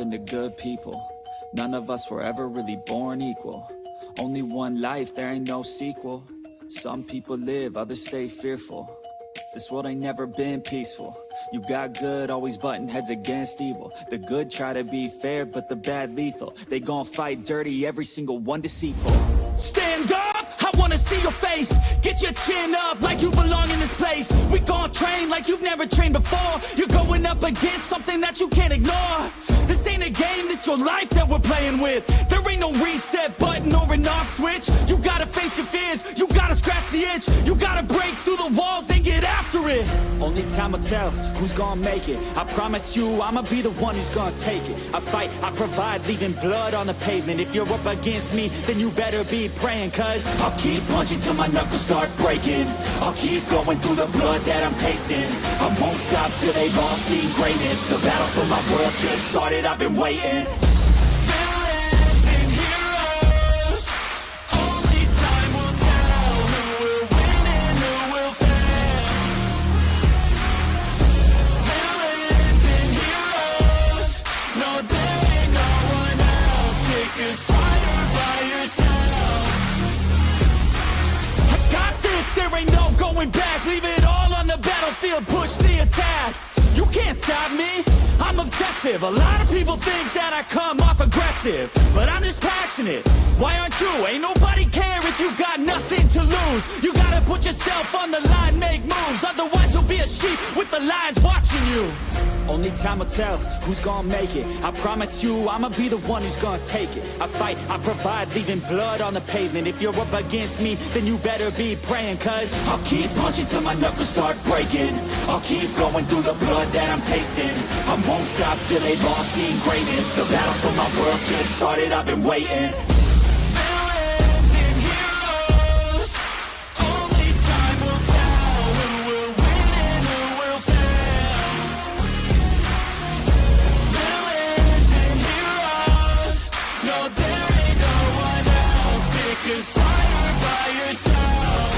happen to good people. None of us were ever really born equal. Only one life, there ain't no sequel. Some people live, others stay fearful. This world ain't never been peaceful. You got good, always butting heads against evil. The good try to be fair, but the bad lethal. They gon' fight dirty, every single one deceitful. Stand up, I wanna see your face. Get your chin up like you belong in this place. We gon' train like you've never trained before. You're going up against something that you can't ignore. This ain't a game, this your life that we're playing with. There ain't no reset button or an off switch. You gotta face your fears, you gotta scratch the itch. You gotta break through the walls and get after it. Only time will tell who's gonna make it. I promise you, I'ma be the one who's gonna take it. I fight, I provide, leaving blood on the pavement. If you're up against me, then you better be praying. Cause I'll keep punching till my knuckles start breaking. I'll keep going through the blood that I'm tasting. I won't stop till they've all seen greatness. The battle for my world just started, I've been waiting. Villains and heroes, only time will tell who will win and who will fail. Villains and heroes, no there ain't no one else. Pick a side or by yourself. I got this, there ain't no going back. Leave it all on the battlefield, push the attack. You can't stop me, I'm obsessive. A lot of people think that I come off aggressive, but I'm just passionate. Why aren't you? Ain't nobody care if you got nothing to lose. You gotta put yourself on the line, make moves. Otherwise you'll be a sheep with the lies watching you. Only time will tell who's gonna make it. I promise you, I'ma be the one who's gonna take it. I fight, I provide, leaving blood on the pavement. If you're up against me, then you better be praying. Cause I'll keep punching till my knuckles start breaking. I'll keep going through the blood that I'm tasting. I won't stop till they've all seen greatness. The battle for my world just started, I've been waiting. Villains and heroes, only time will tell who will win and who will fail. Villains and heroes, no there ain't no one else. Pick a side or by yourself.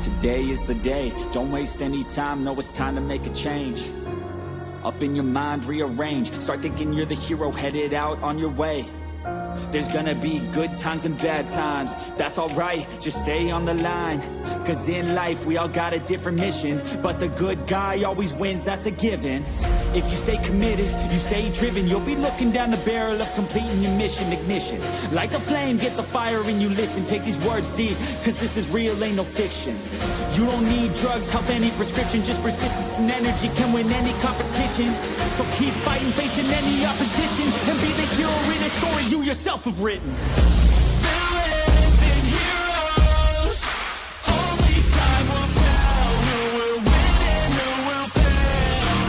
Today is the day, don't waste any time. Know it's time to make a change. Up in your mind, rearrange. Start thinking you're the hero headed out on your way. There's gonna be good times and bad times. That's alright, just stay on the line. Cause in life we all got a different mission, but the good guy always wins, that's a given. If you stay committed, you stay driven, you'll be looking down the barrel of completing your mission. Ignition, light the flame, get the fire and you listen. Take these words deep, cause this is real, ain't no fiction. You don't need drugs, help any prescription. Just persistence and energy can win any competition. So keep fighting, facing any opposition, and be the hero in a story you yourself have written. Villains and heroes, only time will tell who will win and who will fail.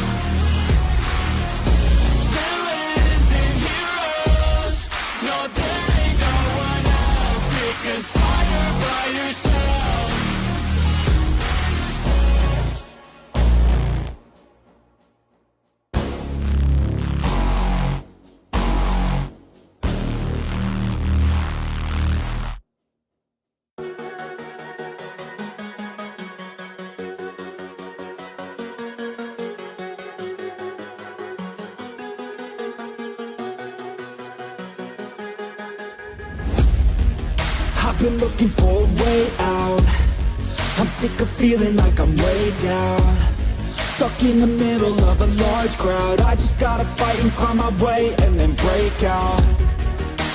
Villains and heroes, no there ain't no one else. Pick a side or by yourself. I've been looking for a way out. I'm sick of feeling like I'm way down, stuck in the middle of a large crowd. I just gotta fight and climb my way and then break out.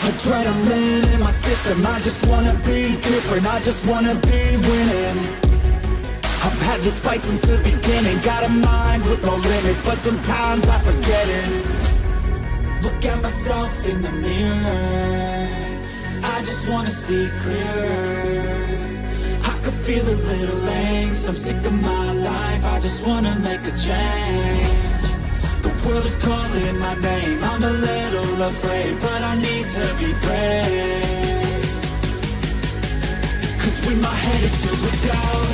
Adrenaline in my system, I just wanna be different, I just wanna be winning. I've had this fight since the beginning, got a mind with no limits, but sometimes I forget it. Look at myself in the mirror, I just wanna see clearer. I could feel a little angst, I'm sick of my life, I just wanna make a change. The world is calling my name, I'm a little afraid, but I need to be brave. Cause when my head is filled with doubt,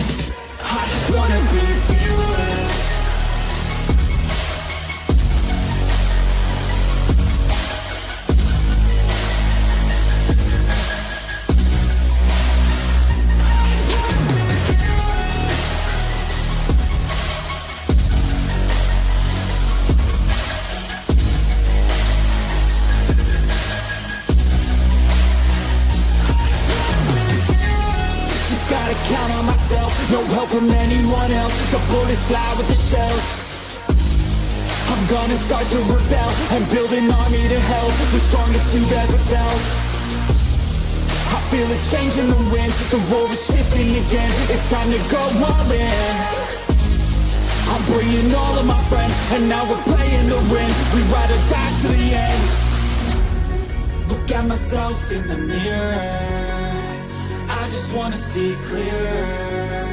I just wanna be fearless. no help from anyone else. The bullets fly with the shells. I'm gonna start to rebel and build an army to help. The strongest you've ever felt. I feel a change in the winds. The road is shifting again. It's time to go all in. I'm bringing all of my friends, and now we're playing to win. We ride or die to the end. Look at myself in the mirror. I just wanna see clearer.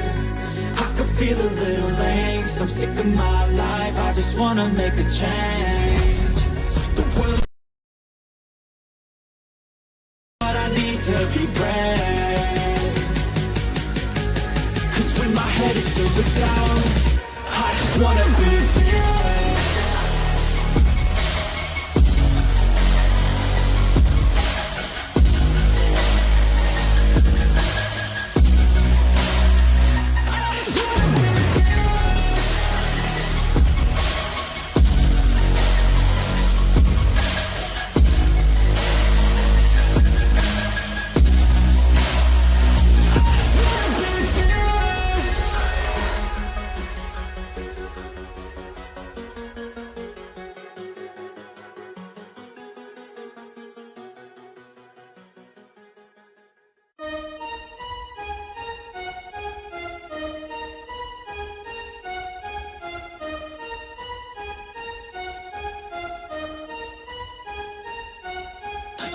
I can feel a little angst. I'm sick of my life. I just wanna make a change. The world, but I need to be brave. 'Cause when my head is filled with doubt, I just wanna be fearless.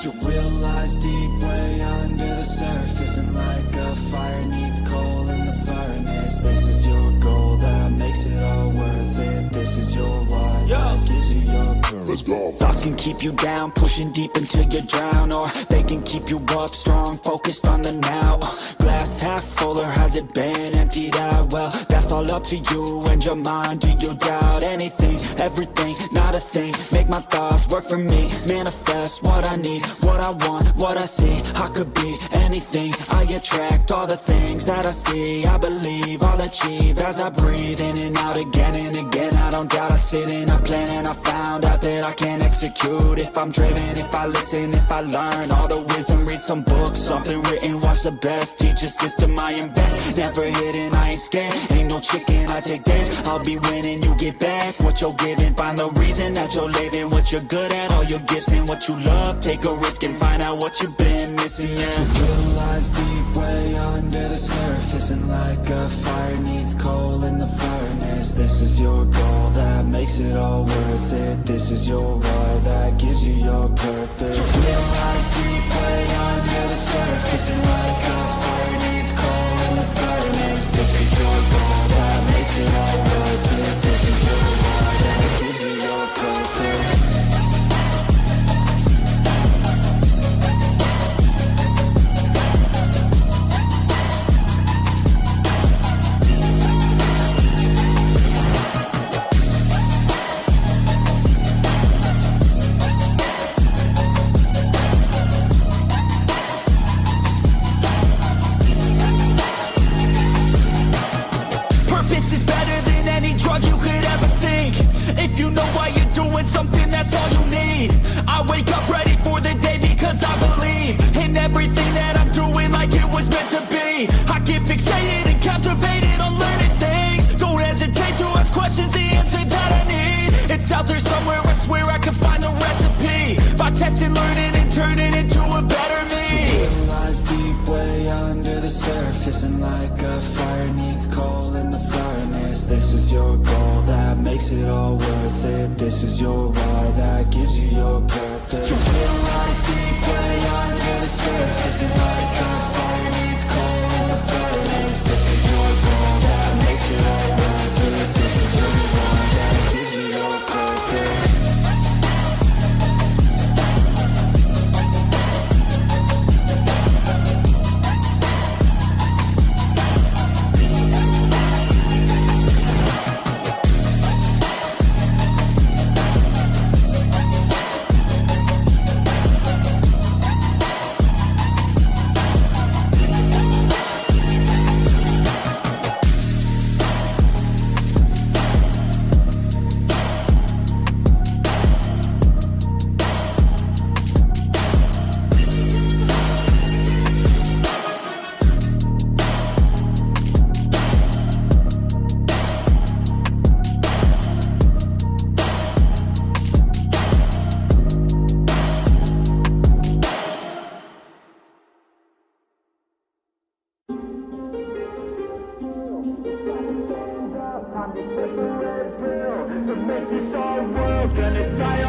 Your will lies deep way under the surface, and like a fire needs coal in the furnace. This is your goal that makes it all worth it. This is your why that gives you your purpose. Let's go. Thoughts can keep you down, pushing deep until you drown, or they can keep you up strong, focused on the now. Glass half full, or has it been emptied out? Well, that's all up to you and your mind. Do you doubt anything, everything, not a thing? Make my thoughts work for me, manifest what I need, what I want, what I see. I could be anything, I attract all the things that I see. I believe I'll achieve as I breathe in and out again and again. I don't doubt, I sit and I plan, and I found out that I can execute if I'm driven, if I listen, if I learn all the wisdom. Read some books, something written, watch the best. Teach a system I invest, never hidden, I ain't scared. Ain't no chicken, I take dares. I'll be winning, you get back what you're giving. Find the reason that you're living, what you're good at, all your gifts and what you love. Take a risk and find out what you've been missing, yeah. Your will lies deep way under the surface, and like a fire needs coal in the furnace. This is your goal that makes it all worth it. This is your why that gives you your purpose. Your will lies deep way under the surface, and like a fire needs coal in the furnace. This is your goal that makes it all worth it. This is your why that gives you your purpose. And like a fire needs coal in the furnace. This is your goal that makes it all worth it. This is your why that gives you your purpose. Your will lies deep way under the surface, and like a fire needs coal in the furnace. This is your goal that makes it all worth it. This is your why that gives you your purpose.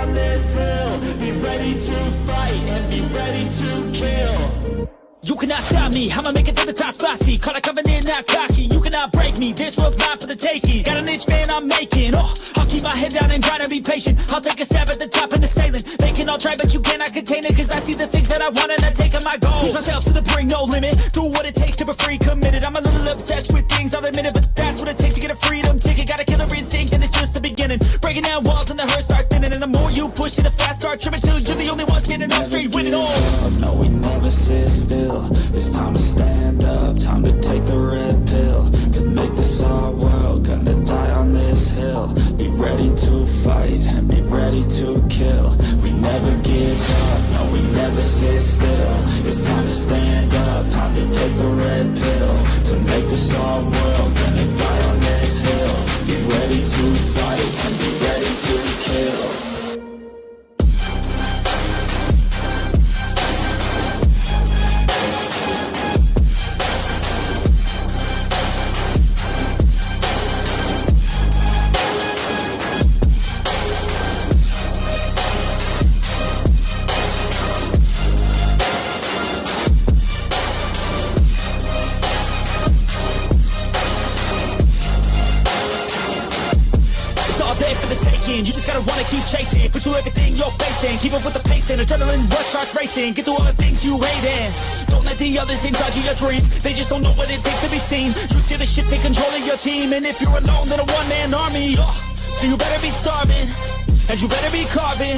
on this hill. Be ready to fight and be ready to kill. You cannot stop me, I'ma make it to the top spicy. Call it covenant, not cocky. You cannot break me, this world's mine for the taking. Got an itch, man, I'm making. I'll keep my head down and grind and be patient. I'll take a stab at the top and the sailing. They can all try, but you cannot contain it. Cause I see the things that I want and I take on my goal. Push myself to the brink, no limit. Do what it takes to be free, committed. I'm a little obsessed with things, I'll admit it. But that's what it takes to get a freedom ticket. Got a killer instinct and it's just the beginning. Breaking down walls and the hurt start thinning. And the more you push it, the fast start tripping. Till you're the only one standing up straight, winning all. No, we never sit still. It's time to stand up, time to take the red pill. To make this our world, gonna die on this hill. Be ready to fight and be ready to kill. We never give up, no, we never sit still. It's time to stand up, time to take the red pill. To make this our world, gonna die on this hill. Be ready to fight and be ready to kill. You just gotta wanna keep chasing, pursue everything you're facing. Keep up with the pace and adrenaline rush starts racing. Get through all the things you hate and don't let the others in charge of your dreams. They just don't know what it takes to be seen. You see the shit take control of your team. And if you're alone, then a one-man army. So you better be starving, and you better be carving.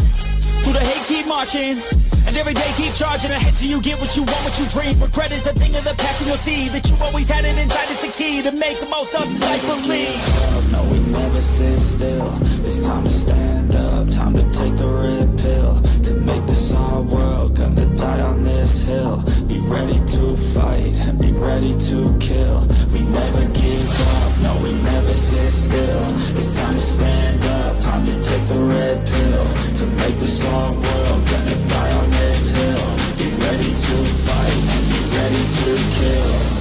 Through the hate, keep marching, and every day keep charging ahead till you get what you want, what you dream. Regret is a thing of the past, and you'll see that you always had it inside. It's the key to make the most of this life. Believe. No, we never sit still. It's time to stand up, time to take the red pill. To make this our world, gonna die on this hill. Be ready to fight and be ready to kill. We never give up, no, we never sit still. It's time to stand up, time to take the red pill. To make this our world, gonna die on this hill. Be ready to fight and be ready to kill.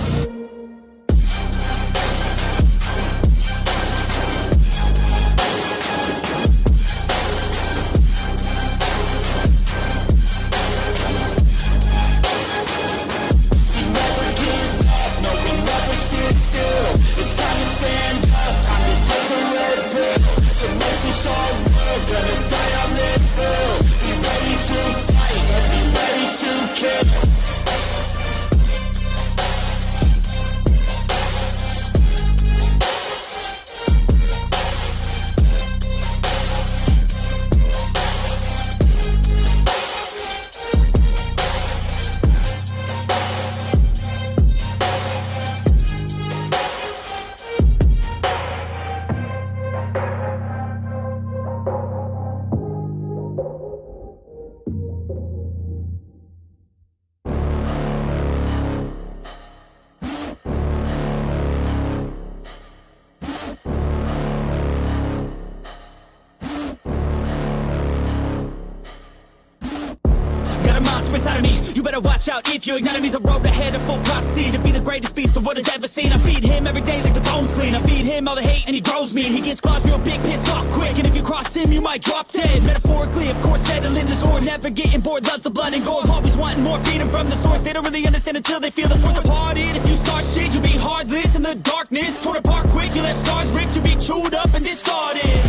Inside of me, you better watch out if you ignite me's a road ahead of full prophecy. To be the greatest beast the world has ever seen. I feed him every day like the bones clean. I feed him all the hate and he grows me. And he gets claws real big, pissed off quick. And if you cross him, you might drop dead. Metaphorically, of course, settling the sword. Never getting bored, loves the blood and gore. Always wanting more freedom from the source. They don't really understand until they feel the force departed. If you start shit, you'll be heartless in the darkness. Torn apart quick, you left scars ripped. You'll be chewed up and discarded.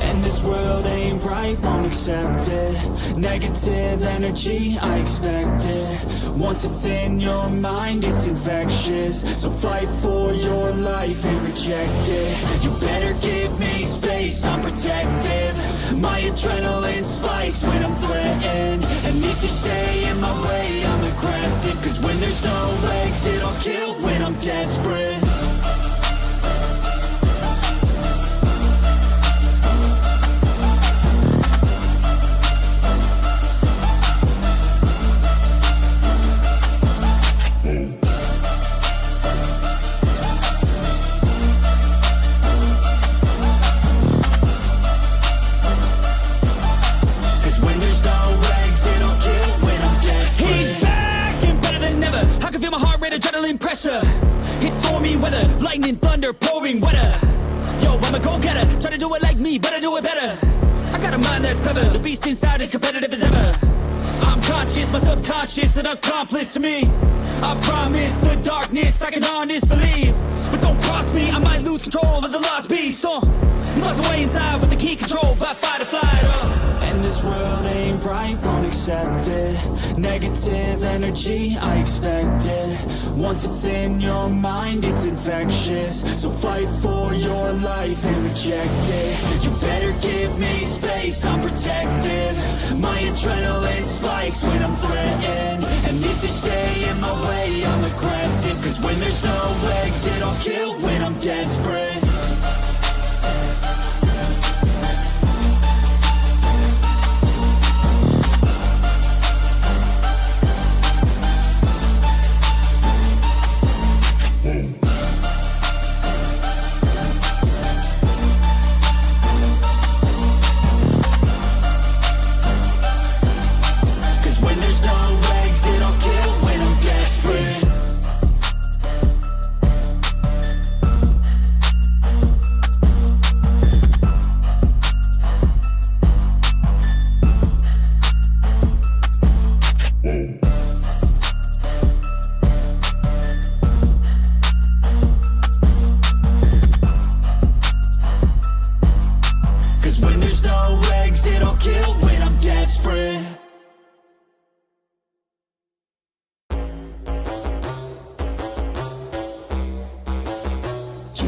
And this world ain't right, won't accept it. Negative energy, I expect it. Once it's in your mind, it's infectious. So fight for your life and reject it. You better give me space, I'm protective. My adrenaline spikes when I'm threatened. And if you stay in my way, I'm aggressive. Cause when there's no legs, it'll kill when I'm desperate. Pressure, it's stormy weather, lightning, thunder, pouring weather. Yo, I'm a go-getter, try to do it like me, better do it better. I got a mind that's clever, the beast inside is competitive as ever. I'm conscious, my subconscious an accomplice to me. I promise the darkness I can honest believe. But don't cross me, I might lose control of the lost beast. He's locked away inside with the key controlled by fight or flight. And this world ain't right, won't accept it. Negative energy, I expect it. Once it's in your mind, it's infectious. So fight for your life and reject it. You better give me space, I'm protective. My adrenaline spikes when I'm threatened. And if you stay in my way, I'm aggressive. Cause when there's no exit, I'll kill when I'm desperate.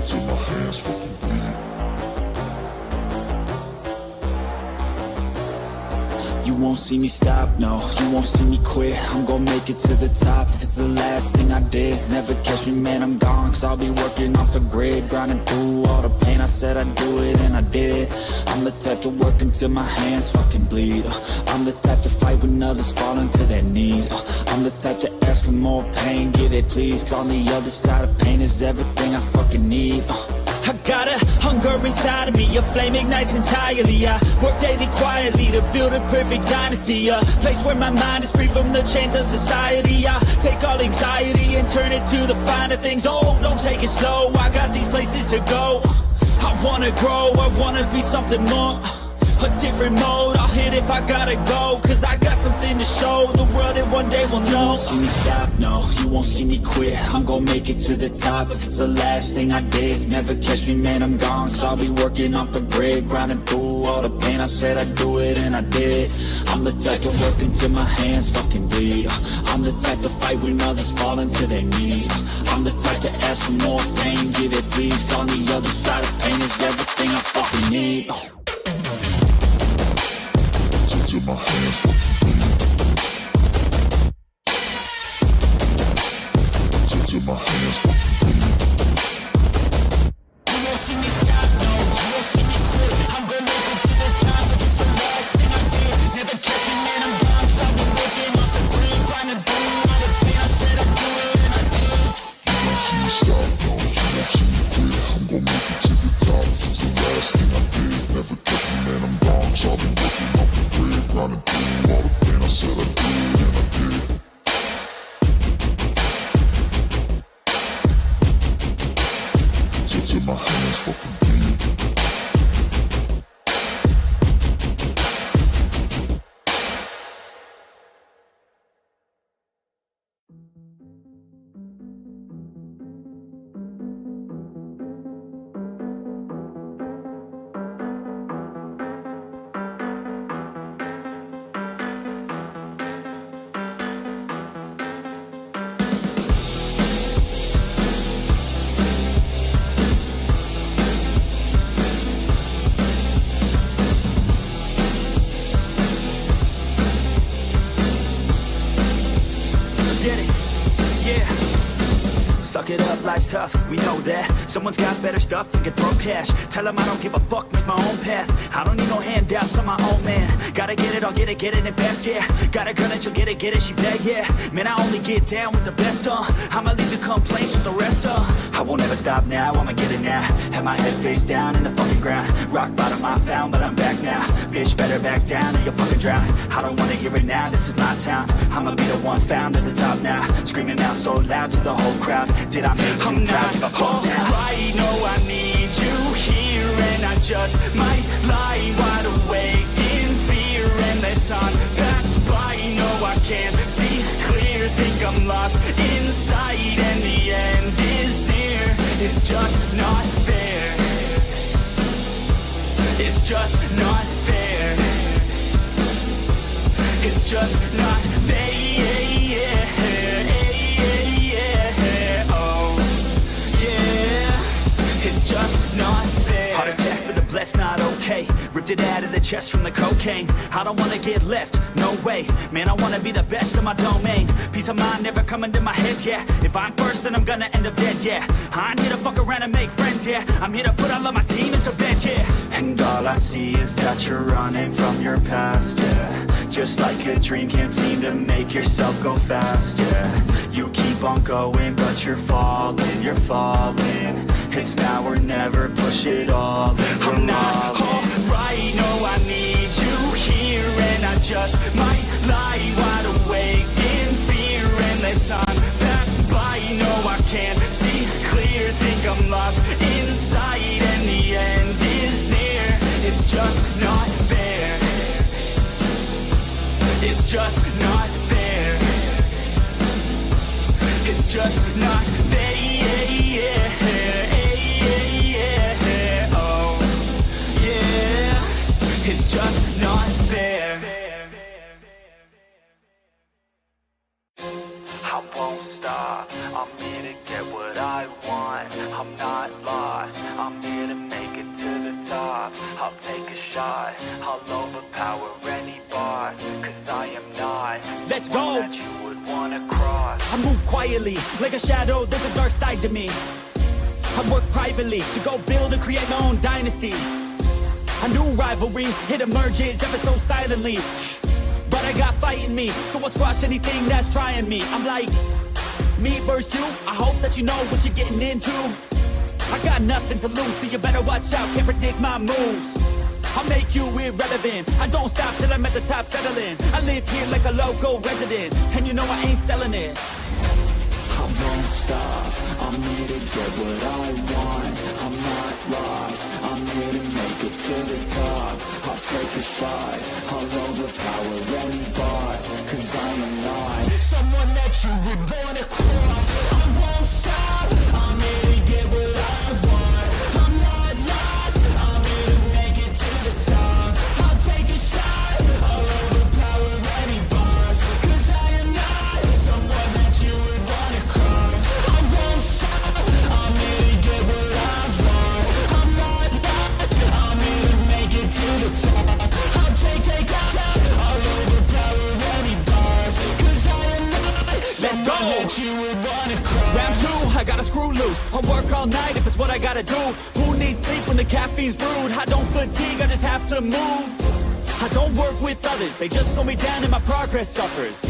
Till my hands fucking bleed. You won't see me stop, no, you won't see me quit. I'm gonna make it to the top if it's the last thing I did. Never catch me, man, I'm gone, cause I'll be working off the grid. Grinding through all the pain, I said I'd do it and I did. I'm the type to work until my hands fucking bleed. I'm the type to fight when others fall into their knees. I'm the type to ask for more pain, give it please. Cause on the other side of pain is everything I fucking need. I got a hunger inside of me, a flame ignites entirely. I work daily quietly to build a perfect dynasty. A place where my mind is free from the chains of society. I take all anxiety and turn it to the finer things. Oh, don't take it slow, I got these places to go. I wanna grow, I wanna be something more. A different mode, I'll hit if I gotta go. Cause I got something to show the world and one day will know. You won't see me stop, no, you won't see me quit. I'm gonna make it to the top if it's the last thing I did. Never catch me, man, I'm gone, cause I'll be working off the grid. Grinding through all the pain, I said I'd do it and I did. I'm the type to work until my hands fucking bleed. I'm the type to fight when others fall into their knees. I'm the type to ask for more pain, give it please. Cause on the other side of pain is everything I fucking need. Till my hands fucking bleed. Till my hands fucking bleed. You won't see me stop, no, you won't see me quit. I'm gonna make it to the top if it's the last thing I did. Never catch me, man, I'm gone, cause I've been working off the grid. Grinding through all the pain, I said I'd do it and I did. You won't see me stop, no, you won't see me quit. I'm gonna make it to the top if it's the last thing I did. Never catch me, man, I'm gone, cause I've been working off the grid. Grinding through all the pain, I said I'd do it and I did. Till my hands fucking bleed. Suck it up, life's tough, we know that. Someone's got better stuff and can throw cash. Tell them I don't give a fuck, make my own path. I don't need no handouts, I'm my own man. Gotta get it, I'll get it and fast, yeah. Got a girl and she'll get it, she bad, yeah. Man, I only get down with the best, I'ma leave the complaints with the rest, I won't ever stop now, I'ma get it now. Have my head face down in the fucking ground. Rock bottom I found, but I'm back now. Bitch, better back down or you'll fucking drown. I don't wanna hear it now, this is my town. I'ma be the one found at the top now. Screaming out so loud to the whole crowd. Did I make you proud? Give a fuck now. Right, no, I need you here and I just might lie wide awake in fear and let time pass by. No, I can't see clear, think I'm lost inside and the end is near. It's just not fair. It's just not fair. It's just not fair. Oh, yeah. It's just not fair. Heart attack for the blessed, not okay. Ripped it out of the chest from the cocaine. I don't wanna get left, no way. Man, I wanna be the best in my domain. Peace of mind never coming to my head, yeah. If I'm first, then I'm gonna end up dead, yeah. I ain't here to fuck around and make friends, yeah. I'm here to put all of my team into bed, yeah. And all I see is that you're running from your past, yeah. Just like a dream, can't seem to make yourself go fast, yeah. You keep on going, but you're falling. It's now or never, push it all in. I'm not alright, no, I need you here. And I just might lie wide awake in fear and let time pass by. No, I can't see clear, think I'm lost inside and the end is near. It's just not fair. It's just not fair. It's just not fair. Oh, yeah. It's just not fair. I won't stop. I'm here to get what I want. I'm not lost. I'm here to make it to the top. I'll take a shot. I'll overpower any boss. Cause I am not Let's go. that you would wanna cross. I move quietly, like a shadow, there's a dark side to me. I work privately, to go build and create my own dynasty. A new rivalry, it emerges ever so silently. But I got fight in me, so I'll squash anything that's trying me. I'm like, me versus you, I hope that you know what you're getting into. I got nothing to lose, so you better watch out, can't predict my moves. I'll make you irrelevant, I don't stop till I'm at the top settling. I live here like a local resident, and you know I ain't selling it. I won't stop, I'm here to get what I want. I'm not lost, I'm here to make it to the top. I'll take a shot, I'll overpower any boss. Cause I am not Someone that you would wanna cross. I won't stop, I'm here to get what I want. I'm not lost, I'm here to make it to the top. I'll take a shot, I'll overpower any boss. Cause I am not someone that you would wanna cross. I won't stop, I'm here to get what I want. I'm not lost, I'm here to make it to the top. I'll take a shot, I'll overpower any boss. Cause I am not Let's go. that you would wanna cross. Round two, I gotta screw loose. I work all night if it's what I gotta do. Who needs sleep when the caffeine's brewed? I don't fatigue, I just have to move. I don't work with others, they just slow me down and my progress suffers.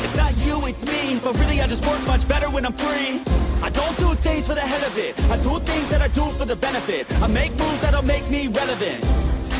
It's not you, it's me, but really I just work much better when I'm free. I don't do things for the hell of it, I do things that I do for the benefit. I make moves that'll make me relevant.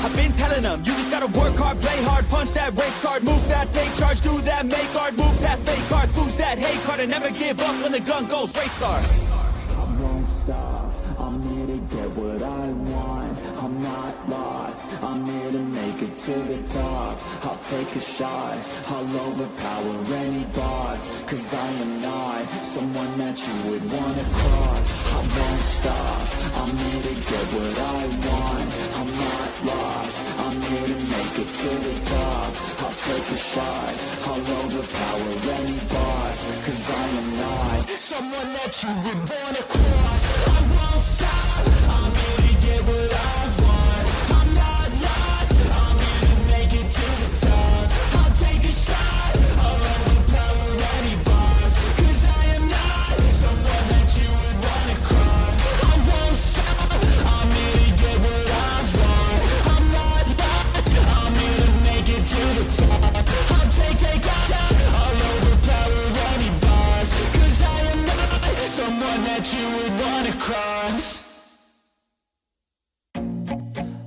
I've been telling them, you just gotta work hard, play hard, punch that race card, move fast, take charge, do that, make hard, move past fake cards, lose that hate card, and never give up when the gun goes, race starts. I won't stop, I'm here to get what I want. I'm not lost, I'm here to make it to the top. I'll take a shot, I'll overpower any boss. Cause I am not someone that you would wanna cross. I won't stop, I'm here to get what I want. I'm not lost, I'm here to make it to the top. I'll take a shot, I'll overpower any boss. Cause I am not Someone that you would wanna cross. I won't stop, I'm here to get what I want. I'm not lost, I'm here to make it to the top. I'll take a shot, I'll overpower any boss. Cause I am not someone that you would wanna cross. I won't stop, I'm here to get what I want. I'm not lost, I'm here to make it to the top. I'll take a shot, I'll overpower any boss. Cause I am not someone that you would wanna cross.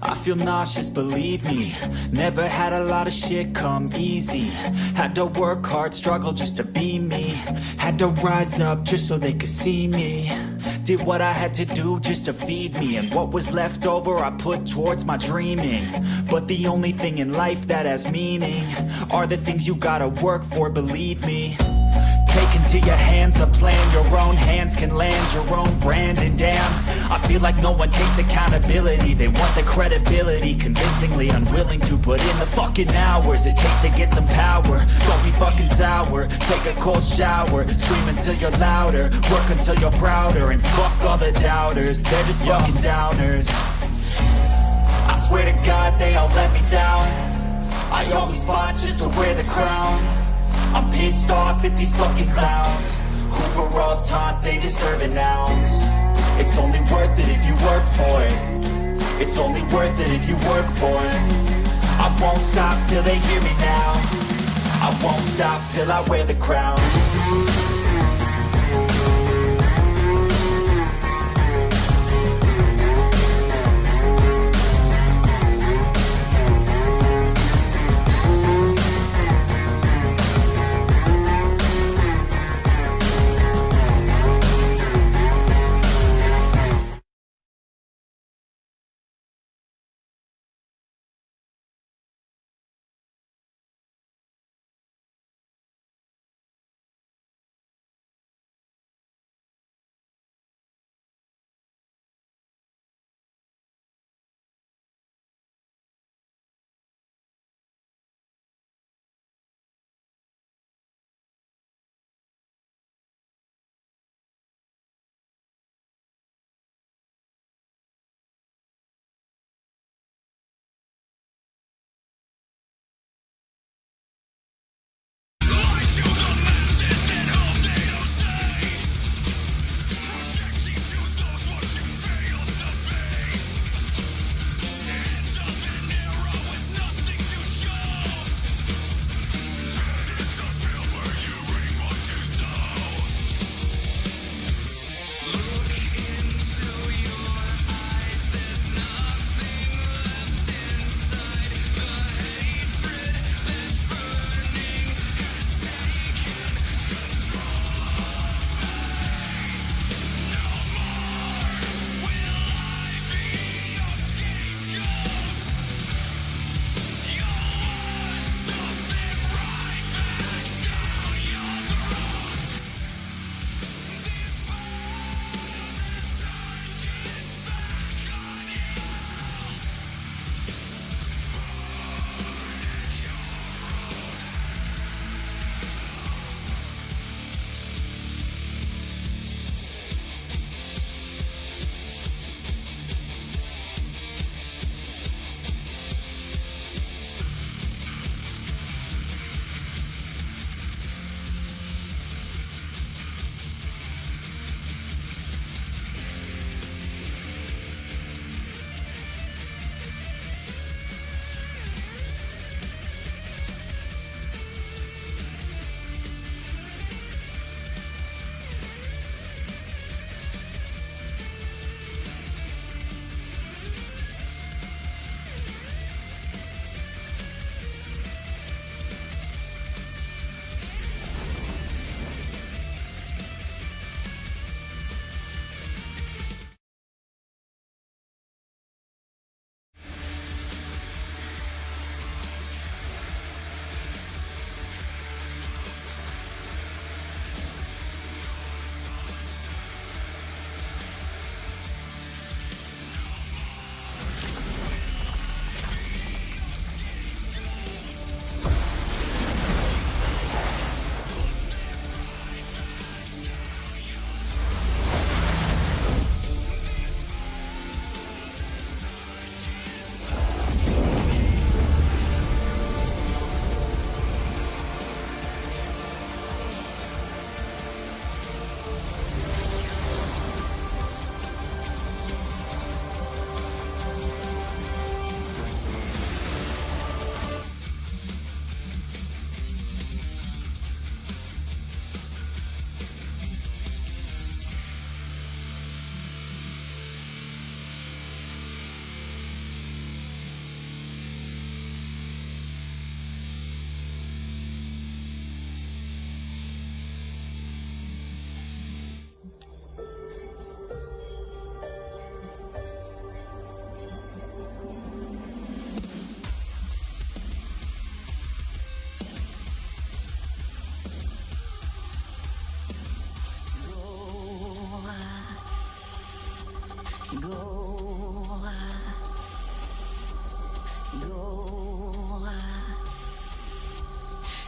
I feel nauseous, believe me. Never had a lot of shit come easy. Had to work hard, struggle just to be me. Had to rise up just so they could see me. Did what I had to do just to feed me, and what was left over I put towards my dreaming. But the only thing in life that has meaning are the things you gotta work for, believe me. Take into your hands a plan, your own hands can land your own brand. And damn, I feel like no one takes accountability. They want the credibility, convincingly unwilling to put in the fucking hours it takes to get some power. Don't be fucking sour, take a cold shower, scream until you're louder, work until you're prouder. And fuck all the doubters, they're just fucking downers. I swear to God they all let me down. I always fought just to wear the crown. I'm pissed off at these fucking clowns who were all taught they deserve an ounce. It's only worth it if you work for it. It's only worth it if you work for it. I won't stop till they hear me now. I won't stop till I wear the crown.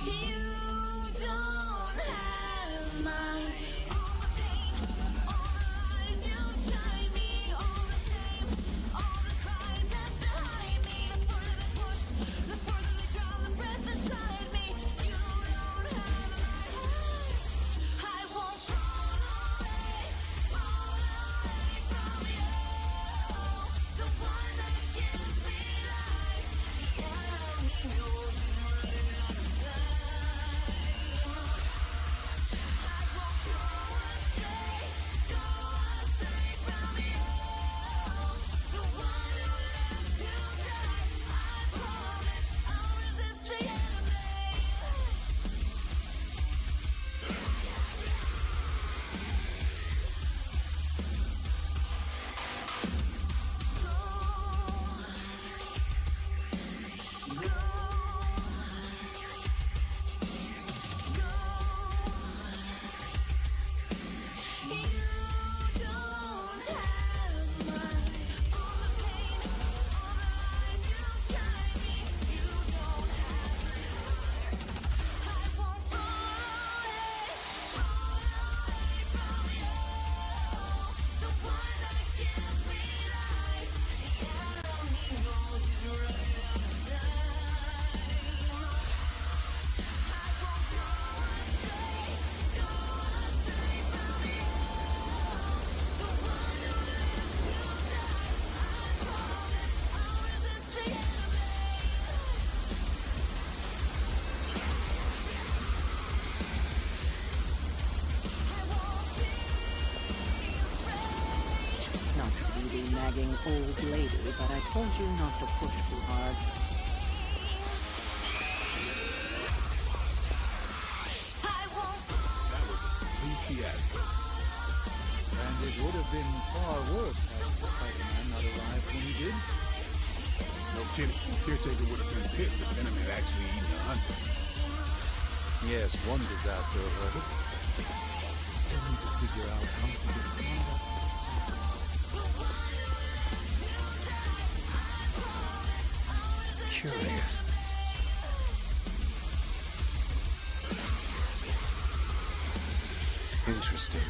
You don't have my all the pain, all the lies you tried me, all the shame, all the cries that behind me. The further they push, the further they drown the breath inside me. You don't have my heart. I won't fall away from you. The one that gives me life. The enemy knows it's running out of time. I won't go astray from you. The one who lived to die. I promise I'll resist the enemy. Not to be the nagging old lady, but I told you not to push too hard. That was a complete fiasco. And it would have been far worse had Spider-Man not arrived when he did. No kidding. Caretaker would have been pissed if Venom had actually eaten the hunter. Yes, one disaster averted. Still need to figure out how to get contact with the curious. Interesting.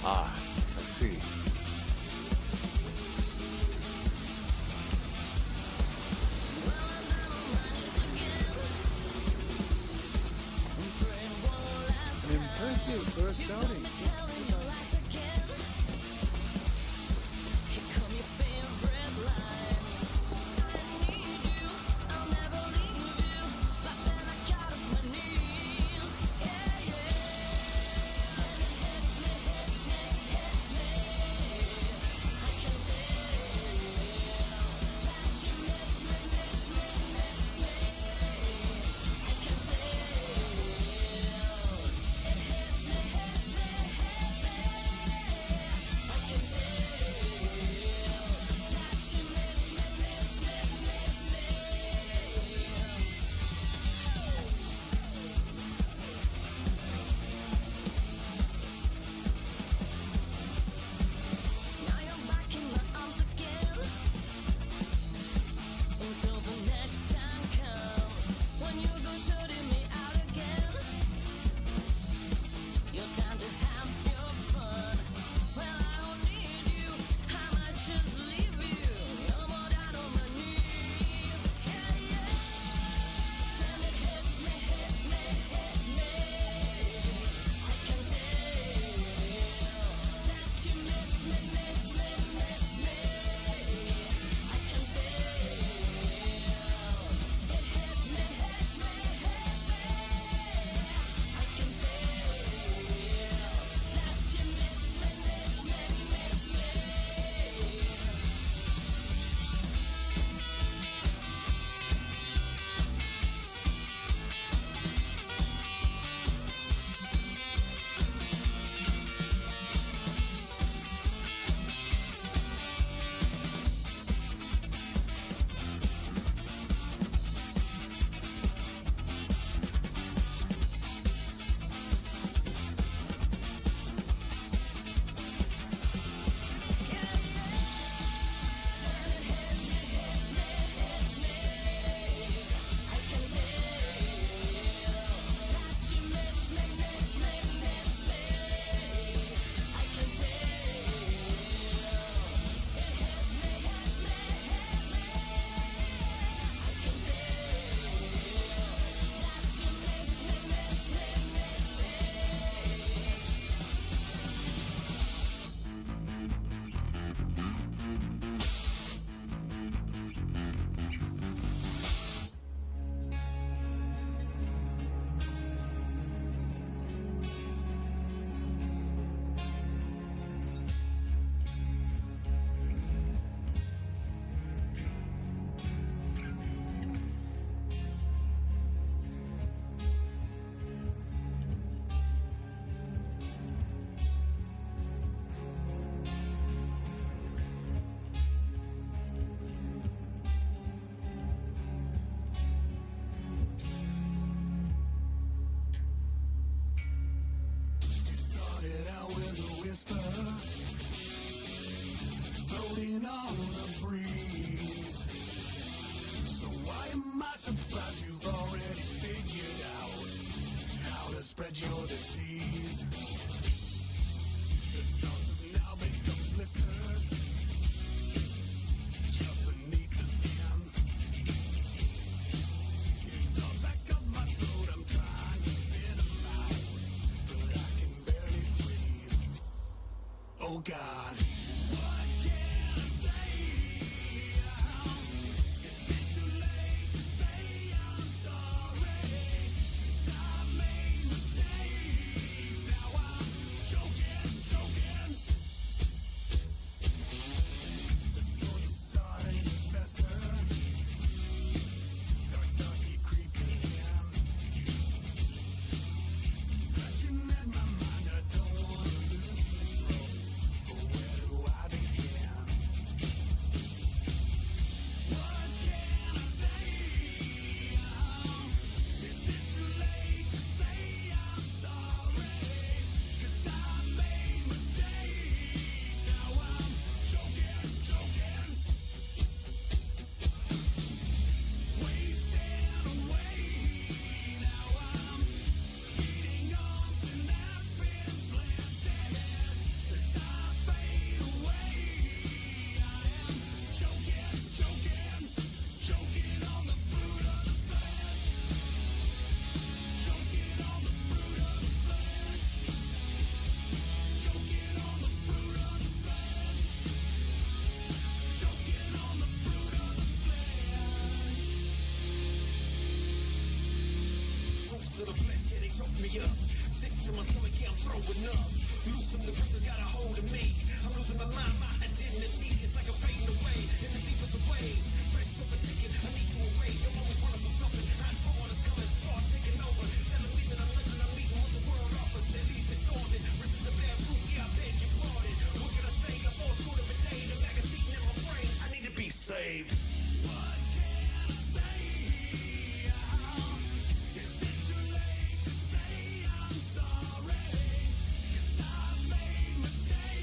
Ah, I see. An impressive first outing. started out with a whisper, floating on the breeze. So why am I surprised you've already figured out how to spread your disease? The thoughts have now become blisters just beneath the skin. It's all back up my throat, I'm trying to spit them out, but I can barely breathe. Oh God, what can I say? Is it too late to say I'm sorry? 'Cause I made mistakes, now I'm choking. The source is starting to fester, dark thoughts keep creeping in, scratching at my mind, I don't wanna lose control, but where do I begin? What can I say? Is it too late to say I'm sorry? 'Cause I made mistakes, now I'm choking. Wasting away, now I'm feeding on synapse been planted. As I fade away, I am choking on the fruit of the flesh. Choking on the fruit of the flesh. Choking on the fruit of the flesh. Choking on the fruit of the flesh. Fruits of the flesh, yeah, they choke me up. Sick to my stomach, yeah, I'm throwing up. Losing the grip that got a hold of me. I'm losing my mind, my identity. It's like I'm fading away in the deepest of ways. Fresh from a ticket, I need to awake. I'm always running from something. I know what is coming, thoughts taking over. Telling me that I'm nothing, I'm meeting what the world offers. It leaves me scorned. Resist the bad fruit, yeah, I beg your pardon. What can I say? I fall short of a day. The magazine in my brain, I need to be saved. What can I say? Is it too late to say I'm sorry? 'Cause I made mistakes.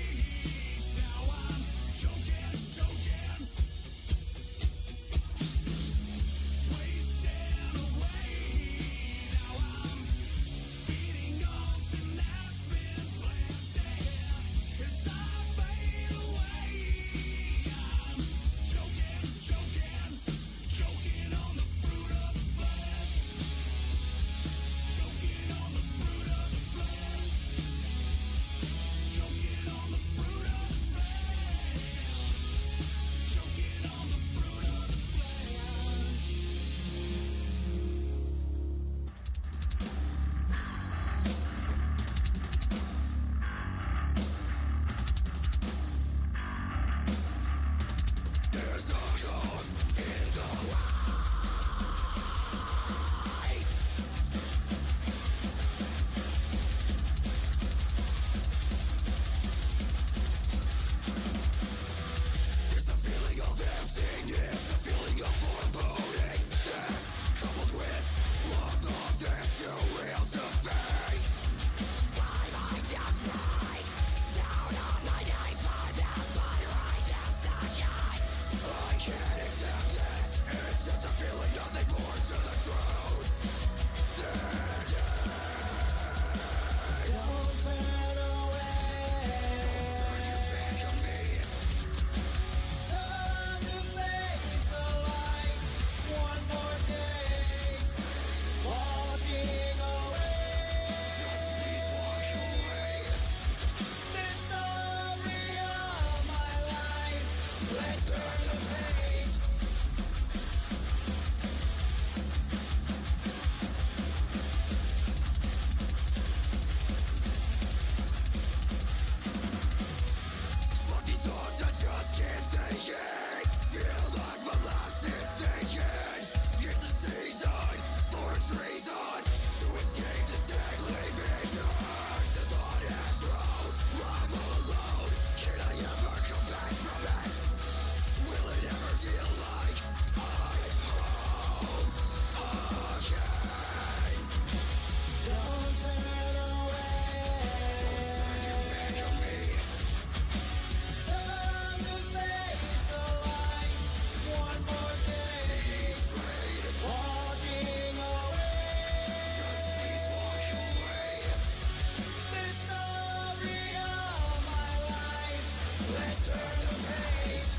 turn the page.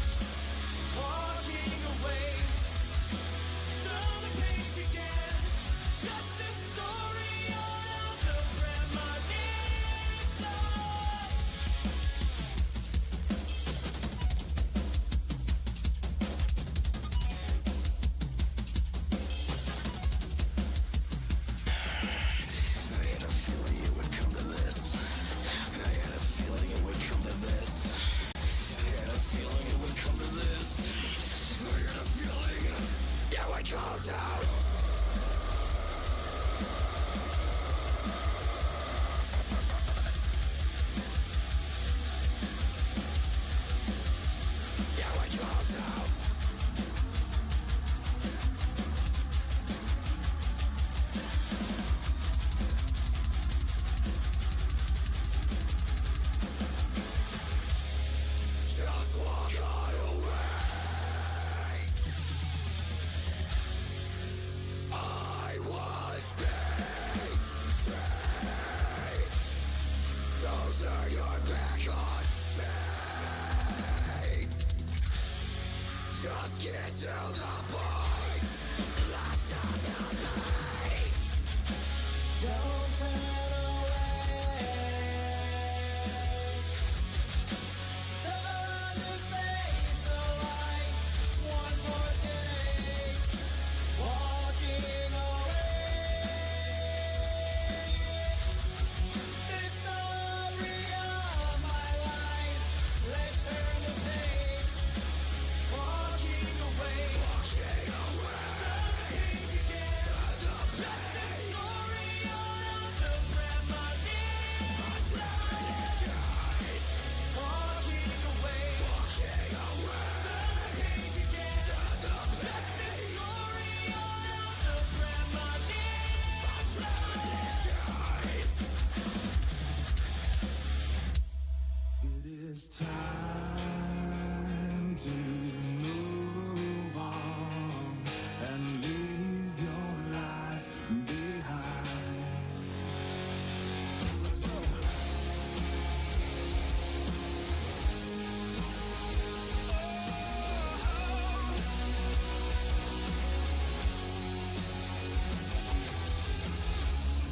Walking away, turn the page again. Just a story on the premonition. Just walk on away. I was betrayed. Don't turn your back on me. Just get to the point. Last time you made. Don't turn away. Turn to face the light. One more day. Walking away. The story of my life. Let's turn the page. Walking away. Turn the page again. Just a story on the premonition. Walking away. Turn the page again. Just a story on the premonition. It is time to move on and leave your life behind. Let's go.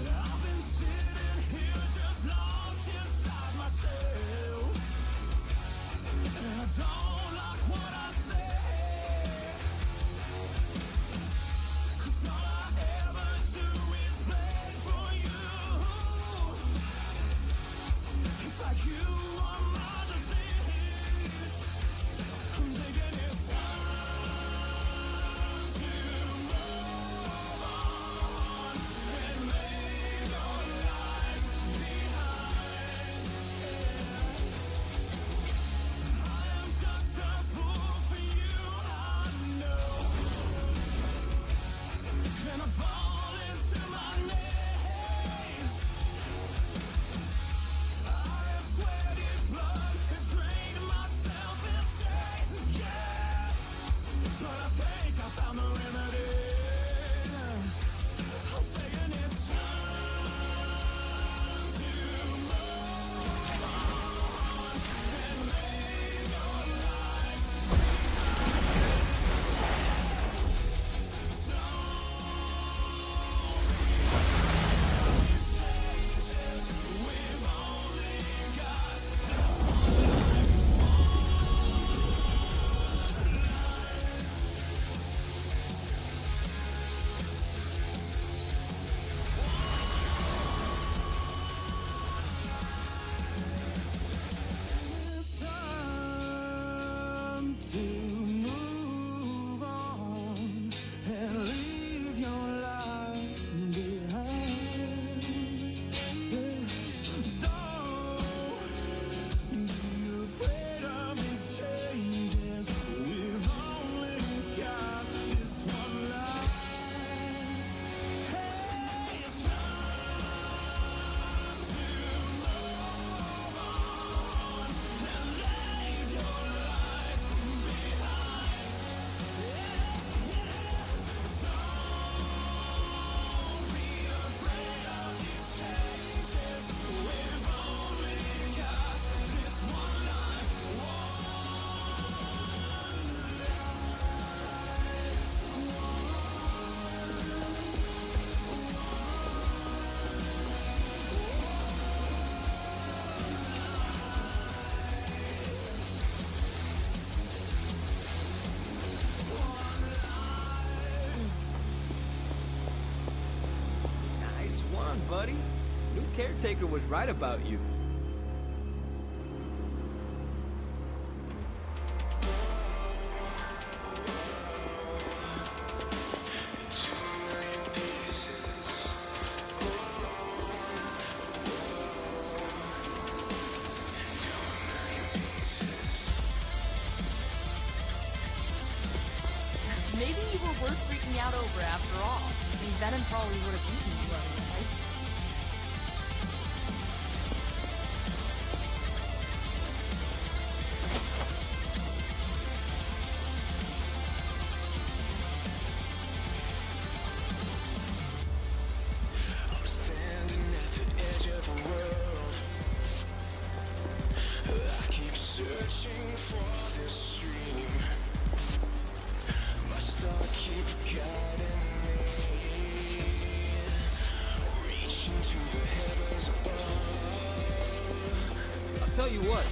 I've been sitting here just locked inside myself, and I don't like what I say. 'Cause all I ever do is play for you. It's like you are my disease. I'm thinking it's time to move on and leave your life behind. I am just a fool for you, I know. Can I fall into my knees? I have sweated blood and drained myself empty, yeah. But I think I found the remedy. I'm saying it's time to move on and leave your life these changes. We've only got this one life. It's time to move on and leave your life behind. Yeah. Don't be afraid of these changes. We've only got this one life. Hey, it's time to move on and leave your life behind. buddy. New caretaker was right about you. Maybe you were worth freaking out over after all. I mean, Venom probably would have eaten you out in high school. I'm standing at the edge of the world. I keep searching for this dream. My star keep guiding me, reaching to the heavens above. I'll tell you what,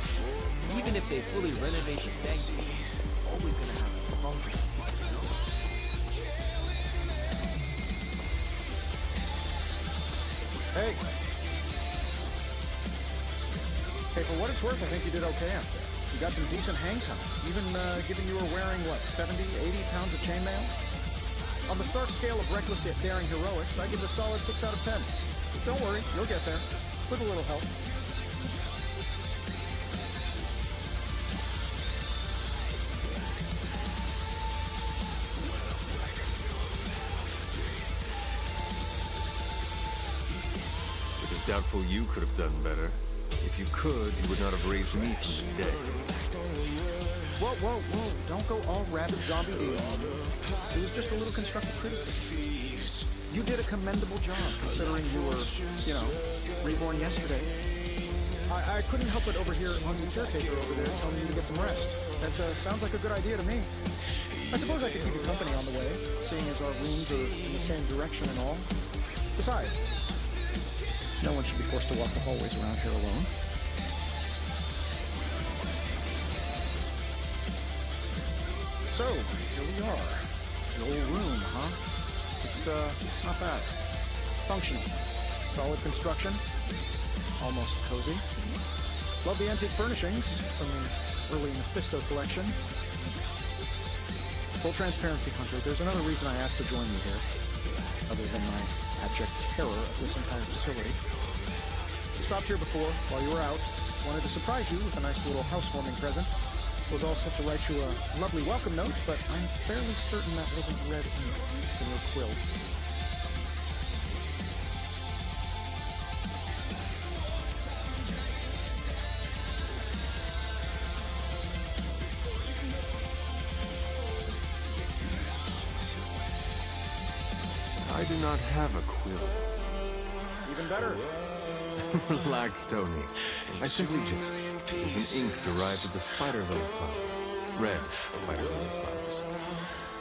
even if they fully renovate the sanctum, it's always gonna have a funky. Hey. Hey, for what it's worth, I think you did okay out there. You got some decent hang time, even given you were wearing, what, 70, 80 pounds of chainmail? On the Stark scale of reckless yet daring heroics, I give it a solid 6 out of 10. But don't worry, you'll get there. With a little help. It is doubtful you could have done better. If you could, you would not have raised me from the dead. Whoa, whoa, whoa. Don't go all rabid zombie deal. It was just a little constructive criticism. You did a commendable job, considering you were, you know, reborn yesterday. I couldn't help but overhear the caretaker over there telling you to get some rest. That sounds like a good idea to me. I suppose I could keep you company on the way, seeing as our rooms are in the same direction and all. Besides, no one should be forced to walk the hallways around here alone. So, here we are. The old room, huh? It's not bad. Functional. Solid construction. Almost cozy. Love the antique furnishings from the early Mephisto collection. Full transparency, Hunter, there's another reason I asked to join you here, other than my abject terror of this entire facility. You stopped here before, while you were out. Wanted to surprise you with a nice little housewarming present. Was all set to write you a lovely welcome note, but I'm fairly certain that wasn't red ink in your quill. I do not have a quill. Even better. Relax, Tony. I simply jest. It is an ink derived of the spider-lily flower. Red spider-lily flowers.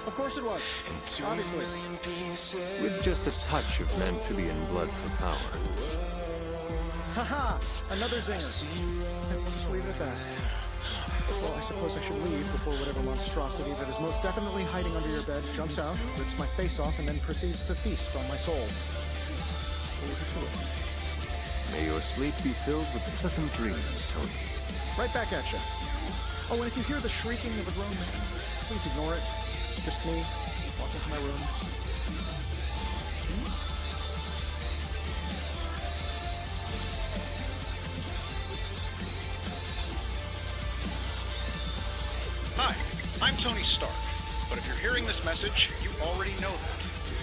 Of course it was. Obviously. With just a touch of amphibian blood for power. Haha! Another zinger. We'll just leave it at that. Well, I suppose I should leave before whatever monstrosity that is most definitely hiding under your bed jumps out, rips my face off, and then proceeds to feast on my soul. Leave it to it. May your sleep be filled with pleasant dreams, Tony. Right back at you. Oh, and if you hear the shrieking of a grown man, please ignore it. It's just me walking to my room. Hi, I'm Tony Stark, but if you're hearing this message, you already know that.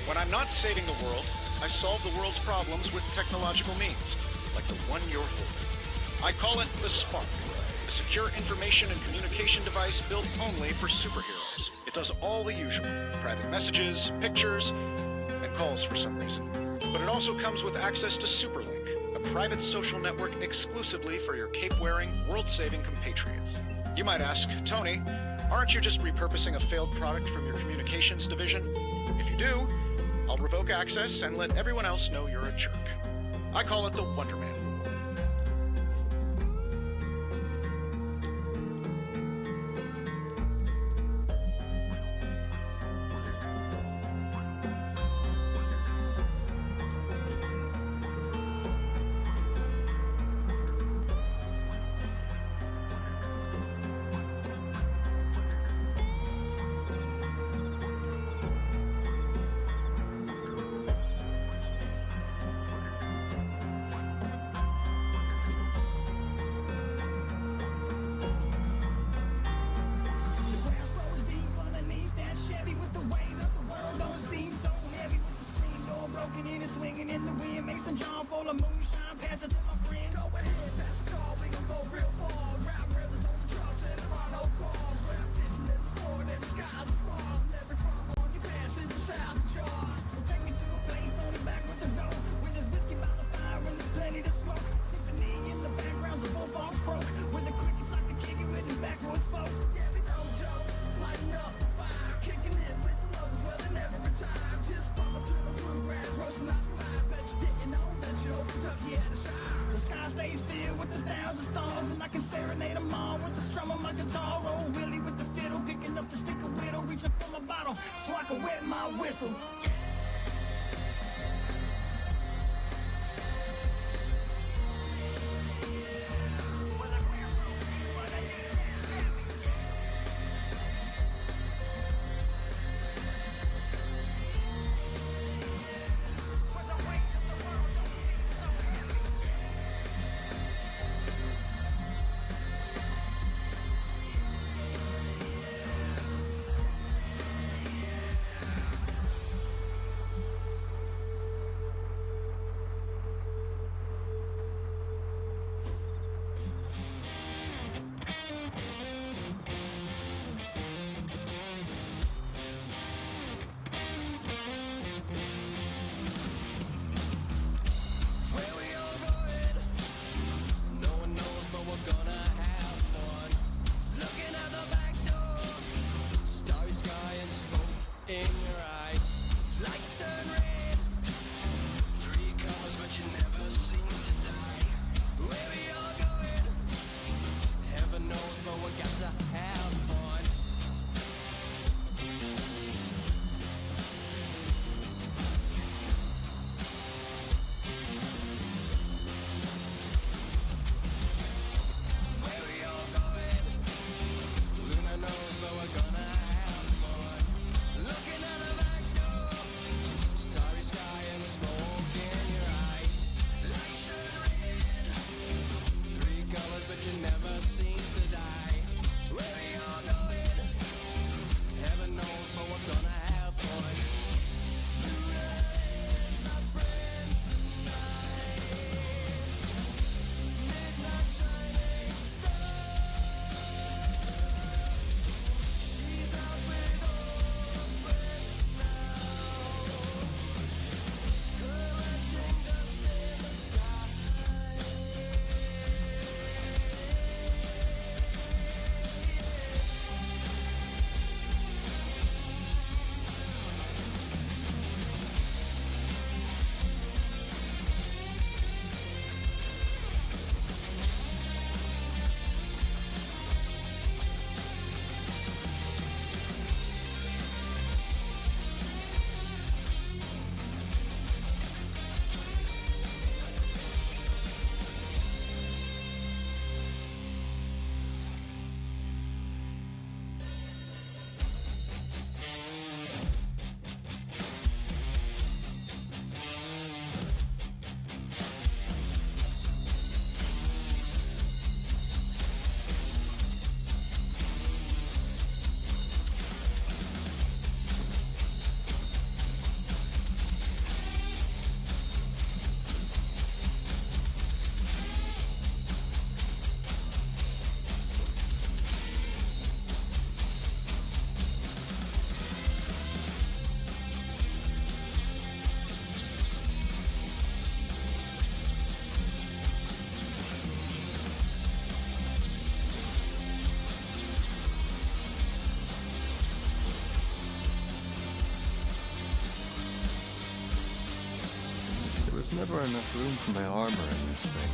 When I'm not saving the world, I solve the world's problems with technological means, like the one you're holding. I call it the Spark, a secure information and communication device built only for superheroes. It does all the usual, private messages, pictures, and calls for some reason. But it also comes with access to Superlink, a private social network exclusively for your cape-wearing, world-saving compatriots. You might ask, Tony, aren't you just repurposing a failed product from your communications division? If you do, I'll revoke access and let everyone else know you're a jerk. I call it the Wonder Man rule. with 1,000 stars, and I can serenade them all with the strum of my guitar. Roll Willie with the fiddle, picking up the stick of whittle, reaching for my bottle so I can wet my whistle. Never enough room for my armor in this thing.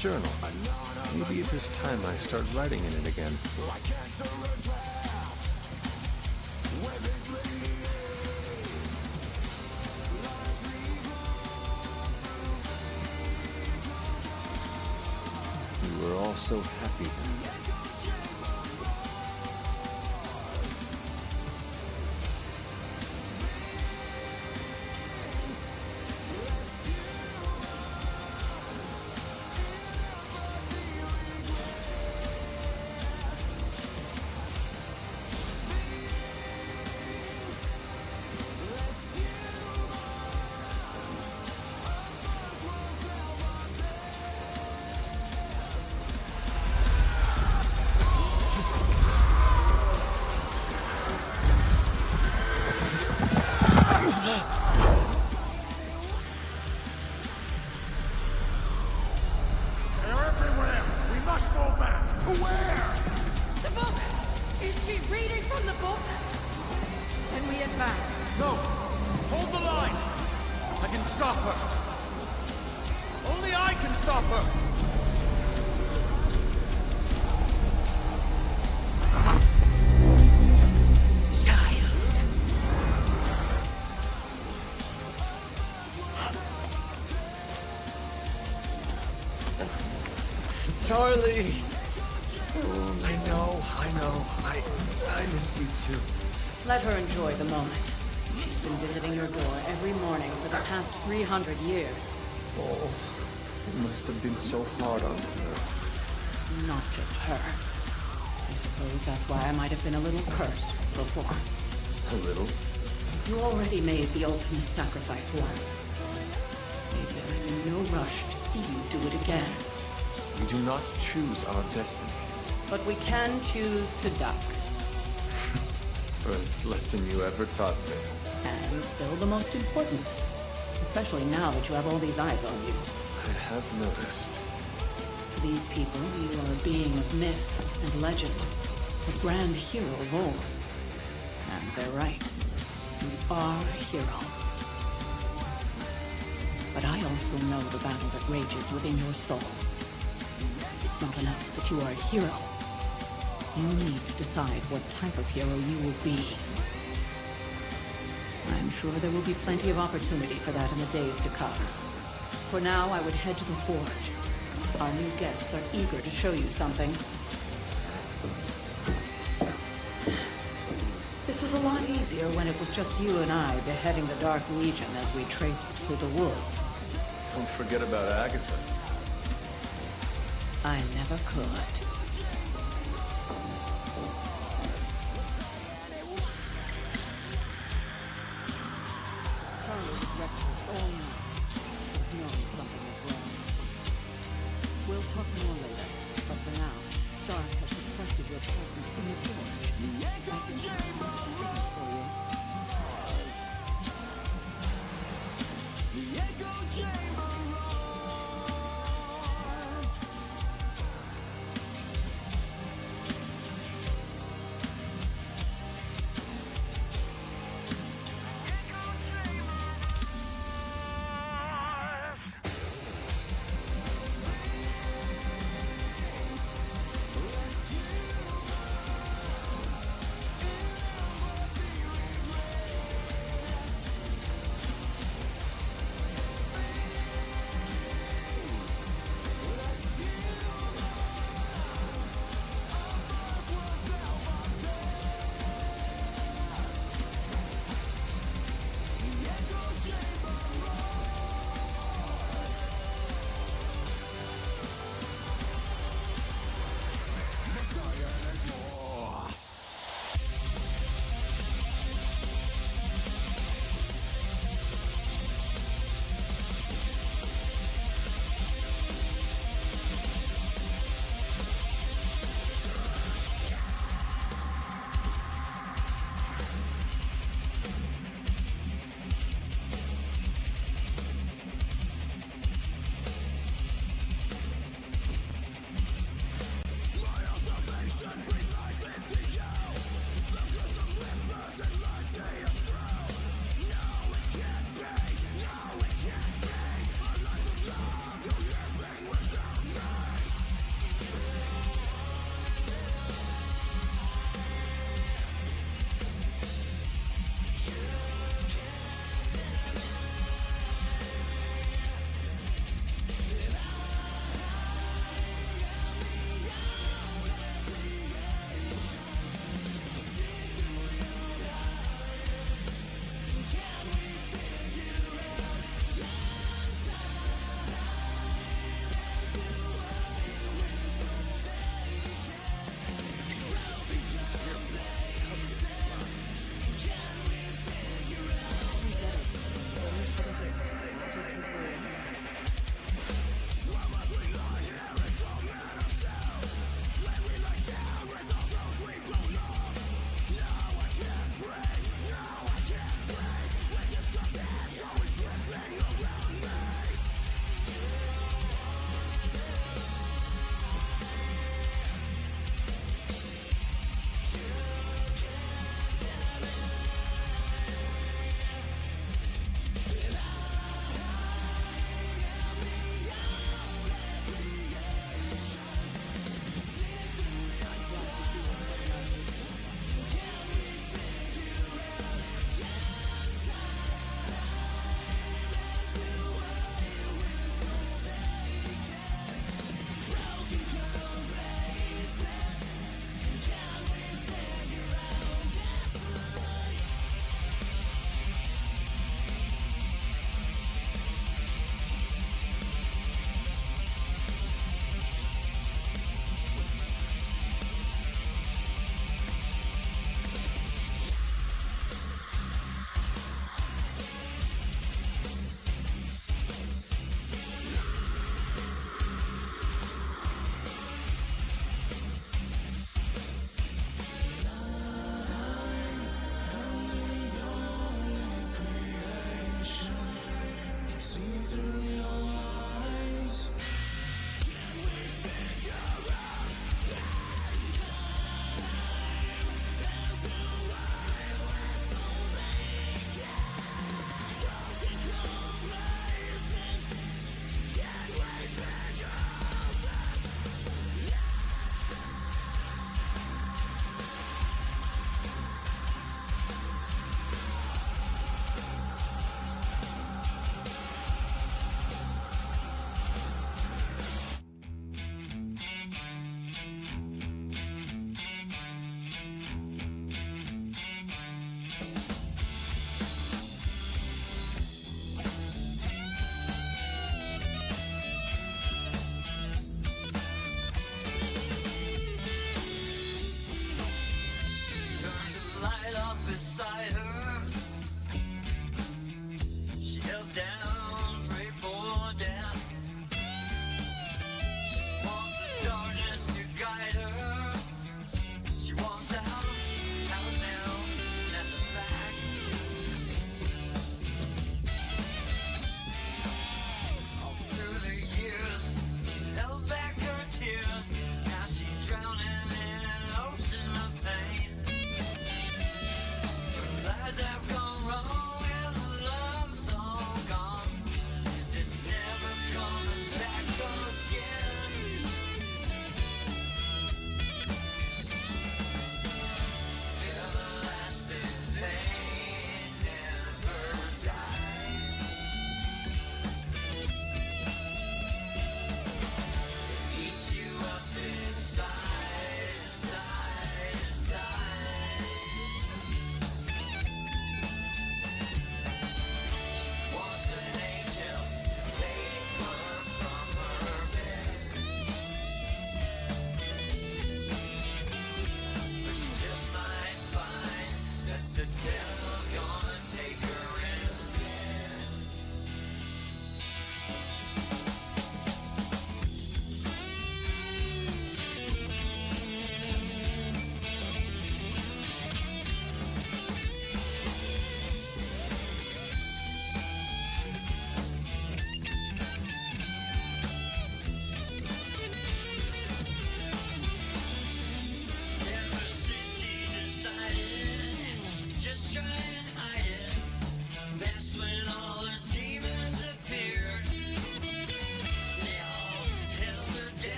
journal. Maybe it is time I start writing in it again. We were all so happy then. They're everywhere! We must go back! Where? The book! Is she reading from the book? Can we advance? No! Hold the line! I can stop her! Only I can stop her! Charlie! Oh, I know. I missed you too. Let her enjoy the moment. She's been visiting your door every morning for the past 300 years. Oh, it must have been so hard on her. Not just her. I suppose that's why I might have been a little cursed before. A little? You already made the ultimate sacrifice once. Maybe I'm in no rush to see you do it again. We do not choose our destiny. But we can choose to duck. First lesson you ever taught me. And still the most important. Especially now that you have all these eyes on you. I have noticed. For these people, you are a being of myth and legend. A grand hero of old. And they're right. You are a hero. But I also know the battle that rages within your soul. It's not enough that you are a hero. You need to decide what type of hero you will be. I'm sure there will be plenty of opportunity for that in the days to come. For now, I would head to the forge. Our new guests are eager to show you something. This was a lot easier when it was just you and I beheading the Dark Legion as we traipsed through the woods. Don't forget about Agatha. I never could. Charlie was restless all night. Should have known something was wrong. We'll talk more later, but for now, Stark has requested your presence in the forge. I think isn't for you. The echo chamber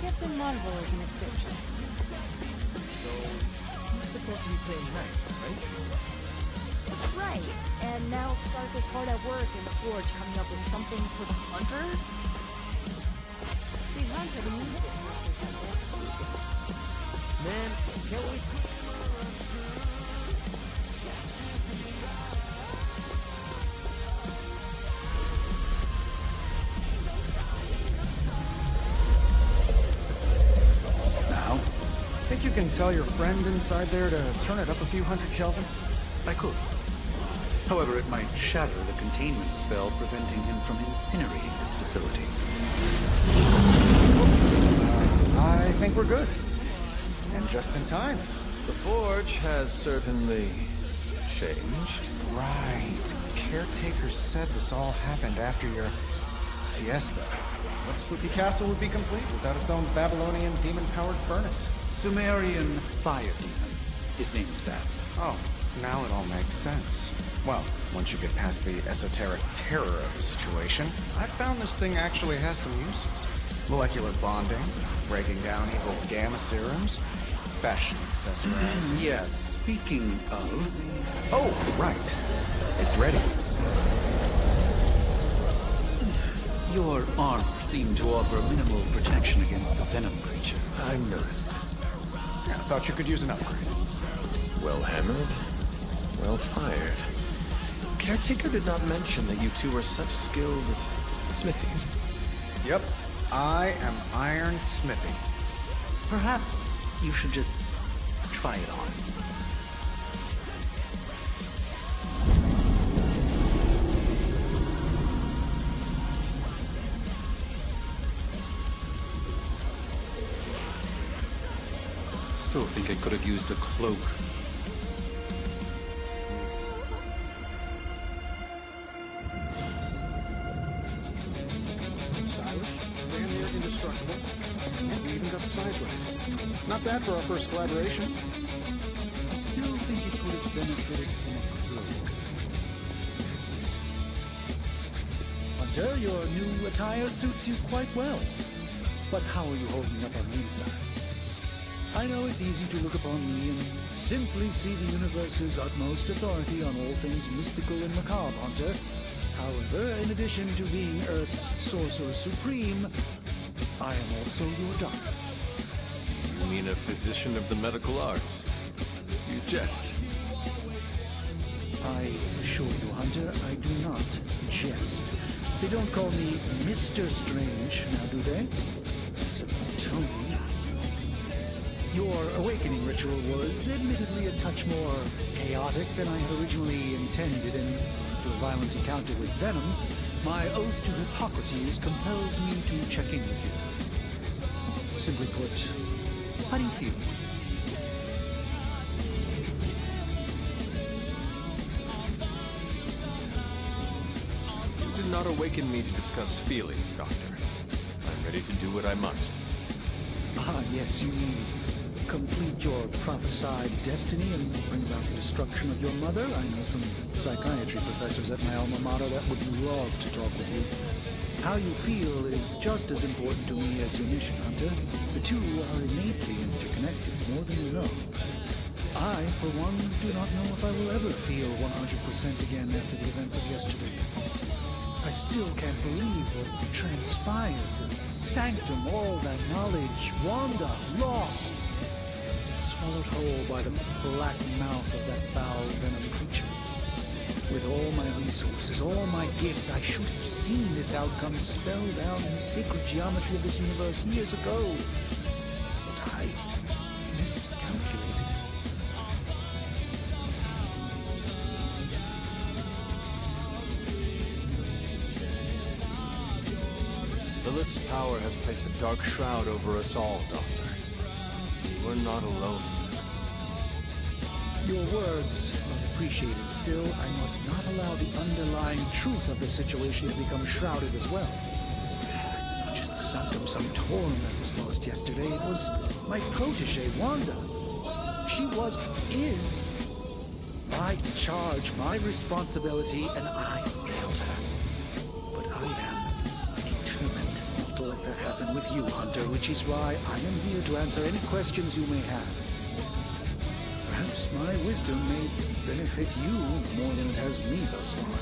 Captain Marvel is an exception. So, he's supposed to be playing nice, right? Right. And now Stark is hard at work in the Forge coming up with something for the Hunter? The Hunter needs it. Man, can't wait. Now, think you can tell your friend inside there to turn it up a few hundred Kelvin? I could. However, it might shatter the containment spell preventing him from incinerating this facility. I think we're good. And just in time. The Forge has certainly changed. Right. Caretaker said this all happened after your siesta. What spooky castle would be complete without its own Babylonian demon-powered furnace? Sumerian fire demon. His name is Babs. Oh, now it all makes sense. Well, once you get past the esoteric terror of the situation, I found this thing actually has some uses. Molecular bonding, breaking down evil gamma serums, fashion accessories. Yes, speaking of... Oh, right. It's ready. Your armor seemed to offer minimal protection against the venom creature. I noticed. Yeah, I thought you could use an upgrade. Well hammered, well fired. Caretaker did not mention that you two were such skilled smithies. Yep, I am Iron Smithy. Perhaps you should just try it on. Still think I could have used a cloak. Stylish, damn near indestructible, and we even got the size right. Not bad for our first collaboration. I still think it could have benefited from a cloak. Hunter, your new attire suits you quite well. But how are you holding up on the inside? I know it's easy to look upon me and simply see the universe's utmost authority on all things mystical and macabre, Hunter. However, in addition to being Earth's Sorcerer Supreme, I am also your doctor. You mean a physician of the medical arts? You jest. I assure you, Hunter, I do not jest. They don't call me Mr. Strange, now do they? So, Tony. Your awakening ritual was admittedly a touch more chaotic than I had originally intended, and after a violent encounter with Venom, my oath to Hippocrates compels me to check in with you. Simply put, how do you feel? You did not awaken me to discuss feelings, Doctor. I'm ready to do what I must. Ah, yes, you mean complete your prophesied destiny and bring about the destruction of your mother? I know some psychiatry professors at my alma mater that would love to talk with you. How you feel is just as important to me as your mission, Hunter. The two are innately interconnected, more than you know. I, for one, do not know if I will ever feel 100% again after the events of yesterday. I still can't believe what transpired. The sanctum, all that knowledge, Wanda, lost. Swallowed whole by the black mouth of that foul venom creature. With all my resources, all my gifts, I should have seen this outcome spelled out in the sacred geometry of this universe years ago. But I miscalculated. Lilith's power has placed a dark shroud over us all, Doctor. You are not alone in this. Your words are appreciated. Still, I must not allow the underlying truth of the situation to become shrouded as well. It's not just the Sanctum Sanctorum that was lost yesterday. It was my protege, Wanda. She is my charge, my responsibility, and I failed her. But I am determined not to let that happen with you, Hunter, which is why I am here to answer any questions you may have. Perhaps my wisdom may benefit you more than it has me thus far.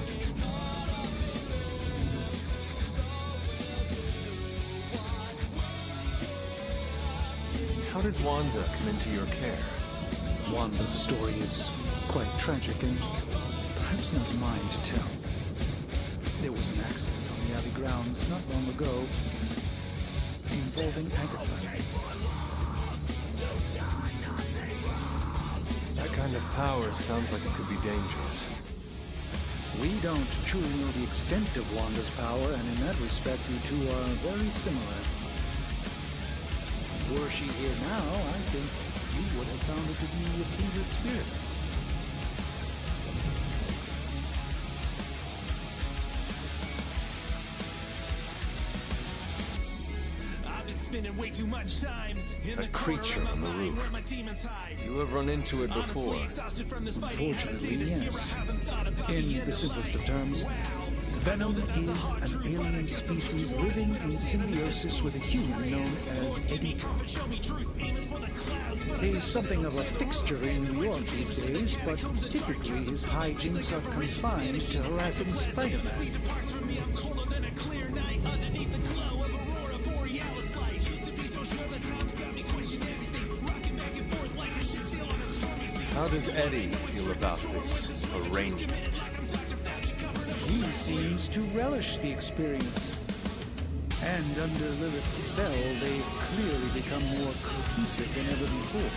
How did Wanda come into your care? Wanda's story is quite tragic and perhaps not mine to tell. There was an accident on the Abbey grounds not long ago involving Agatha. That kind of power sounds like it could be dangerous. We don't truly know the extent of Wanda's power, and in that respect, you two are very similar. Were she here now, I think you would have found her to be a kindred spirit. Way too much time A creature on the roof. You have run into it before. Unfortunately, yes. In the simplest of terms, Venom is an alien species living in symbiosis with a human known as Eddie. He's something of a fixture in New York these days, but typically his hijinks are confined to harassing Spider-Man. How does Eddie feel about this arrangement? He seems to relish the experience. And under Lilith's spell, they've clearly become more cohesive than ever before.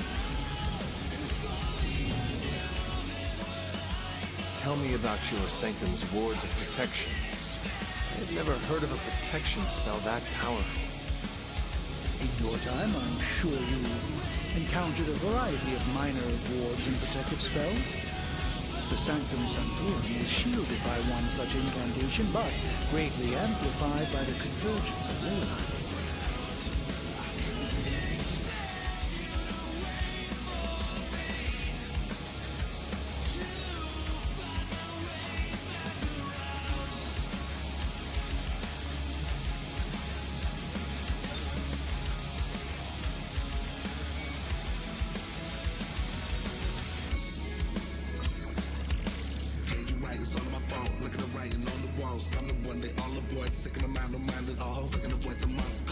Tell me about your Sanctum's wards of protection. I have never heard of a protection spell that powerful. In your time, I'm sure you encountered a variety of minor wards and protective spells. The Sanctum Sanctorum is shielded by one such incantation, but greatly amplified by the convergence of ley lines.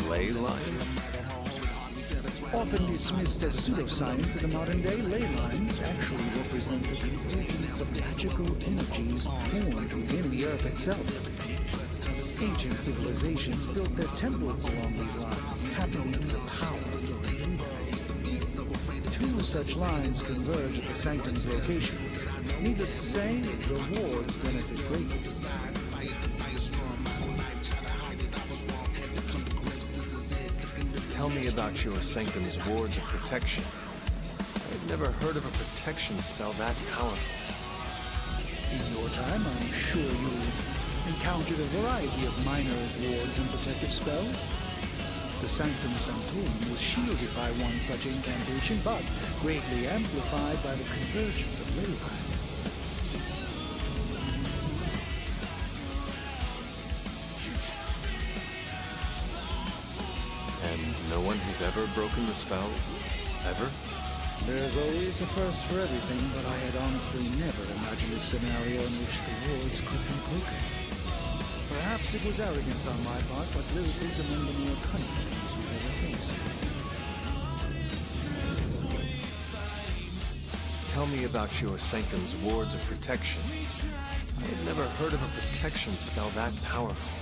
Ley lines? Often dismissed as pseudoscience in the modern day, ley lines actually represent the convergence of magical energies formed within the Earth itself. Ancient civilizations built their temples along these lines, tapping into the power of the universe. Two such lines converge at the Sanctum's location. Needless to say, the wards benefit greatly. Tell me about your Sanctum's wards of protection. I've never heard of a protection spell that powerful. In your time, I'm sure you encountered a variety of minor wards and protective spells. The Sanctum Sanctorum was shielded by one such incantation, but greatly amplified by the convergence of ley lines. And no one has ever broken the spell? Ever? There's always a first for everything, but I had honestly never imagined a scenario in which the wards could be broken. Perhaps it was arrogance on my part, but Lilith is among the more cunning enemies we've ever faced. Tell me about your sanctum's wards of protection. I had never heard of a protection spell that powerful.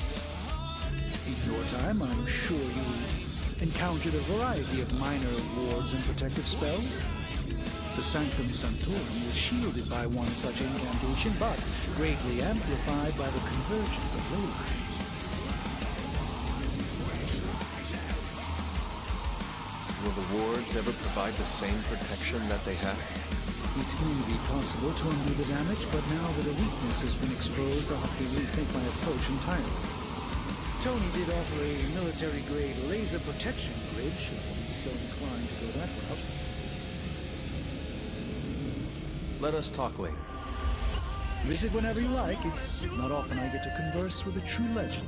In your time, I'm sure you encountered a variety of minor wards and protective spells. The Sanctum Sanctorum was shielded by one such incantation, but greatly amplified by the convergence of ley lines. Will the wards ever provide the same protection that they had? It may be possible to undo the damage, but now that a weakness has been exposed, I'll have to rethink my approach entirely. Tony did offer a military-grade laser protection grid, should I be so inclined to go that route. Let us talk later. Visit whenever you like. It's not often I get to converse with a true legend.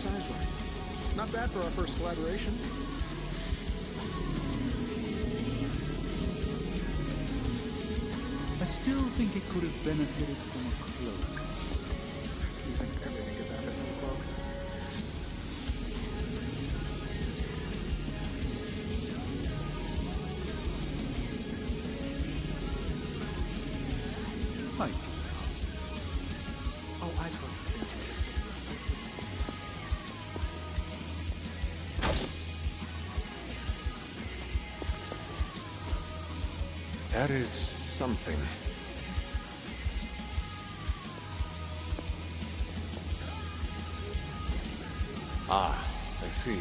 size right. Not bad for our first collaboration. I still think it could have benefited from a cloak. You think everything could benefit from a cloak? Hi. Oh, I've heard things like this. That is something. Ah, I see.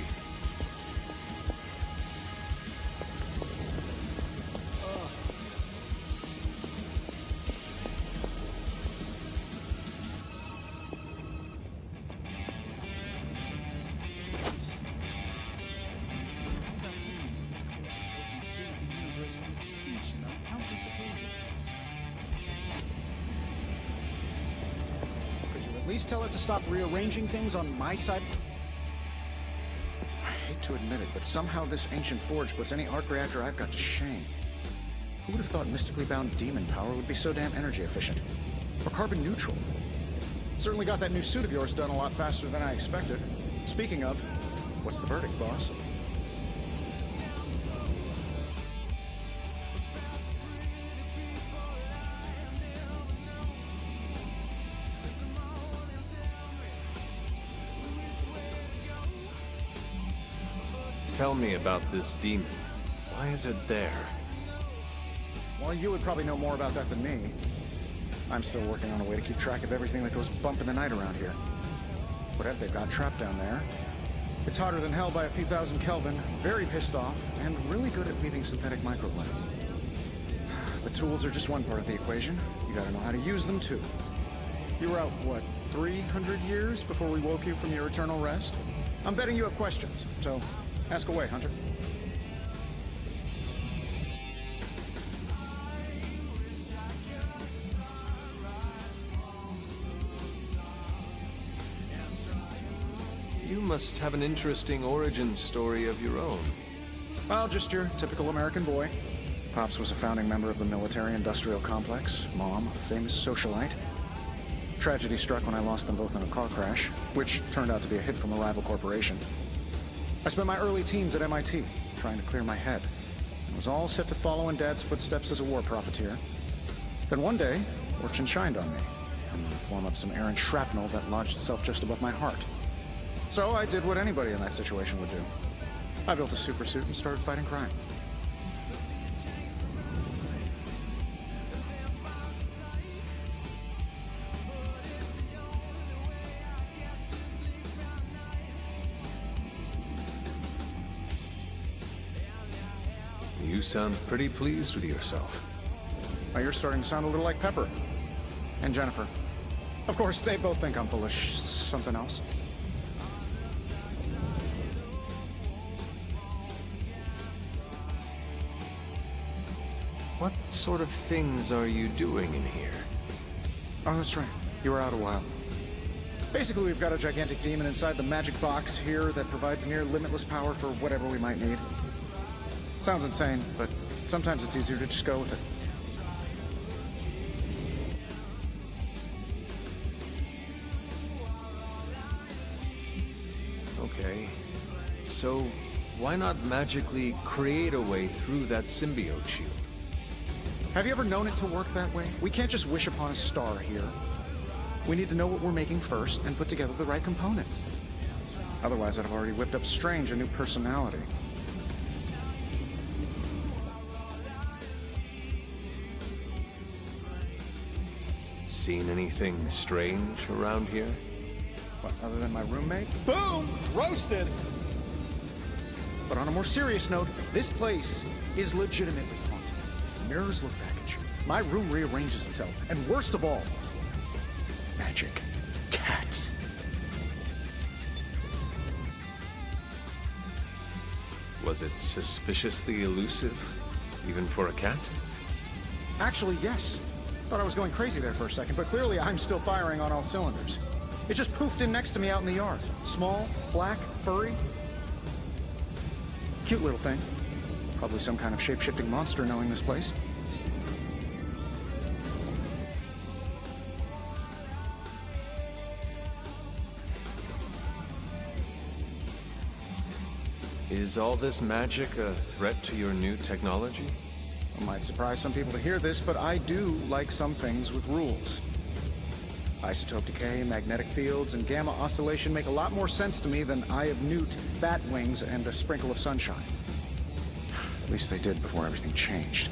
Could you at least tell it to stop rearranging things on my side? I hate to admit it, but somehow this ancient forge puts any arc reactor I've got to shame. Who would have thought mystically bound demon power would be so damn energy efficient? Or carbon neutral? Certainly got that new suit of yours done a lot faster than I expected. Speaking of, what's the verdict, boss? Tell me about this demon. Why is it there? Well, you would probably know more about that than me. I'm still working on a way to keep track of everything that goes bump in the night around here. Whatever they've got trapped down there. It's hotter than hell by a few thousand Kelvin, very pissed off, and really good at weaving synthetic microblends. The tools are just one part of the equation. You gotta know how to use them, too. You were out, what, 300 years before we woke you from your eternal rest? I'm betting you have questions, so ask away, Hunter. You must have an interesting origin story of your own. Well, just your typical American boy. Pops was a founding member of the military-industrial complex. Mom, a famous socialite. Tragedy struck when I lost them both in a car crash, which turned out to be a hit from a rival corporation. I spent my early teens at MIT, trying to clear my head, and was all set to follow in Dad's footsteps as a war profiteer. Then one day, fortune shined on me, in the form of some errant shrapnel that lodged itself just above my heart. So I did what anybody in that situation would do. I built a supersuit and started fighting crime. You sound pretty pleased with yourself. Now you're starting to sound a little like Pepper. And Jennifer. Of course, they both think I'm full of something else. What sort of things are you doing in here? Oh, that's right. You were out a while. Basically, we've got a gigantic demon inside the magic box here that provides near limitless power for whatever we might need. Sounds insane, but sometimes it's easier to just go with it. Okay. So, why not magically create a way through that symbiote shield? Have you ever known it to work that way? We can't just wish upon a star here. We need to know what we're making first and put together the right components. Otherwise, I'd have already whipped up Strange a new personality. Seen anything strange around here? What, other than my roommate? Boom! Roasted! But on a more serious note, this place is legitimately haunted. Mirrors look back at you. My room rearranges itself. And worst of all, magic cats. Was it suspiciously elusive, even for a cat? Actually, yes. Thought I was going crazy there for a second, but clearly I'm still firing on all cylinders. It just poofed in next to me out in the yard. Small, black, furry. Cute little thing. Probably some kind of shape-shifting monster knowing this place. Is all this magic a threat to your new technology? It might surprise some people to hear this, but I do like some things with rules. Isotope decay, magnetic fields, and gamma oscillation make a lot more sense to me than Eye of Newt, bat wings, and a sprinkle of sunshine. At least they did before everything changed.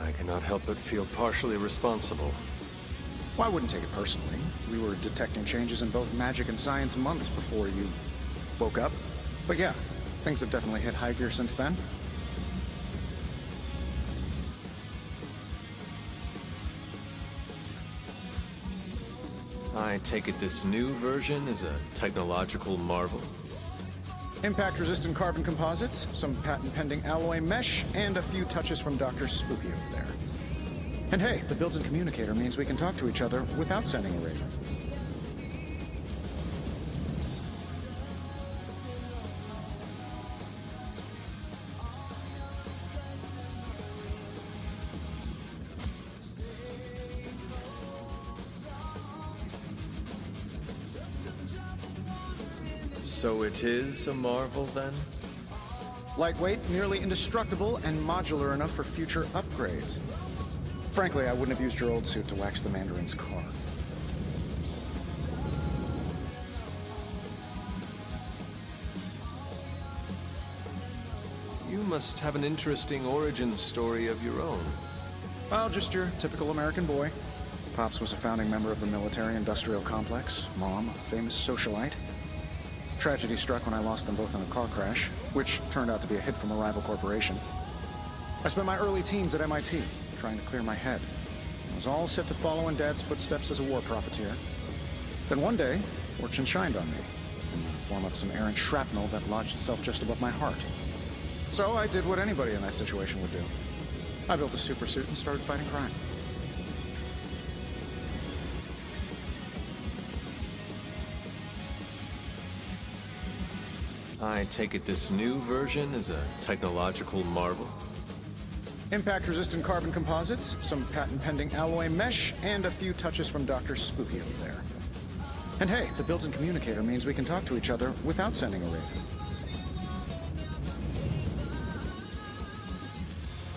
I cannot help but feel partially responsible. Well, I wouldn't take it personally. We were detecting changes in both magic and science months before you woke up. But yeah, things have definitely hit high gear since then. I take it this new version is a technological marvel? Impact-resistant carbon composites, some patent-pending alloy mesh, and a few touches from Dr. Spooky over there. And hey, the built-in communicator means we can talk to each other without sending a raven. So it is a marvel, then? Lightweight, nearly indestructible, and modular enough for future upgrades. Frankly, I wouldn't have used your old suit to wax the Mandarin's car. You must have an interesting origin story of your own. Well, just your typical American boy. Pops was a founding member of the military-industrial complex. Mom, a famous socialite. Tragedy struck when I lost them both in a car crash, which turned out to be a hit from a rival corporation. I spent my early teens at MIT, trying to clear my head. I was all set to follow in Dad's footsteps as a war profiteer. Then one day, fortune shined on me, in the form of some errant shrapnel that lodged itself just above my heart. So I did what anybody in that situation would do. I built a supersuit and started fighting crime. I take it this new version is a technological marvel? Impact-resistant carbon composites, some patent-pending alloy mesh, and a few touches from Dr. Spooky over there. And hey, the built-in communicator means we can talk to each other without sending a raven.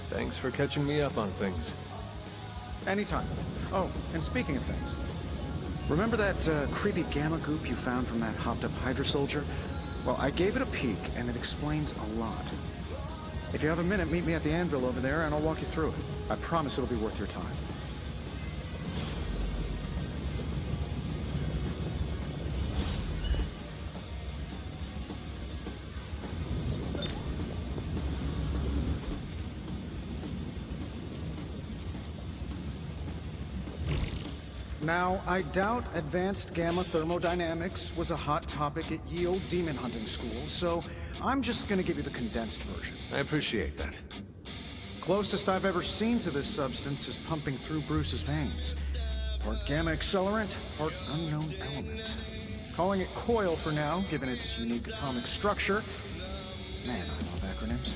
Thanks for catching me up on things. Anytime. Oh, and speaking of things, remember that creepy gamma goop you found from that hopped-up Hydra soldier? Well, I gave it a peek, and it explains a lot. If you have a minute, meet me at the anvil over there, and I'll walk you through it. I promise it'll be worth your time. Now, I doubt advanced gamma thermodynamics was a hot topic at ye old demon hunting school, so I'm just gonna give you the condensed version. I appreciate that. Closest I've ever seen to this substance is pumping through Bruce's veins. Part gamma accelerant, part unknown element. Calling it coil for now, given its unique atomic structure. Man, I love acronyms.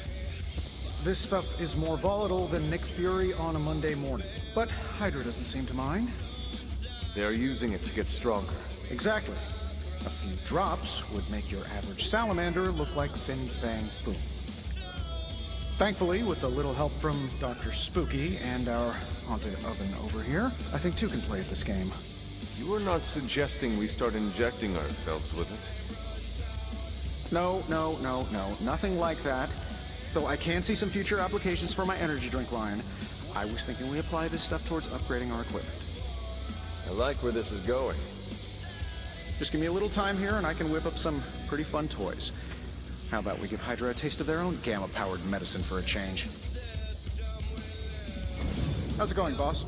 This stuff is more volatile than Nick Fury on a Monday morning, but Hydra doesn't seem to mind. They are using it to get stronger. Exactly. A few drops would make your average salamander look like Fin Fang Foom. Thankfully, with a little help from Dr. Spooky and our haunted oven over here, I think two can play at this game. You are not suggesting we start injecting ourselves with it? No, nothing like that. Though I can see some future applications for my energy drink line. I was thinking we apply this stuff towards upgrading our equipment. I like where this is going. Just give me a little time here and I can whip up some pretty fun toys. How about we give Hydra a taste of their own gamma-powered medicine for a change? How's it going, boss?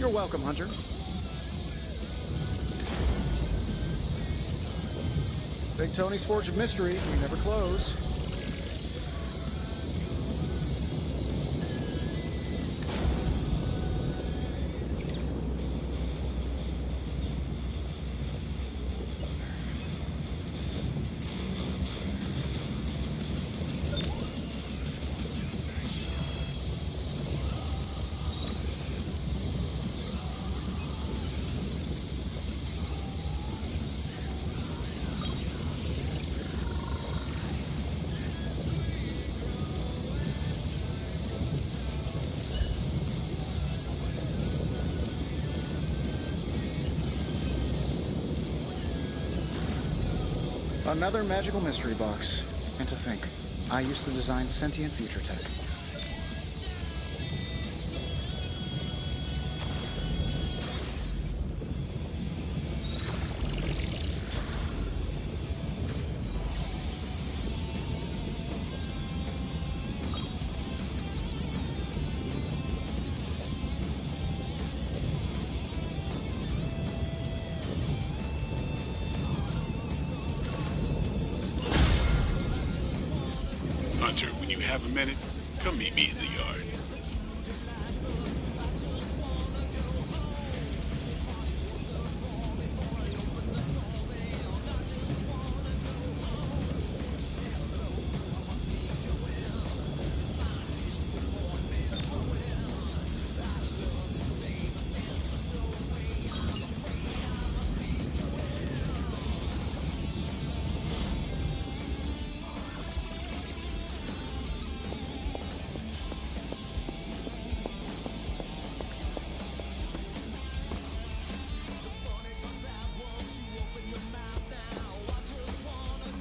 You're welcome, Hunter. Big Tony's Forge of Mystery. We never close. Another magical mystery box. And to think, I used to design sentient future tech. Hunter, when you have a minute, come meet me in the yard.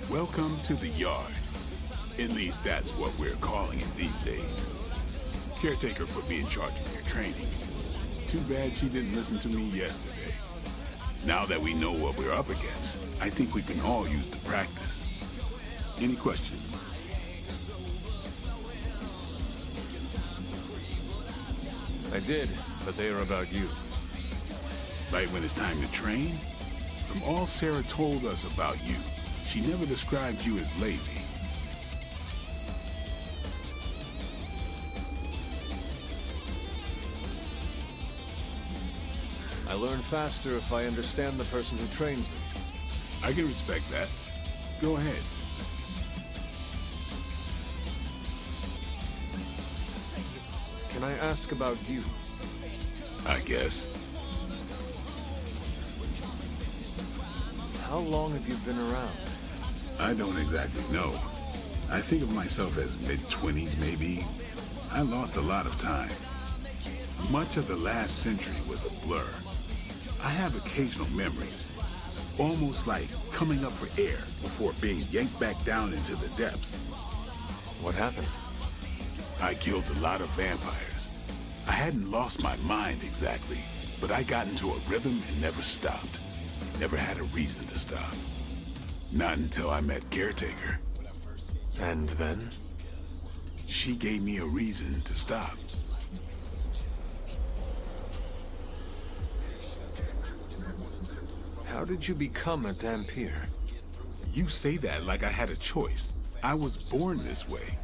Welcome to the yard. At least that's what we're calling it these days. Caretaker put me in charge of your training. Too bad she didn't listen to me yesterday. Now that we know what we're up against, I think we can all use the practice. Any questions? I did, but they are about you. Right when it's time to train? From all Sarah told us about you, she never described you as lazy. I learn faster if I understand the person who trains me. I can respect that. Go ahead. Can I ask about you? I guess. How long have you been around? I don't exactly know. I think of myself as mid-20s, maybe. I lost a lot of time. Much of the last century was a blur. I have occasional memories, almost like coming up for air before being yanked back down into the depths. What happened? I killed a lot of vampires. I hadn't lost my mind exactly, but I got into a rhythm and never stopped. Never had a reason to stop. Not until I met Caretaker. And then? She gave me a reason to stop. How did you become a Dampier? You say that like I had a choice. I was born this way.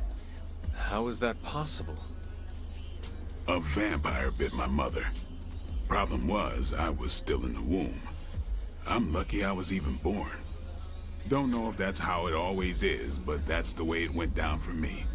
How is that possible? A vampire bit my mother. Problem was, I was still in the womb. I'm lucky I was even born. Don't know if that's how it always is, but that's the way it went down for me.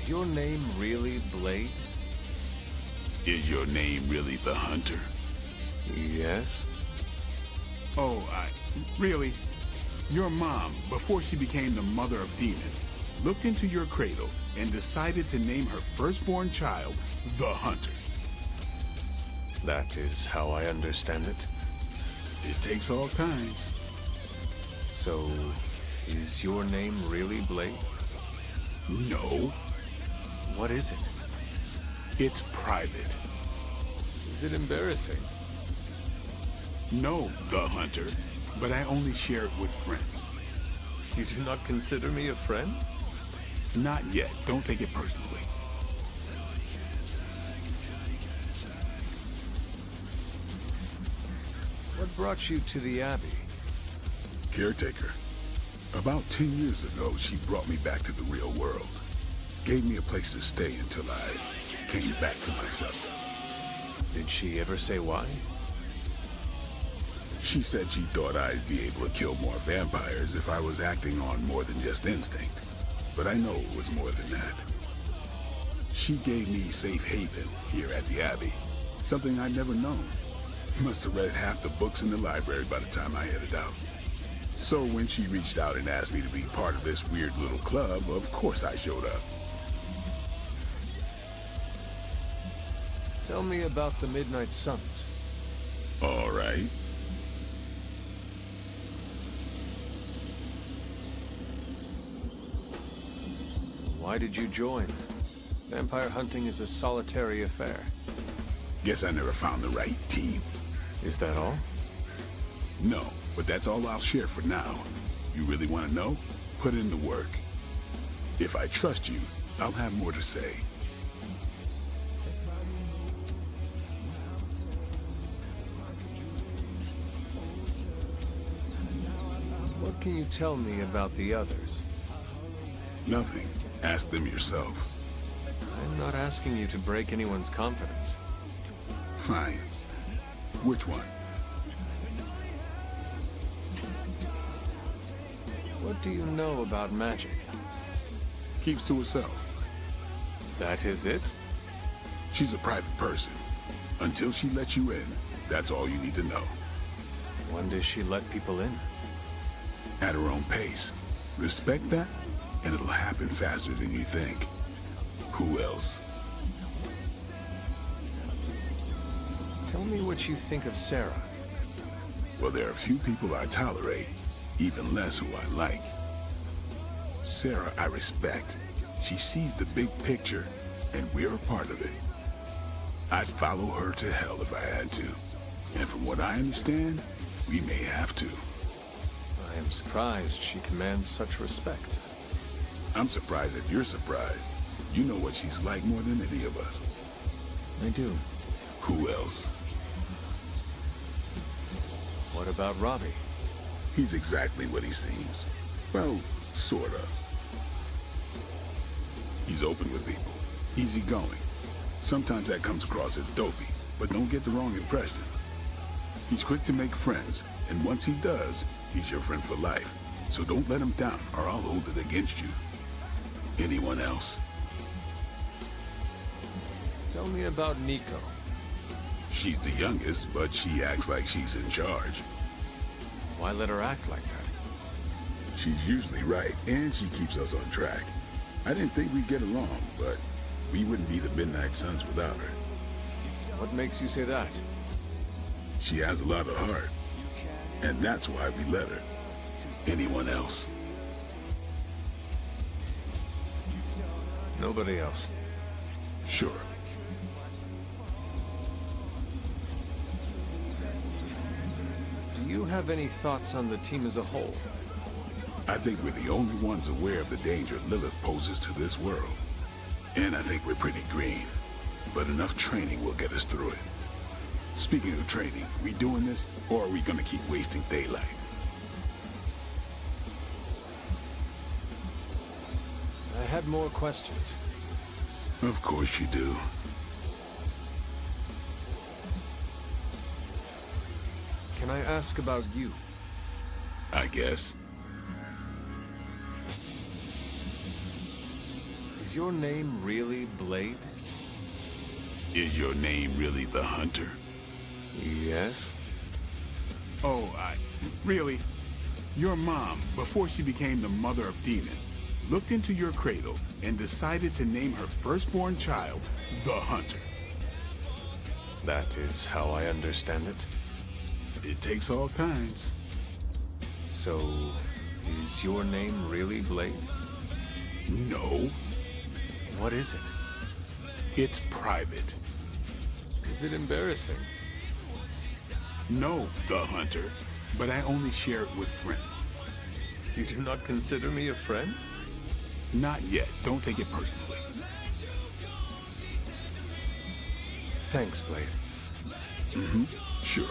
Is your name really Blade? Is your name really the Hunter? Yes. Oh, really? Your mom, before she became the mother of demons, looked into your cradle and decided to name her firstborn child the Hunter. That is how I understand it. It takes all kinds. So, is your name really Blade? No. What is it? It's private. Is it embarrassing? No, the Hunter, but I only share it with friends. You do not consider me a friend? Not yet. Don't take it personally. What brought you to the Abbey? Caretaker. About 10 years ago, she brought me back to the real world. Gave me a place to stay until I came back to myself. Did she ever say why? She said she thought I'd be able to kill more vampires if I was acting on more than just instinct. But I know it was more than that. She gave me safe haven here at the Abbey. Something I'd never known. Must have read half the books in the library by the time I headed out. So when she reached out and asked me to be part of this weird little club, of course I showed up. Tell me about the Midnight Suns. All right. Why did you join? Vampire hunting is a solitary affair. Guess I never found the right team. Is that all? No, but that's all I'll share for now. You really want to know? Put in the work. If I trust you, I'll have more to say. What can you tell me about the others? Nothing. Ask them yourself. I'm not asking you to break anyone's confidence. Fine. Which one? What do you know about magic? Keeps to herself. That is it? She's a private person. Until she lets you in, that's all you need to know. When does she let people in? At her own pace. Respect that, and it'll happen faster than you think. Who else? Tell me what you think of Sarah. Well, there are a few people I tolerate, even less who I like. Sarah, I respect. She sees the big picture, and we're a part of it. I'd follow her to hell if I had to. And from what I understand, we may have to. I am surprised she commands such respect. I'm surprised that you're surprised. You know what she's like more than any of us. I do. Who else? What about Robbie? He's exactly what he seems. Well, sorta. He's open with people. Easygoing. Sometimes that comes across as dopey, but don't get the wrong impression. He's quick to make friends, and once he does, he's your friend for life. So don't let him down, or I'll hold it against you. Anyone else? Tell me about Nico. She's the youngest, but she acts like she's in charge. Why let her act like that? She's usually right, and she keeps us on track. I didn't think we'd get along, but we wouldn't be the Midnight Suns without her. What makes you say that? She has a lot of heart, and that's why we let her. Anyone else? Nobody else. Sure. Do you have any thoughts on the team as a whole? I think we're the only ones aware of the danger Lilith poses to this world. And I think we're pretty green. But enough training will get us through it. Speaking of training, we doing this, or are we gonna keep wasting daylight? I had more questions. Of course you do. Can I ask about you? I guess. Is Is your name really Blade? Is your name really the Hunter? Yes. Oh, really? Your mom, before she became the mother of demons, looked into your cradle and decided to name her firstborn child the Hunter. That is how I understand it. It takes all kinds. So, is your name really Blade? No. What is it? It's private. Is it embarrassing? No, the Hunter, but I only share it with friends. You do not consider me a friend? Not yet. Don't take it personally. Thanks, Blade. Mm-hmm. Sure.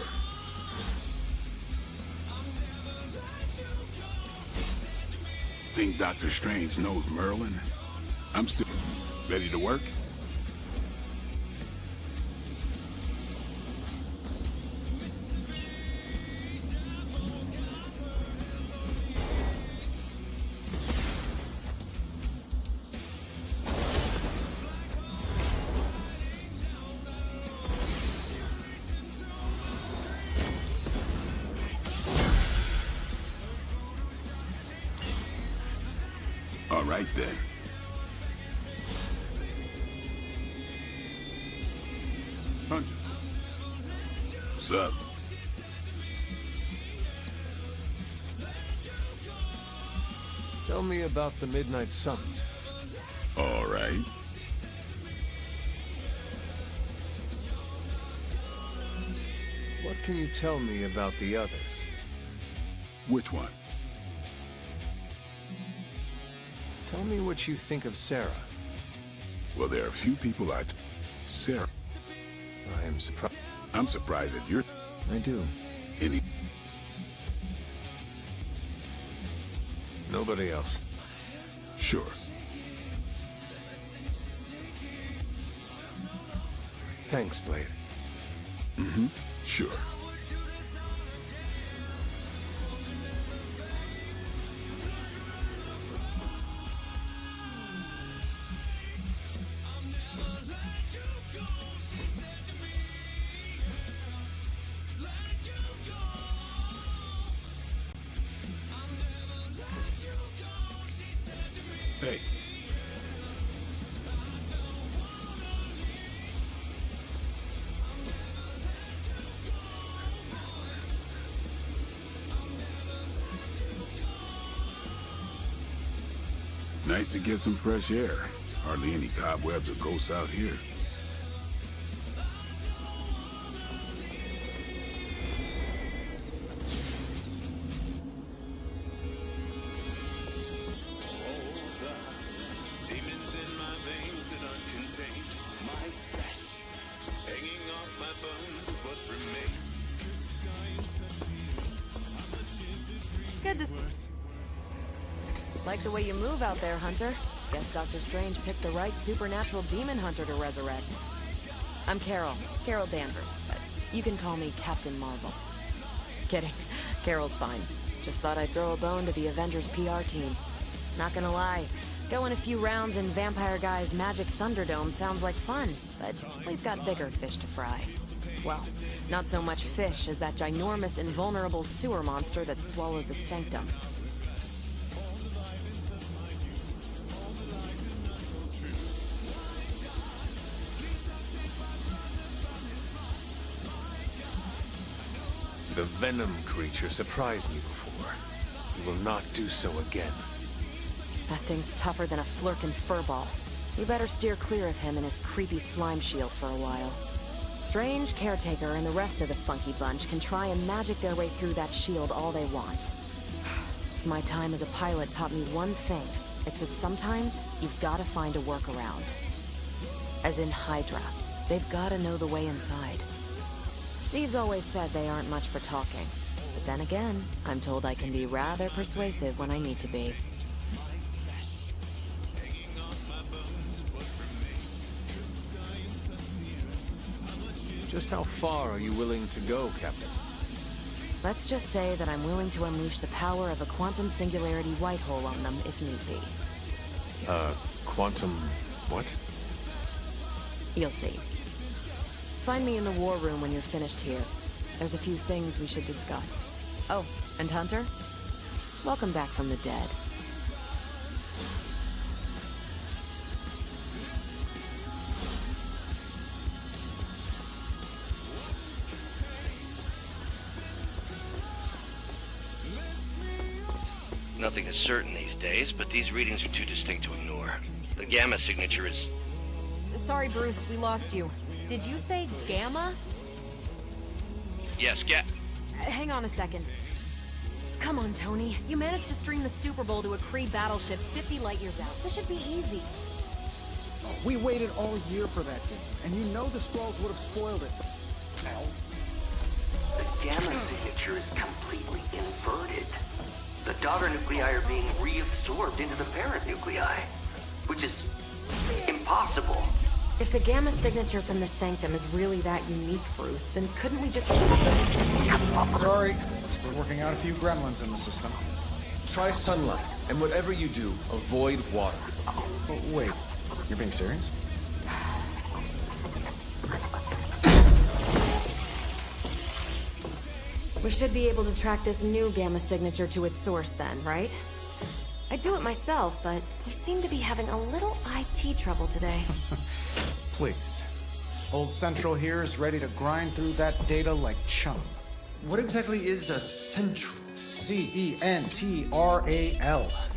Think Dr. Strange knows Merlin? I'm still ready to work. All right, then. Hunter. What's up? Tell me about the Midnight Summit. All right. What can you tell me about the others? Which one? Tell me what you think of Sarah. Well, there are a few people Sarah. I am surprised. I'm surprised that you're... I do. Any... Nobody else. Sure. Thanks, Blade. Mm-hmm. Sure. Hey. Nice to get some fresh air. Hardly any cobwebs or ghosts out here. Good to like the way you move out there, Hunter. Guess Dr. Strange picked the right supernatural demon hunter to resurrect. I'm Carol Danvers, but you can call me Captain Marvel. Kidding, Carol's fine. Just thought I'd throw a bone to the Avengers PR team. Not gonna lie, going a few rounds in Vampire Guy's Magic Thunderdome sounds like fun, but we've got bigger fish to fry. Well, not so much fish as that ginormous invulnerable sewer monster that swallowed the Sanctum. The Venom creature surprised me before. He will not do so again. That thing's tougher than a flirkin' furball. You better steer clear of him and his creepy slime shield for a while. Strange, Caretaker, and the rest of the funky bunch can try and magic their way through that shield all they want. My time as a pilot taught me one thing. It's that sometimes you've gotta find a workaround. As in Hydra. They've gotta know the way inside. Steve's always said they aren't much for talking. But then again, I'm told I can be rather persuasive when I need to be. Just how far are you willing to go, Captain? Let's just say that I'm willing to unleash the power of a quantum singularity white hole on them if need be. Quantum... what? You'll see. Find me in the war room when you're finished here. There's a few things we should discuss. Oh, and Hunter? Welcome back from the dead. Nothing is certain these days, but these readings are too distinct to ignore. The gamma signature is... Sorry, Bruce, we lost you. Did you say Gamma? Yes, Hang on a second. Come on, Tony. You managed to stream the Super Bowl to a Kree battleship 50 light-years out. This should be easy. Oh, we waited all year for that game, and you know the Skrulls would have spoiled it. Hell. The gamma signature is completely inverted. The daughter nuclei are being reabsorbed into the parent nuclei, which is impossible. If the Gamma signature from the Sanctum is really that unique, Bruce, then couldn't we just... Sorry, still working out a few gremlins in the system. Try sunlight, and whatever you do, avoid water. Oh, wait, you're being serious? We should be able to track this new Gamma signature to its source then, right? I'd do it myself, but we seem to be having a little IT trouble today. Please. Old Central here is ready to grind through that data like chum. What exactly is a central? CENTRAL.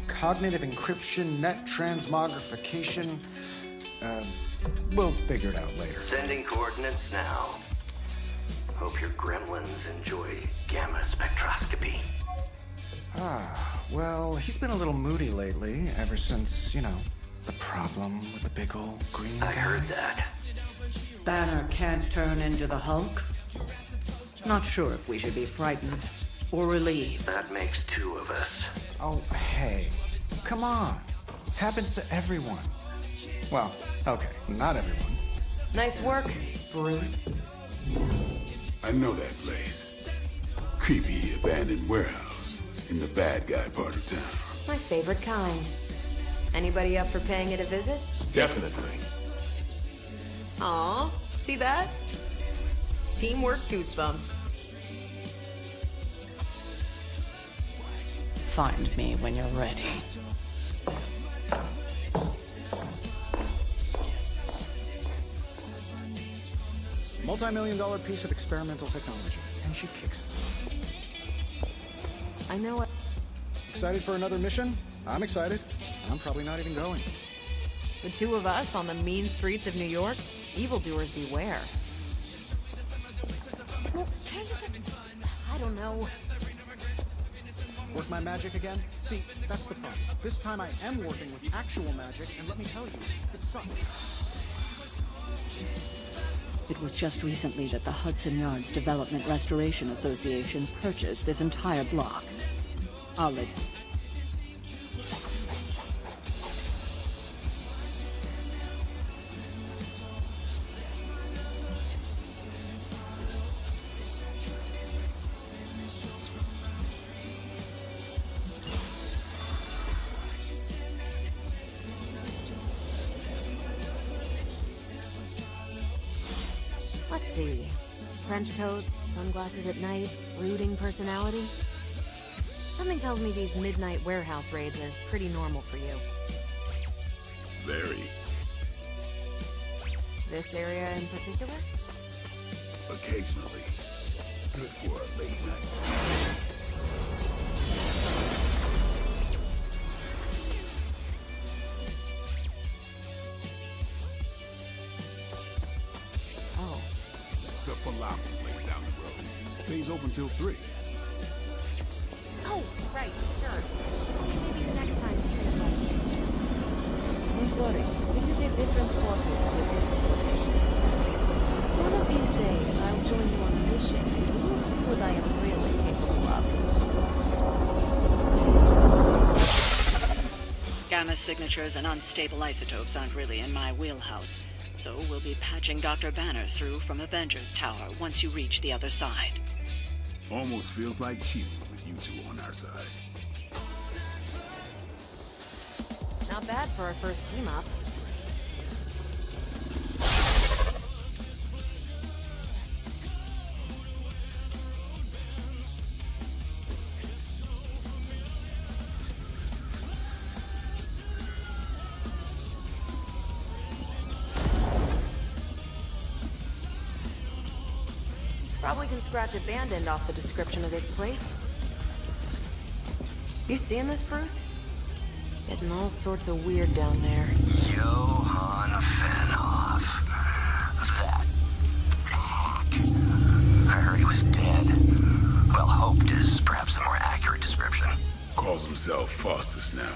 Cognitive encryption, net transmogrification. We'll figure it out later. Sending coordinates now. Hope your gremlins enjoy gamma spectroscopy. Well, he's been a little moody lately, ever since, you know, the problem with the big old green guy. I heard that. Banner can't turn into the Hulk? Not sure if we should be frightened or relieved. That makes two of us. Oh, hey. Come on. Happens to everyone. Well, okay, not everyone. Nice work, Bruce. I know that place. Creepy abandoned warehouse in the bad guy part of town. My favorite kind. Anybody up for paying it a visit? Definitely. Aw, see that? Teamwork goosebumps. Find me when you're ready. Multi-million-dollar piece of experimental technology, and she kicks it. I know it. Excited for another mission? I'm excited. I'm probably not even going. The two of us on the mean streets of New York? Evildoers beware. Well, can't you just... I don't know. Work my magic again? See, that's the problem. This time I am working with actual magic, and let me tell you, it sucks. It was just recently that the Hudson Yards Development Restoration Association purchased this entire block. I'll let... Let's see. Trench coat, sunglasses at night, brooding personality. Something tells me these midnight warehouse raids are pretty normal for you. Very. This area in particular? Occasionally. Good for a late night snack. Oh. The falafel place down the road. Stays open till 3. Oh, right, sure. Maybe the next time save us. Don't worry, this is a different portrait with different location. One of these days, I'll join you on a mission, and you'll see what I am really capable of. Gamma signatures and unstable isotopes aren't really in my wheelhouse, so we'll be patching Dr. Banner through from Avengers Tower once you reach the other side. Almost feels like cheating with you two on our side. Not bad for our first team up. Probably can scratch a band end off the description of this place. You seeing this, Bruce? Getting all sorts of weird down there. Johann Fenhoff. That hack. I heard he was dead. Well, hoped is perhaps the more accurate description. Calls himself Faustus now.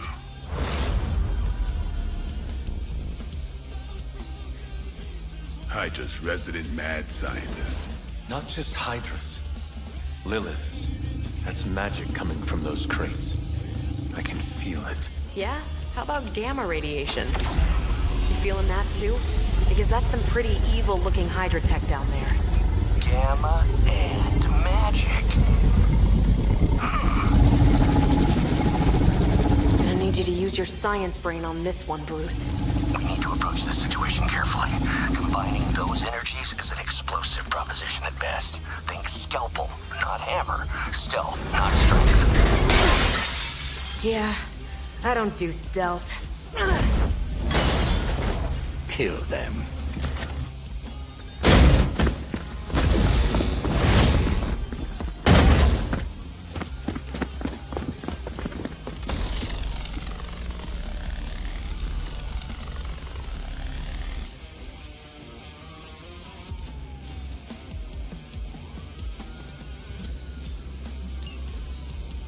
Hydra's resident mad scientist. Not just Hydras. Lilith's. That's magic coming from those crates. I can feel it. Yeah? How about gamma radiation? You feeling that too? Because that's some pretty evil-looking Hydra tech down there. Gamma and magic. Gonna need you to use your science brain on this one, Bruce. We need to approach this situation carefully. Combining those energies is an explosive proposition at best. Think scalpel, not hammer. Stealth, not strength. Yeah, I don't do stealth. Kill them.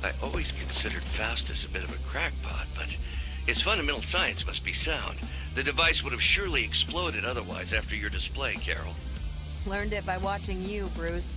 I always considered Faustus a bit of a crackpot, but his fundamental science must be sound. The device would have surely exploded otherwise after your display, Carol. Learned it by watching you, Bruce.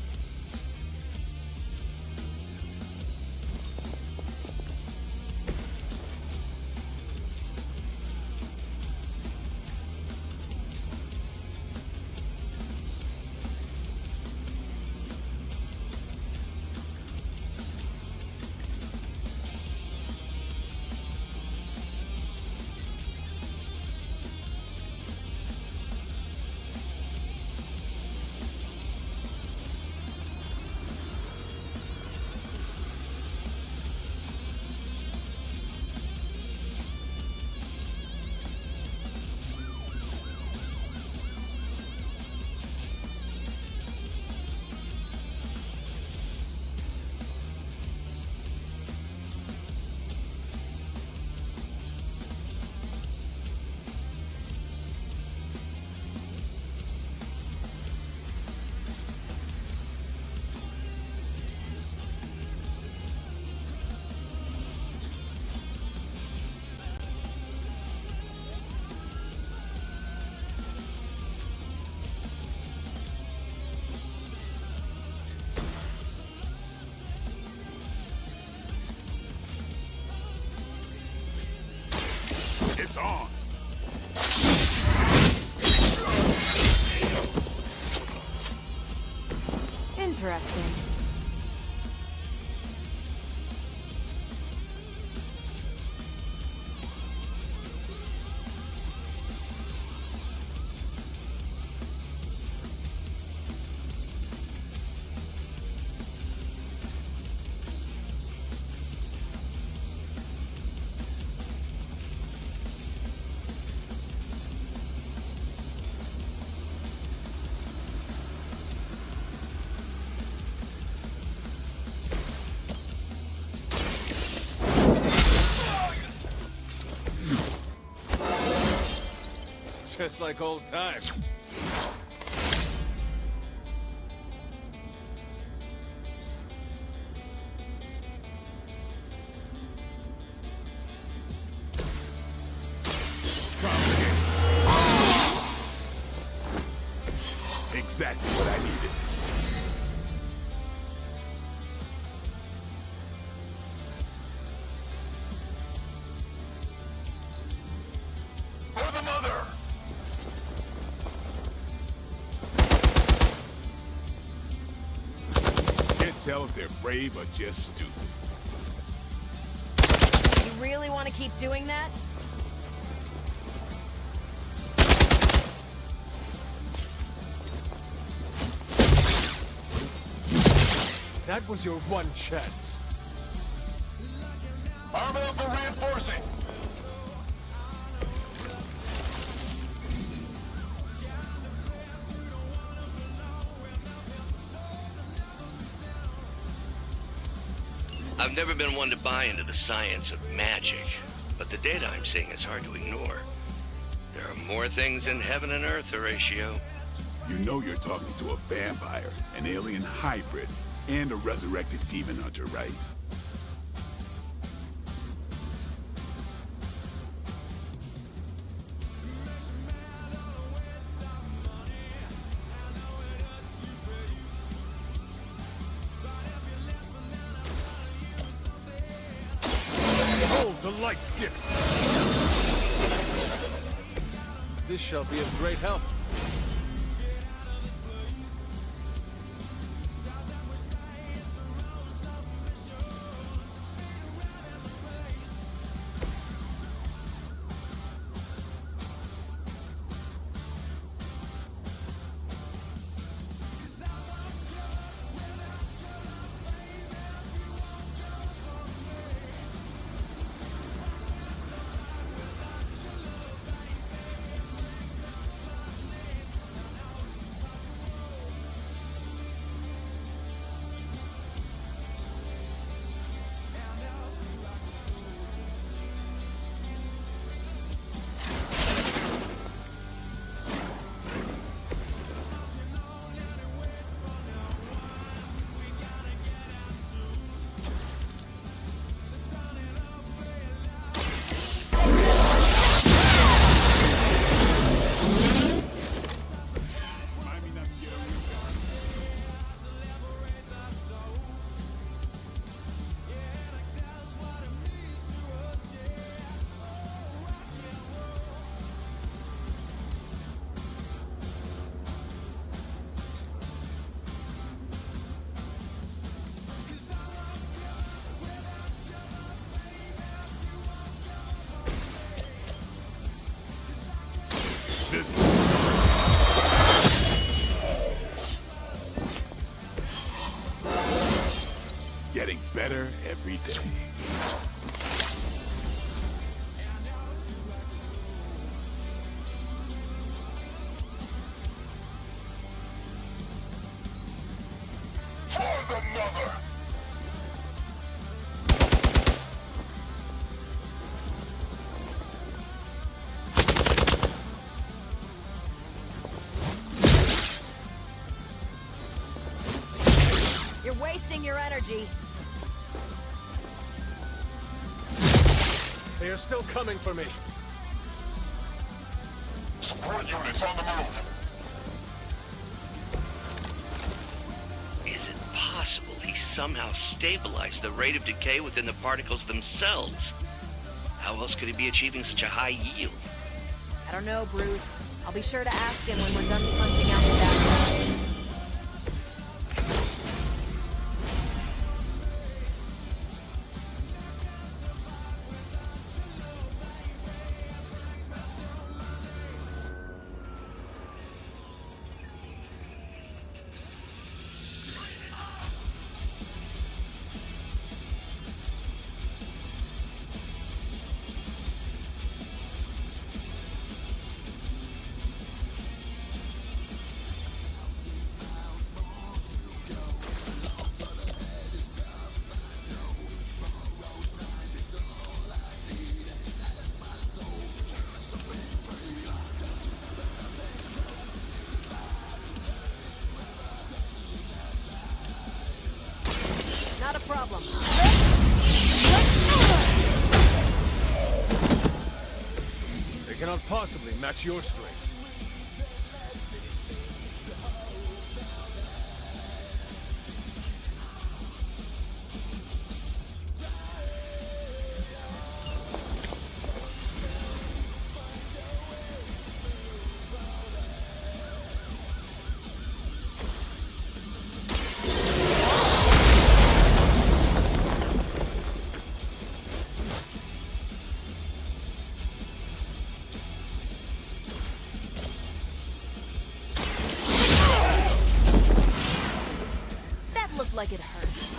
It's on. Interesting. Just like old times. Exactly what I needed. For the mother! Can't tell if they're brave or just stupid. You really want to keep doing that? That was your one chance. Arm up for reinforcing. I've never been one to buy into the science of magic, but the data I'm seeing is hard to ignore. There are more things in heaven and earth, Horatio. You know you're talking to a vampire, an alien hybrid, and a resurrected demon hunter, right? Behold the light's gift. This shall be of great help. Getting better every day. For the mother! You're wasting your energy. They are still coming for me. Support units on the move. Is it possible he somehow stabilized the rate of decay within the particles themselves? How else could he be achieving such a high yield? I don't know, Bruce. I'll be sure to ask him when we're done punching out the background. Not a problem. They cannot possibly match your strength. That looked like it hurt.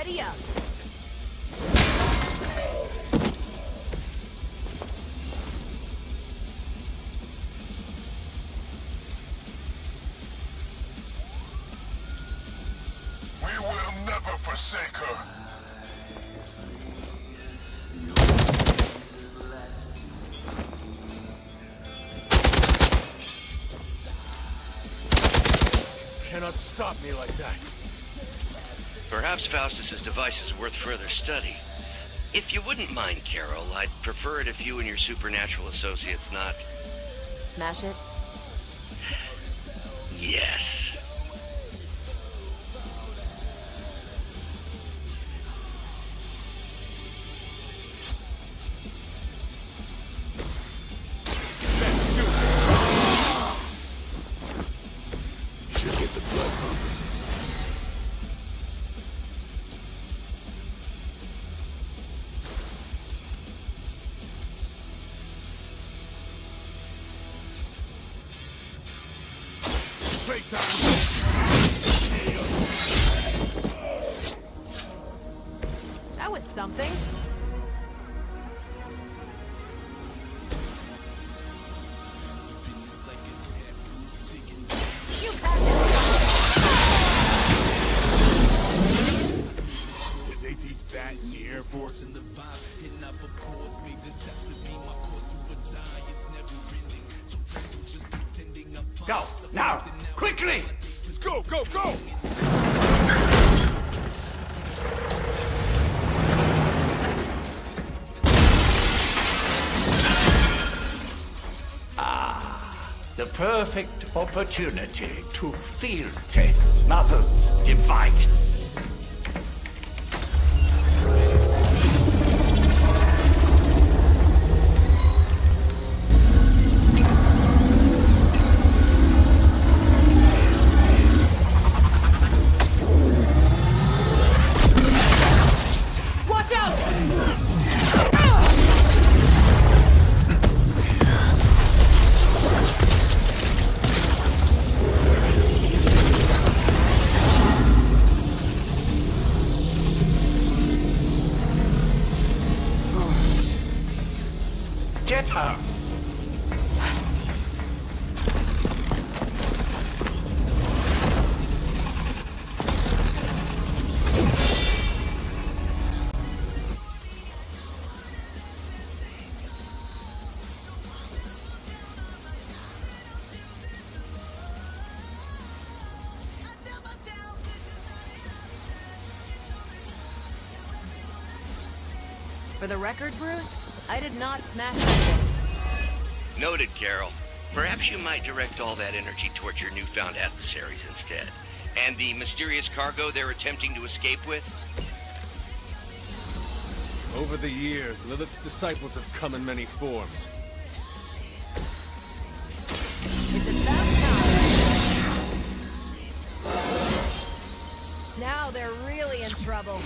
Ready up. We will never forsake her. Cannot stop me like that. Perhaps Faustus's device is worth further study. If you wouldn't mind, Carol, I'd prefer it if you and your supernatural associates not... Smash it? Yes. Should get the blood pumping. That was something. You have Is AT fat in the Air Force? In the vibe, enough of course, made this have to be my course to a die. It's never ending. So dreadful, just pretending I'm fine. Go, now, quickly! Let's go, go, go! The perfect opportunity to field test Mother's device. Watch out! Get her! For the record, Bruce, I did not smash that thing. Noted, Carol. Perhaps you might direct all that energy towards your newfound adversaries instead. And the mysterious cargo they're attempting to escape with? Over the years, Lilith's disciples have come in many forms. It's about time. Now they're really in trouble.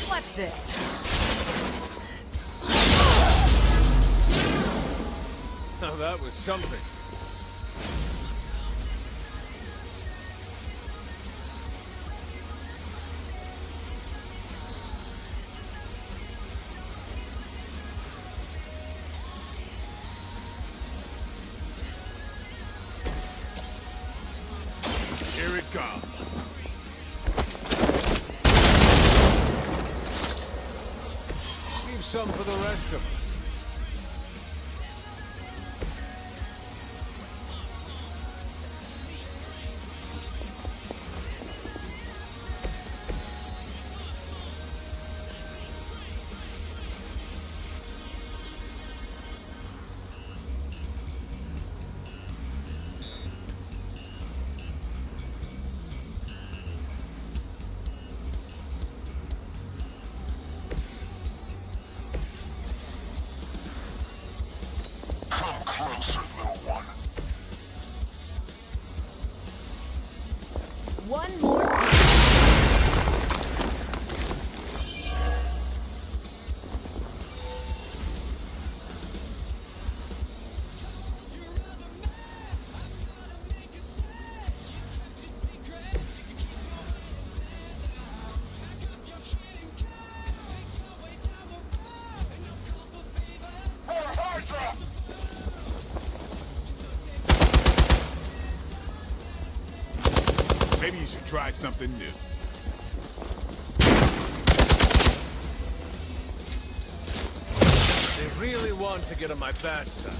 What's this? Now that was something. Here it comes. Leave some for the rest of us. closer, little one. One more time. Maybe you should try something new. They really want to get on my bad side.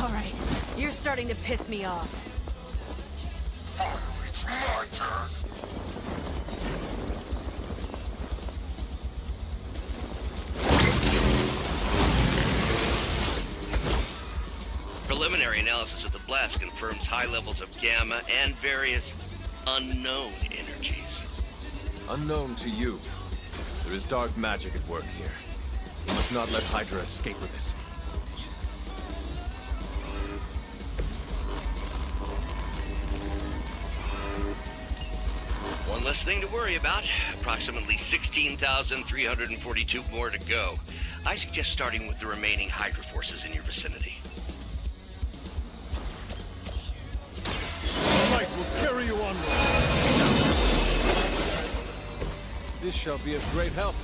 All right, you're starting to piss me off. It's my turn. Preliminary analysis of the blast confirms high levels of gamma and various unknown energies. Unknown to you. There is dark magic at work here. You must not let Hydra escape with it. One less thing to worry about. Approximately 16,342 more to go. I suggest starting with the remaining Hydra forces in your vicinity. Light will carry you onward. This shall be of great help.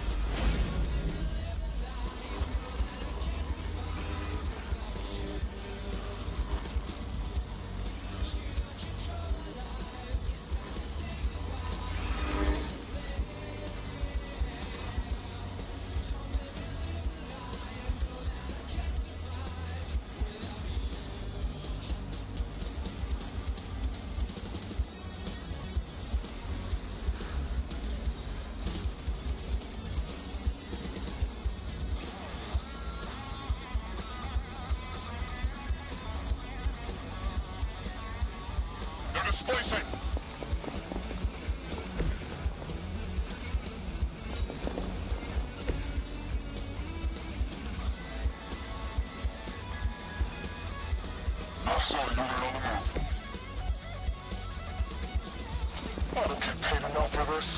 They're displacing. Sorry, you're on the move. I don't get paid enough for this.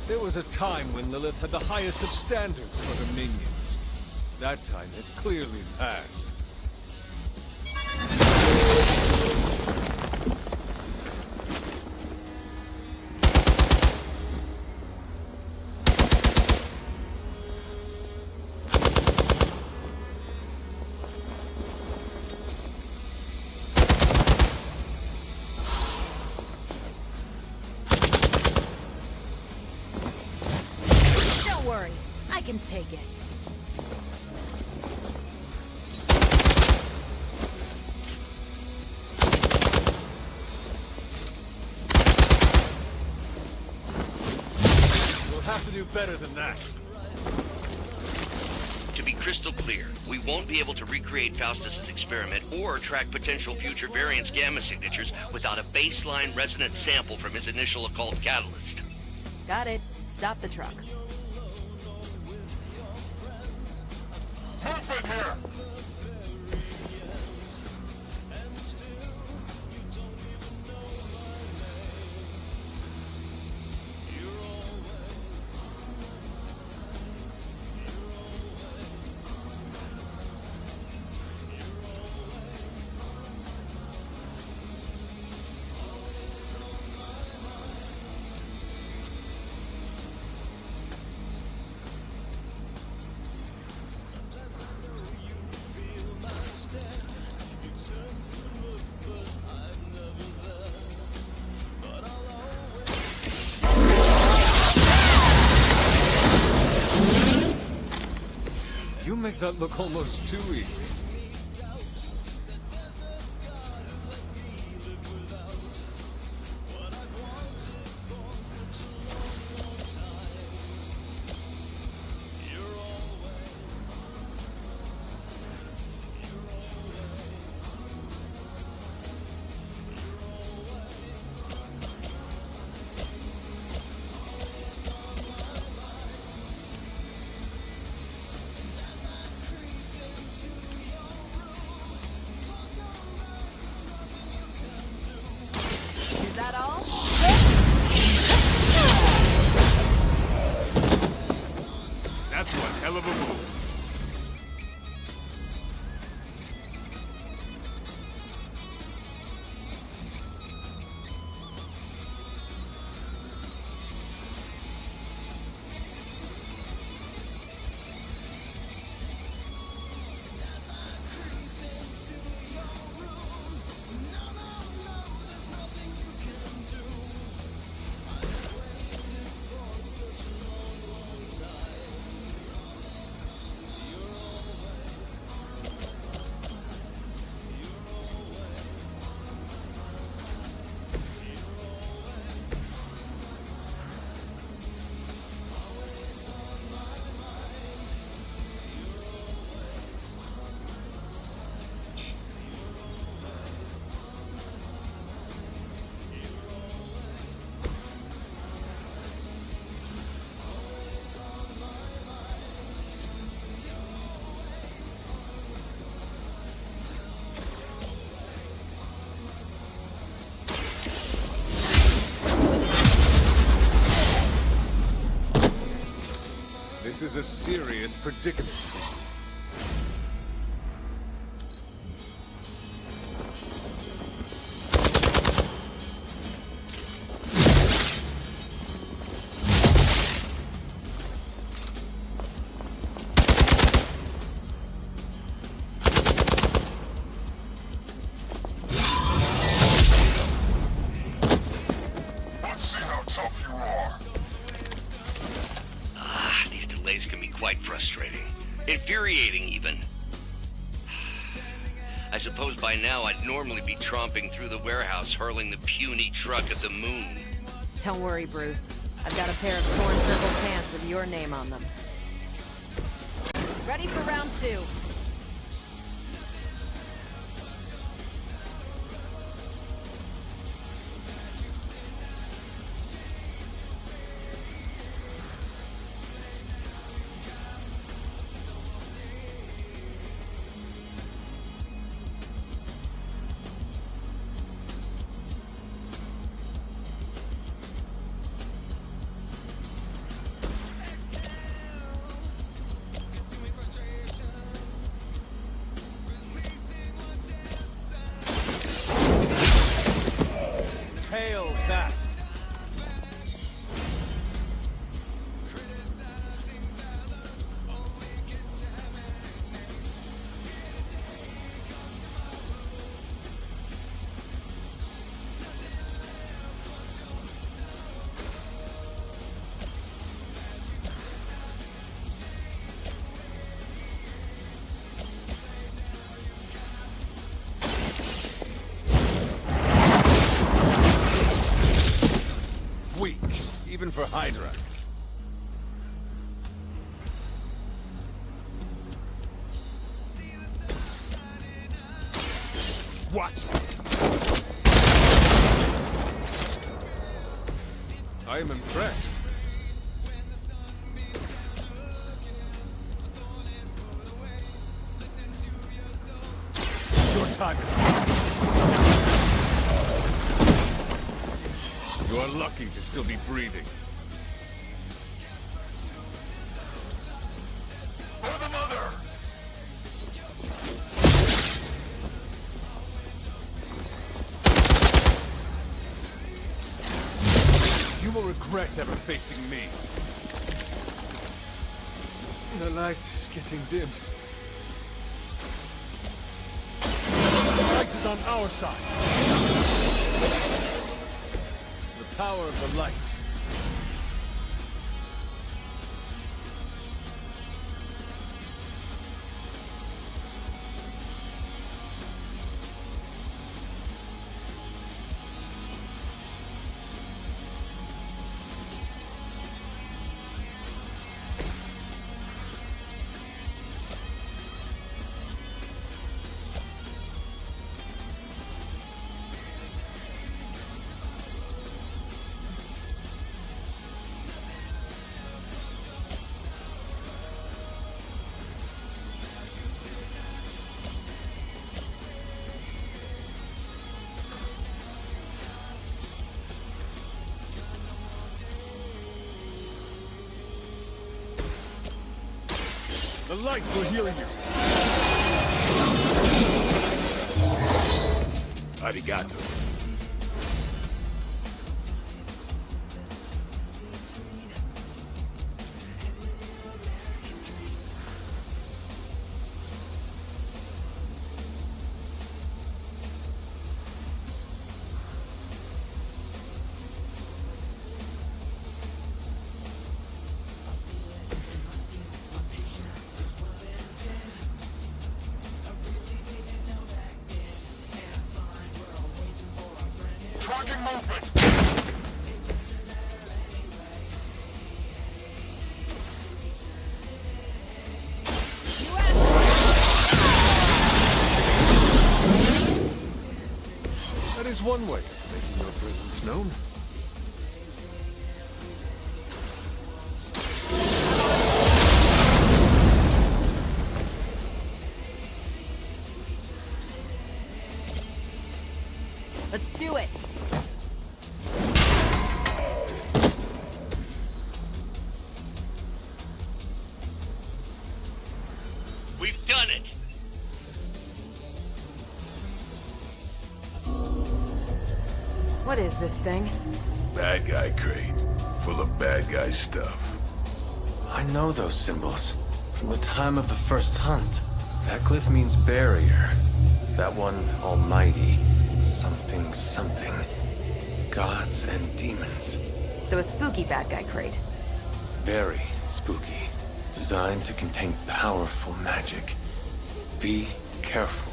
There was a time when Lilith had the highest of standards for her minions. That time has clearly passed. Don't worry, I can take it. We'll have to do better than that. To be crystal clear, we won't be able to recreate Faustus's experiment or track potential future variants' gamma signatures without a baseline resonant sample from his initial occult catalyst. Got it. Stop the truck. Movement here! make that look almost too easy. Is that all? That's one hell of a move. This is a serious predicament for you. Let's see how tough you are. These delays can be quite frustrating. Infuriating, even. I suppose by now I'd normally be tromping through the warehouse, hurling the puny truck at the moon. Don't worry, Bruce. I've got a pair of torn purple pants with your name on them. Ready for round 2. Hail that! Weak, even for Hydra. Watch me. I am impressed. Your time has come. You are lucky to still be breathing. For the mother! You will regret ever facing me. The light is getting dim. The light is on our side. The power of the light. The light will heal you. Arigato. Tracking movement. That is one way of making your presence known. Let's do it! We've done it! What is this thing? Bad guy crate. Full of bad guy stuff. I know those symbols from the time of the first hunt. That glyph means barrier. That one, almighty. Something, something. Gods and demons. So a spooky bad guy crate. Very spooky. Designed to contain powerful magic. Be careful.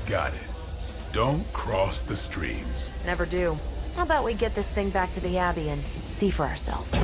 Got it. Don't cross the streams. Never do. How about we get this thing back to the Abbey and see for ourselves?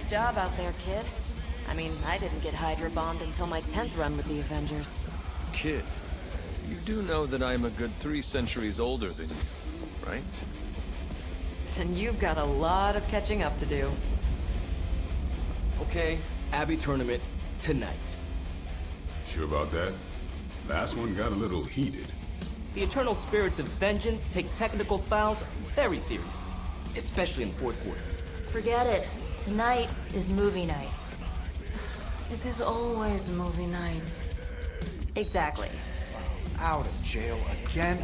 job out there, kid. I mean, I didn't get Hydra bombed until my 10th run with the Avengers. Kid, you do know that I'm a good 3 centuries older than you, right? Then you've got a lot of catching up to do. Okay, Abbey tournament tonight. Sure about that? Last one got a little heated. The eternal spirits of vengeance take technical fouls very seriously, especially in the fourth quarter. Forget it. Tonight is movie night. It is always movie night. Exactly. Out of jail again?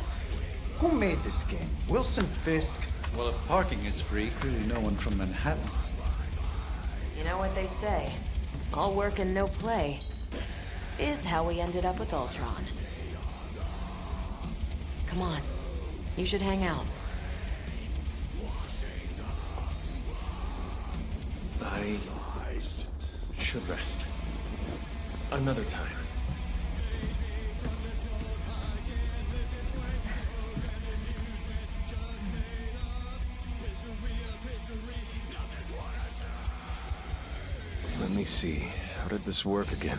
Who made this game? Wilson Fisk? Well, if parking is free, clearly no one from Manhattan. You know what they say? All work and no play is how we ended up with Ultron. Come on. You should hang out. I should rest. Another time. Let me see. How did this work again?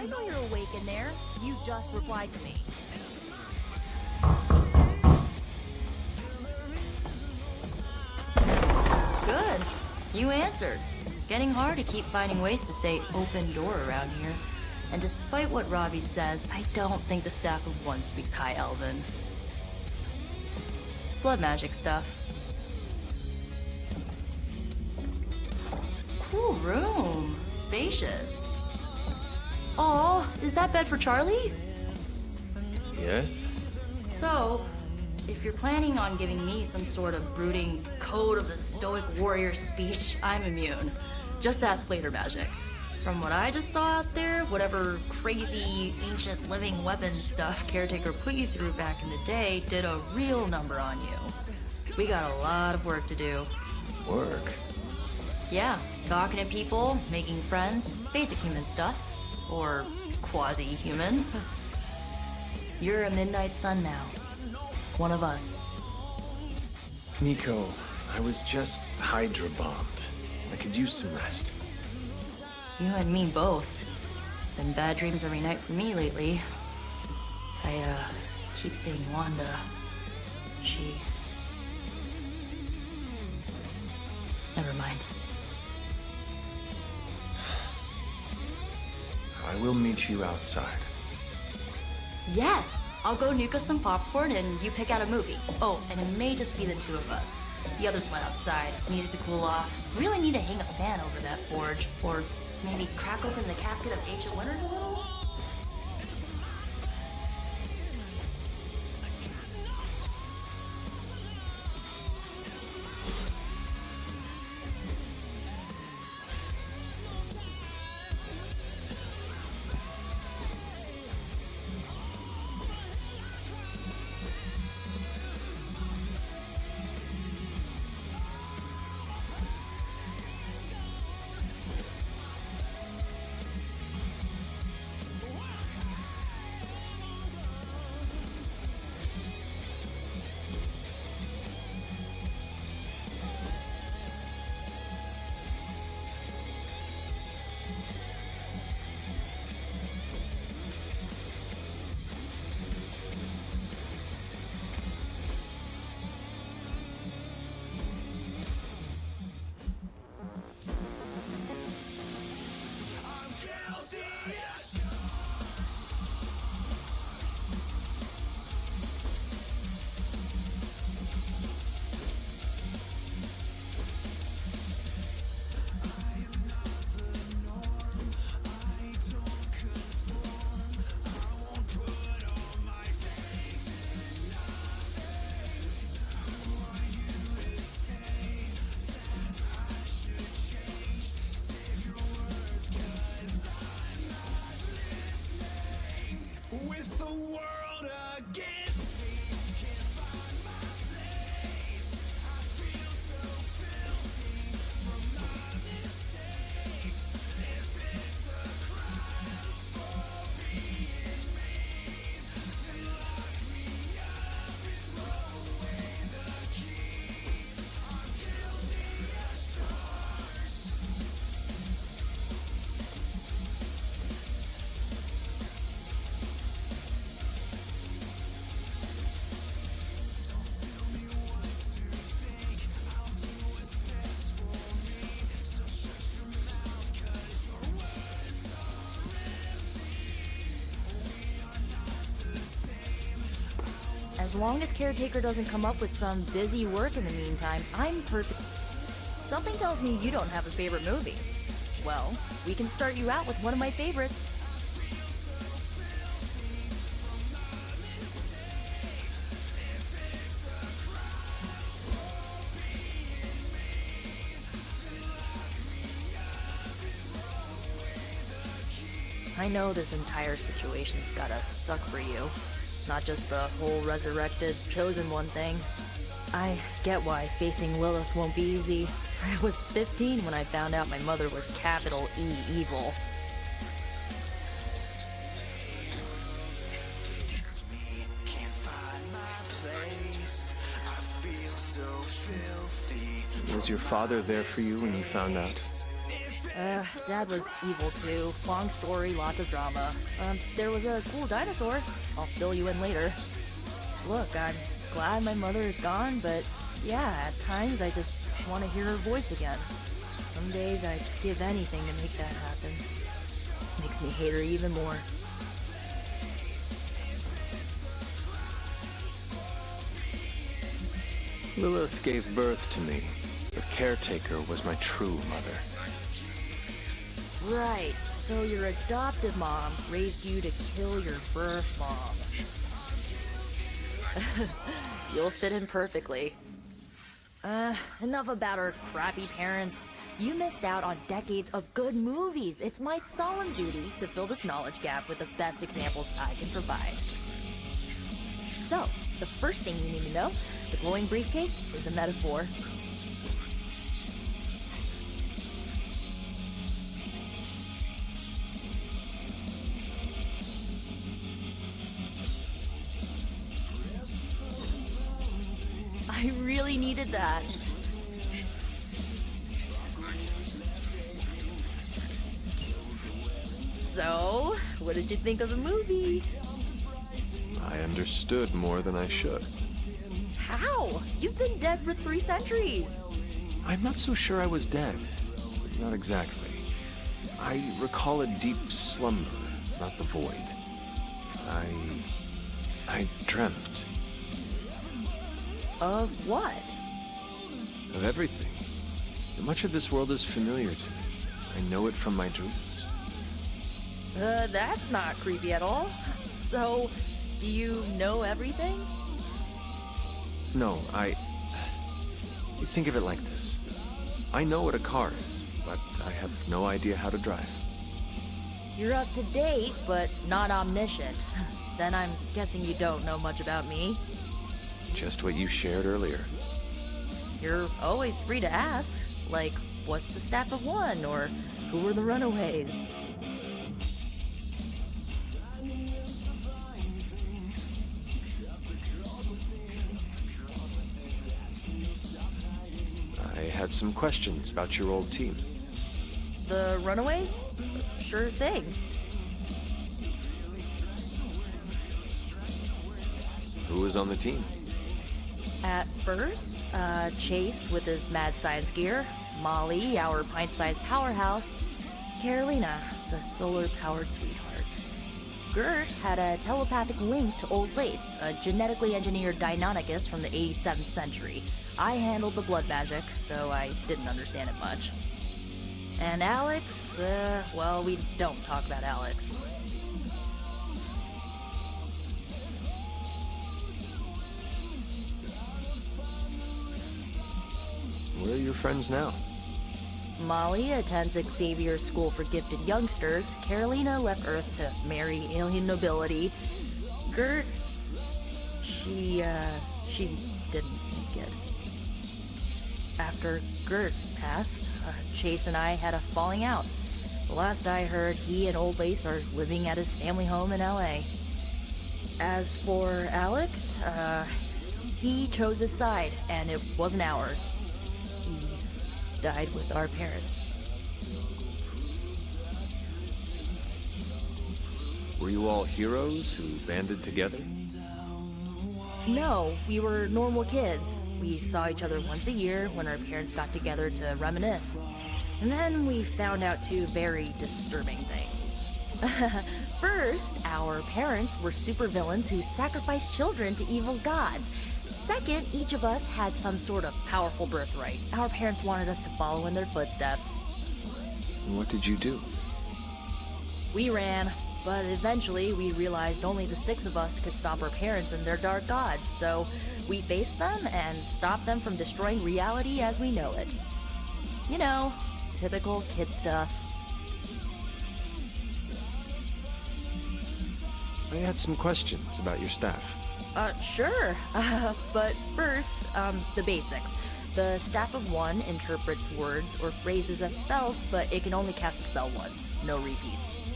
I know you're awake in there. You just replied to me. Good. You answered. Getting hard to keep finding ways to say open door around here. And despite what Robbie says, I don't think the staff of One speaks High Elven. Blood magic stuff. Cool room. Spacious. Aw, is that bed for Charlie? Yes? So, if you're planning on giving me some sort of brooding code of the stoic warrior speech, I'm immune. Just ask later, Magic. From what I just saw out there, whatever crazy ancient living weapon stuff Caretaker put you through back in the day did a real number on you. We got a lot of work to do. Work? Yeah, talking to people, making friends, basic human stuff. Or quasi-human. You're a Midnight Sun now. One of us. Nico, I was just Hydra bombed. I could use some rest. You and me both. Been bad dreams every night for me lately. I, keep seeing Wanda. She... Never mind. I will meet you outside. Yes! I'll go nuke us some popcorn and you pick out a movie. Oh, and it may just be the two of us. The others went outside, needed to cool off. Really need to hang a fan over that forge. Or maybe crack open the casket of ancient winters a little? the world against me. Can't find my place. I feel so filthy from my mistakes. If it's a crime for being mean, then lock me up and throw away the key. I'm guilty as charged. As long as Caretaker doesn't come up with some busy work in the meantime, I'm perfect. Something tells me you don't have a favorite movie. Well, we can start you out with one of my favorites. I know this entire situation's gotta suck for you. Not just the whole resurrected, chosen one thing. I get why facing Lilith won't be easy. I was 15 when I found out my mother was capital E evil. Was your father there for you when you found out? Dad was evil too. Long story, lots of drama. There was a cool dinosaur. I'll fill you in later. Look, I'm glad my mother is gone, but yeah, at times I just want to hear her voice again. Some days I'd give anything to make that happen. Makes me hate her even more. Lilith gave birth to me. The Caretaker was my true mother. Right, so your adoptive mom raised you to kill your birth mom. You'll fit in perfectly. Enough about our crappy parents. You missed out on decades of good movies. It's my solemn duty to fill this knowledge gap with the best examples I can provide. So, the first thing you need to know, the glowing briefcase is a metaphor. I really needed that. So, what did you think of the movie? I understood more than I should. How? You've been dead for 3 centuries. I'm not so sure I was dead. Not exactly. I recall a deep slumber, not the void. I dreamt. Of what? Of everything. Much of this world is familiar to me. I know it from my dreams. That's not creepy at all. So, do you know everything? No, You think of it like this. I know what a car is, but I have no idea how to drive. You're up to date, but not omniscient. Then I'm guessing you don't know much about me. Just what you shared earlier. You're always free to ask. Like, what's the staff of one? Or who were the runaways? I had some questions about your old team. The runaways? Sure thing. Who was on the team? At first, Chase with his mad science gear, Molly, our pint-sized powerhouse, Carolina, the solar-powered sweetheart. Gert had a telepathic link to Old Lace, a genetically engineered Deinonychus from the 87th century. I handled the blood magic, though I didn't understand it much. And Alex, well, we don't talk about Alex. Where are your friends now? Molly attends Xavier's School for Gifted Youngsters. Carolina left Earth to marry alien nobility. Gert, she didn't make it. After Gert passed, Chase and I had a falling out. The last I heard, he and Old Lace are living at his family home in LA. As for Alex, he chose his side, and it wasn't ours. He died with our parents. Were you all heroes who banded together? No, we were normal kids. We saw each other once a year when our parents got together to reminisce. And then we found out two very disturbing things. First, our parents were supervillains who sacrificed children to evil gods. Second, each of us had some sort of powerful birthright. Our parents wanted us to follow in their footsteps. What did you do? We ran, but eventually we realized only the six of us could stop our parents and their dark gods, so we faced them and stopped them from destroying reality as we know it. You know, typical kid stuff. I had some questions about your staff. Sure. But first, the basics. The staff of one interprets words or phrases as spells, but it can only cast a spell once. No repeats.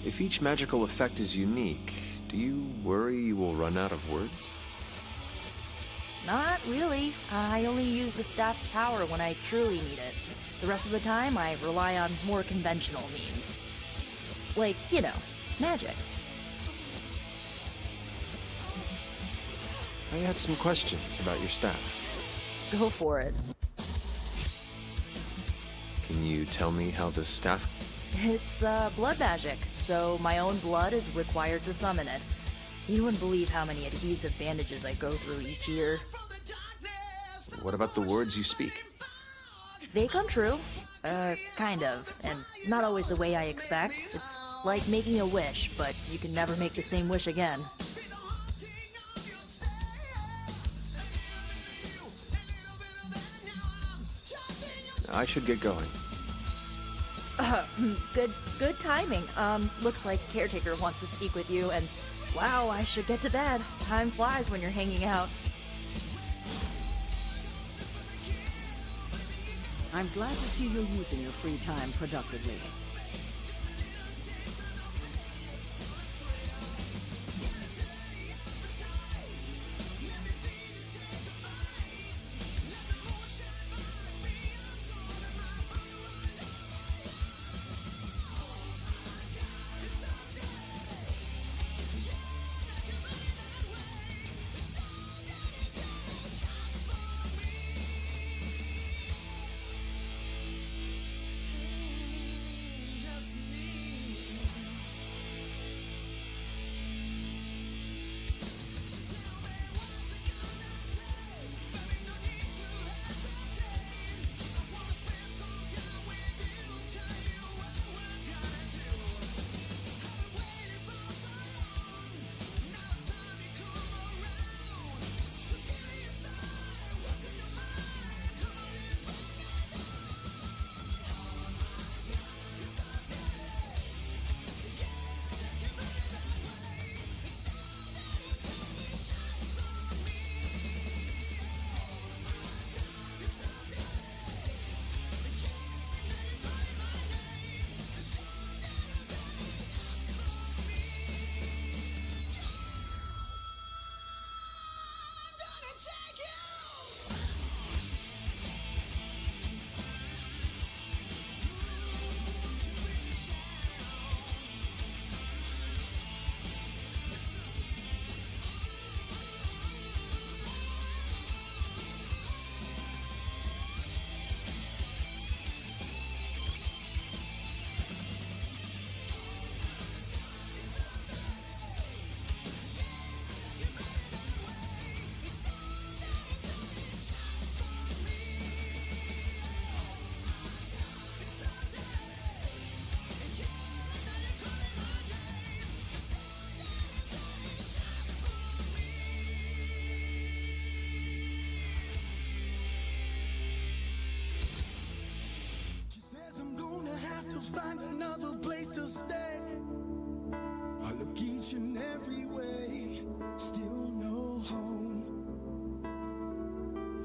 If each magical effect is unique, do you worry you will run out of words? Not really. I only use the staff's power when I truly need it. The rest of the time, I rely on more conventional means. Like, you know, magic. I had some questions about your staff. Go for it. Can you tell me how the staff... It's, blood magic, so my own blood is required to summon it. You wouldn't believe how many adhesive bandages I go through each year. What about the words you speak? They come true. Kind of. And not always the way I expect. It's like making a wish, but you can never make the same wish again. I should get going. Good timing. Looks like Caretaker wants to speak with you, and wow, I should get to bed. Time flies when you're hanging out. I'm glad to see you're using your free time productively. have to find another place to stay. I look each and every way, still no home.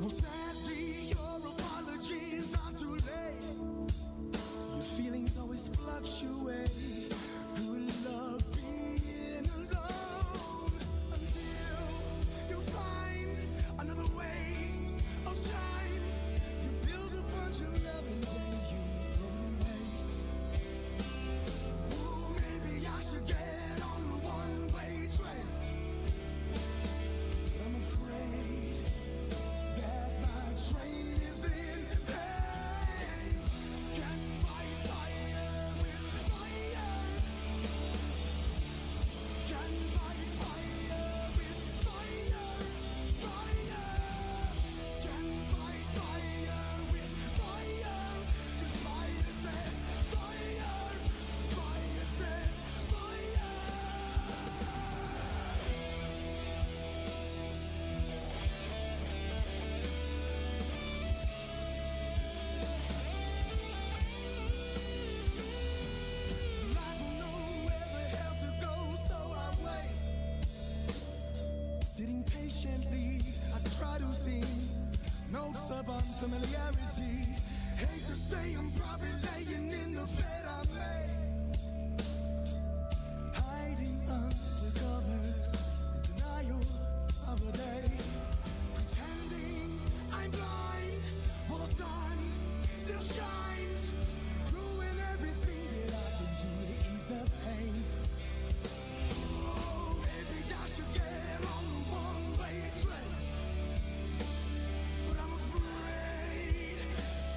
Well, sadly, your apologies are too late. Your feelings always fluctuate. Good luck being alone until you find another waste of time. You build a bunch of love and then you throw it away. Ooh, maybe I should get on the one-way train, but I'm afraid that my train is in flames. Can fight fire with fire. Can fight fire with fire. Fire. Can fight fire with fire. 'Cause fire says fire. Fire says fire. I don't know where the hell to go, so I wait. Sitting patiently, I try to see notes of unfamiliarity. Hate to say I'm probably laying in the bed I made, hiding under covers in denial of a day, pretending I'm blind while the sun still shines, doing everything that I can do to ease the pain. Oh, maybe I should get on the one-way train, but I'm afraid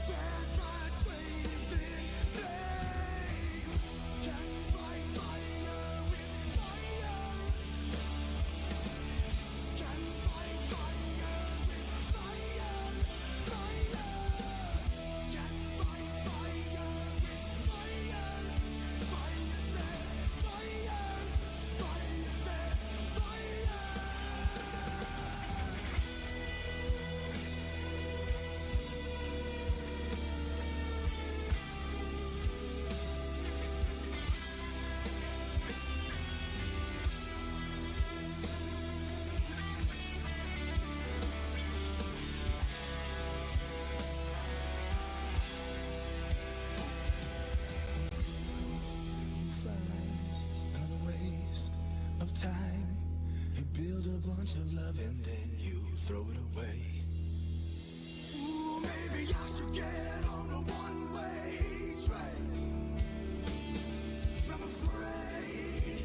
that my train is in flames. Can fight fire with fire. Can fight fire with fire. Fire. Can fight fire with fire. Fire says fire. Fire says fire. You find another waste of time. You build a bunch of love and then you throw it away. Ooh, maybe I should get on a one-way train, but I'm afraid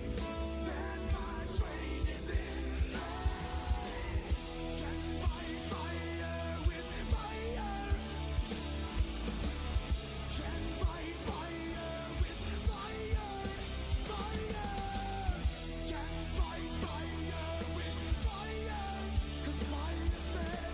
that my train is in flames. Can fight fire with fire. Can fight fire with fire. Fire. Can fight fire with fire. 'Cause fire says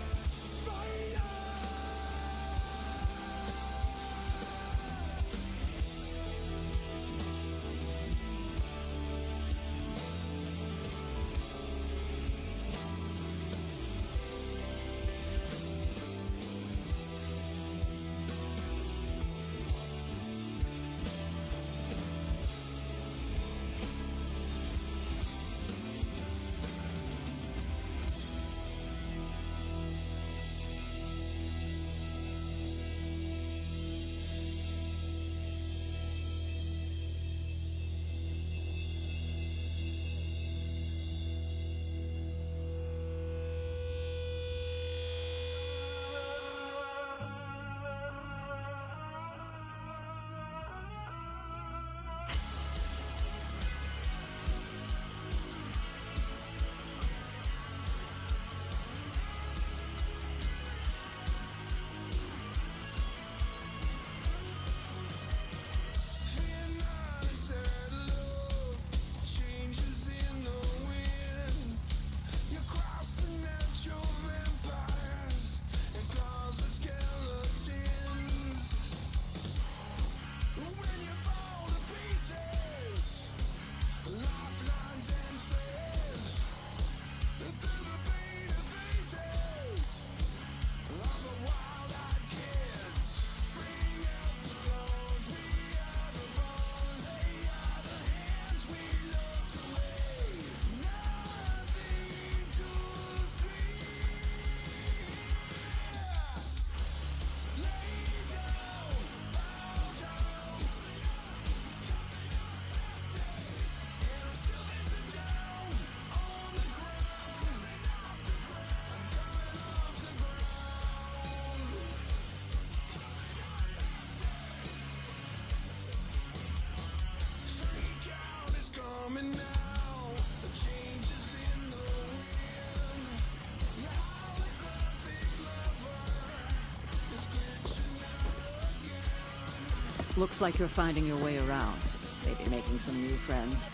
Looks like you're finding your way around. Maybe making some new friends.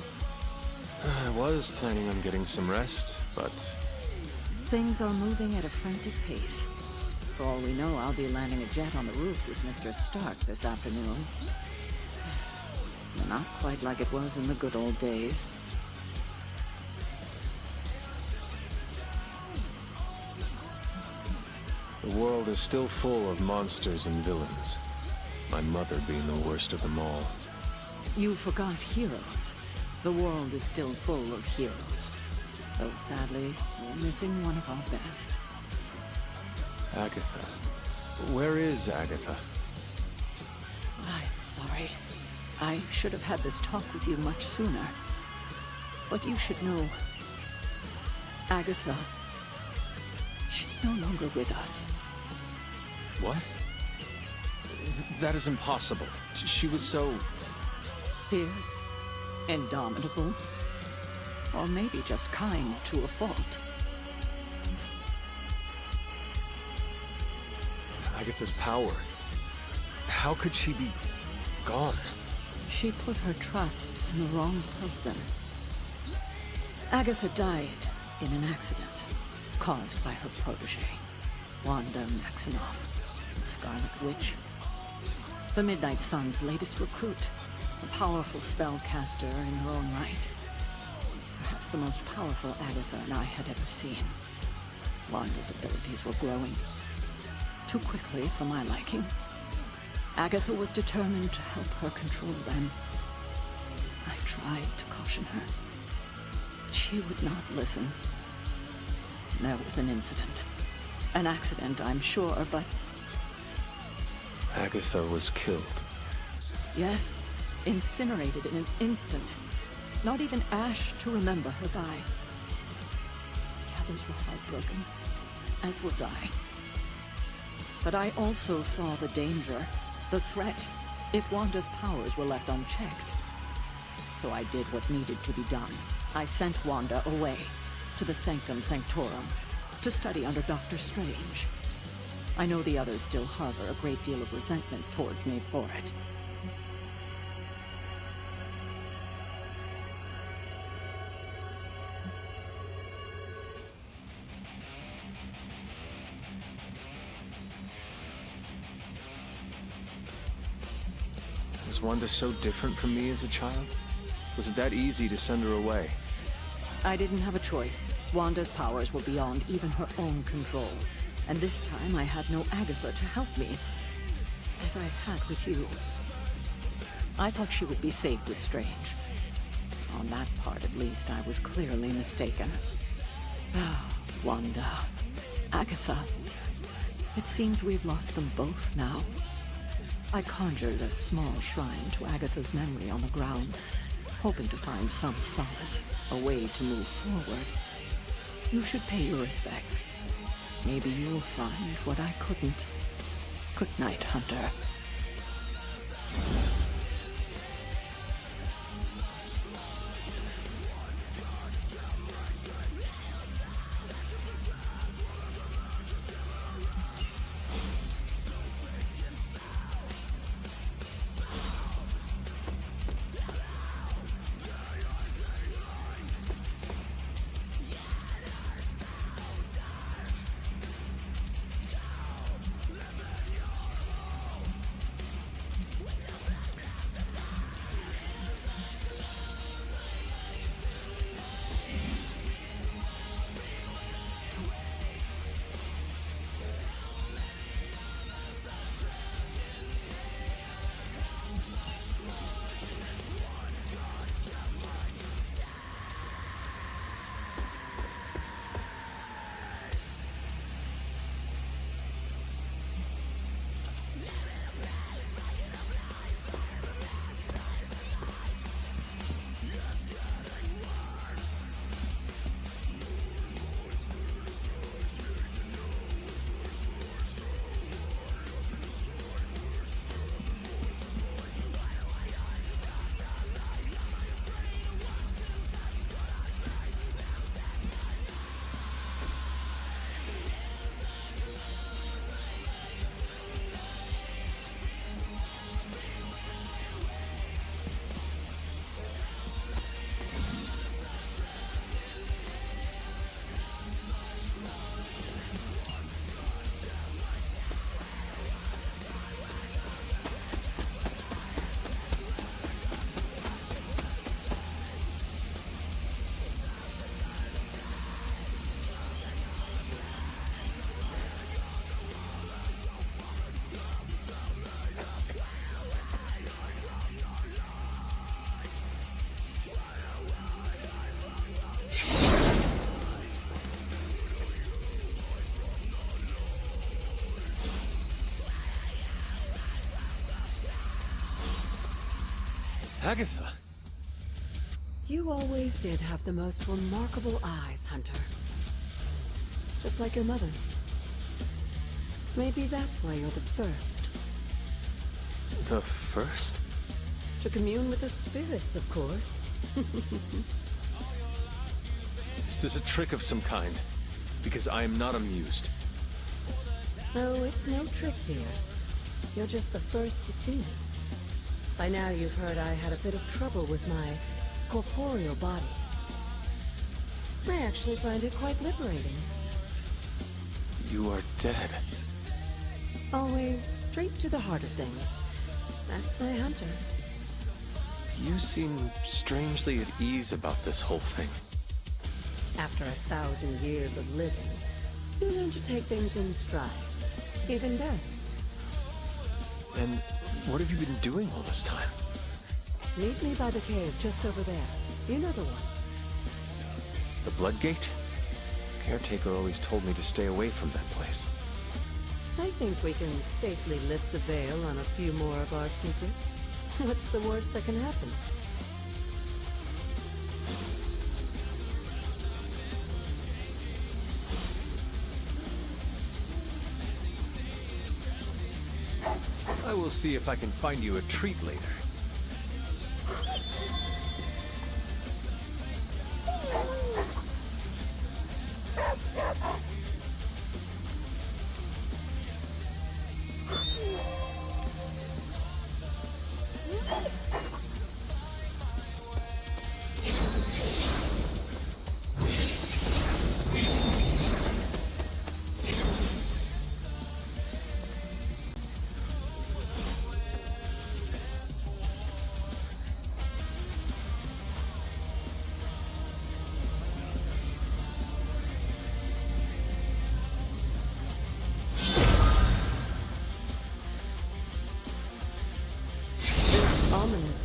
I was planning on getting some rest, but Things are moving at a frantic pace. For all we know, I'll be landing a jet on the roof with Mr. Stark this afternoon. Not quite like it was in the good old days. the world is still full of monsters and villains. My mother being the worst of them all. You forgot heroes. The world is still full of heroes. Though sadly, we're missing one of our best. Agatha. Where is Agatha? I'm sorry. I should have had this talk with you much sooner. But you should know, Agatha, she's no longer with us. What? That is impossible. She was so... Fierce, indomitable, or maybe just kind to a fault. Agatha's power. How could she be gone? She put her trust in the wrong person. Agatha died in an accident caused by her protege, Wanda Maximoff, the Scarlet Witch. The Midnight Sun's latest recruit, a powerful spellcaster in her own right. Perhaps the most powerful Agatha and I had ever seen. Wanda's abilities were growing. Too quickly for my liking. Agatha was determined to help her control them. I tried to caution her, but she would not listen. There was an incident. An accident, I'm sure, but... Agatha was killed. Yes, incinerated in an instant. Not even ash to remember her by. The others were heartbroken, as was I. But I also saw the danger, the threat, if Wanda's powers were left unchecked. So I did what needed to be done. I sent Wanda away, to the Sanctum Sanctorum, to study under Doctor Strange. I know the others still harbor a great deal of resentment towards me for it. Was Wanda so different from me as a child? Was it that easy to send her away? I didn't have a choice. Wanda's powers were beyond even her own control. And this time I had no Agatha to help me, as I had with you. I thought she would be safe with Strange. On that part, at least, I was clearly mistaken. Ah, Wanda. Agatha. It seems we've lost them both now. I conjured a small shrine to Agatha's memory on the grounds, hoping to find some solace, a way to move forward. You should pay your respects. Maybe you'll find what I couldn't. Good night, Hunter. Agatha. You always did have the most remarkable eyes, Hunter. Just like your mother's. Maybe that's why you're the first. The first? To commune with the spirits, of course. Is this a trick of some kind? Because I am not amused. No, it's no trick, dear. You're just the first to see me. By now you've heard I had a bit of trouble with my corporeal body. I actually find it quite liberating. You are dead. Always straight to the heart of things. That's my Hunter. You seem strangely at ease about this whole thing. After 1,000 years of living, you learn to take things in stride. Even death. And what have you been doing all this time? Meet me by the cave just over there. You know the one. The Blood Gate? Caretaker always told me to stay away from that place. I think we can safely lift the veil on a few more of our secrets. What's the worst that can happen? I will see if I can find you a treat later.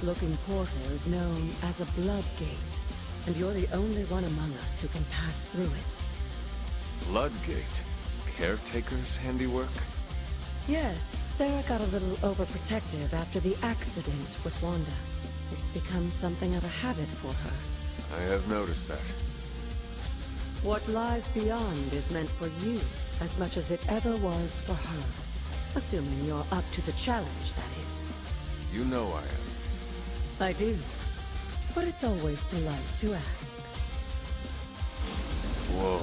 Looking portal is known as a blood gate, and you're the only one among us who can pass through it. Blood Gate? Caretaker's handiwork? Yes, Sarah got a little overprotective after the accident with Wanda. It's become something of a habit for her. I have noticed that. What lies beyond is meant for you as much as it ever was for her. Assuming you're up to the challenge, that is. You know I am. I do. But it's always polite to ask. Whoa.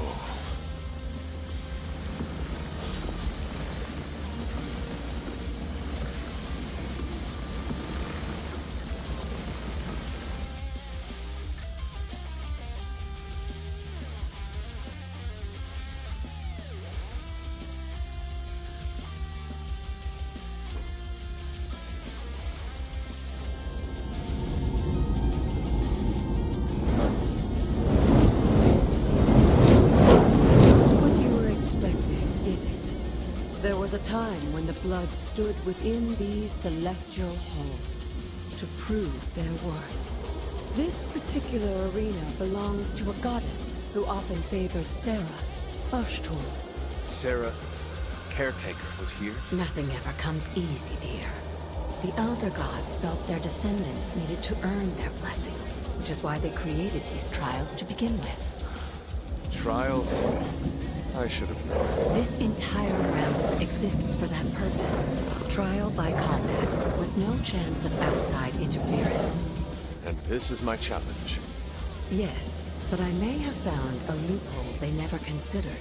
There was a time when the blood stood within these celestial halls to prove their worth. This particular arena belongs to a goddess who often favored Sarah, Ashtor. Sarah, Caretaker, was here? Nothing ever comes easy, dear. The Elder Gods felt their descendants needed to earn their blessings, which is why they created these trials to begin with. Trials? I should have known. This entire realm exists for that purpose. Trial by combat, with no chance of outside interference. And this is my challenge. Yes, but I may have found a loophole they never considered.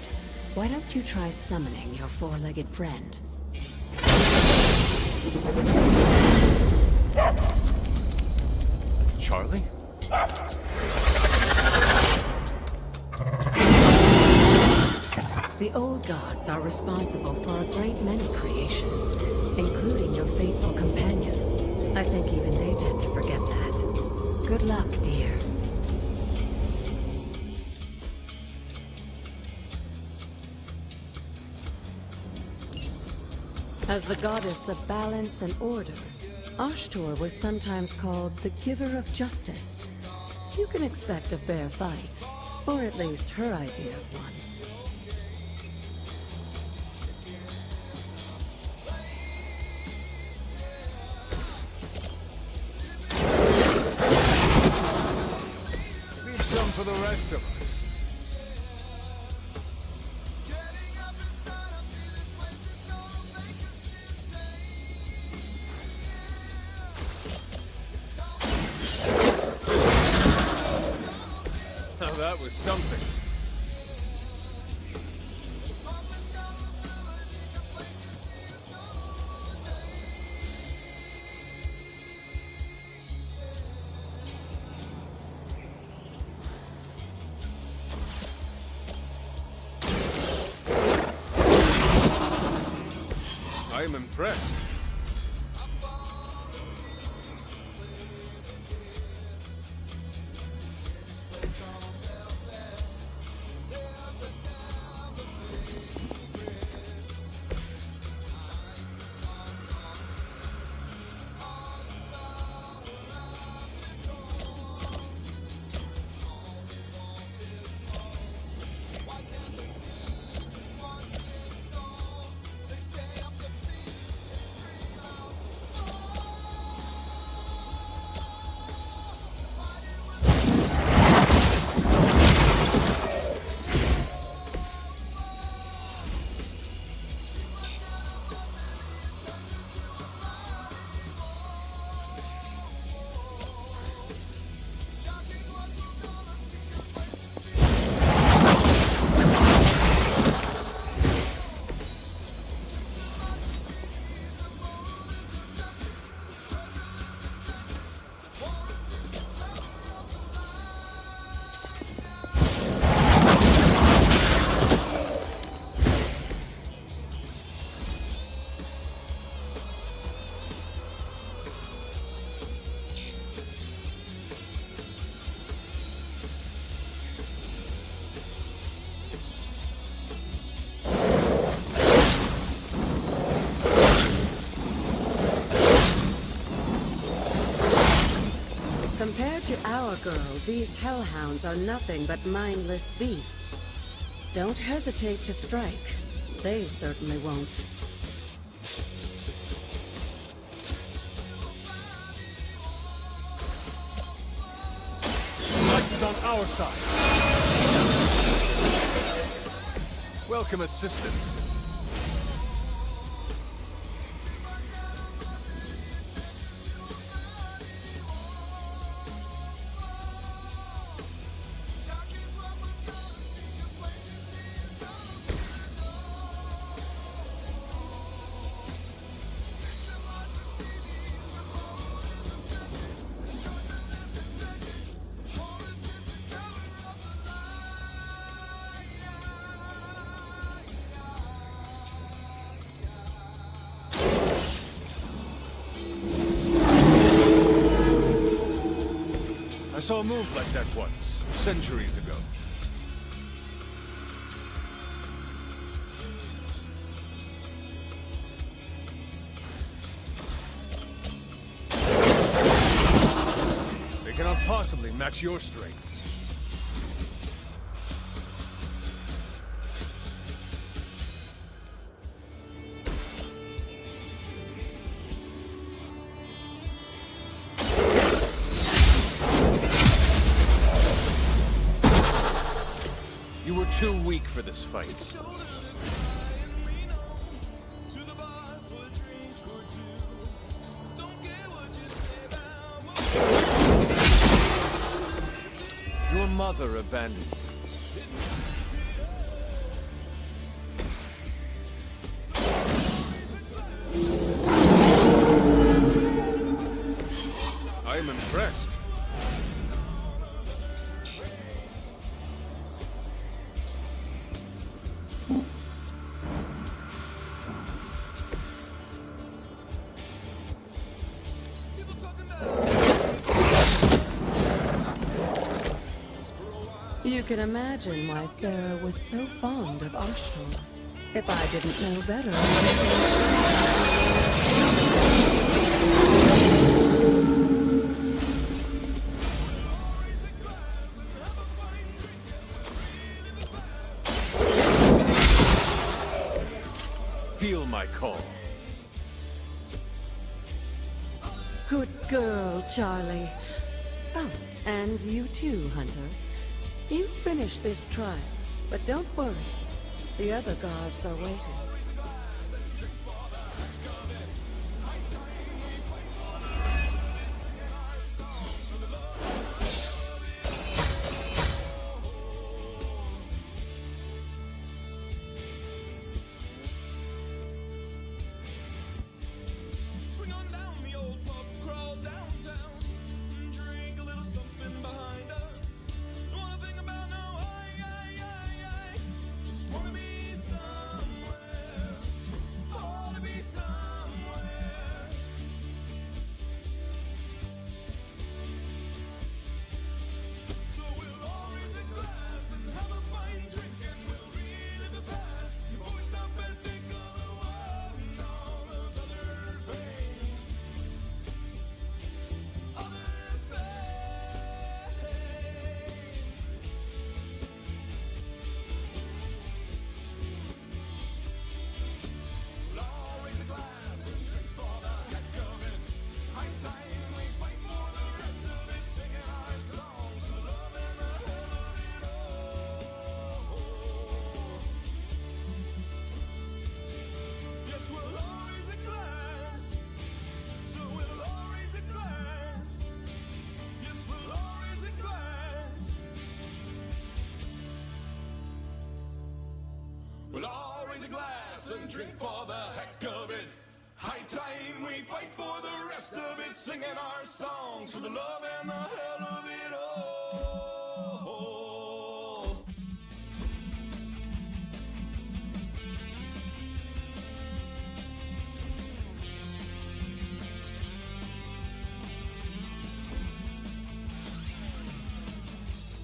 Why don't you try summoning your four-legged friend? Charlie? The old gods are responsible for a great many creations, including your faithful companion. I think even they tend to forget that. Good luck, dear. As the goddess of balance and order, Ashtor was sometimes called the giver of justice. You can expect a fair fight, or at least her idea of one. for the rest of us. Now that was something. I'm impressed. Compared to our girl, these hellhounds are nothing but mindless beasts. Don't hesitate to strike. They certainly won't. Light is on our side. Welcome assistance. I saw a move like that once, centuries ago. They cannot possibly match your strength. You were too weak for this fight. Your mother abandoned you. I am impressed. You can imagine why Sarah was so fond of Ashtor. If I didn't know better, Feel my call. Good girl, Charlie. Oh, and you too, Hunter. You finish this trial, but don't worry. The other gods are waiting. Swing on down the old pub crawl downtown, drink a little something behind us. Don't wanna think about no I just wanna be somewhere, wanna be somewhere. So we'll all raise a glass and have a fine drink, and we'll relive the past before we stop and think of the world and all those other things. We'll all raise a glass and drink for the heck of it. High time we fight for the rest of it, singing our songs for love and the hell of it all. Yes, we'll all raise a glass. So we'll all raise a glass. Yes, we'll all raise a glass. We'll all raise a glass and drink for the heck of it. High time we fight for the rest of it, singing our songs for the love and the hell of it all.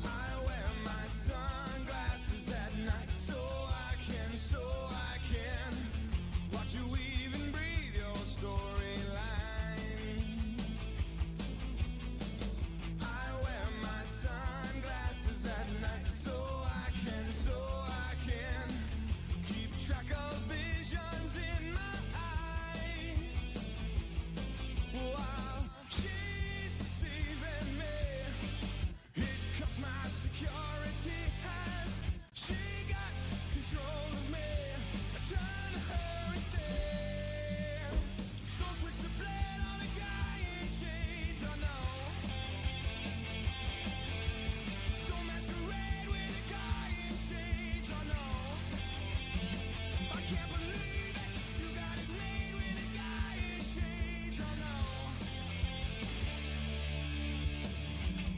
I wear my sunglasses at night so I can watch you weave and breathe your storylines. I wear my sunglasses at night so I can keep track of visions in my eyes while she's deceiving me. It cuts my security as she got control of me. I turn to her and say, don't switch the blade on a guy in shades, oh no. Don't masquerade with a guy in shades, oh no. I can't believe it, you got it made with a guy in shades, oh no.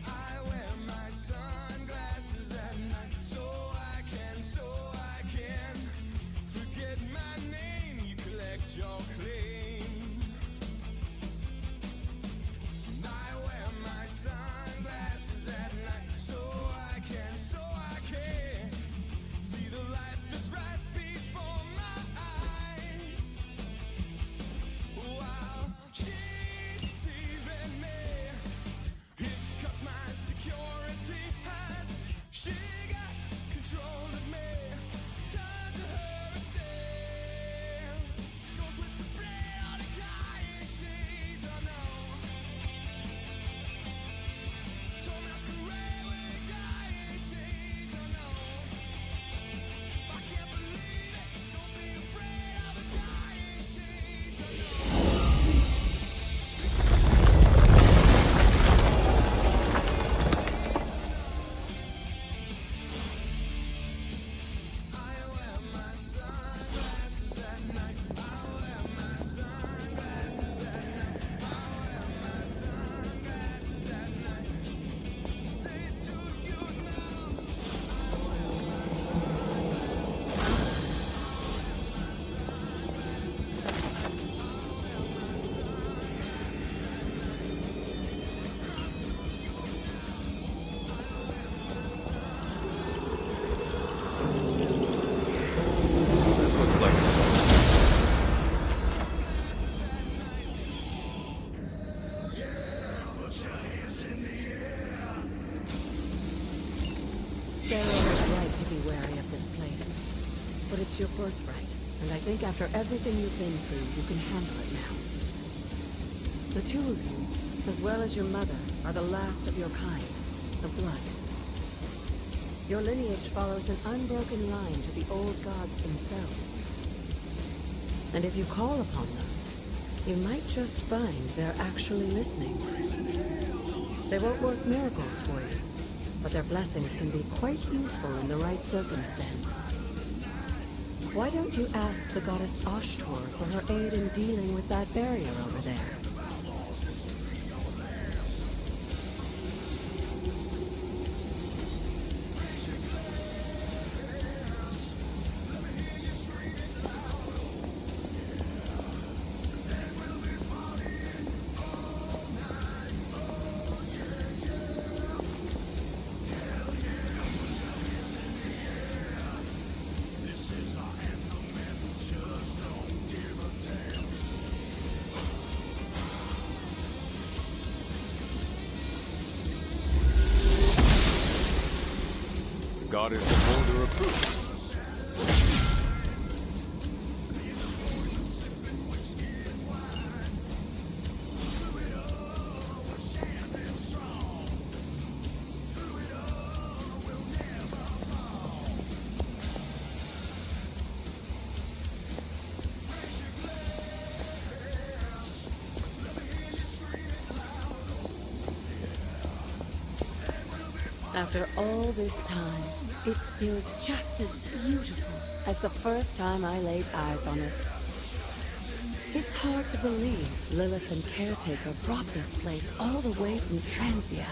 I wear my sunglasses at night so I can forget my name. You collect your claim. And I wear my sunglasses at night so I can see the light that's right before my eyes while she's deceiving me. It cuts my security as she got control of me. Turn to her and say, don't switch the blade on a guy in shades, oh no. Don't masquerade with a guy in shades, oh no. I can't believe it, don't be afraid of a guy in shades, oh no. I wear my sunglasses at night. I wear my sunglasses at night. I wear my sunglasses at night. Say it to you now. I wear my sunglasses. I wear my sunglasses at night. I wear my sunglasses at night. Come to you now. I wear my sunglasses at night. This looks like Sarah was right to be wary of this place. But it's your birthright, and I think after everything you've been through, you can handle it now. The two of you, as well as your mother, are the last of your kind, the blood. Your lineage follows an unbroken line to the old gods themselves. And if you call upon them, you might just find they're actually listening. They won't work miracles for you, but their blessings can be quite useful in the right circumstance. Why don't you ask the goddess Ashtor for her aid in dealing with that barrier over there? Goddess of Order approved. After all this time, it's still just as beautiful as the first time I laid eyes on it. It's hard to believe Lilith and Caretaker brought this place all the way from Transia.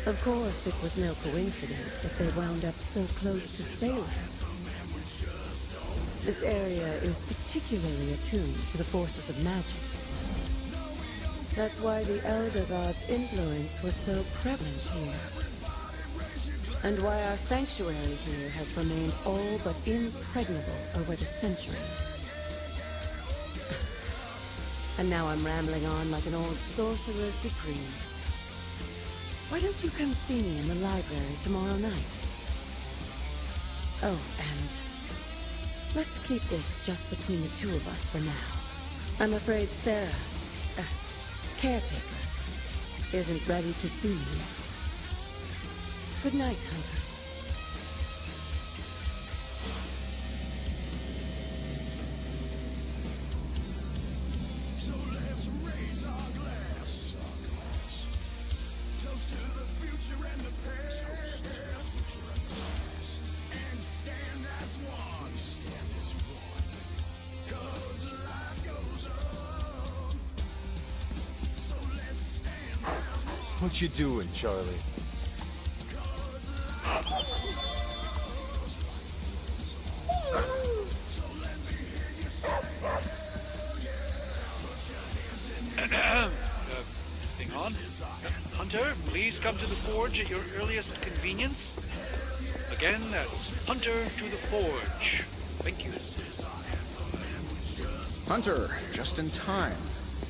Of course, it was no coincidence that they wound up so close to Salem. This area is particularly attuned to the forces of magic. That's why the Elder God's influence was so prevalent here. And why our sanctuary here has remained all but impregnable over the centuries. And now I'm rambling on like an old sorcerer supreme. Why don't you come see me in the library tomorrow night? Oh, and let's keep this just between the two of us for now. I'm afraid Sarah, Caretaker, isn't ready to see me yet. Good night, Hunter. So let's raise our glass. Toast to the future and the past. And stand as one. 'Cause life goes on. So let's stand as one. What you doing, Charlie? Thing on. Hunter, please come to the forge at your earliest convenience. Again, that's Hunter to the forge. Thank you. Hunter, just in time.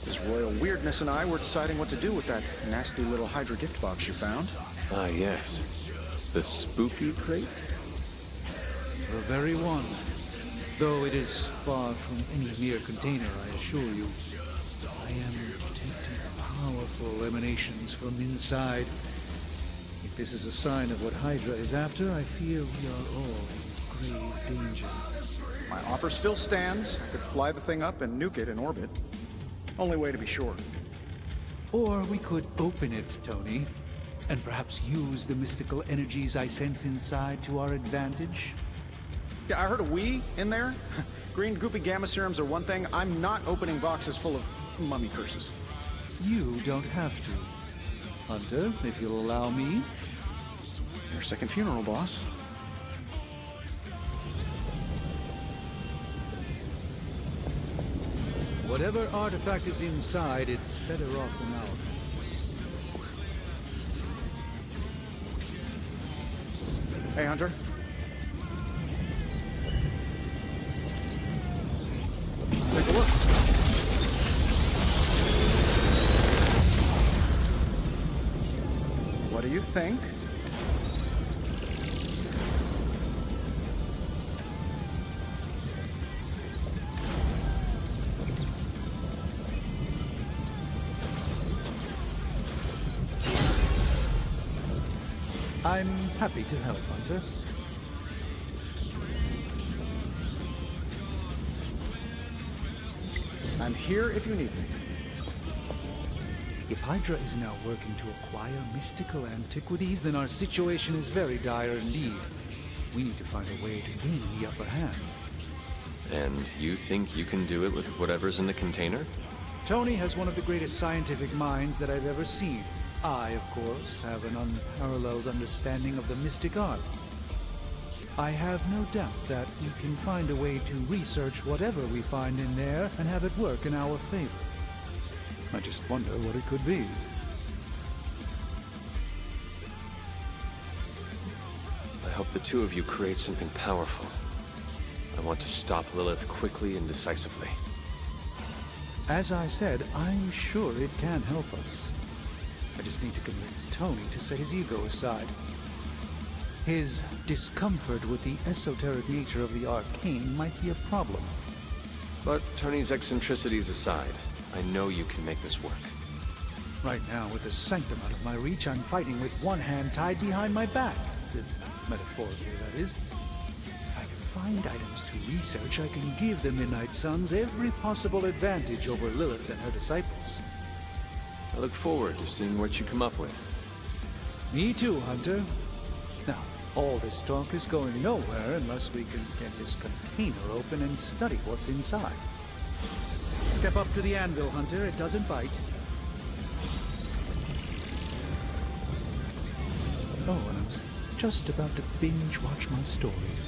His royal weirdness and I were deciding what to do with that nasty little Hydra gift box you found. Ah, yes. The spooky crate? The very one. Though it is far from any mere container, I assure you. I am detecting powerful emanations from inside. If this is a sign of what Hydra is after, I fear we are all in grave danger. My offer still stands. I could fly the thing up and nuke it in orbit. Only way to be sure. Or we could open it, Tony, and perhaps use the mystical energies I sense inside to our advantage. Yeah, I heard a "we" in there. Green goopy gamma serums are one thing. I'm not opening boxes full of mummy curses. You don't have to. Hunter, if you'll allow me. Your second funeral, boss. Whatever artifact is inside, it's better off in our hands. Hey, Hunter. Take a look. What do you think? I'm happy to help, Hunter. I'm here if you need me. If Hydra is now working to acquire mystical antiquities, then our situation is very dire indeed. We need to find a way to gain the upper hand. And you think you can do it with whatever's in the container? Tony has one of the greatest scientific minds that I've ever seen. I, of course, have an unparalleled understanding of the mystic arts. I have no doubt that we can find a way to research whatever we find in there and have it work in our favor. I just wonder what it could be. I hope the two of you create something powerful. I want to stop Lilith quickly and decisively. As I said, I'm sure it can help us. I just need to convince Tony to set his ego aside. His discomfort with the esoteric nature of the arcane might be a problem. But Tony's eccentricities aside, I know you can make this work. Right now, with the sanctum out of my reach, I'm fighting with one hand tied behind my back. Metaphorically, that is. If I can find items to research, I can give the Midnight Suns every possible advantage over Lilith and her disciples. I look forward to seeing what you come up with. Me too, Hunter. Now, all this talk is going nowhere unless we can get this container open and study what's inside. Step up to the anvil, Hunter. It doesn't bite. Oh, and I was just about to binge watch my stories.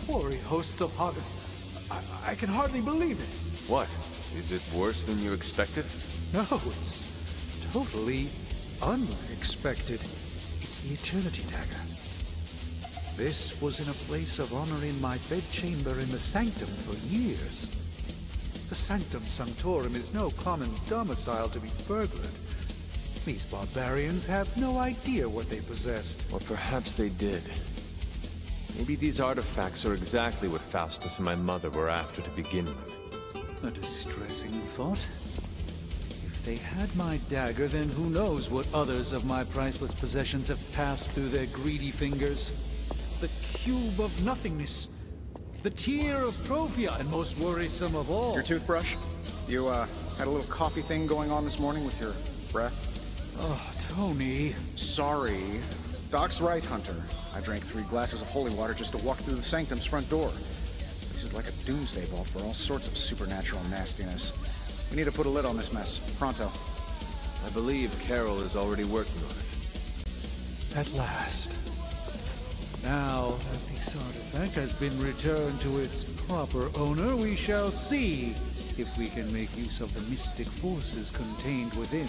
Hoary hosts of Hoggith. I can hardly believe it. What? Is it worse than you expected? No, it's totally unexpected. It's the Eternity Dagger. This was in a place of honor in my bedchamber in the Sanctum for years. The Sanctum Sanctorum is no common domicile to be burglared. These barbarians have no idea what they possessed. Or perhaps they did. Maybe these artifacts are exactly what Faustus and my mother were after to begin with. A distressing thought. If they had my dagger, then who knows what others of my priceless possessions have passed through their greedy fingers. The cube of nothingness. The tear of Profia, and most worrisome of all. Your toothbrush? You, had a little coffee thing going on this morning with your breath? Oh, Tony. Sorry. Doc's right, Hunter. I drank 3 glasses of holy water just to walk through the Sanctum's front door. This is like a doomsday vault for all sorts of supernatural nastiness. We need to put a lid on this mess. Pronto. I believe Carol is already working on it. At last. Now that this artifact has been returned to its proper owner, we shall see if we can make use of the mystic forces contained within.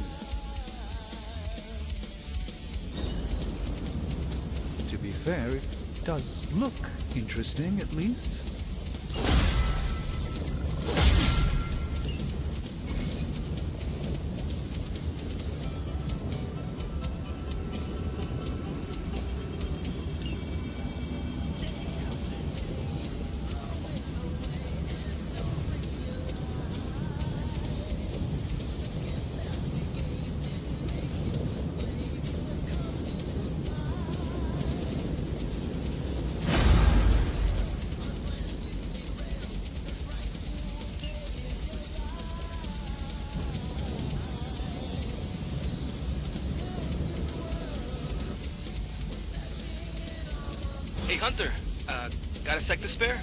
To be fair, it does look interesting, at least. Hey, Hunter, got a sec to spare?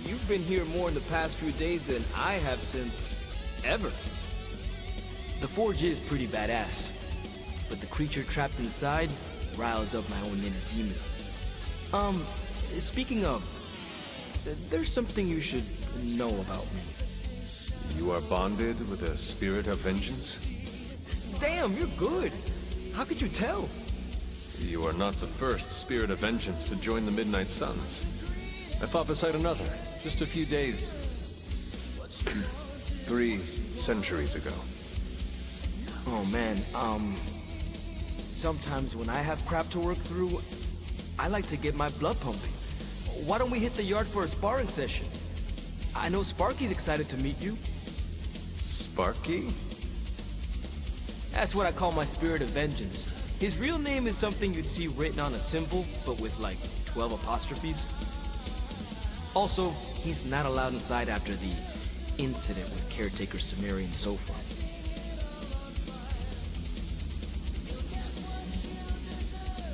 You've been here more in the past few days than I have since ever. The forge is pretty badass, but the creature trapped inside riles up my own inner demon. Speaking of, there's something you should know about me. You are bonded with a spirit of vengeance? Damn, you're good. How could you tell? You are not the first spirit of vengeance to join the Midnight Suns. I fought beside another, just a few days... 3 centuries ago. Oh man, sometimes when I have crap to work through, I like to get my blood pumping. Why don't we hit the yard for a sparring session? I know Sparky's excited to meet you. Sparky? That's what I call my spirit of vengeance. His real name is something you'd see written on a symbol, but with like 12 apostrophes. Also, he's not allowed inside after the incident with caretaker Sumerian Sofa.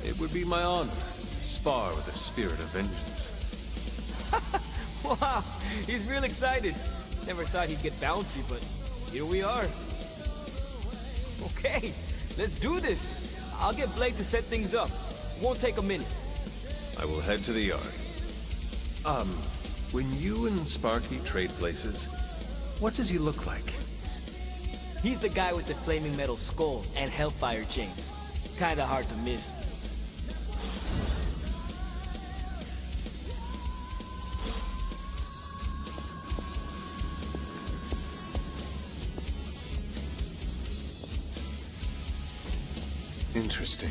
It would be my honor to spar with a spirit of vengeance. Wow, he's real excited. Never thought he'd get bouncy, but here we are. Okay, let's do this. I'll get Blake to set things up. Won't take a minute. I will head to the yard. When you and Sparky trade places, what does he look like? He's the guy with the flaming metal skull and hellfire chains. Kinda hard to miss. Interesting.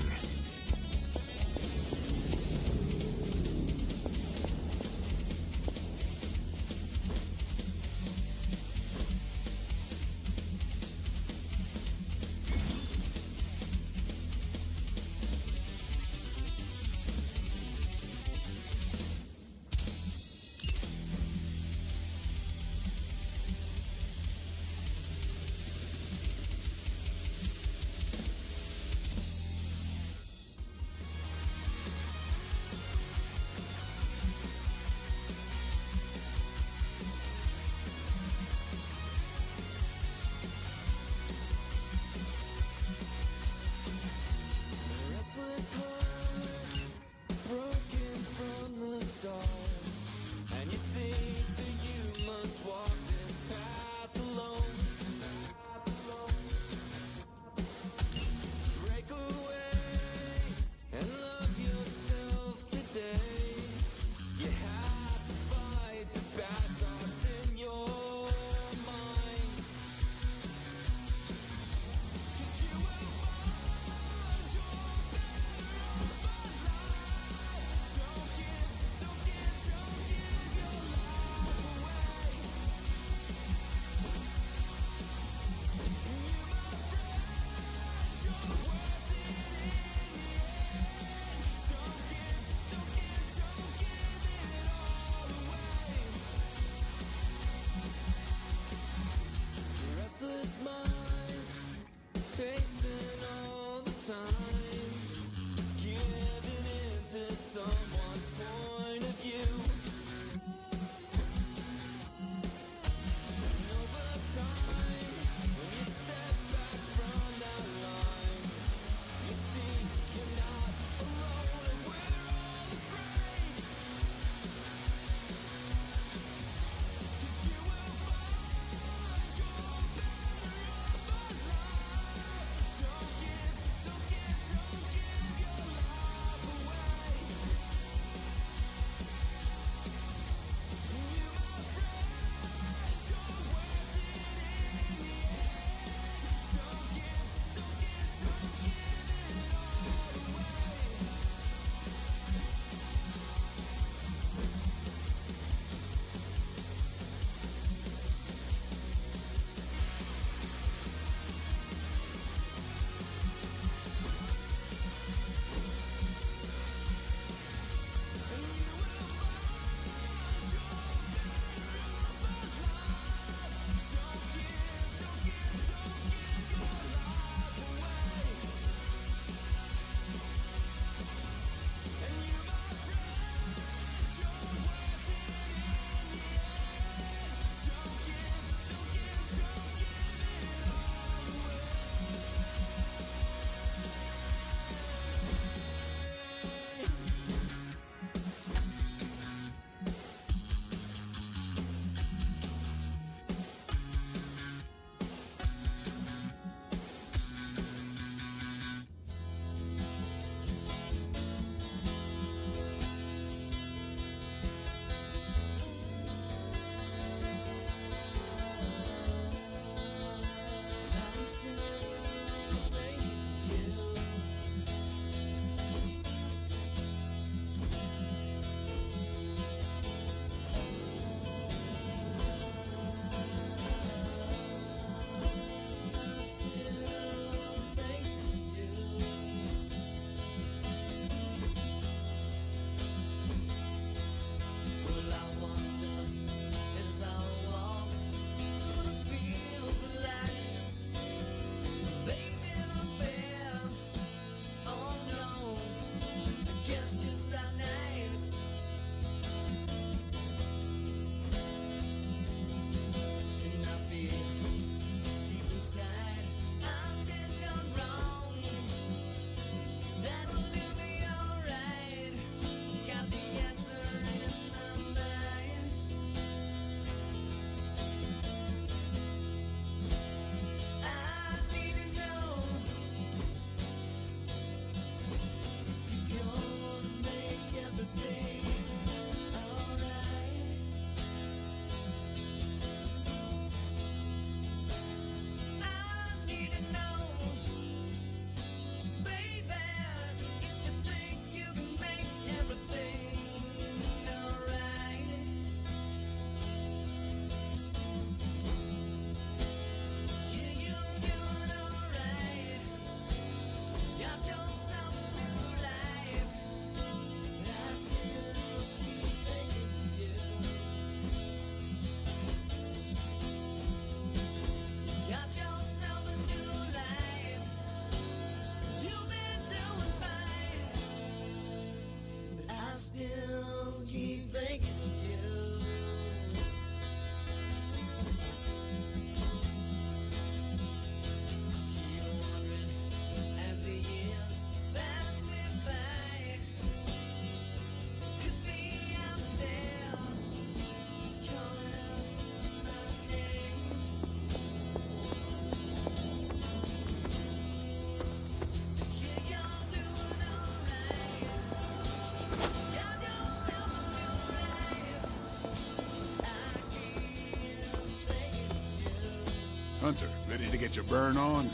Hunter, ready to get your burn on?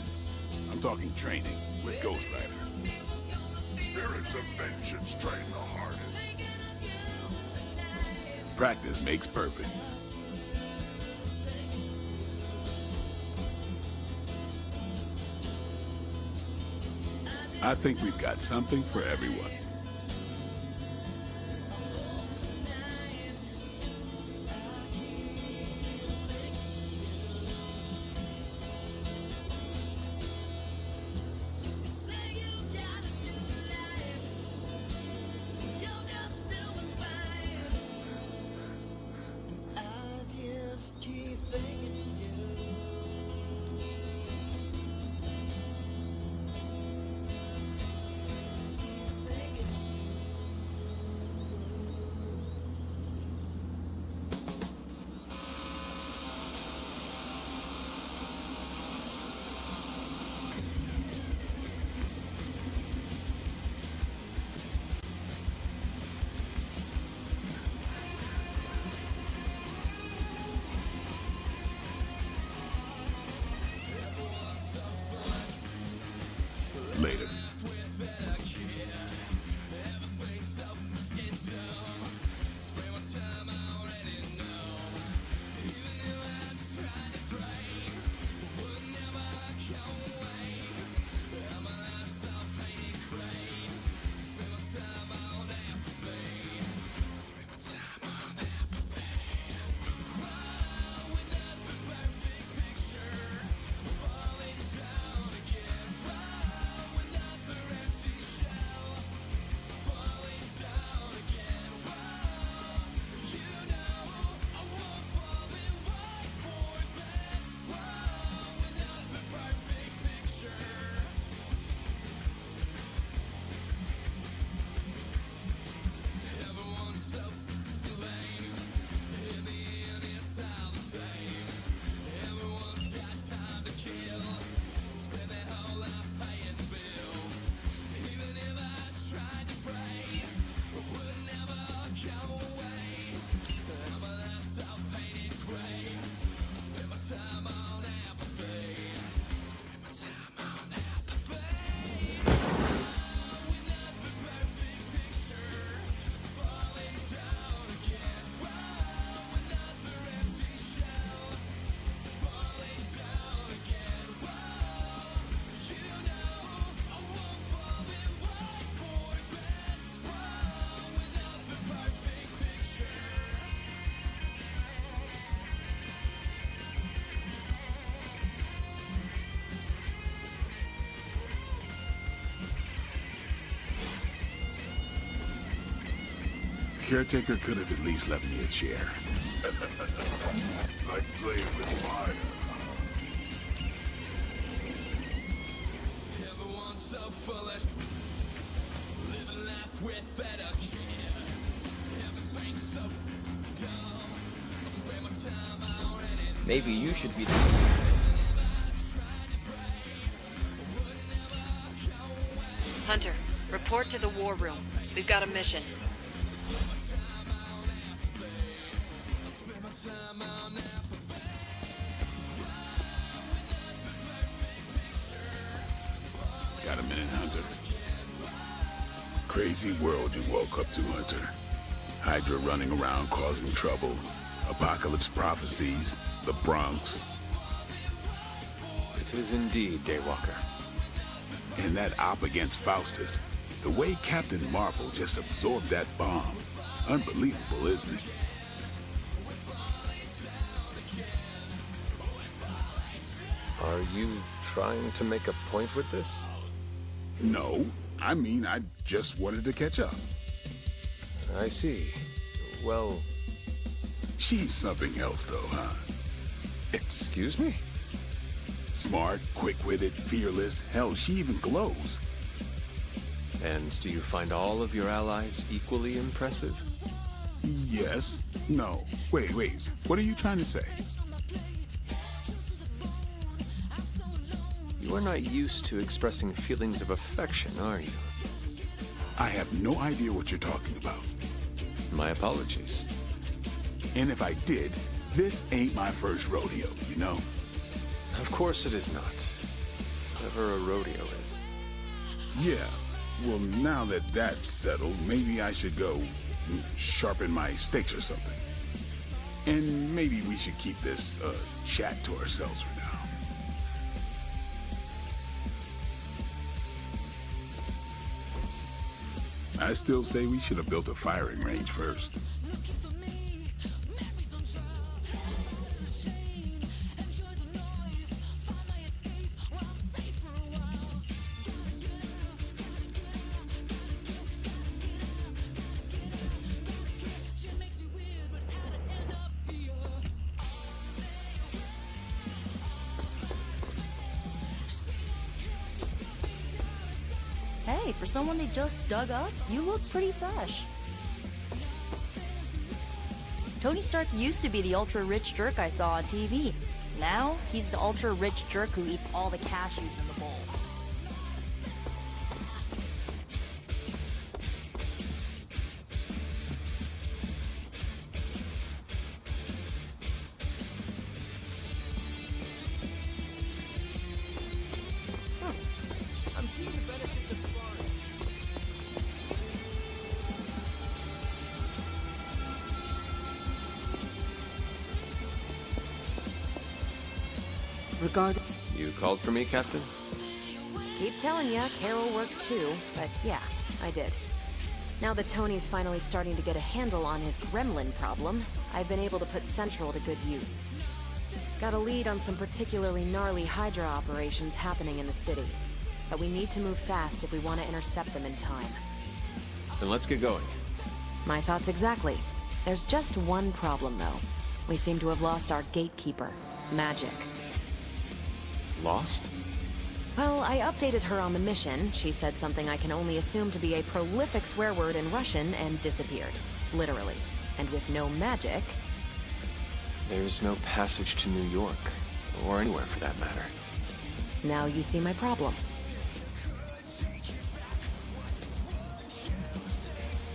I'm talking training with Ghost Rider. Spirits of vengeance train the hardest. Practice makes perfect. I think we've got something for everyone. Later. Caretaker could have at least left me a chair. Like playing with fire. Everyone's so foolish. Living life without a care. Everything's so dumb. Spend my time on it. Maybe you should be the... Hunter, report to the war room. We've got a mission. Got a minute, Hunter? Crazy world you woke up to, Hunter. Hydra running around causing trouble. Apocalypse prophecies. The Bronx. It is indeed, Daywalker. And that op against Faustus. The way Captain Marvel just absorbed that bomb. Unbelievable, isn't it? Are you trying to make a point with this? No. I mean, I just wanted to catch up. I see. Well... She's something else, though, huh? Excuse me? Smart, quick-witted, fearless. Hell, she even glows. And do you find all of your allies equally impressive? Yes. No. Wait. What are you trying to say? You are not used to expressing feelings of affection, are you? I have no idea what you're talking about. My apologies. And if I did, this ain't my first rodeo, you know? Of course it is not. Whatever a rodeo is. Yeah. Well, now that that's settled, maybe I should go sharpen my stakes or something. And maybe we should keep this chat to ourselves for now. I still say we should have built a firing range first. Hey, for someone that just dug us, you look pretty fresh. Tony Stark used to be the ultra-rich jerk I saw on TV. Now, he's the ultra-rich jerk who eats all the cashews in the bowl. I'm seeing the benefits of sparring. You called for me, Captain? Keep telling ya, Carol works too, but yeah, I did. Now that Tony's finally starting to get a handle on his gremlin problem, I've been able to put Central to good use. Got a lead on some particularly gnarly Hydra operations happening in the city. But we need to move fast if we want to intercept them in time. Then let's get going. My thoughts exactly. There's just one problem, though. We seem to have lost our gatekeeper, Magic. Lost? Well, I updated her on the mission. She said something I can only assume to be a prolific swear word in Russian and disappeared. Literally. And with no magic... There's no passage to New York. Or anywhere for that matter. Now you see my problem.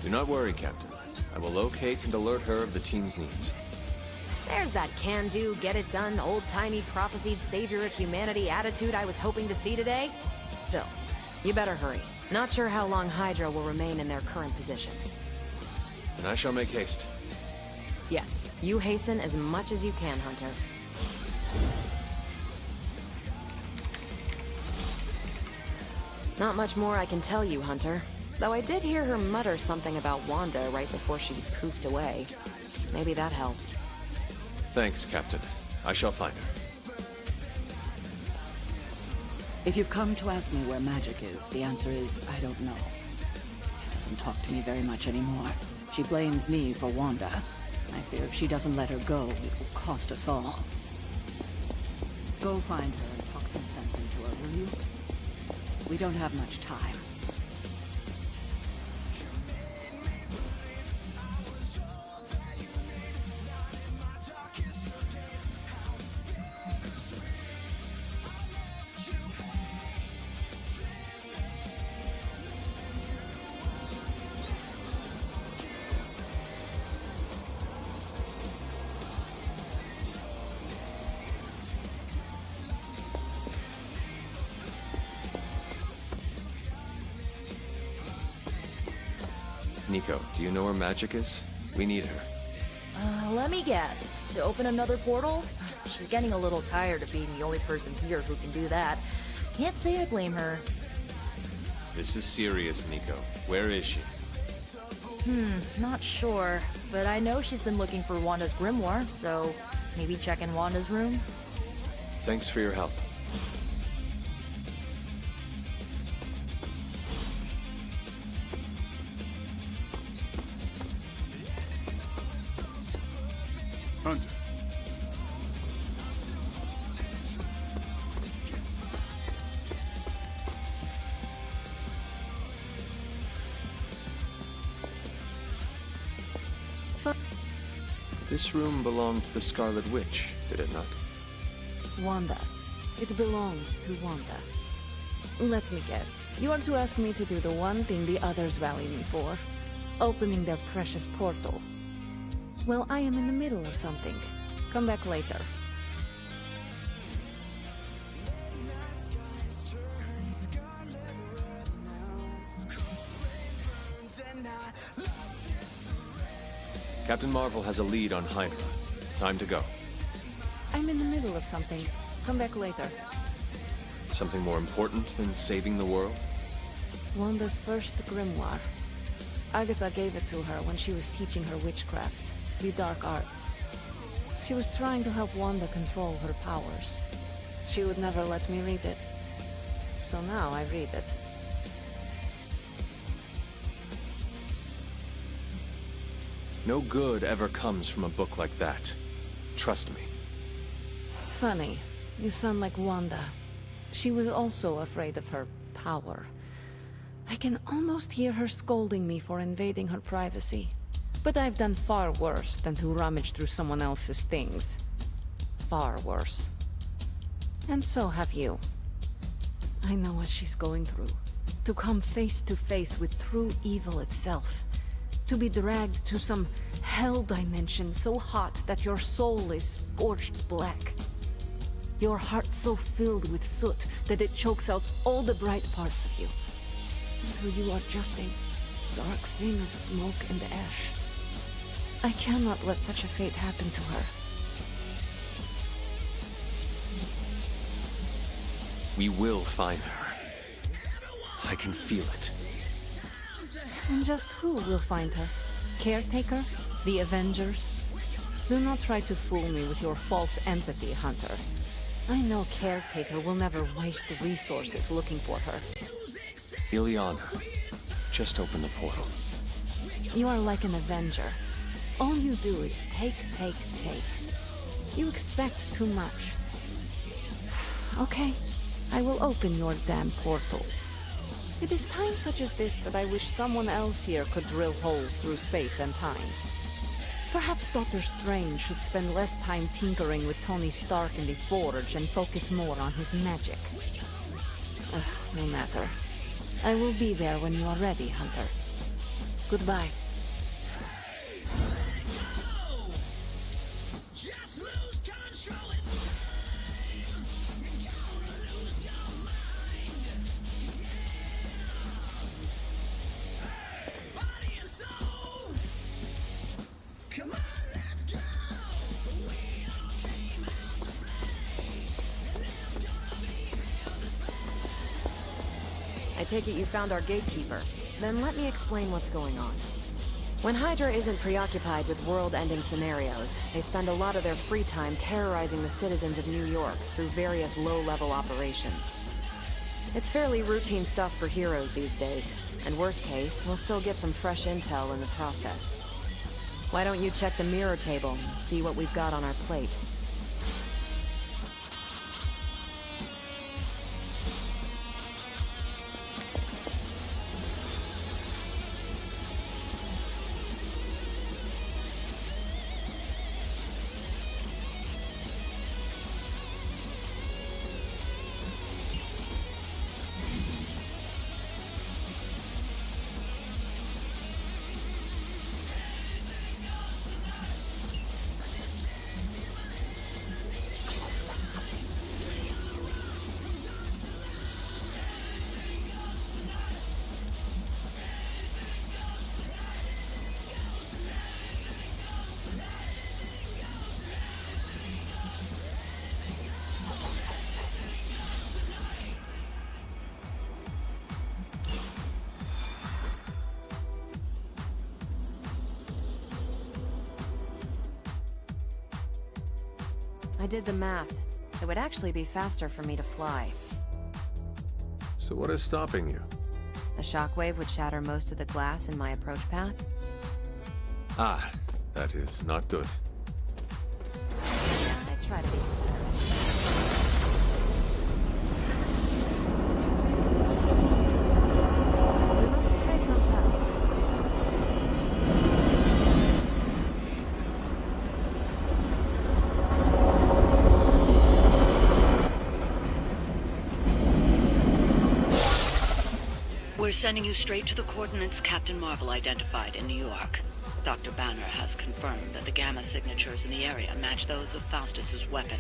Do not worry, Captain. I will locate and alert her of the team's needs. There's that can-do, get-it-done, old-timey prophesied savior of humanity attitude I was hoping to see today. Still, you better hurry. Not sure how long Hydra will remain in their current position. And I shall make haste. Yes, you hasten as much as you can, Hunter. Not much more I can tell you, Hunter. Though I did hear her mutter something about Wanda right before she poofed away. Maybe that helps. Thanks, Captain. I shall find her. If you've come to ask me where Magic is, the answer is, I don't know. She doesn't talk to me very much anymore. She blames me for Wanda. I fear if she doesn't let her go, it will cost us all. Go find her and talk some sense into her, will you? We don't have much time. Nico, do you know where Magic is? We need her. Let me guess. To open another portal? She's getting a little tired of being the only person here who can do that. Can't say I blame her. This is serious, Nico. Where is she? Not sure. But I know she's been looking for Wanda's grimoire, so maybe check in Wanda's room? Thanks for your help. Hunter. This room belonged to the Scarlet Witch, did it not? Wanda. It belongs to Wanda. Let me guess. You want to ask me to do the one thing the others value me for? Opening their precious portal. Well, I am in the middle of something. Come back later. Captain Marvel has a lead on Hydra. Time to go. I'm in the middle of something. Come back later. Something more important than saving the world? Wanda's first grimoire. Agatha gave it to her when she was teaching her witchcraft, the dark arts. She was trying to help Wanda control her powers. She would never let me read it. So now I read it. No good ever comes from a book like that. Trust me. Funny. You sound like Wanda. She was also afraid of her power. I can almost hear her scolding me for invading her privacy. But I've done far worse than to rummage through someone else's things. Far worse. And so have you. I know what she's going through. To come face to face with true evil itself. To be dragged to some hell dimension so hot that your soul is scorched black. Your heart so filled with soot that it chokes out all the bright parts of you. Until you are just a dark thing of smoke and ash. I cannot let such a fate happen to her. We will find her. I can feel it. And just who will find her? Caretaker? The Avengers? Do not try to fool me with your false empathy, Hunter. I know Caretaker will never waste resources looking for her. Ileana, just open the portal. You are like an Avenger. All you do is take. You expect too much. Okay, I will open your damn portal. It is times such as this that I wish someone else here could drill holes through space and time. Perhaps Doctor Strange should spend less time tinkering with Tony Stark in the Forge and focus more on his magic. No matter. I will be there when you are ready, Hunter. Goodbye. I take it you found our gatekeeper. Then let me explain what's going on. When Hydra isn't preoccupied with world-ending scenarios, they spend a lot of their free time terrorizing the citizens of New York through various low-level operations. It's fairly routine stuff for heroes these days, and worst case, we'll still get some fresh intel in the process. Why don't you check the mirror table and see what we've got on our plate? I did the math. It would actually be faster for me to fly. So what is stopping you? The shockwave would shatter most of the glass in my approach path. Ah, that is not good. I try to be considerate. Do not stray from path. We're sending you straight to the coordinates Captain Marvel identified in New York. Dr. Banner has confirmed that the gamma signatures in the area match those of Faustus's weapon.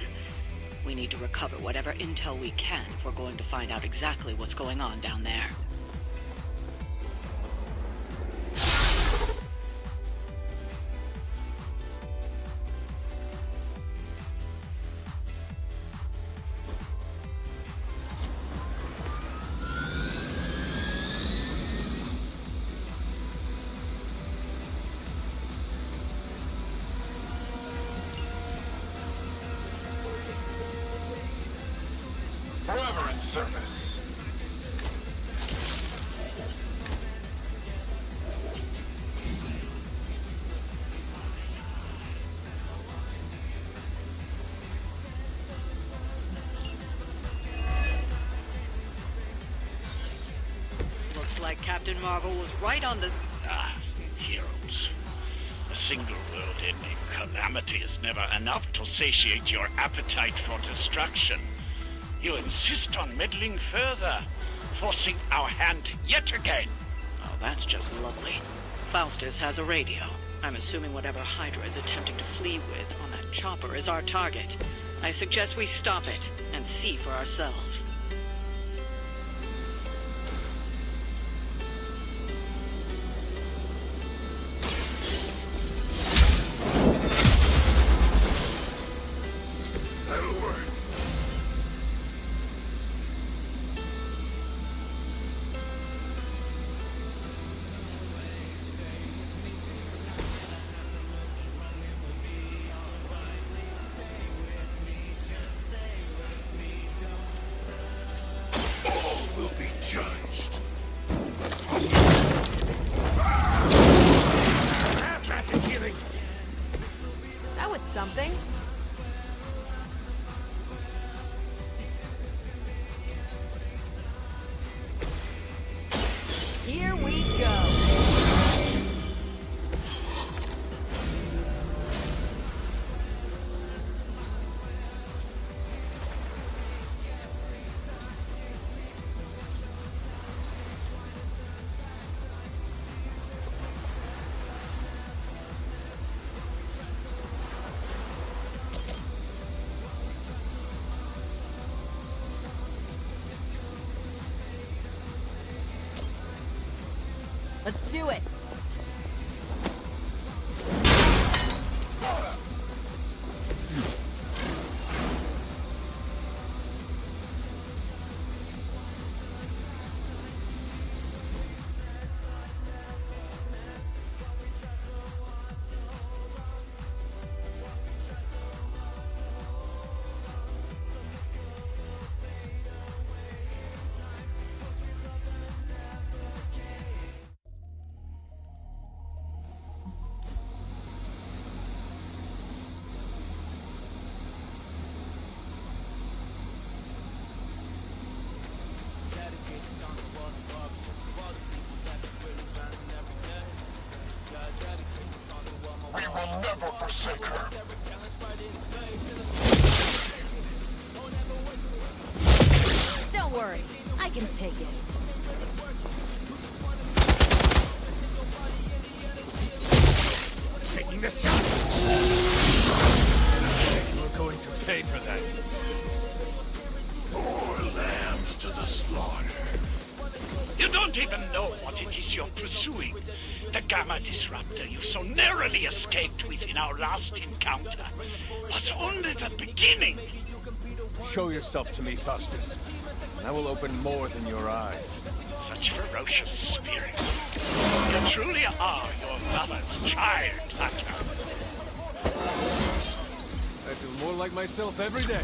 We need to recover whatever intel we can if we're going to find out exactly what's going on down there. service. Looks like Captain Marvel was right on the... Heroes. A single world-ending calamity is never enough to satiate your appetite for destruction. You insist on meddling further, forcing our hand yet again. Oh, that's just lovely. Faustus has a radio. I'm assuming whatever Hydra is attempting to flee with on that chopper is our target. I suggest we stop it and see for ourselves. That was something. Here we go. Let's do it. We will never forsake her. Don't worry, I can take it. Taking the shot! You're going to pay for that. More lambs to the slaughter. You don't even know what it is you're pursuing. The Gamma Disruptor you so narrowly escaped with in our last encounter was only the beginning. Show yourself to me, Faustus, and I will open more than your eyes. Such ferocious spirit. You truly are your mother's child, Hunter. I feel more like myself every day.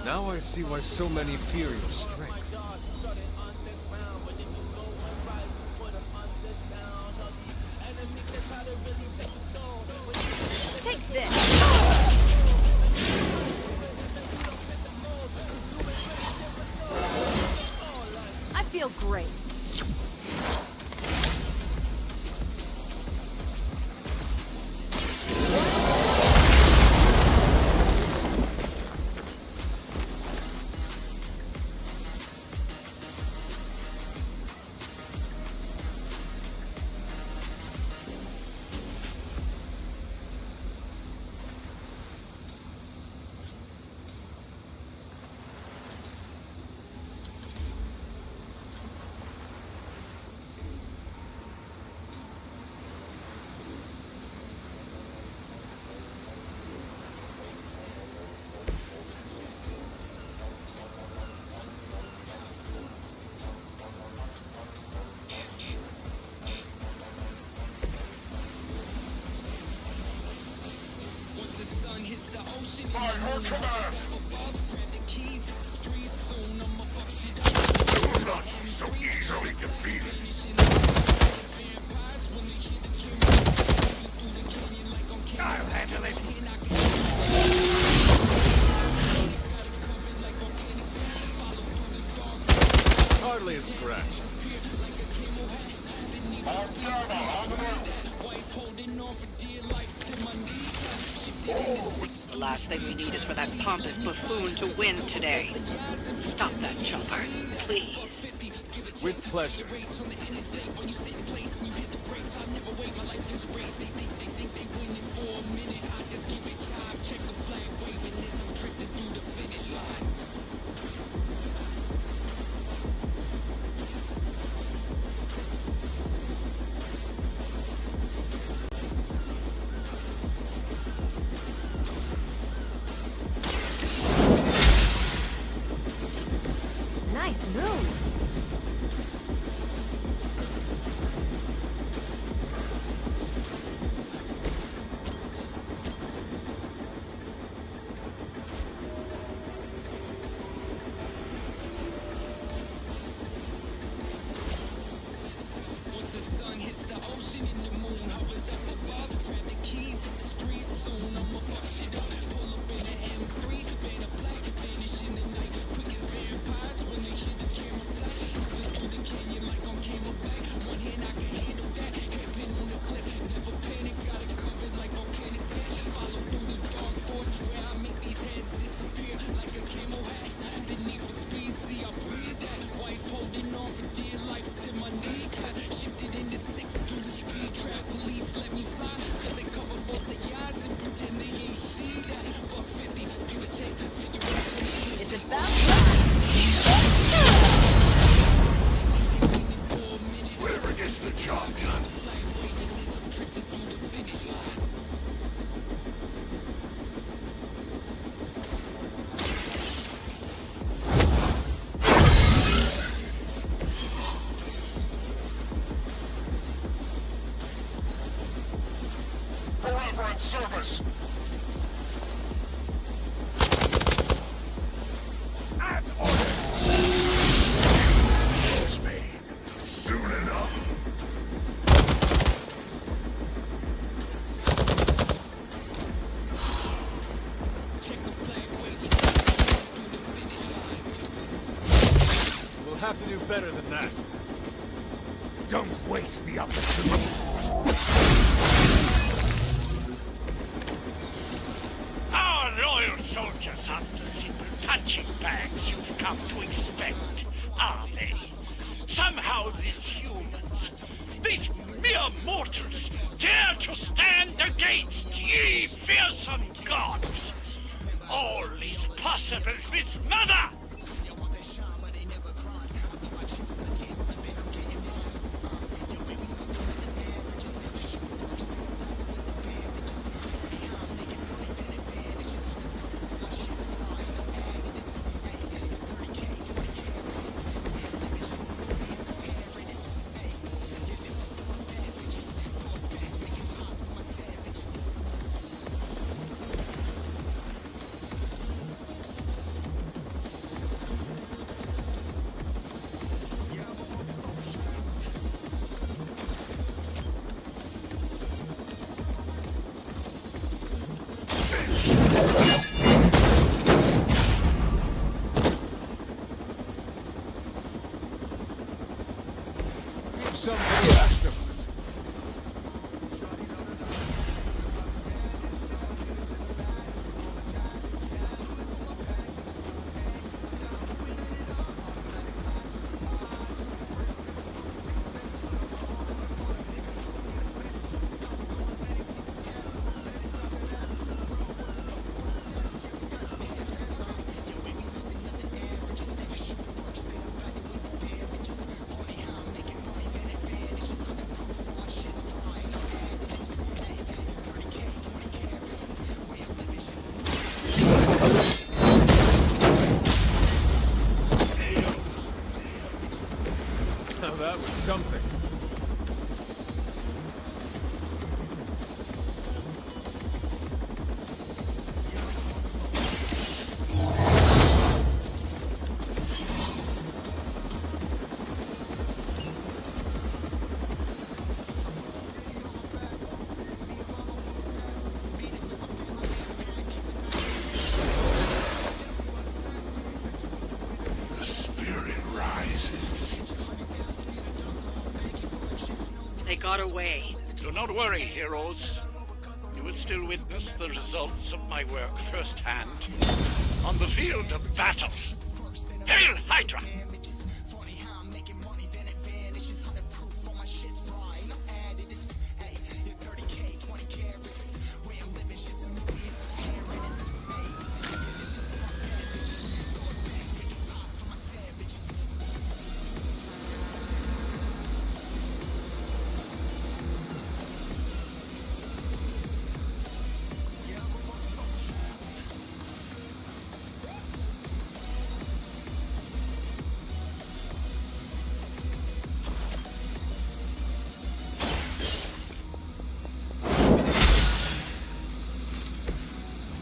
Now I see why so many fear your strength. Take this. By her command! You will not be so easily defeated! I'll handle it! Hardly a scratch. The last thing we need is for that pompous buffoon to win today. Stop that chopper, please. With pleasure. Nice move. Whoever gets the job done. Forever in service! As ordered! Spain, soon enough! We'll have to do better than that. Don't waste the opportunity! Our loyal soldiers aren't the simple punching bags you've come to expect, are they? Somehow these humans, these mere mortals, dare to stand against ye fearsome gods! All is possible with Mother! Some for the rest of us. Now that was something. got away. Do not worry, heroes. You will still witness the results of my work firsthand on the field of battle. Hail Hydra!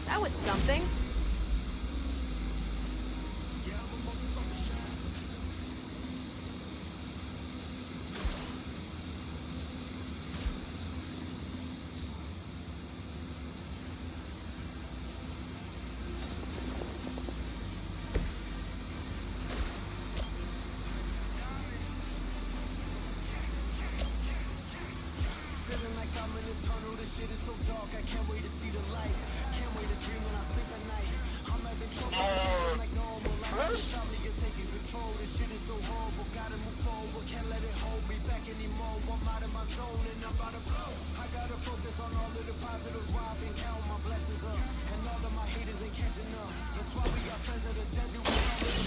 That was something. Feeling like I'm in a tunnel, this shit is so dark, I can't wait to see the light. Can't wait to dream when I sleep at night. I'm having trouble sleeping like normal. I'm insomnia taking control. This shit is so horrible, gotta move forward, can't let it hold me back anymore. I'm out of my zone and I'm about to blow. I gotta focus on all of the positives while I've been counting my blessings up. And all of my haters ain't catching up. That's why we got friends that are dead.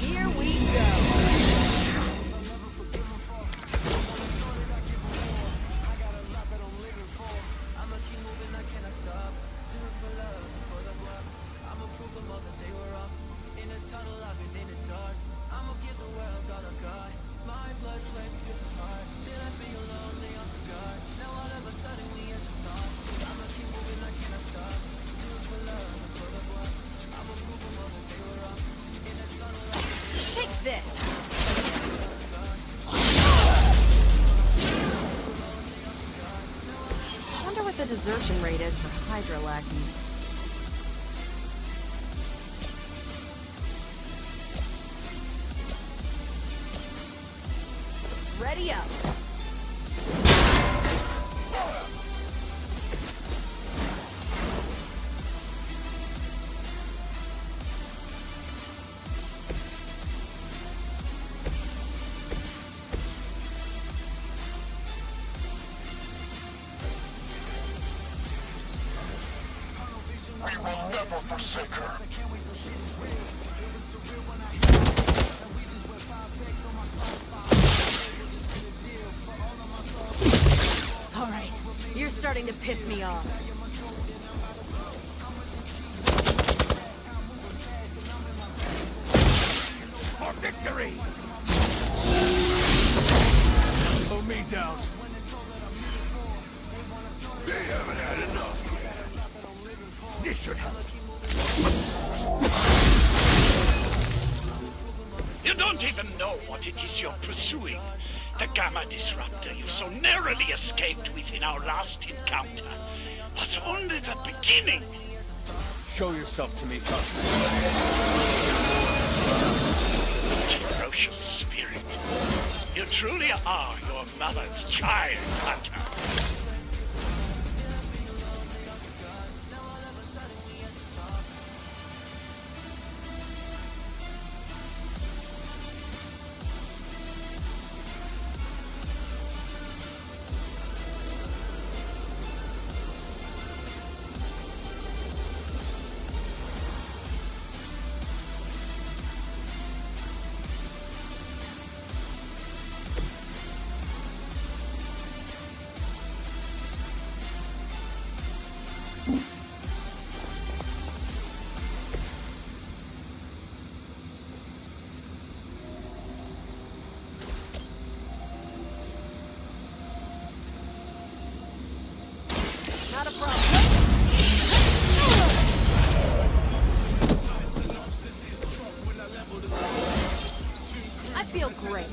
Here we go. I'll never forgive them for. When I started, I give them more. I got a lot that I'm living for. I'ma keep moving, I cannot stop. Do it for love, for the guap. I'ma prove them all that they were wrong. In a tunnel, I've been in the dark. I'ma give the world all I got. My blood, sweat, tears, and heart. They left me alone, they all forgot. Now all of a sudden we at the top. I'ma keep moving, I cannot stop. Do it for love, for the guap. I'ma prove them all that they were wrong. In a tunnel, I've been in the dark. Take this. Wonder what the desertion rate is for Hydra lackeys. Ready up. We will never forsake her. All right, you're starting to piss me off. For victory! Slow me down. They haven't had enough yet. This should help. You don't even know what it is you're pursuing. The Gamma Disruptor you so narrowly escaped within our last encounter was only the beginning. Show yourself to me, Faustus. Ferocious spirit. You truly are your mother's child, Hunter. Not a problem. I feel great.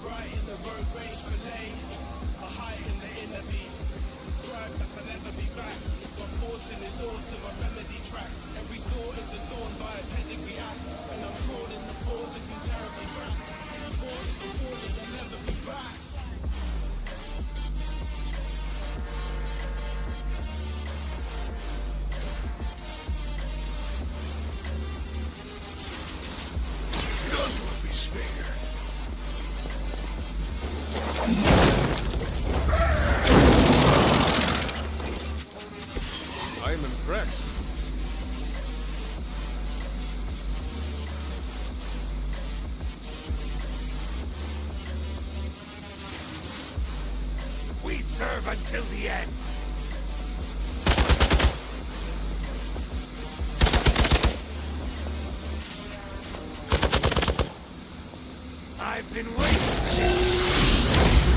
Right in the road rage for lane. source of a remedy tracks. Every thought is adorned by a pedigree act. And I'm torn in the board looking terribly trapped. Support is afforded, they'll never be back. None will be spared. I am impressed. We serve until the end. I've been waiting.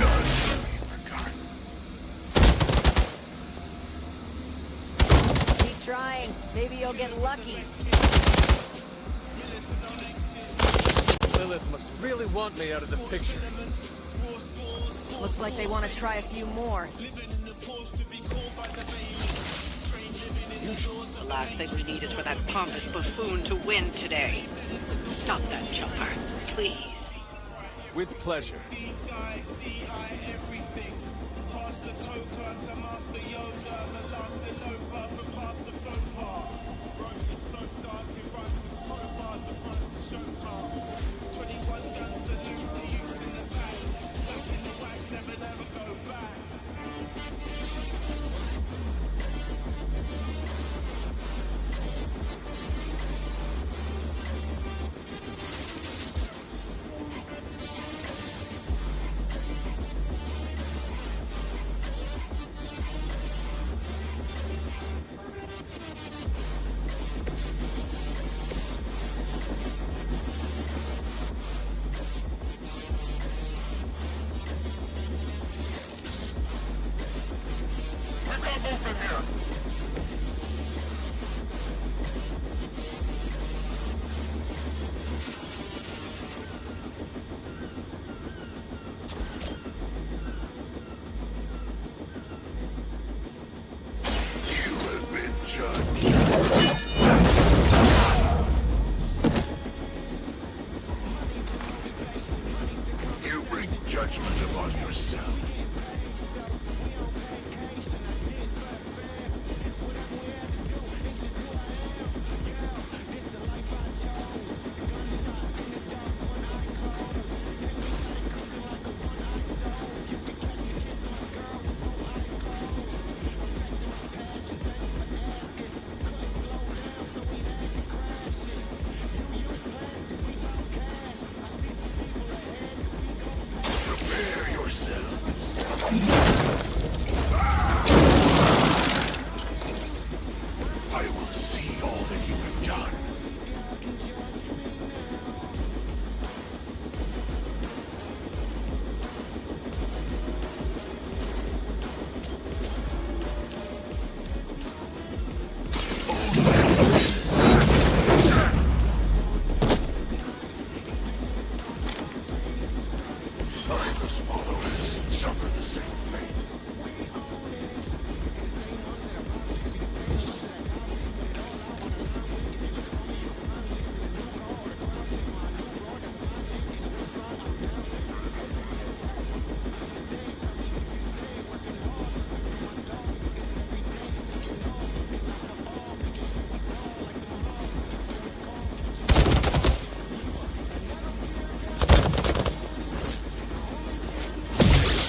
None shall be forgotten. Keep trying. Maybe you'll get lucky. Lilith must really want me out of the picture. Looks like they want to try a few more. The last thing we need is for that pompous buffoon to win today. Stop that chopper, please. With pleasure. You bring judgment upon yourself. Prepare yourselves. I will see all that you have done. Mindless followers suffer the same fate.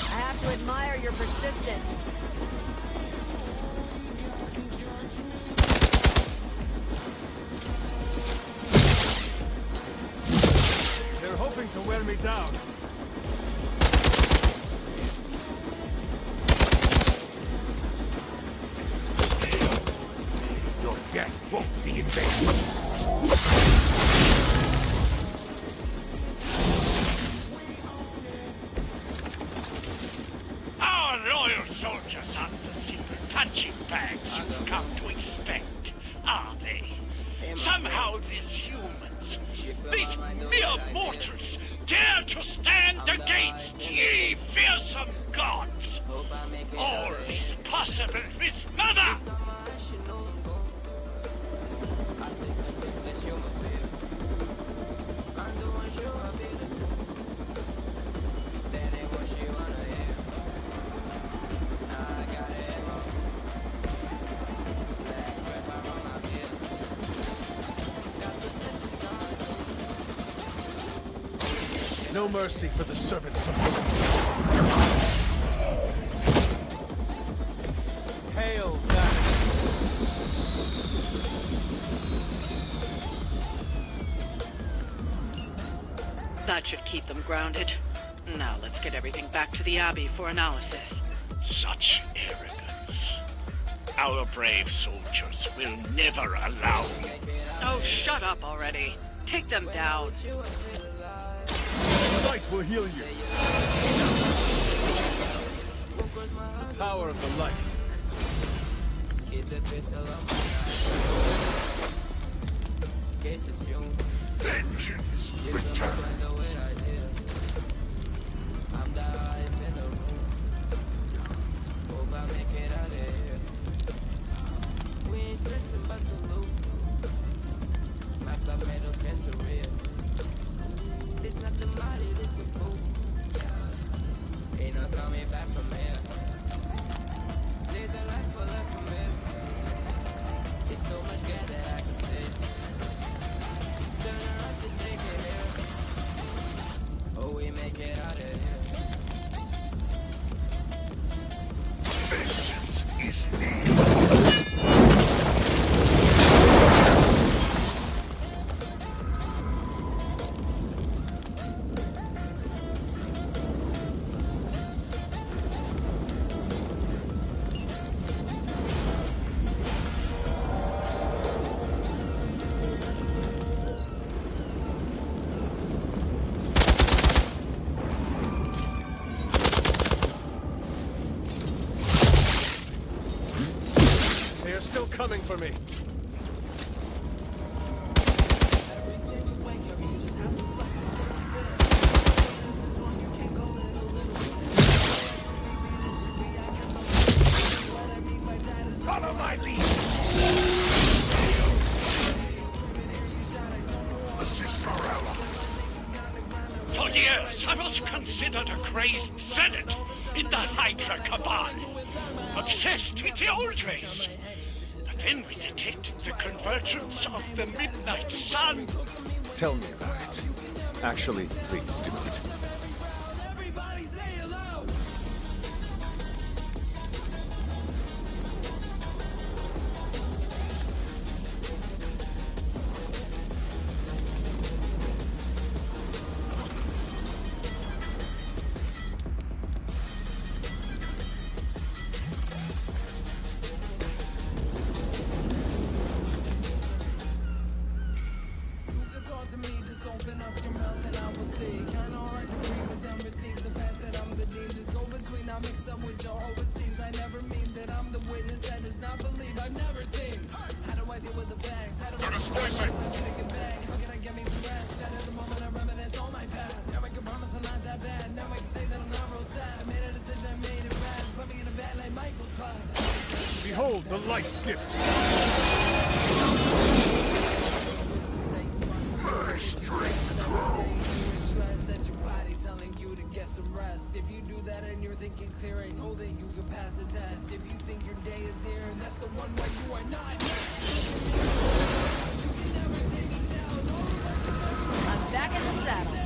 I have to admire your persistence. They're hoping to wear me down. Your death won't be in vain. Our loyal soldiers aren't the simple punching bags you've come to expect, are they? Somehow these humans, these mere mortals, dare to stand against ye fearsome gods. All is possible with Mother! No mercy for the servants of the Hail that! That should keep them grounded. Now let's get everything back to the Abbey for analysis. Such arrogance. Our brave soldiers will never allow you. Oh, shut up already. Take them down. The light will heal you. The power of the light. Vengeance returns. This not the money, this the pool. Ain't no coming back from here. Live the life for life from here. It's so much good that I can say. Turn around to take it here. Oh, we make it out of here. Vengeance is needed. They are still coming for me. Follow my lead. Assist our ally. For years, I was considered a crazed zealot in the Hydra Cabal, obsessed with the old race. But then we detected the convergence of the Midnight Sun. Tell me about it. Actually, please do it. Behold the light's gift. My strength grows. That your body telling you to get some rest. If you do that and you're thinking clear, I know that you can pass the test. If you think your day is here, that's the one where you are not. You can never take me down. I'm back in the saddle.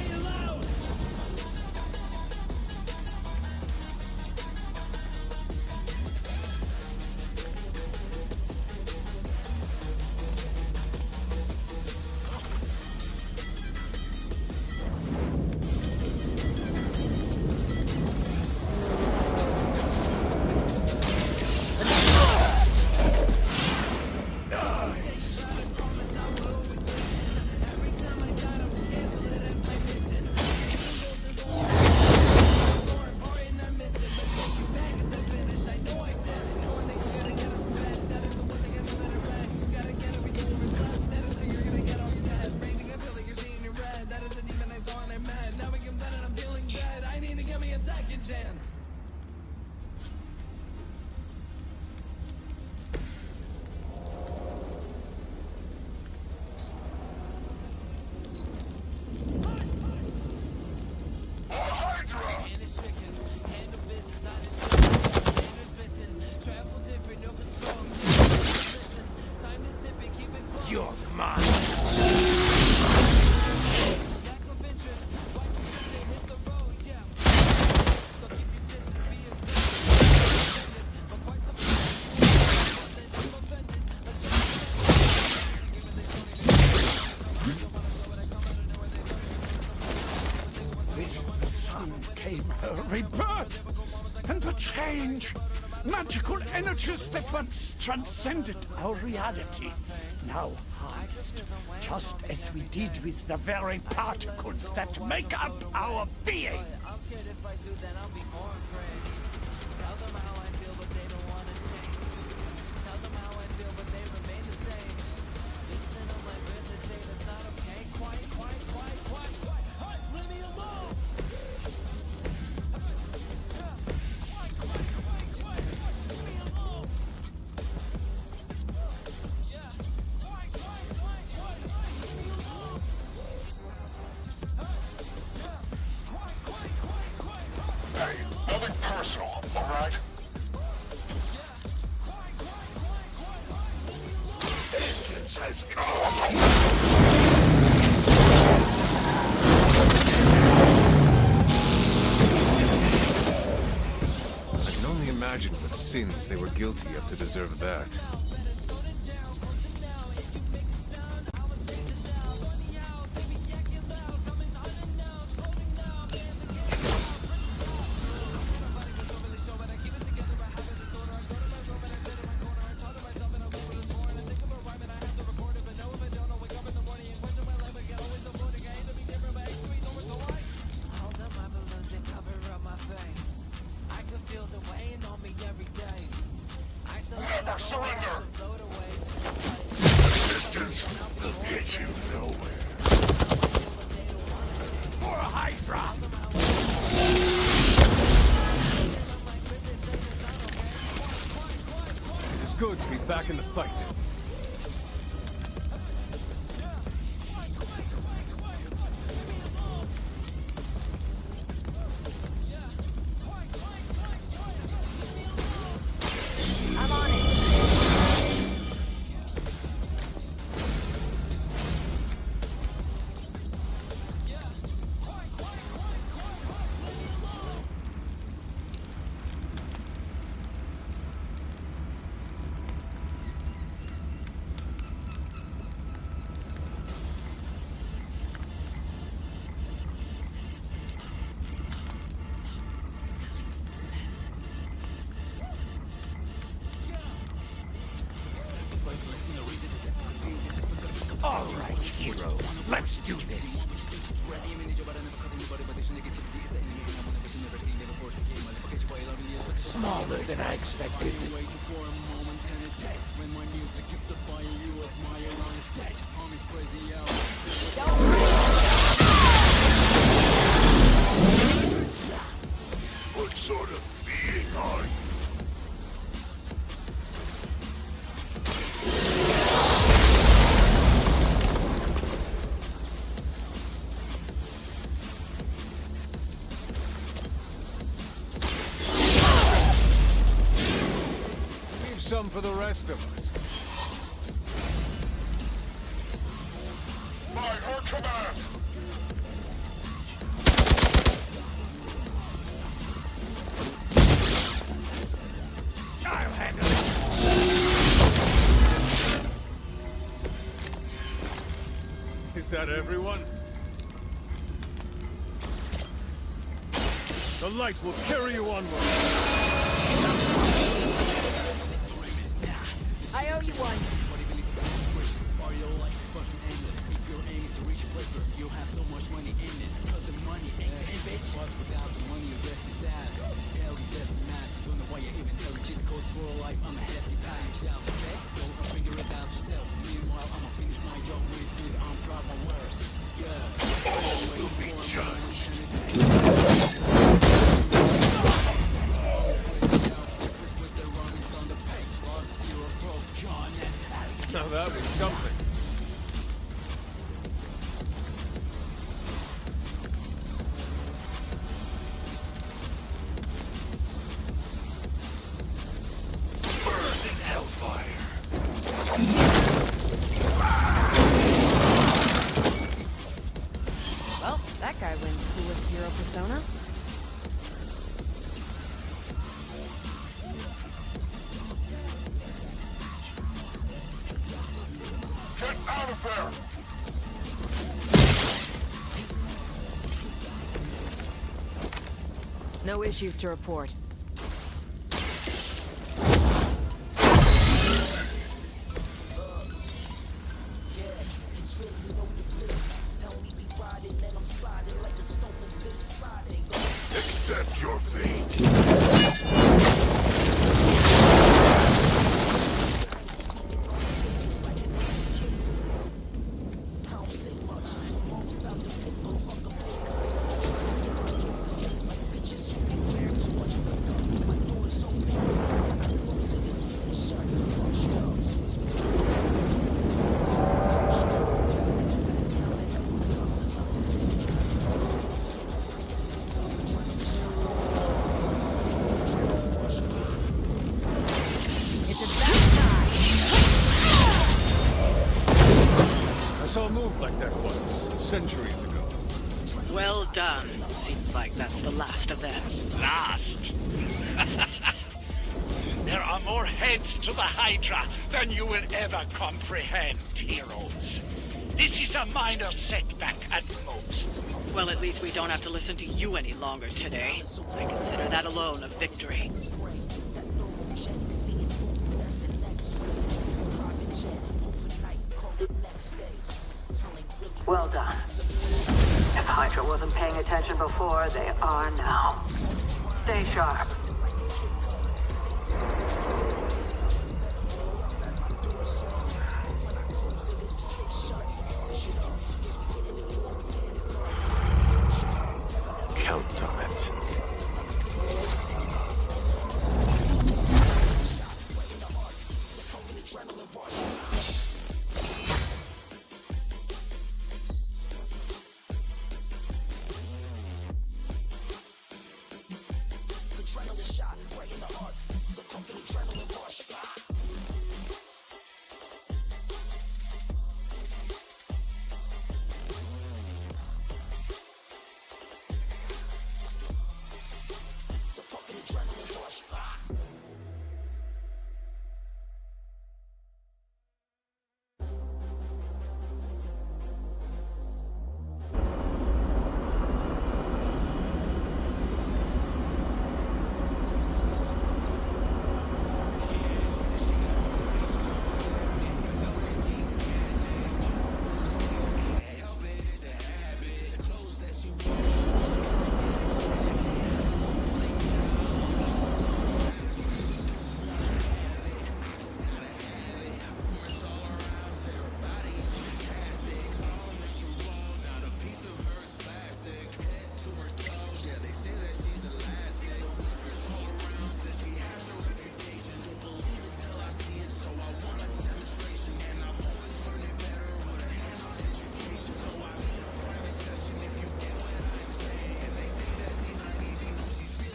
the change. Magical energies that once transcended our reality, now harnessed, just as we did with the very particles that make up our being. I'm scared if I do, then I'll be more afraid. Tell them how I feel, but they don't want to change. Tell them how I feel, but they remain the same. Listen on my breath, they say that's not okay. Quiet, quiet, quiet, quiet, quiet. Hey, leave me alone! Hey, nothing personal, alright? Vengeance has come. I can only imagine what sins they were guilty of to deserve that. Never surrender! Resistance will get you nowhere. For a Hydra! It is good to be back in the fight. I'm on it. All right, hero, let's do this. Smaller than I expected. What sort of being are you? Leave some for the rest of us. By her command! I'll handle it. Is that everyone? The light will carry you onward. I owe you one. All will be judged. Now that was something. Burning hellfire. Well, that guy wins coolest hero persona. Get out of there! No issues to report. heads to the Hydra than you will ever comprehend, heroes. This is a minor setback at most. Well, at least we don't have to listen to you any longer today. I consider that alone a victory. Well done. If Hydra wasn't paying attention before, they are now. Stay sharp. Count on it.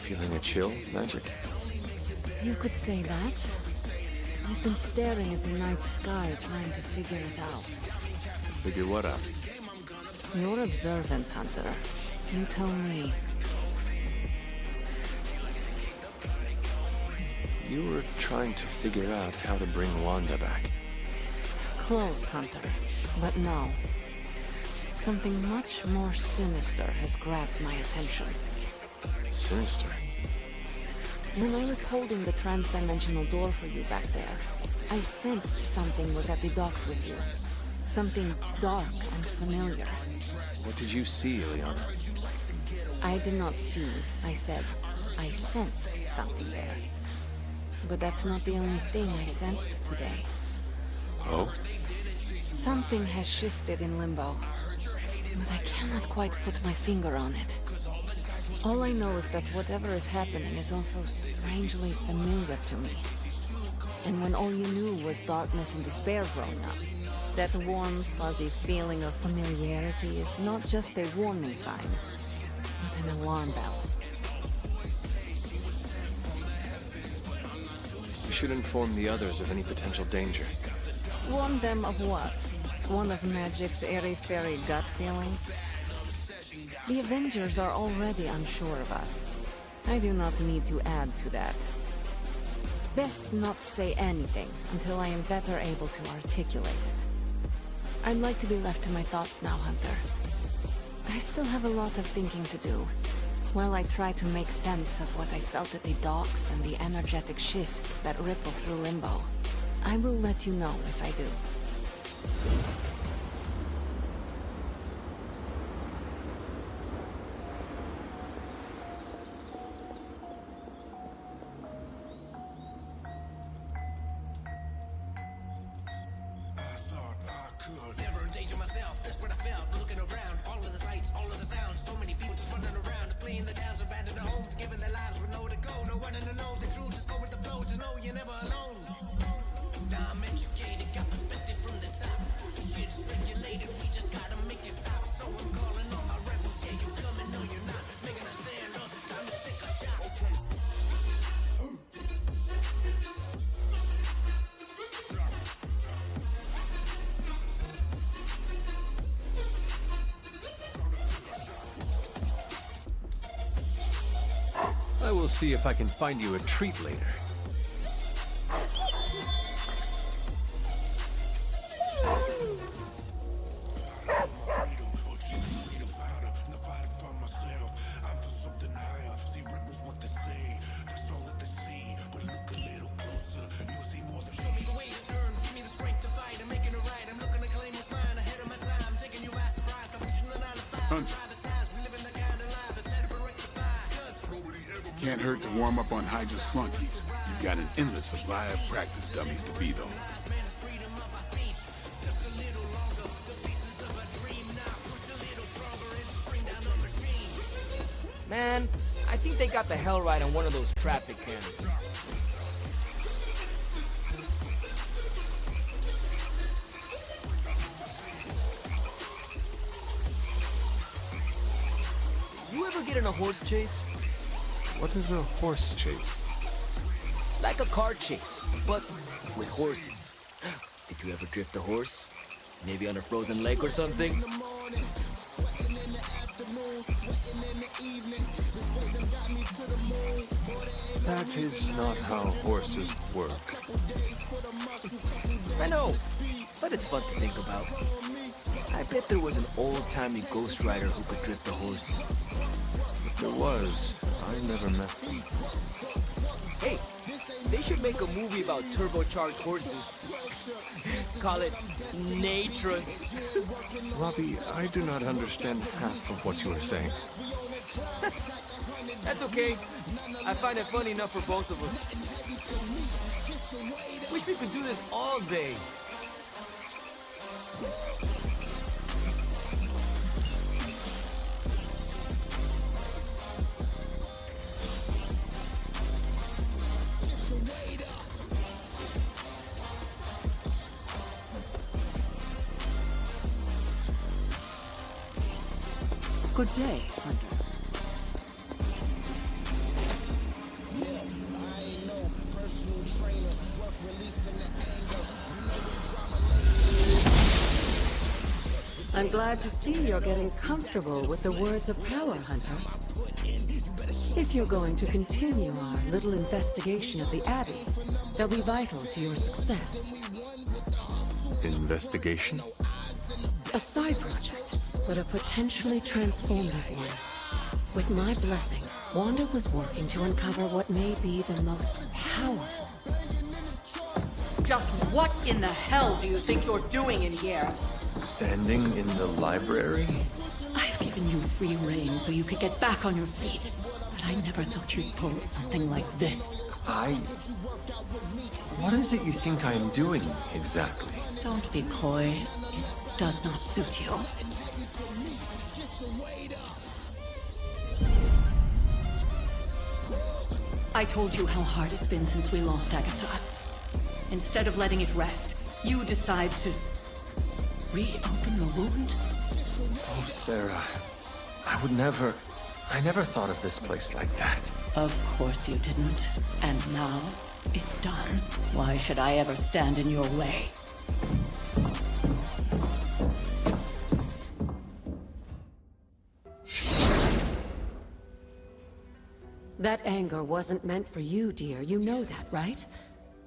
Feeling a chill, Magic? You could say that. I've been staring at the night sky trying to figure it out. Figure what out? You're observant, Hunter. You tell me. You were trying to figure out how to bring Wanda back. Close, Hunter. But no. Something much more sinister has grabbed my attention. Sinister? When I was holding the trans-dimensional door for you back there, I sensed something was at the docks with you. Something dark and familiar. What did you see, Ileana? I did not see, I said. I sensed something there. But that's not the only thing I sensed today. Oh? Something has shifted in Limbo, but I cannot quite put my finger on it. All I know is that whatever is happening is also strangely familiar to me. And when all you knew was darkness and despair growing up, that warm, fuzzy feeling of familiarity is not just a warning sign, but an alarm bell. We should inform the others of any potential danger. Warn them of what? One of Magic's airy-fairy gut feelings? The Avengers are already unsure of us. I do not need to add to that. Best not say anything until I am better able to articulate it. I'd like to be left to my thoughts now, Hunter. I still have a lot of thinking to do, while I try to make sense of what I felt at the docks and the energetic shifts that ripple through Limbo. I will let you know if I do. Never endanger myself, that's what I felt. Looking around, all of the sights, all of the sounds. So many people just running around, fleeing the towns, abandoned their homes, giving their lives with nowhere to go. No one to know the truth, just go with the flow. Just know you're never alone. Now I'm educated, got perspective from the top. Shit's regulated, we just gotta make it stop. So I'm calling all my rebels, yeah, you coming, no you're not. Making us stand up, time to take a shot. I will see if I can find you a treat later. Hunter. Can't hurt to warm up on Hydra's flunkies. You've got an endless supply of practice dummies to beat on. Man, I think they got the hell right on one of those traffic cams. You ever get in a horse chase? What is a horse chase? Like a car chase, but with horses. Did you ever drift a horse? Maybe on a frozen lake or something? That is not how horses work. I know, but it's fun to think about. I bet there was an old-timey ghost rider who could drift a horse. If there was, I never met them. Hey, they should make a movie about turbocharged horses. Call it Natras. Robbie, I do not understand half of what you are saying. That's okay. I find it funny enough for both of us. Wish we could do this all day. Good day, Hunter. I'm glad to see you're getting comfortable with the words of power, Hunter. If you're going to continue our little investigation of the Abbey, they'll be vital to your success. Investigation? A side project, but a potentially transformative one. With my blessing, Wanda was working to uncover what may be the most powerful. Just what in the hell do you think you're doing in here? Standing in the library? I've given you free rein so you could get back on your feet, but I never thought you'd pull something like this. What is it you think I am doing, exactly? Don't be coy. It does not suit you. I told you how hard it's been since we lost Agatha. Instead of letting it rest, you decide to reopen the wound? Oh, Sarah. I never thought of this place like that. Of course you didn't. And now, it's done. Why should I ever stand in your way? That anger wasn't meant for you, dear. You know that, right?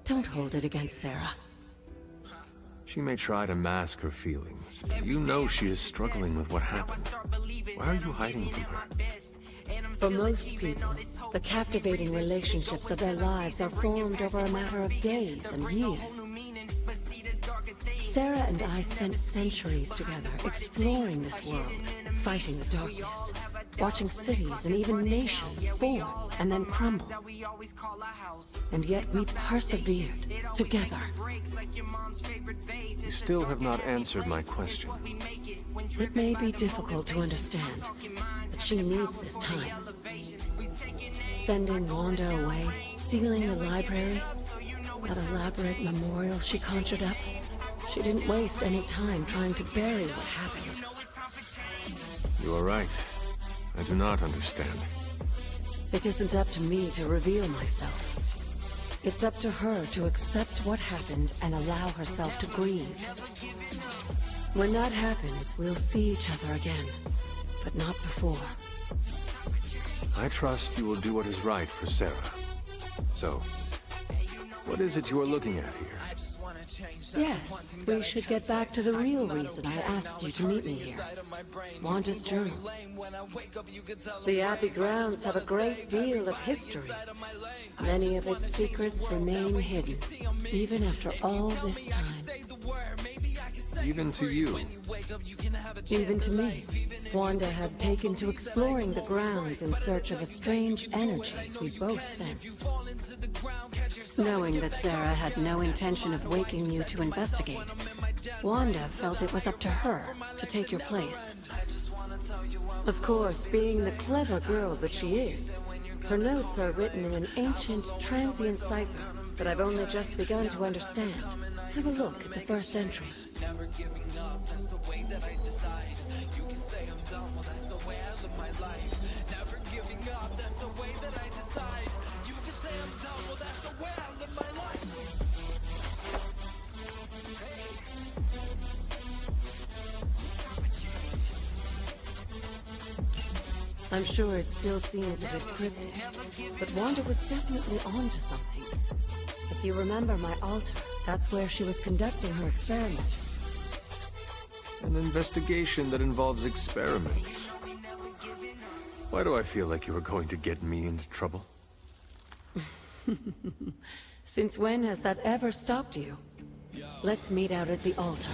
Don't hold it against Sarah. She may try to mask her feelings, but you know she is struggling with what happened. Why are you hiding from her? For most people, the captivating relationships of their lives are formed over a matter of days and years. Sarah and I spent centuries together exploring this world, fighting the darkness, watching cities and even nations form and then crumble. And yet we persevered, together. You still have not answered my question. It may be difficult to understand, but she needs this time. Sending Wanda away, sealing the library, that elaborate memorial she conjured up. She didn't waste any time trying to bury what happened. You are right. I do not understand. It isn't up to me to reveal myself. It's up to her to accept what happened and allow herself to grieve. When that happens, we'll see each other again, but not before. I trust you will do what is right for Sarah. So, what is it you are looking at here? Yes, we should get back to the real reason I asked you to meet me here. Wanda's journal. The Abbey grounds have a great deal of history. Many of its secrets remain hidden, even after all this time. Even to you. Even to me. Wanda had taken to exploring the grounds in search of a strange energy we both sensed. Knowing that Sarah had no intention of waking you to investigate, Wanda felt it was up to her to take your place. Of course, being the clever girl that she is, her notes are written in an ancient, transient cipher that I've only just begun to understand. Have a look at the first entry. Never giving up, that's the way that I decide. You can say I'm done, well that's the way I live my life. Never giving up, that's the way that I decide. You can say I'm done, well that's the way I live my life. I'm sure it still seems a bit cryptic, but Wanda was definitely onto something. If you remember my altar, that's where she was conducting her experiments. An investigation that involves experiments. Why do I feel like you were going to get me into trouble? Since when has that ever stopped you? Let's meet out at the altar.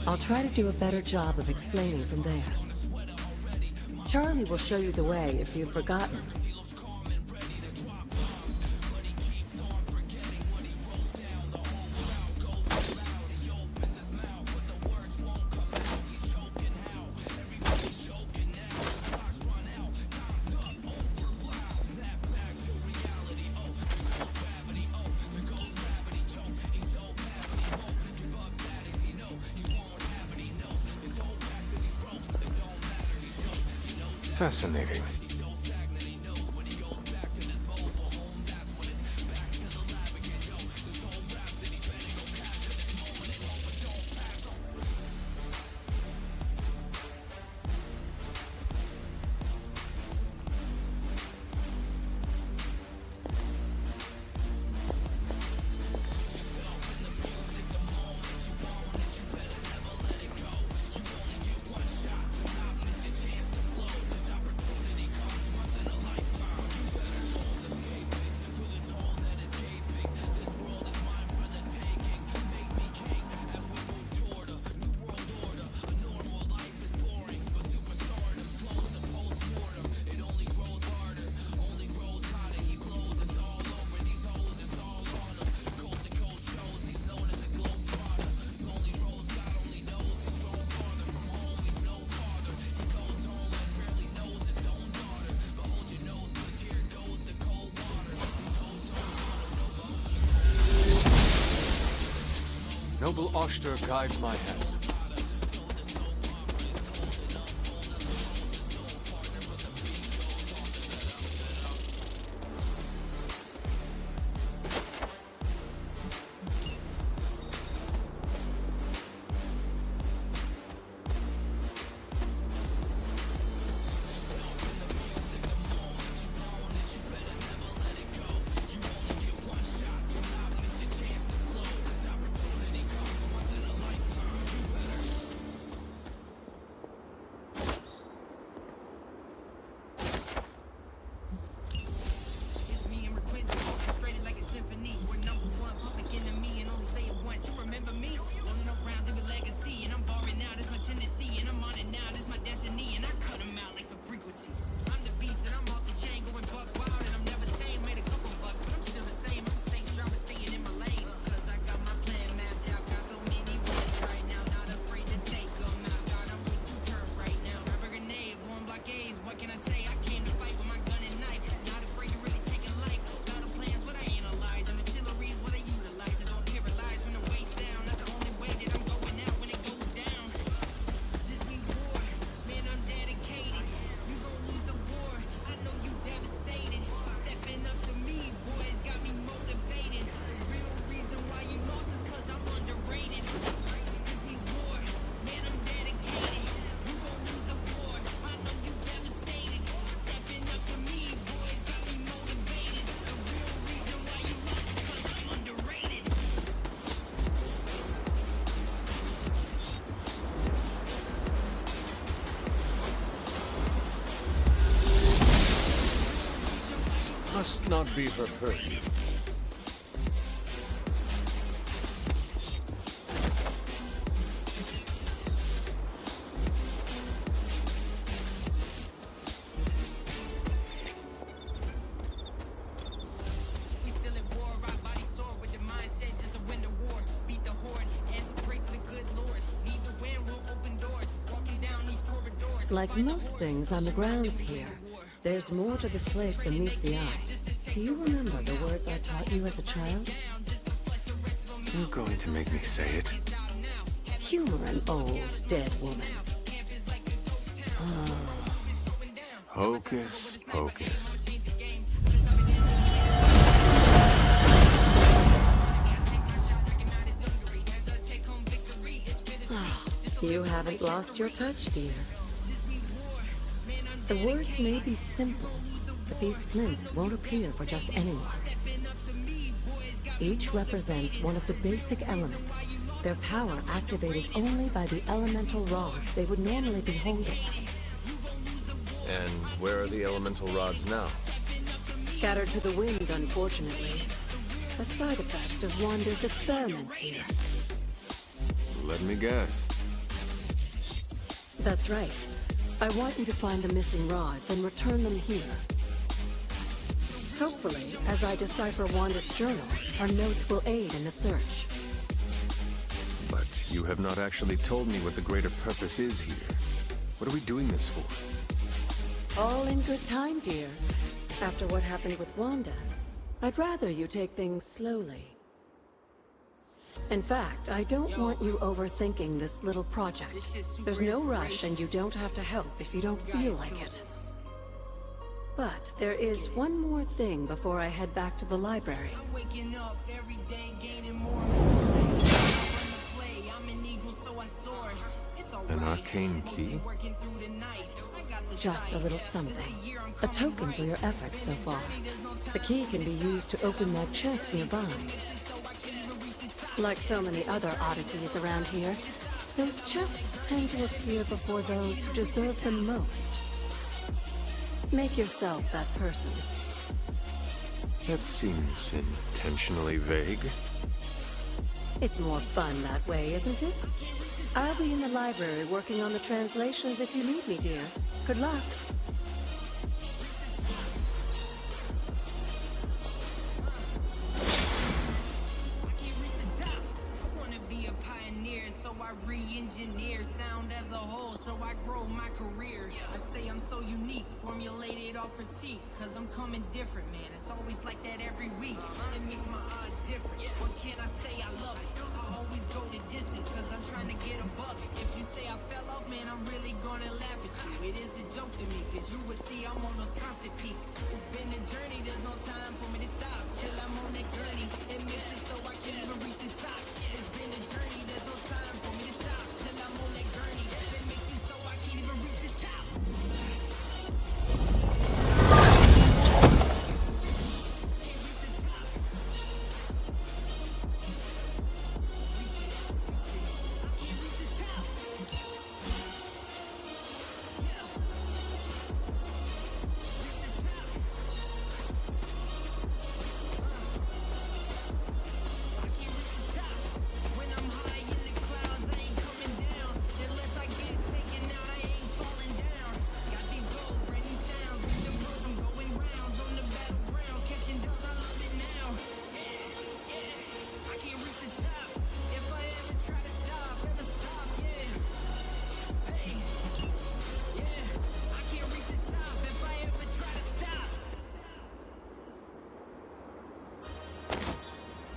I'll try to do a better job of explaining from there. Charlie will show you the way if you've forgotten. Fascinating. Noble Oster guides my hand. Must not be her purview. Like most things on the grounds here, there's more to this place than meets the eye. Do you remember the words I taught you as a child? You're going to make me say it. Humor an old, dead woman. Hocus pocus. You haven't lost your touch, dear. The words may be simple, but these plinths won't appear for just anyone. Each represents one of the basic elements, their power activated only by the elemental rods they would normally be holding. And where are the elemental rods now? Scattered to the wind, unfortunately. A side effect of Wanda's experiments here. Let me guess. That's right. I want you to find the missing rods and return them here. Hopefully, as I decipher Wanda's journal, our notes will aid in the search. But you have not actually told me what the greater purpose is here. What are we doing this for? All in good time, dear. After what happened with Wanda, I'd rather you take things slowly. In fact, I don't want you overthinking this little project. There's no rush and you don't have to help if you don't feel like it. But there is one more thing before I head back to the library. An arcane key? Just a little something. A token for your efforts so far. The key can be used to open that chest nearby. Like so many other oddities around here, those chests tend to appear before those who deserve them most. Make yourself that person. That seems intentionally vague. It's more fun that way, isn't it? I'll be in the library working on the translations if you need me, dear. Good luck. Re-engineer sound as a whole, so I grow my career. I say I'm so unique, formulated off critique, cause I'm coming different, man. It's always like that every week. It makes my odds different. What can I say? I love it. I always go the distance, cause I'm trying to get above it. If you say I fell off, man, I'm really gonna laugh at you. It is a joke to me, cause you will see I'm on those constant peaks. It's been a journey, there's no time for me to stop till I'm on that gurney. It makes it so I can't even reach the top. It's been a journey, there's no time for me to stop till I'm on that gurney. It makes it so I can't even reach the top.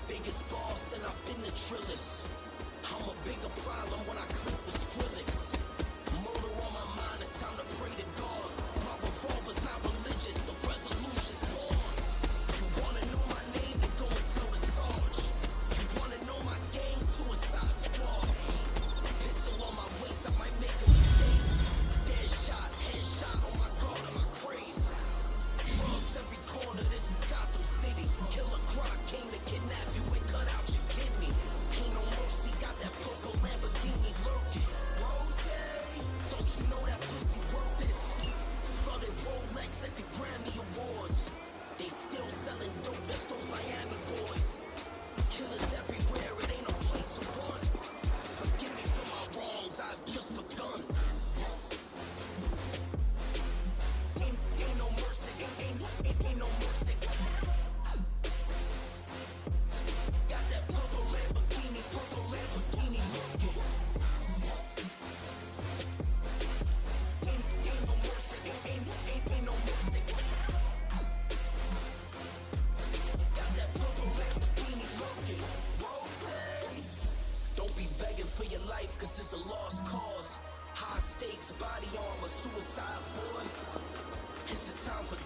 Biggest boss and I've been the trillest. I'm a bigger problem when I click with Skrillex. Murder on my mind, it's time to pray to God. My revolver's not religious, the revolution's born. You wanna know my name, then go and tell the Sarge. You wanna know my gang, Suicide Squad. Pistol on my waist, I might make a mistake. Deadshot, headshot, on my guard and my craze. Drugs every corner, this is Gotham City. Killer Croc came to kidnap you and cut out your kidney. Ain't no mercy, got that purple Lamborghini lurking. Rose,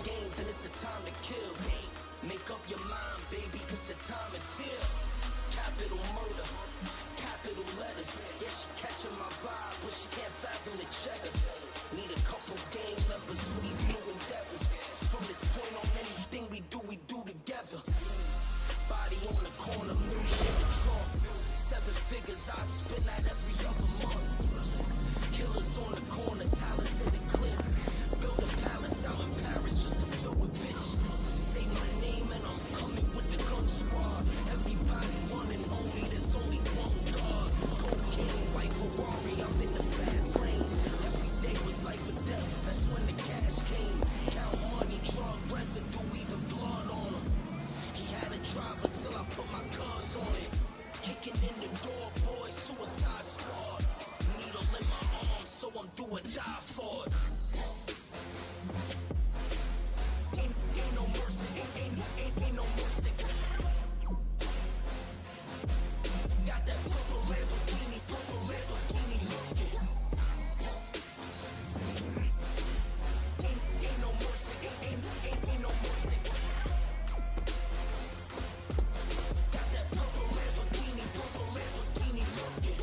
games and it's a time to kill. Make up your mind, baby, cause the time is here. Capital murder, capital letters. Yeah, she catching my vibe, but she can't fathom the cheddar. Need a couple gang members for these new endeavors. From this point on, anything we do together. Body on the corner, million in the trunk. 7 figures I spend that every other month. Killers on the corner, talents in the clip. Build a palace out in Paris just to fill with bitches. Say my name and I'm coming with the gun squad. Everybody one and only, there's only one God. Cocaine, white Ferrari, I'm in the fast lane. Every day was life or death, that's when the cash came. Count money, drug residue, even blood on him. He had a driver till I put my guns on it. Kicking in the door, boy, suicide squad. Needle in my arm, so I'm do or die for it. Ain't no mercy, ain't no mercy. Got that purple Lamborghini looking. Ain't no mercy, ain't no mercy. Got that purple Lamborghini looking.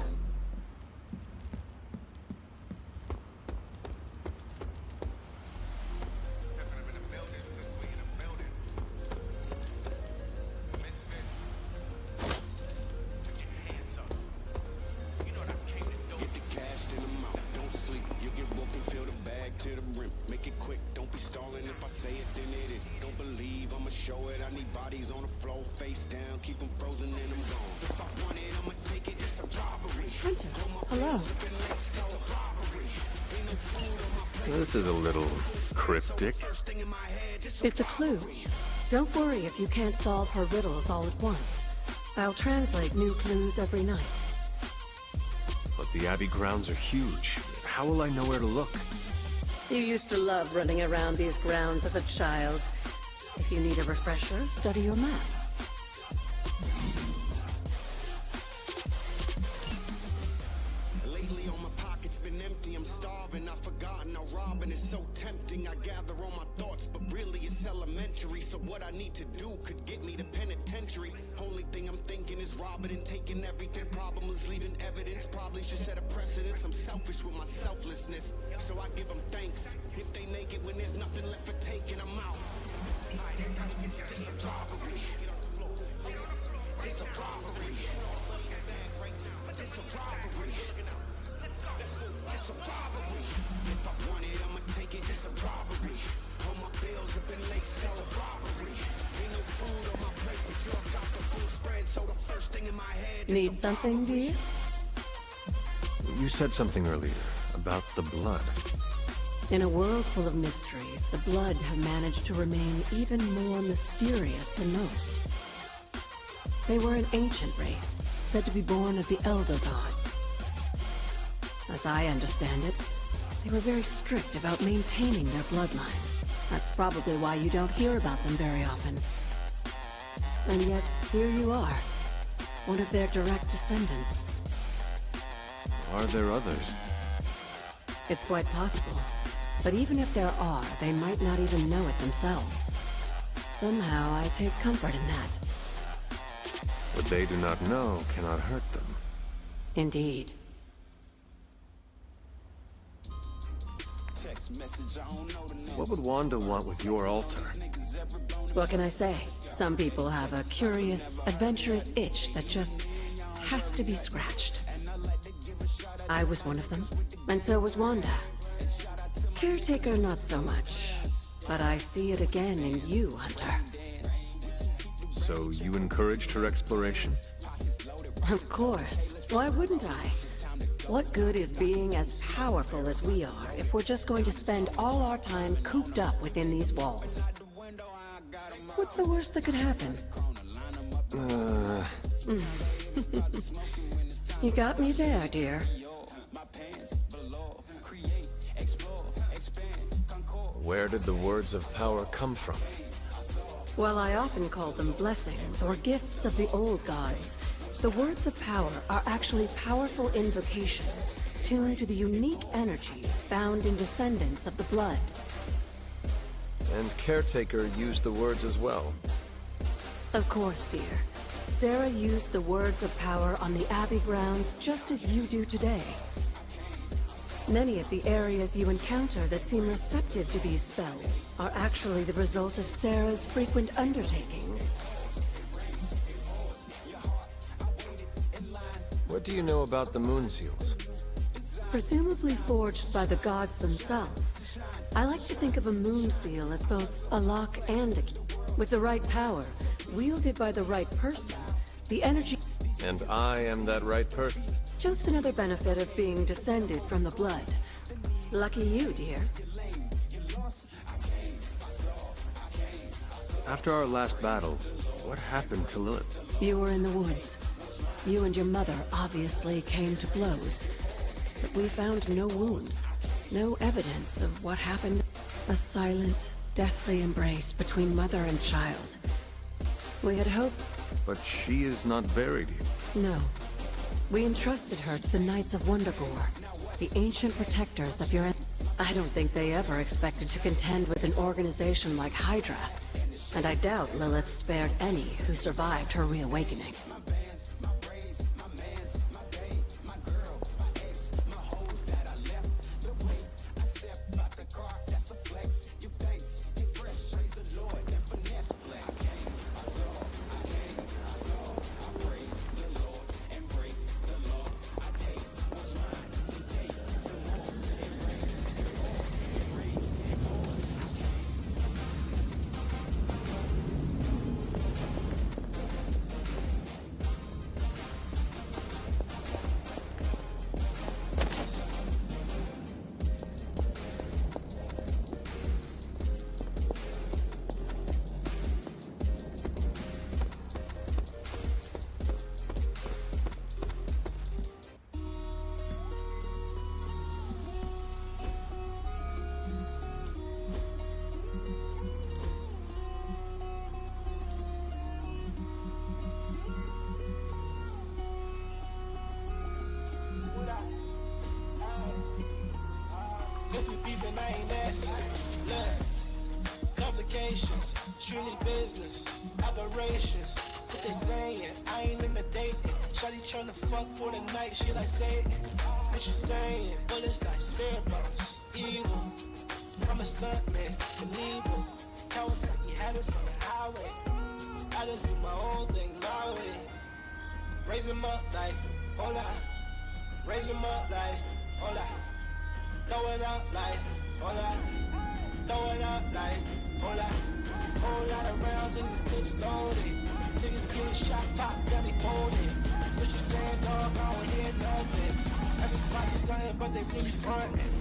Get the cash in the mouth, don't sleep. You get woken, fill the bag to the brim. Make it quick, don't be stalling. If I say it, then it is. Don't believe, I'ma show it. I need bodies on the floor, face down, keep them frozen and I'm gone. If I want it, I'ma take it, it's a robbery. Hunter, hello. This is a little cryptic. It's a clue. Don't worry if you can't solve her riddles all at once. I'll translate new clues every night. But the Abbey grounds are huge. How will I know where to look? You used to love running around these grounds as a child. If you need a refresher, study your map. Lately on my pocket's been empty, I'm starving, I've forgotten how robbing is so tempting. I gather all my thoughts, but really it's elementary. So what I need to do could get me to penitentiary. Only thing I'm thinking is robbing and taking everything. Problem is leaving evidence, probably should set a precedence. I'm selfish with my selflessness, so I give them thanks. If they make it when there's nothing left for taking, I'm out. This a robbery. This a robbery. This a robbery. This a robbery. If I want it, I'ma take it. This a robbery. All my bills have been late. This a robbery. Ain't no food on my plate, but yours got the full spread. So the first thing in my head. Need something, dear? You said something earlier about the blood. In a world full of mysteries, the blood have managed to remain even more mysterious than most. They were an ancient race, said to be born of the Elder Gods. As I understand it, they were very strict about maintaining their bloodline. That's probably why you don't hear about them very often. And yet, here you are, one of their direct descendants. Are there others? It's quite possible. But even if there are, they might not even know it themselves. Somehow, I take comfort in that. What they do not know cannot hurt them. Indeed. What would Wanda want with your altar? What can I say? Some people have a curious, adventurous itch that just has to be scratched. I was one of them, and so was Wanda. Caretaker, not so much. But I see it again in you, Hunter. So you encouraged her exploration? Of course. Why wouldn't I? What good is being as powerful as we are if we're just going to spend all our time cooped up within these walls? What's the worst that could happen? You got me there, dear. Where did the words of power come from? Well, I often call them blessings or gifts of the old gods. The words of power are actually powerful invocations tuned to the unique energies found in descendants of the blood. And Caretaker used the words as well. Of course, dear. Sarah used the words of power on the Abbey grounds just as you do today. Many of the areas you encounter that seem receptive to these spells are actually the result of Sarah's frequent undertakings. What do you know about the moon seals? Presumably forged by the gods themselves. I like to think of a moon seal as both a lock and a key. With the right power, wielded by the right person, the energy... And I am that right person. Just another benefit of being descended from the blood. Lucky you, dear. After our last battle, what happened to Lilith? You were in the woods. You and your mother obviously came to blows. But we found no wounds, no evidence of what happened. A silent, deathly embrace between mother and child. We had hoped... But she is not buried here. No. We entrusted her to the Knights of Wondergore, the ancient protectors of your... I don't think they ever expected to contend with an organization like Hydra. And I doubt Lilith spared any who survived her reawakening. If we beefing, I ain't asking. Look, complications, strictly business, operations. What they saying? I ain't intimidated. Shawty tryna fuck for the night, she like Satan. What you saying? Bullets like spirit bombs, evil. I'm a stuntman, Knievel. Kawasaki habits on the highway. I just do my own thing my way. Raise 'em up like, hola. Raise 'em up like, hola. Throw it out like, hola. Throw it out like, hola. Whole lot of rounds in these clips loaded. Niggas getting shot, pop, belly folded. What you saying, dog? I don't hear nothing. Everybody's stunting, but they really frontin'.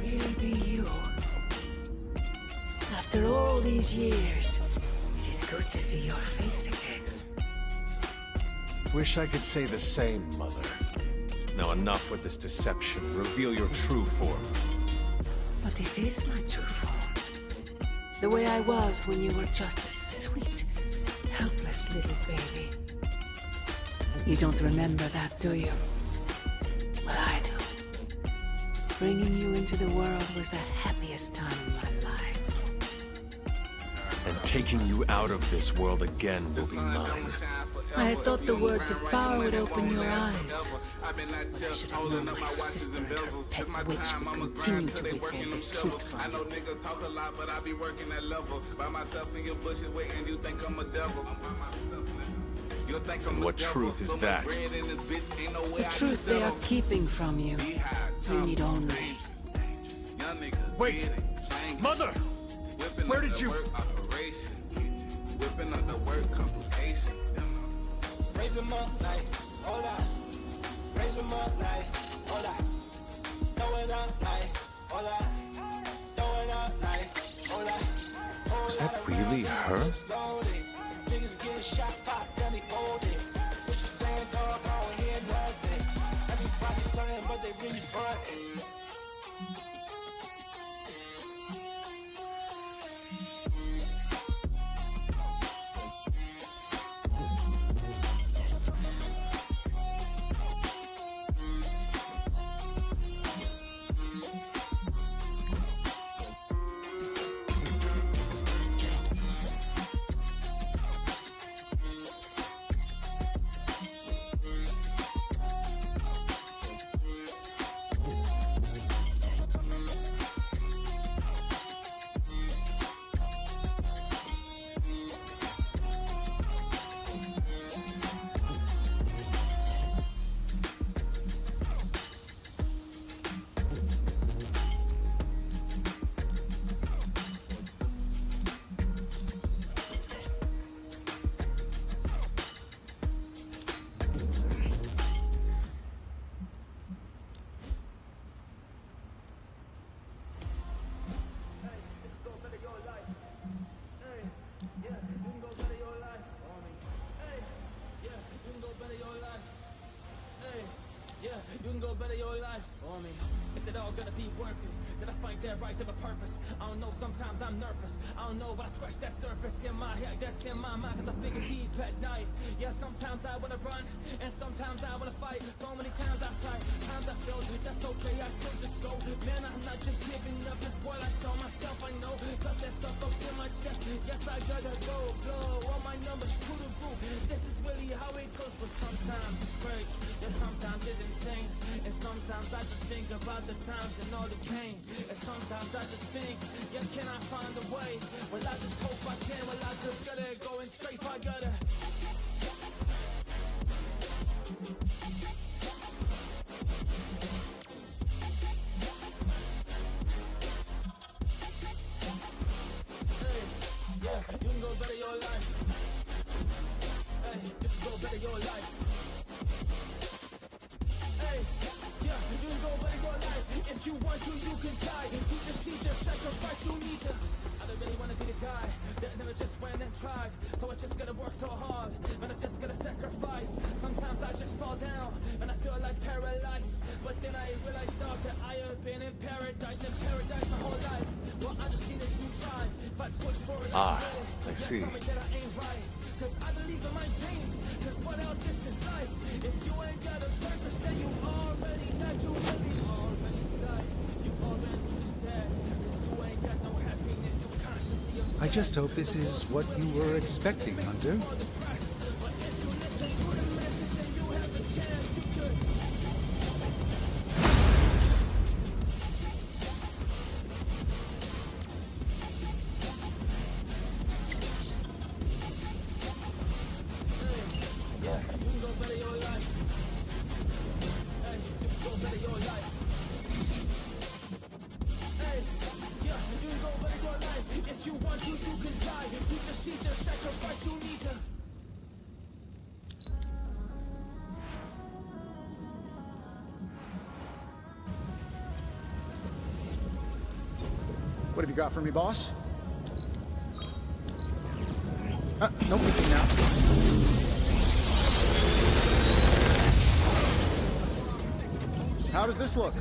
Really be you. After all these years, it is good to see your face again. Wish I could say the same, Mother. Now enough with this deception. Reveal your true form. But this is my true form. The way I was when you were just a sweet, helpless little baby. You don't remember that, do you? Well, I do. Bringing you into the world was the happiest time in my life. And taking you out of this world again will be mine. I thought the words of power would open your eyes. I should have known my sister and her pet witch would continue to withhold the truth from I know niggas talk a lot, but I be working that level. By myself in your bushes waiting, you think I'm a devil. And what truth is that? The truth they are keeping from you. You need only. Wait! Mother! Where did you... Whipping up the work complications. Raise 'em up like, hola. Raise 'em up like, hola. Throw it up like, hola. Throw it up like, hola. Was that really her? Niggas getting shot, pop, belly folded. What you saying, dog? I don't hear nothing. Everybody's stunting, but they really frontin'. all gonna be worth it. Did I find that right of a purpose? I don't know, sometimes I'm nervous. I don't know, but I scratch that surface in my head, that's in my mind, cause I figure deep at night. Yeah, sometimes I wanna run, and sometimes I wanna fight. So many times I've tried, times I failed, that's okay, I still just go. Man, I'm not just giving up, it's what I tell myself I know. Got that stuff up in my chest, yes, I gotta go. Blow all my numbers to the roof. This is really how it goes, but sometimes it's crazy, yeah, sometimes it's insane. And sometimes I just think about the times and all the pain. And sometimes I just think, yeah, can I find a way? Well, I just hope I can. Well, I just gotta go and strafe. I gotta. Hey, yeah, you can go better your life. Hey, you can go better your life. Hey, yeah, you can go better your life. If you want to, you can die. You just need to sacrifice, you need to. I don't really wanna be the guy that never just went and tried. So I just gotta work so hard, and I just gotta sacrifice. Sometimes I just fall down, and I feel like paralyzed. But then I realized that I have been in paradise my whole life. Well, I just needed to try. If I push for it, I see. Tell me that I ain't right. Cause I believe in my dreams. Cause what else is this life? If you ain't got a purpose, then you already died. You really already died. You already just dead. Cause you ain't got no happiness. You constantly upset. I just hope this is what you were expecting, Hunter. What have you got for me, boss? No peeking now. How does this look?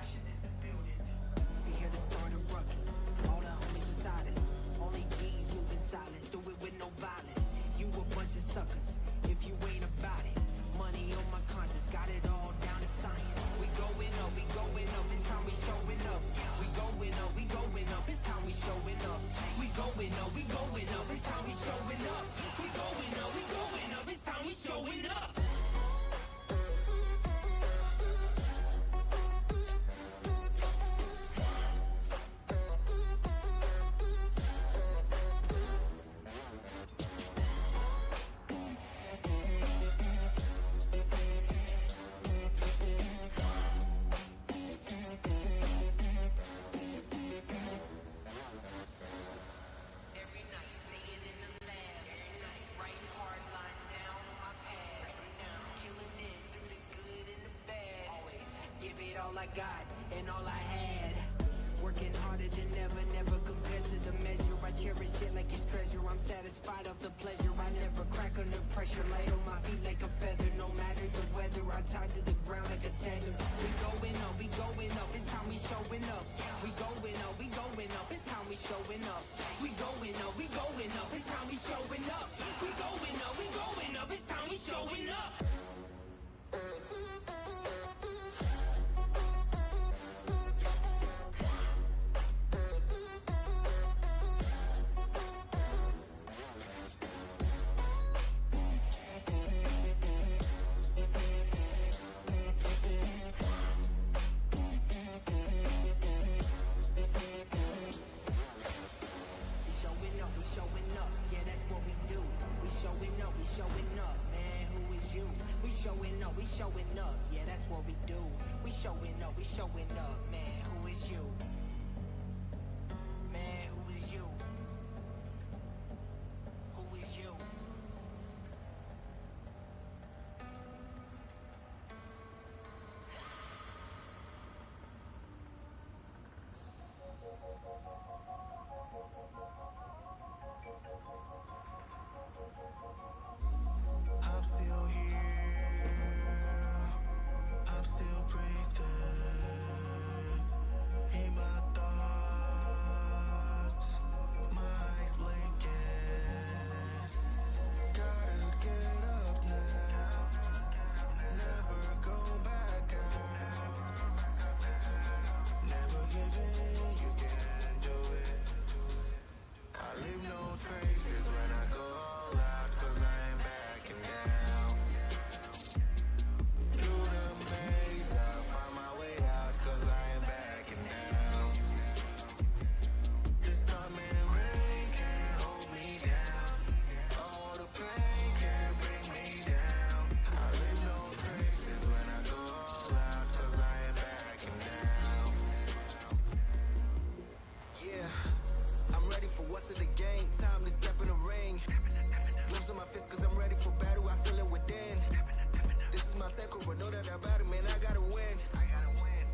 Caution in the building. We here to start a ruckus. All the homies inside us. Only G's moving silent. Do it with no violence. You a bunch of suckers. If you ain't about it. Money on my conscience. Got it all down to science. We going up, we going up. It's how we showing up. We going up, we going up. It's how we showing up. We going up, we going up. It's how we showing up. We going up, we going up. It's how we showing up. All I got and all I had. Working harder than ever, never compared to the measure. I cherish it like it's treasure. I'm satisfied of the pleasure. I never crack under pressure. Light on my feet like a feather. No matter the weather, I'm tied to the ground like a tandem. We going up, we going up. It's how we showing up. We going up, we going up. It's how we showing up. We going up, we going up. It's how we showing up. We going up, we going up. It's how we showing up. Showing up, man, who is you? We showing up, yeah, that's what we do. We showing up, man, who is you? Man, who is you? Who is you? I'm still here, I'm still breathing. In my thoughts, my eyes blinking. Gotta get up now, never go back out. Never give in, you can do it. I leave no traces when I go all out, 'cause I ain't backing down. Through the maze, I'll find my way out, 'cause I ain't backing down. This storm and rain can't hold me down. All the pain can't bring me down. I leave no traces when I go all out, 'cause I ain't backing down. Yeah, I'm ready for what's in the game. Time to step in the ring. Losing my fist 'cause I'm ready for battle. I feel it within. This is my takeover. Know that about it, man. I gotta win.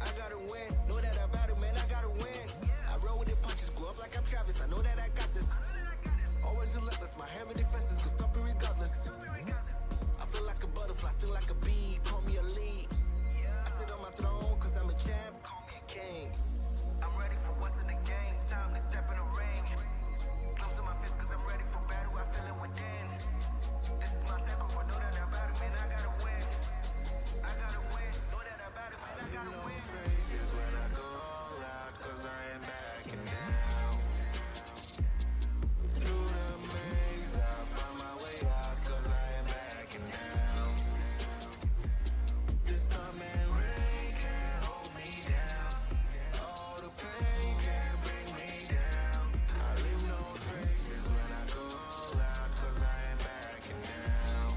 I gotta win. Know that about it, man. I gotta win. I roll with the punches. Go up like I'm Travis. I know that I got this. Always relentless. My heavy defenses can stop it regardless. I feel like a butterfly, sting like a bee. Call me a lead. I sit on my throne 'cause I'm a champ. Call me a king. I'm ready for what's in the game. Time to step in the ring. Closing my fist 'cause I'm ready for battle. I feel it within. This is my takeover. Know that about it, man. I gotta win. I gotta win. Know that about it, man. I gotta win. Traces when I go all out, 'cause I ain't backing down. Through the maze, I'll find my way out, 'cause I ain't backing down. This storm and rain can't hold me down. All the pain can't bring me down. I leave no traces when I go all out, 'cause I ain't backing down.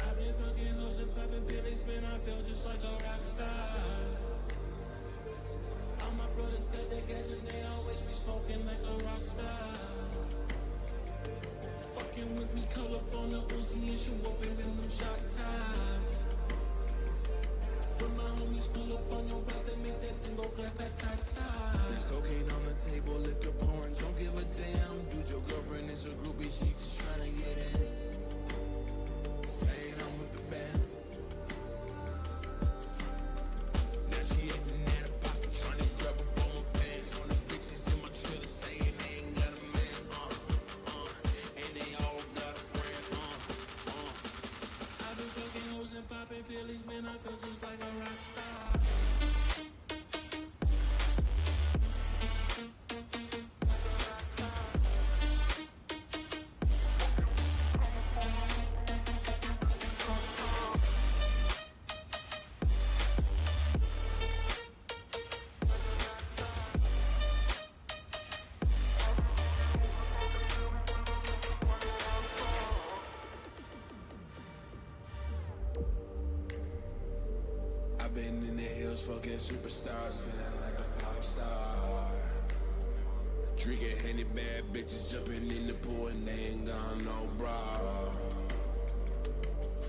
I've been fucking hoes and popping pills, man, I feel just like a rock star. All my brothers got that gas and they always be smoking like a rock star. Fuck fucking with me, call up on the Uzi and shoot open in them shot ties. When my homies pull up on your block, they make that thing go ta-ta-ta-ta. There's cocaine on the table, liquor pouring, don't give a damn. Dude, your girlfriend is a groupie, she just tryna get in. Saying I'm with the band. Now she acting at a pocket, tryna grab a bone of pants. On the bitches in my trailer saying they ain't got a man, and they all got a friend, I've been fucking hoes and popping pillies, man, I feel just like a rock star. I've been in the hills, fucking superstars, feeling like a pop star. Drinking Henny, bad bitches jumping in the pool and they ain't got no bra.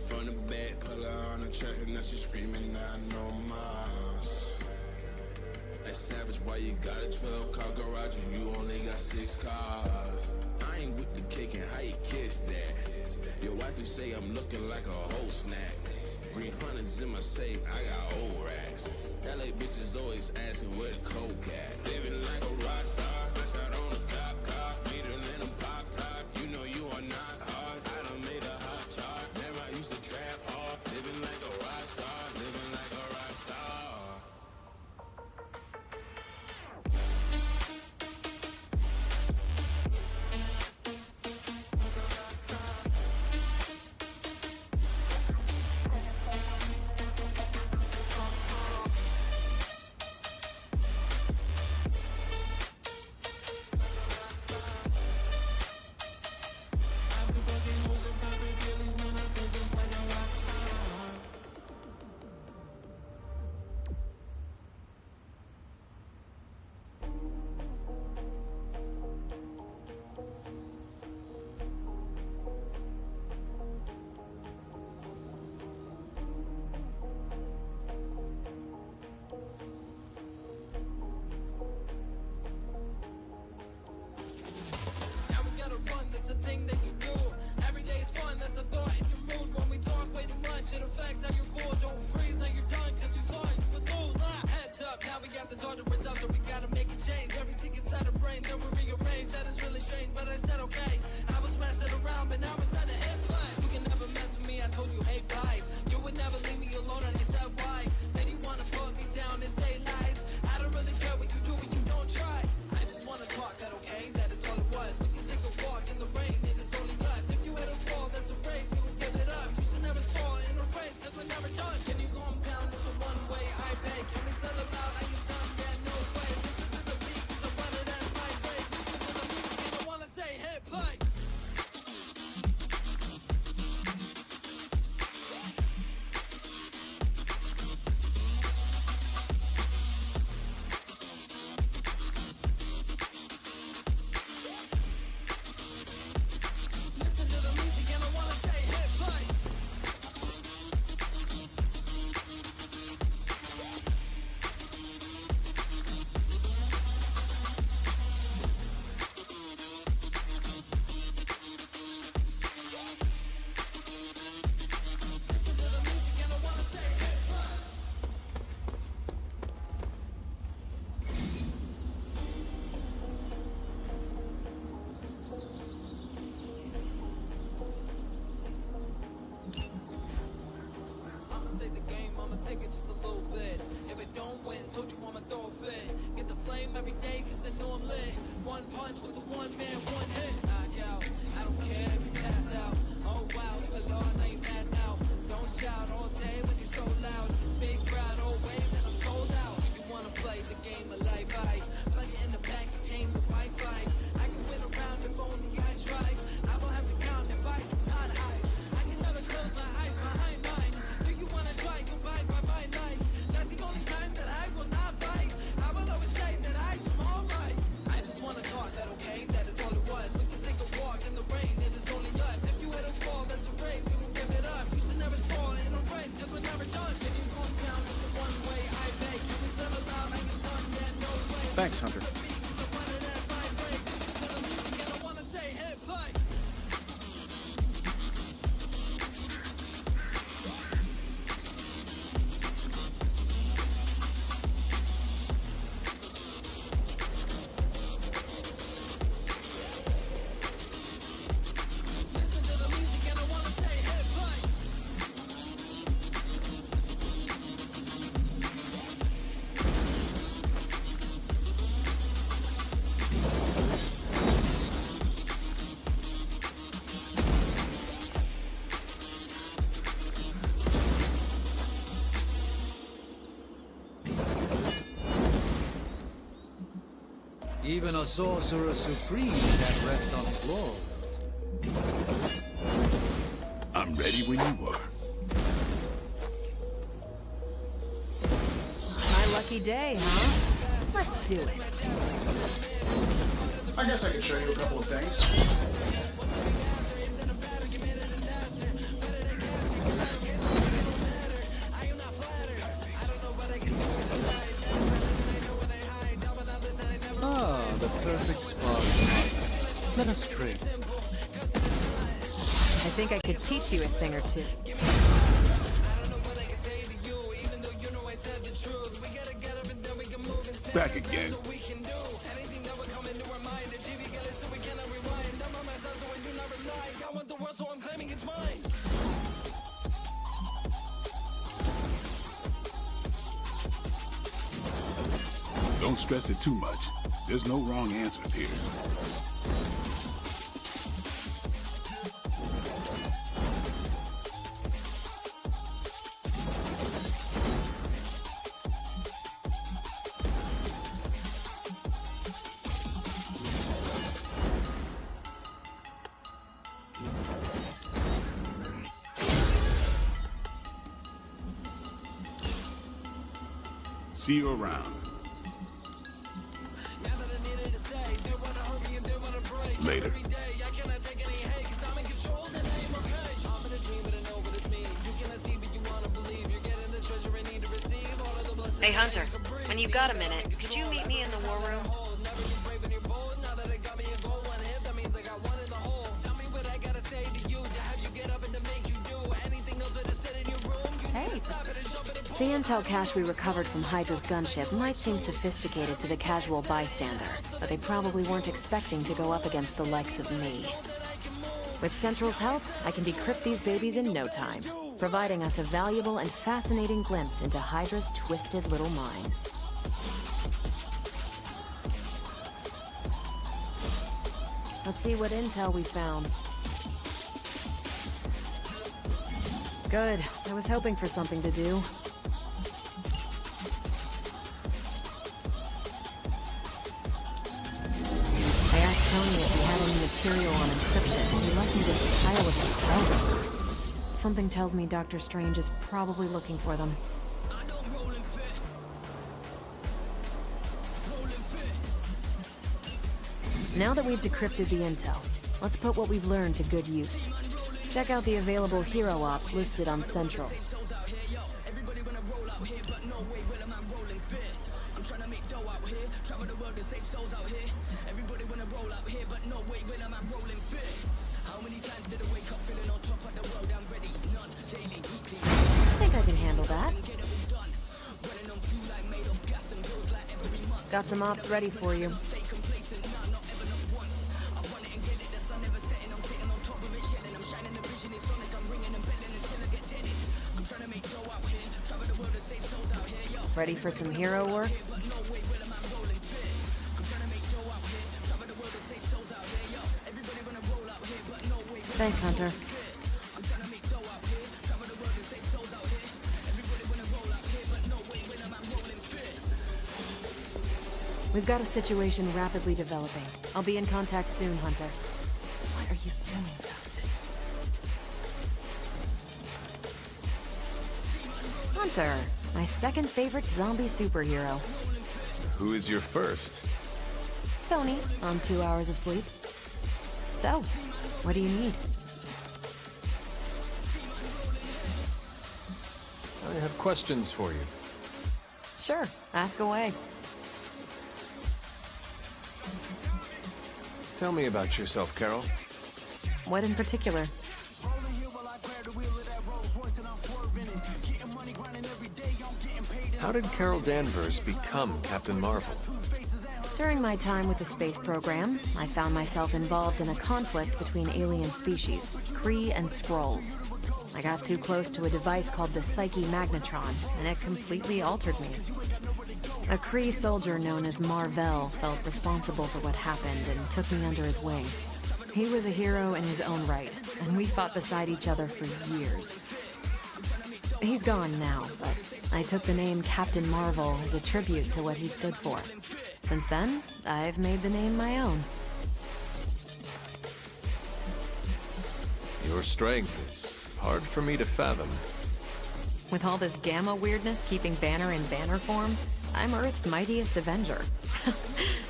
From the back, pull her on the track and now she screaming, I know mas. That savage, why you got a 12-car garage and you only got 6 cars? I ain't with the cake and how you kiss that. Your wifey say I'm looking like a whole snack. Green hundreds in my safe, I got old racks. LA bitches always asking where the coke at. Living like a rock star, fresh out on a cop car. Sweeter than a pop top, you know you are not hard. I done made a hot chart, never I used to trap hard. Living like a rock star, living like a rock star. That it's all it was. We can take a walk in the rain, it is only Thanks, Hunter. Even a sorcerer supreme can't rest on his laurels. I'm ready when you are. My lucky day, huh? Let's do it. I guess I could show you a couple of things. Ah, the perfect spot. Let us trade. I think I could teach you a thing or two. Back again. Don't stress it too much. There's no wrong answers here. See you around. Later. Hey, Hunter, when you've got a minute, could you meet me in the war room? Hey. The intel cache we recovered from Hydra's gunship might seem sophisticated to the casual bystander, but they probably weren't expecting to go up against the likes of me. With Central's help, I can decrypt these babies in no time, providing us a valuable and fascinating glimpse into Hydra's twisted little minds. Let's see what intel we found. Good. I was hoping for something to do. I asked Tony if he had any material on encryption, and he left me this pile of spellbooks. Something tells me Dr. Strange is probably looking for them. Now that we've decrypted the intel, let's put what we've learned to good use. Check out the available hero ops listed on Central. I think I can handle that. Got some ops ready for you. Ready for some hero work? Thanks, Hunter. We've got a situation rapidly developing. I'll be in contact soon, Hunter. What are you doing, Faustus? Hunter, my second favorite zombie superhero. Who is your first? Tony, on 2 hours of sleep. So, what do you need? I have questions for you. Sure, ask away. Tell me about yourself, Carol. What in particular? How did Carol Danvers become Captain Marvel? During my time with the space program, I found myself involved in a conflict between alien species, Kree and Skrulls. I got too close to a device called the Psyche Magnetron, and it completely altered me. A Kree soldier known as Mar-Vell felt responsible for what happened and took me under his wing. He was a hero in his own right, and we fought beside each other for years. He's gone now, but I took the name Captain Marvel as a tribute to what he stood for. Since then, I've made the name my own. Your strength is hard for me to fathom. With all this gamma weirdness keeping Banner in banner form, I'm Earth's mightiest Avenger.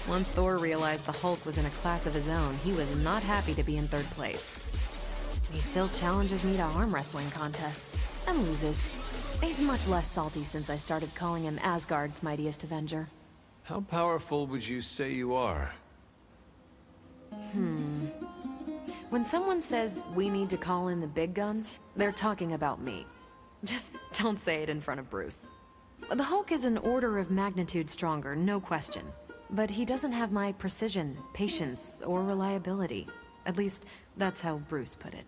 Once Thor realized the Hulk was in a class of his own, he was not happy to be in third place. He still challenges me to arm wrestling contests, and loses. He's much less salty since I started calling him Asgard's mightiest Avenger. How powerful would you say you are? When someone says we need to call in the big guns, they're talking about me. Just don't say it in front of Bruce. The Hulk is an order of magnitude stronger, no question. But he doesn't have my precision, patience, or reliability. At least, that's how Bruce put it.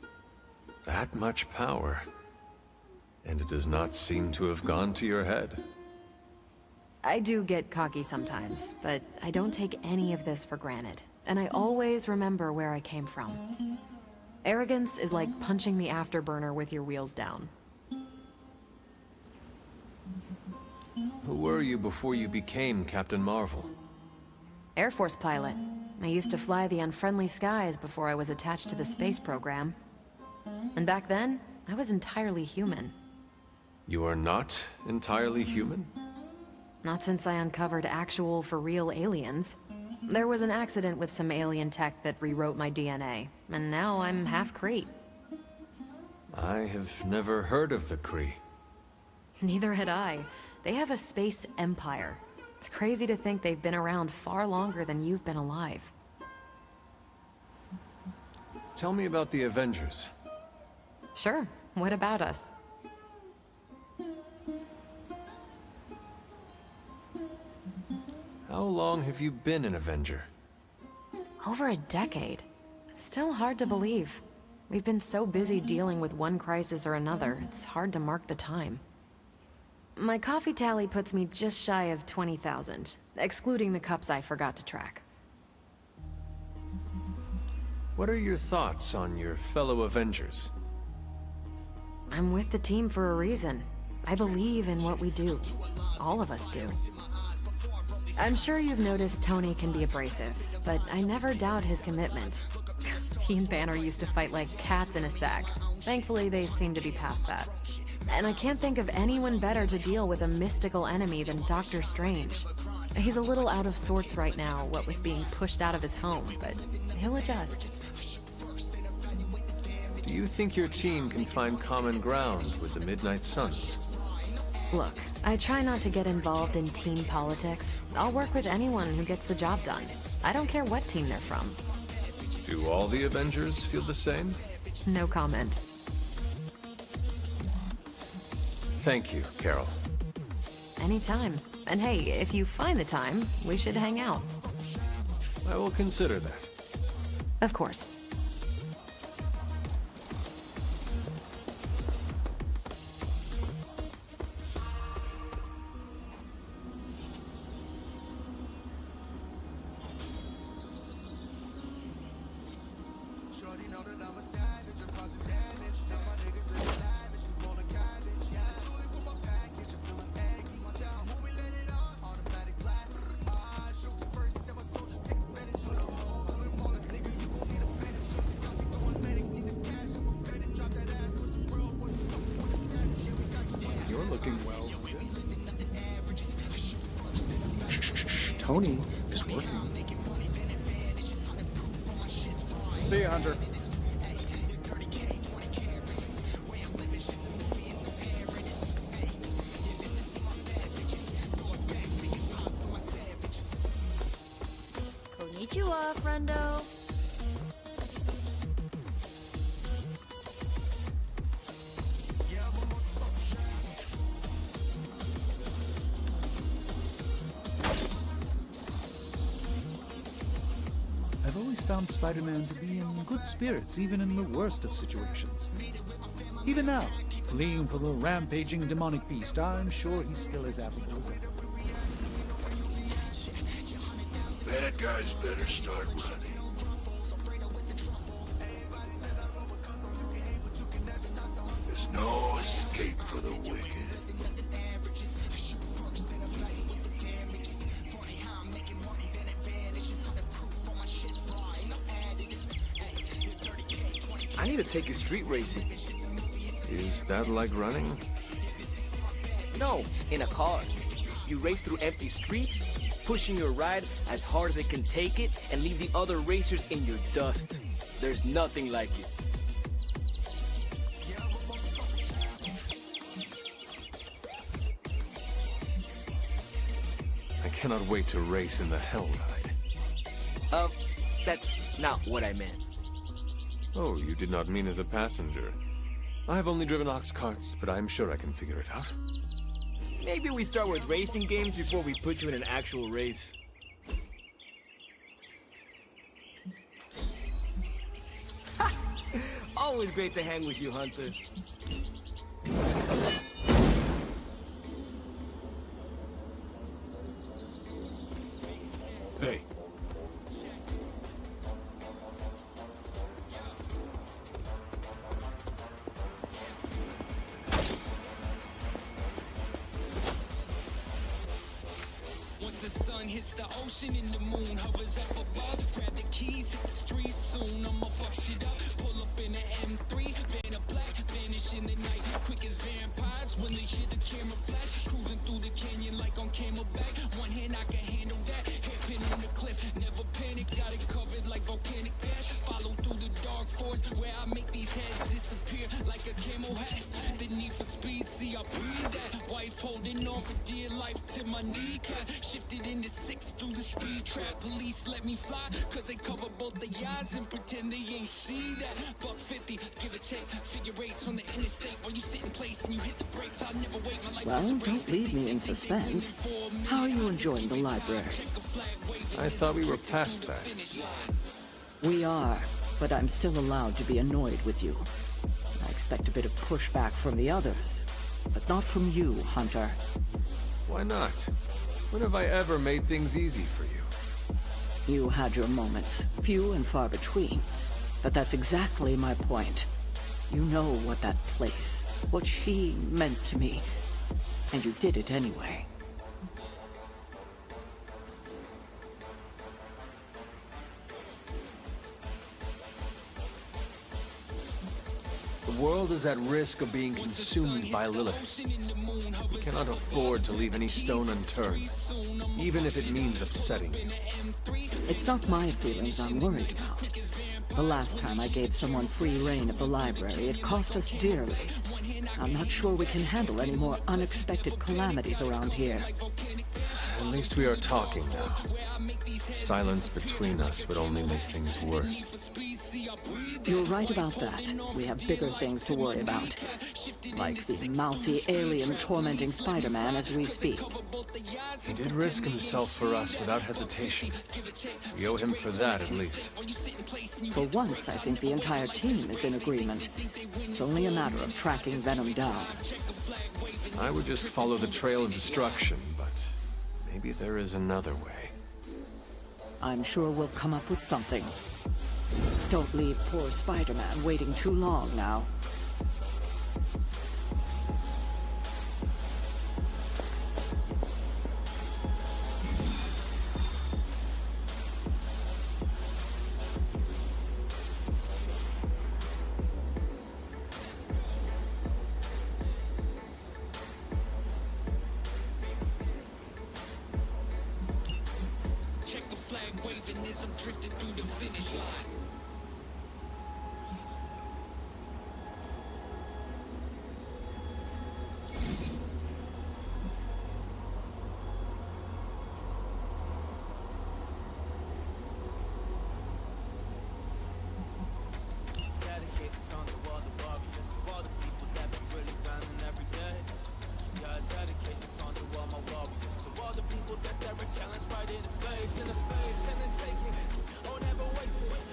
That much power. And it does not seem to have gone to your head. I do get cocky sometimes, but I don't take any of this for granted. And I always remember where I came from. Arrogance is like punching the afterburner with your wheels down. Who were you before you became Captain Marvel? Air Force pilot. I used to fly the unfriendly skies before I was attached to the space program. And back then, I was entirely human. You are not entirely human? Not since I uncovered actual, for-real aliens. There was an accident with some alien tech that rewrote my DNA, and now I'm half Kree. I have never heard of the Kree. Neither had I. They have a space empire. It's crazy to think they've been around far longer than you've been alive. Tell me about the Avengers. Sure. What about us? How long have you been an Avenger? Over a decade. Still hard to believe. We've been so busy dealing with one crisis or another, it's hard to mark the time. My coffee tally puts me just shy of 20,000, excluding the cups I forgot to track. What are your thoughts on your fellow Avengers? I'm with the team for a reason. I believe in what we do. All of us do. I'm sure you've noticed Tony can be abrasive, but I never doubt his commitment. He and Banner used to fight like cats in a sack. Thankfully, they seem to be past that. And I can't think of anyone better to deal with a mystical enemy than Doctor Strange. He's a little out of sorts right now, what with being pushed out of his home, but he'll adjust. Do you think your team can find common ground with the Midnight Suns? Look, I try not to get involved in team politics. I'll work with anyone who gets the job done. I don't care what team they're from. Do all the Avengers feel the same? No comment. Thank you, Carol. Anytime. And hey, if you find the time, we should hang out. I will consider that. Of course. You're looking well. Tony is working. See you, Hunter. Konnichiwa, friendo. found Spider-Man to be in good spirits even in the worst of situations. Even now, fleeing from a rampaging demonic beast, I'm sure he's still as affable as ever. Bad guys better start running. There's no escape for the wicked. I need to take you street racing. Is that like running? No, in a car. You race through empty streets, pushing your ride as hard as it can take it, and leave the other racers in your dust. There's nothing like it. I cannot wait to race in the Hell Ride. That's not what I meant. Oh, you did not mean as a passenger. I've only driven ox carts, but I'm sure I can figure it out. Maybe we start with racing games before we put you in an actual race. Always great to hang with you, Hunter. Hey. Once the sun hits the ocean and the moon hovers up above, grab the keys, hit the streets soon. I'ma fuck shit up. Pull up in the M3, van of black, vanish in the night. Quick as vampires when they hear the camera flash. Cruising through the canyon like on Camelback. One hand I can handle that. Hairpin in the cliff, never panic. Got it covered like volcanic ash. Follow through the dark forest where I make these heads disappear like a camel hat. The need for speed, see I breathe that. Wife holding on for dear life to my kneecap. Shifted into 6 through the speed trap. Police let me fly, cause they cover both the eyes and pretend they ain't see that. Buck 50, give a check, figure eights on the interstate. While you sit in place and you hit the brakes, I'll never wait. My life Well, don't leave me in suspense. How are you enjoying the library? I thought we were past that. We are, but I'm still allowed to be annoyed with you. I expect a bit of pushback from the others, but not from you, Hunter. Why not? When have I ever made things easy for you? You had your moments, few and far between, but that's exactly my point. You know what that place, what she meant to me, and you did it anyway. The world is at risk of being consumed by Lilith. We cannot afford to leave any stone unturned, even if it means upsetting you. It's not my feelings I'm worried about. The last time I gave someone free reign of the library, it cost us dearly. I'm not sure we can handle any more unexpected calamities around here. At least we are talking now. Silence between us would only make things worse. You're right about that. We have bigger things to worry about. Like the mouthy alien tormenting Spider-Man as we speak. He did risk himself for us without hesitation. We owe him for that, at least. For once, I think the entire team is in agreement. It's only a matter of tracking Venom down. I would just follow the trail of destruction, but maybe there is another way. I'm sure we'll come up with something. Don't leave poor Spider-Man waiting too long now. Check the flag waving as I'm drifting through the finish line. Dedicate this song to all the warriors, to all the people that been really grinding every day. Yeah, I dedicate this song to all my warriors, to all the people that stare a challenge right in the face, and then take it. Oh, never waste it.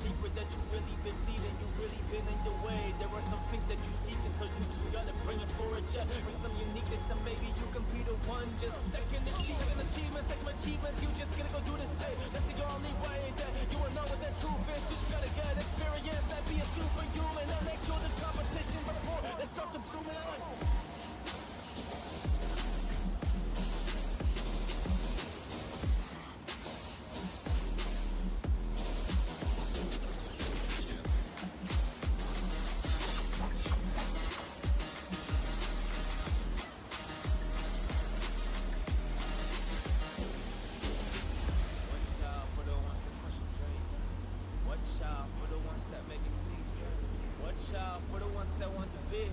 secret that you really been leading, you really been in your way. There are some things that you seek, and so you just gotta bring it for a check. Bring some uniqueness, and maybe you can be the one. Just stacking achievements, stacking achievements. You just gotta go do this. Hey, that's the only way that you will know what that truth is. You just gotta get experience and be a superhuman, and let go the competition before they start consuming. Watch out for the ones that want to be.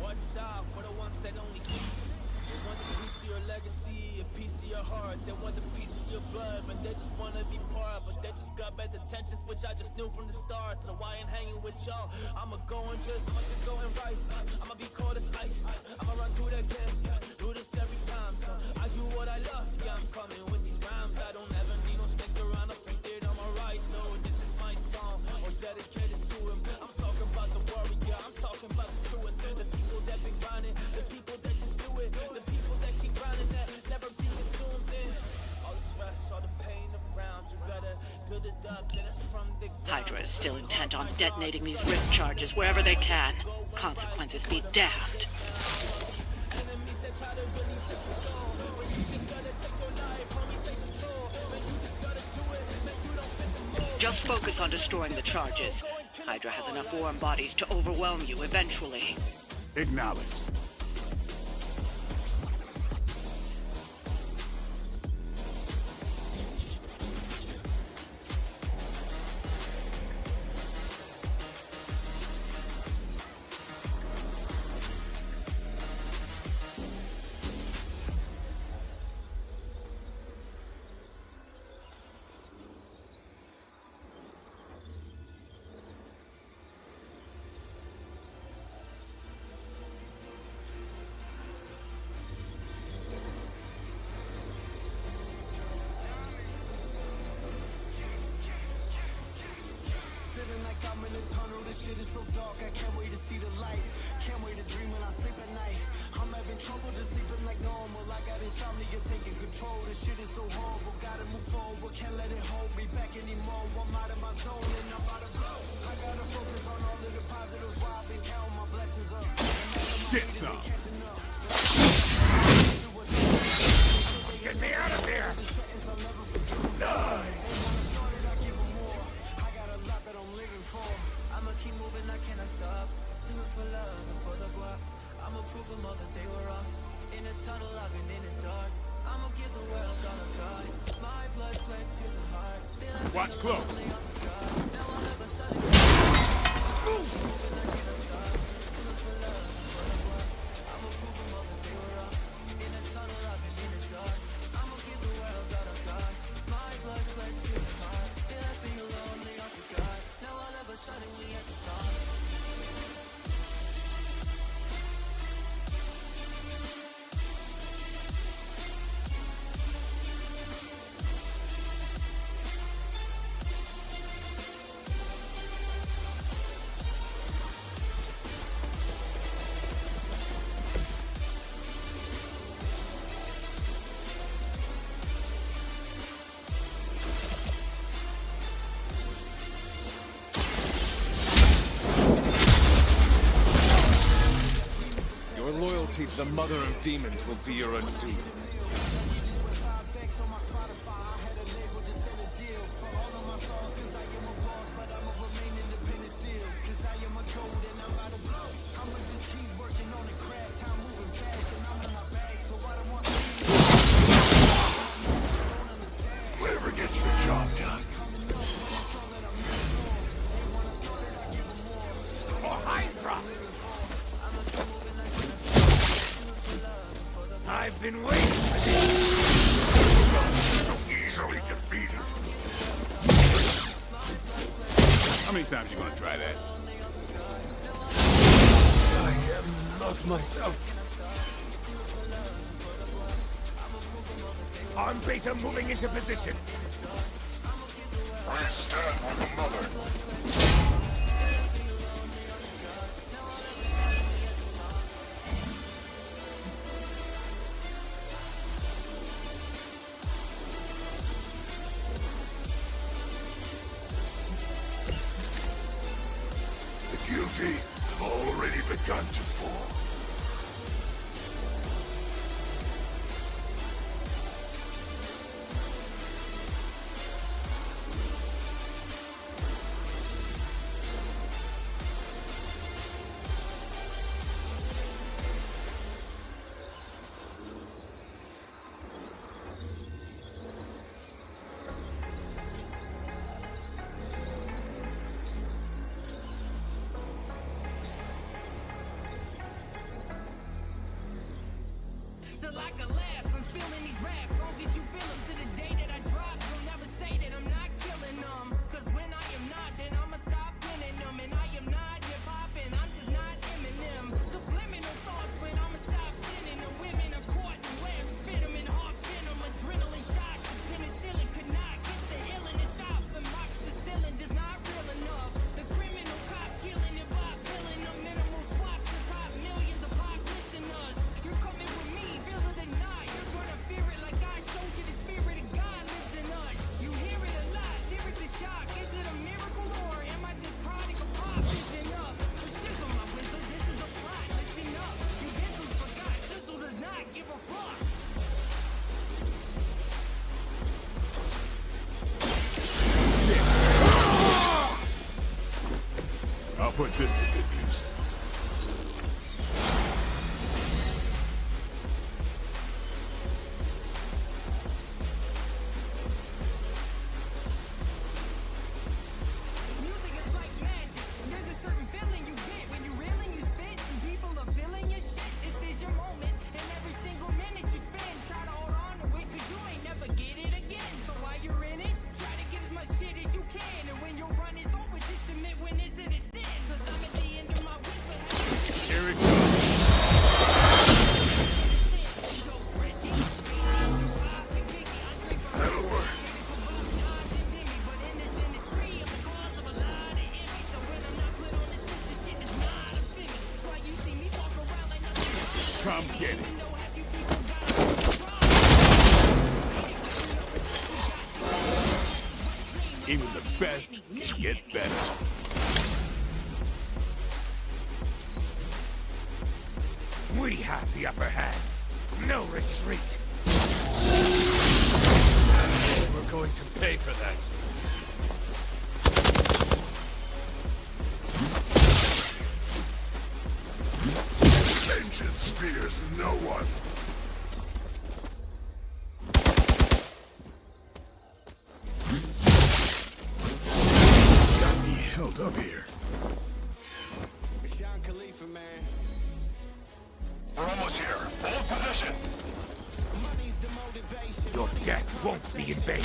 Watch out for the ones that only see. They want a piece of your legacy, a piece of your heart. They want a piece of your blood, but they just want to be part. But they just got bad intentions, which I just knew from the start. So I ain't hanging with y'all. I'ma go and just go and rise. I'ma be cold as ice. I'ma run through the game, do this every time. So I do what I love. Yeah, I'm coming with these rhymes. I don't ever need no snakes around. I think that I'm alright. So this is my song, or dedicated to him. I'm talking about the warrior. I'm talking about the truest. The people that been grinding, the people that just do it, the people that keep grinding, that never be consumed in all the stress, all the pain around. You gotta build it up, then it's from the ground. Hydra is still intent on detonating these rift charges wherever they can. Consequences be damned. Enemies that try to really take your soul, but you just gotta take your life, homie, take control. Man, you just gotta do it, man, you don't fit the mold. Just focus on destroying the charges. Hydra has enough warm bodies to overwhelm you eventually. Acknowledged. I'm in the tunnel, this shit is so dark, I can't wait to see the light. Can't wait to dream when I sleep at night. I'm having trouble just sleeping like normal. I got insomnia taking control. This shit is so horrible, gotta move forward. Can't let it hold me back anymore. I'm out of my zone and I'm about to blow. I gotta focus on all of the positives while I've been counting my blessings up. Get some. Get me out of here! I'ma keep moving, I cannot stop. Do it for love and for the guap. I'ma prove them all that they were wrong. In a tunnel, I've been in the dark. I'ma give the world all I got. My blood, sweat, tears, and heart. Watch close. Now I'll never suddenly moving, I cannot stop. Do it for love and for the guap. I'ma prove them all that they were wrong. In a tunnel, I've been in the dark. I'ma give the world all I got. My blood, sweat, tears, and heart. They left me alone, they all forgot. Now all of a sudden we at the top. Your loyalty to the mother of demons will be your undoing. Whatever gets the job done. For Hydra! I've been waiting for this. So easily defeated. How many times you gonna try that? I am not myself. Arm Beta moving into position. I stand with the mother. begun to fall. To like a lapse, I'm spilling these raps. Long as you feel them to the day that I drop, you'll never say that I'm not killing them. Cause when I am not, then I'ma stop pinning them. And I am not hip-hop and I'm just not Eminem. Subliminal thoughts when I'ma stop sinning. The women are caught in web, spit them in hawk venom. Adrenaline shots, penicillin could not get the illin' and stop. The moxicillin just not real enough. The criminal cop killing and Bob killing the minimal swap to pop millions of pop listeners. You're coming with me, feel it or not. You're gonna fear it like I showed you. The spirit of God lives in us. You hear it a lot, lyrics is shock. Is it a miracle or am I just product of pop? Listen up, the shizzle my whistle, this is the plot. Listen up, you whistles forgot. Sizzle does not give a fuck. I'll put this to good use. Music is like magic. There's a certain feeling you get when you reel and you spit, and people are feeling your shit. This is your moment, and every single minute you spend, try to hold on to it, cause you ain't never get it again. So while you're in it, try to get as much shit as you can, and when your run is over, just admit when it's in its sin. Cause I'm at the end of my whisper. Here it goes. That'll work. Come get it. Even the best can get better. We have the upper hand. No retreat. We're going to pay for that. Vengeance fears no one. Got me held up here. We're almost here. Hold position. Your death won't be in vain.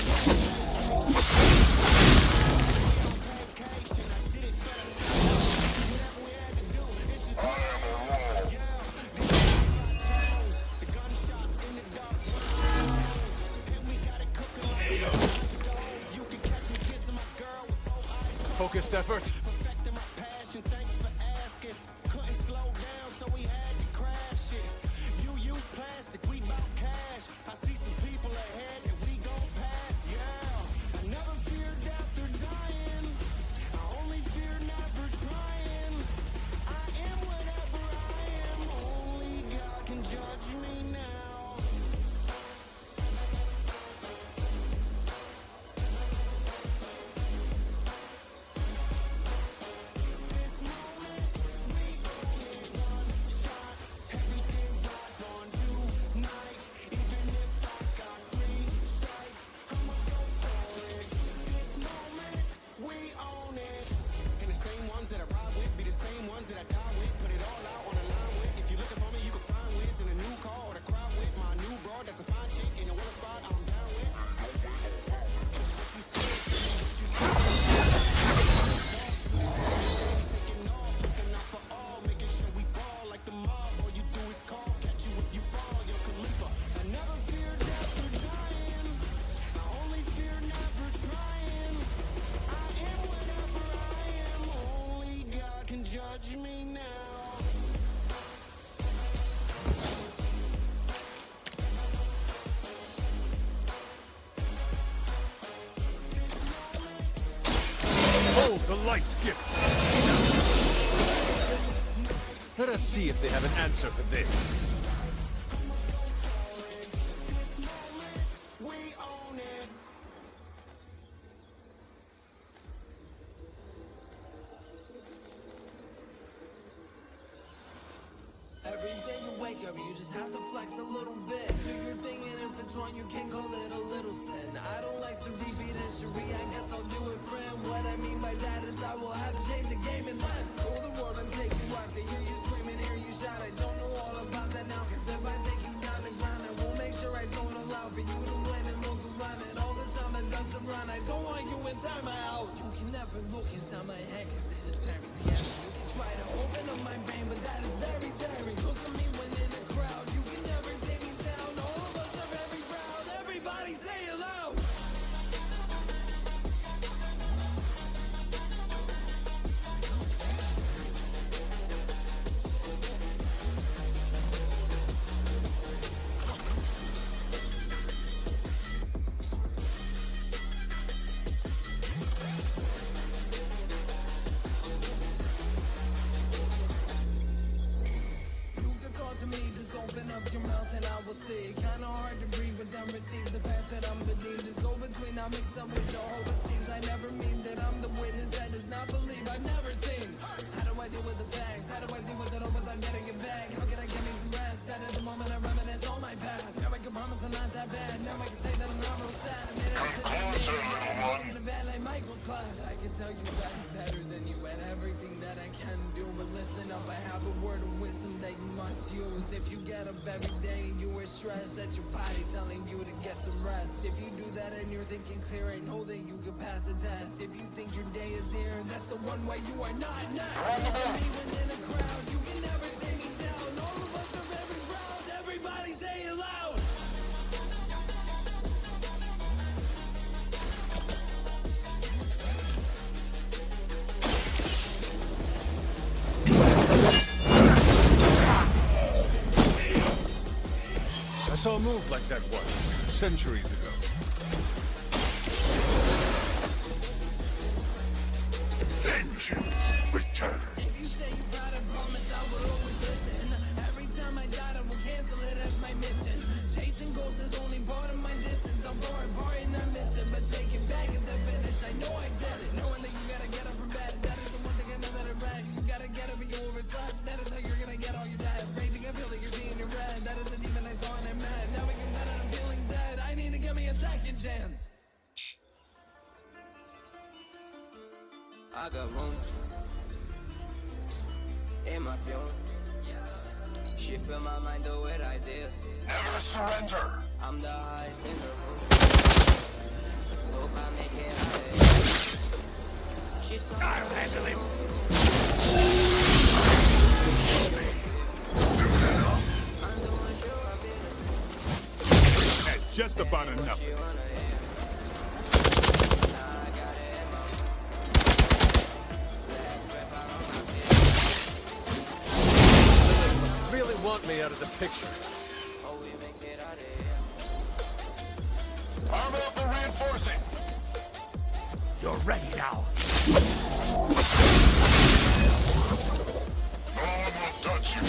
Focused effort. Judge me now. Hold the light's gift. Let us see if they have an answer for this. Every day you wake up, you just have to flex a little bit. Do your thing, and if it's wrong, you can call it a little sin. I don't like to repeat history, I guess I'll do it, friend. What I mean by that is I will have to change the game and then rule the world and take you out to hear you screaming, hear you shout. I don't know all about that now, cause if I take you down the ground, I will make sure I don't allow for you to win and look around and all the sound that does around. I don't want you inside my house. You can never look inside my head, cause it is very scary. You can try to open up my brain, but that is very daring. Look at me when in a crowd, you can never take me down. All of us are very proud, everybody say it loud. To me, just open up your mouth and I will see. Kinda hard to breathe, but then receive the fact that I'm the dean. Just go between, I mix up with Jehovah's Teams. I never mean that I'm the witness that does not believe I've never seen. How do I deal with the facts? How do I deal with it all without getting it back? How can I get me some rest? That at the moment I reminisce on my past. Now I can promise I'm not that bad. Now I can say that I'm not real sad. I made it in a bad like Michael's class. I can tell you that I'm better than you at everything that I can do. But listen up, I have a word of wisdom that you must use. If you get up every day and you are stressed, that's your body telling you to get some rest. If you do that and you're thinking clear, I know that you can pass the test. If you think your day is near, that's the one way you are not next. Look at me when in a crowd, you can never take me down. All of us are very proud, everybody say it loud. I saw a move like that once, centuries ago. Vengeance return. If you say you got a promise, I will always listen. Every time I die, I will cancel it as my mission. Chasing goals is only part of my distance. I'm far apart and I'm missing, but take it back as I finish. I know I did it. Knowing that you gotta get up from bed, that is the one thing I know that I read. You gotta get up and you overslept. That is how you're gonna get all your debt. Raging, I feel that you're seeing your red. That is the demon I saw and I'm mad. Now we can bet and I'm feeling dead. I need to give me a second chance. I got room in my film. She fill my mind with ideas. Never surrender. I'm the highest in the room. Hope I make it out of here. She's so I'll handle him. That's just about enough. Really want me out of the picture. Arm up and reinforcing. You're ready now. No one will touch you.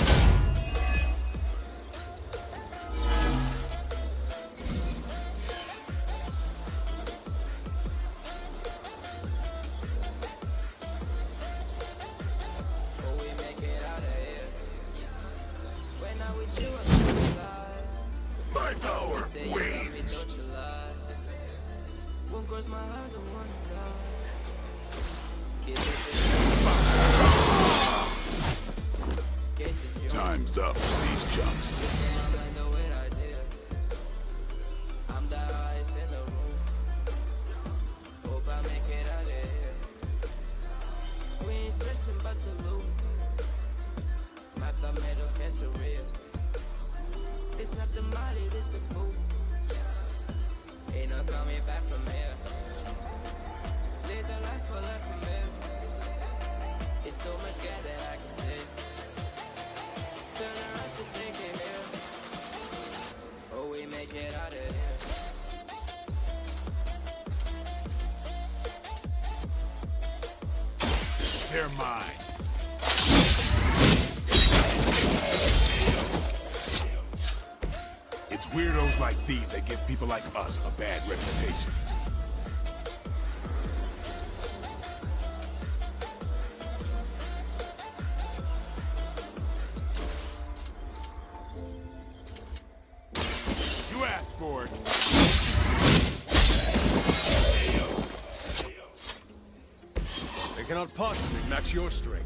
My power wanes. Won't cross my heart, don't want to die. Time's up for these jumps. I'm the highest in the room. Hope I make it out of here. We ain't stressing but salute. Mata metal que surreal. It's not the molly, this the boo. Ain't no coming back from here. Live the life I left from here. It's so much more that I can say. Turn around to take it here. Oh, we make it out of here. They're mine. weirdos like these that give people like us a bad reputation. You asked for it. They cannot possibly match your strength.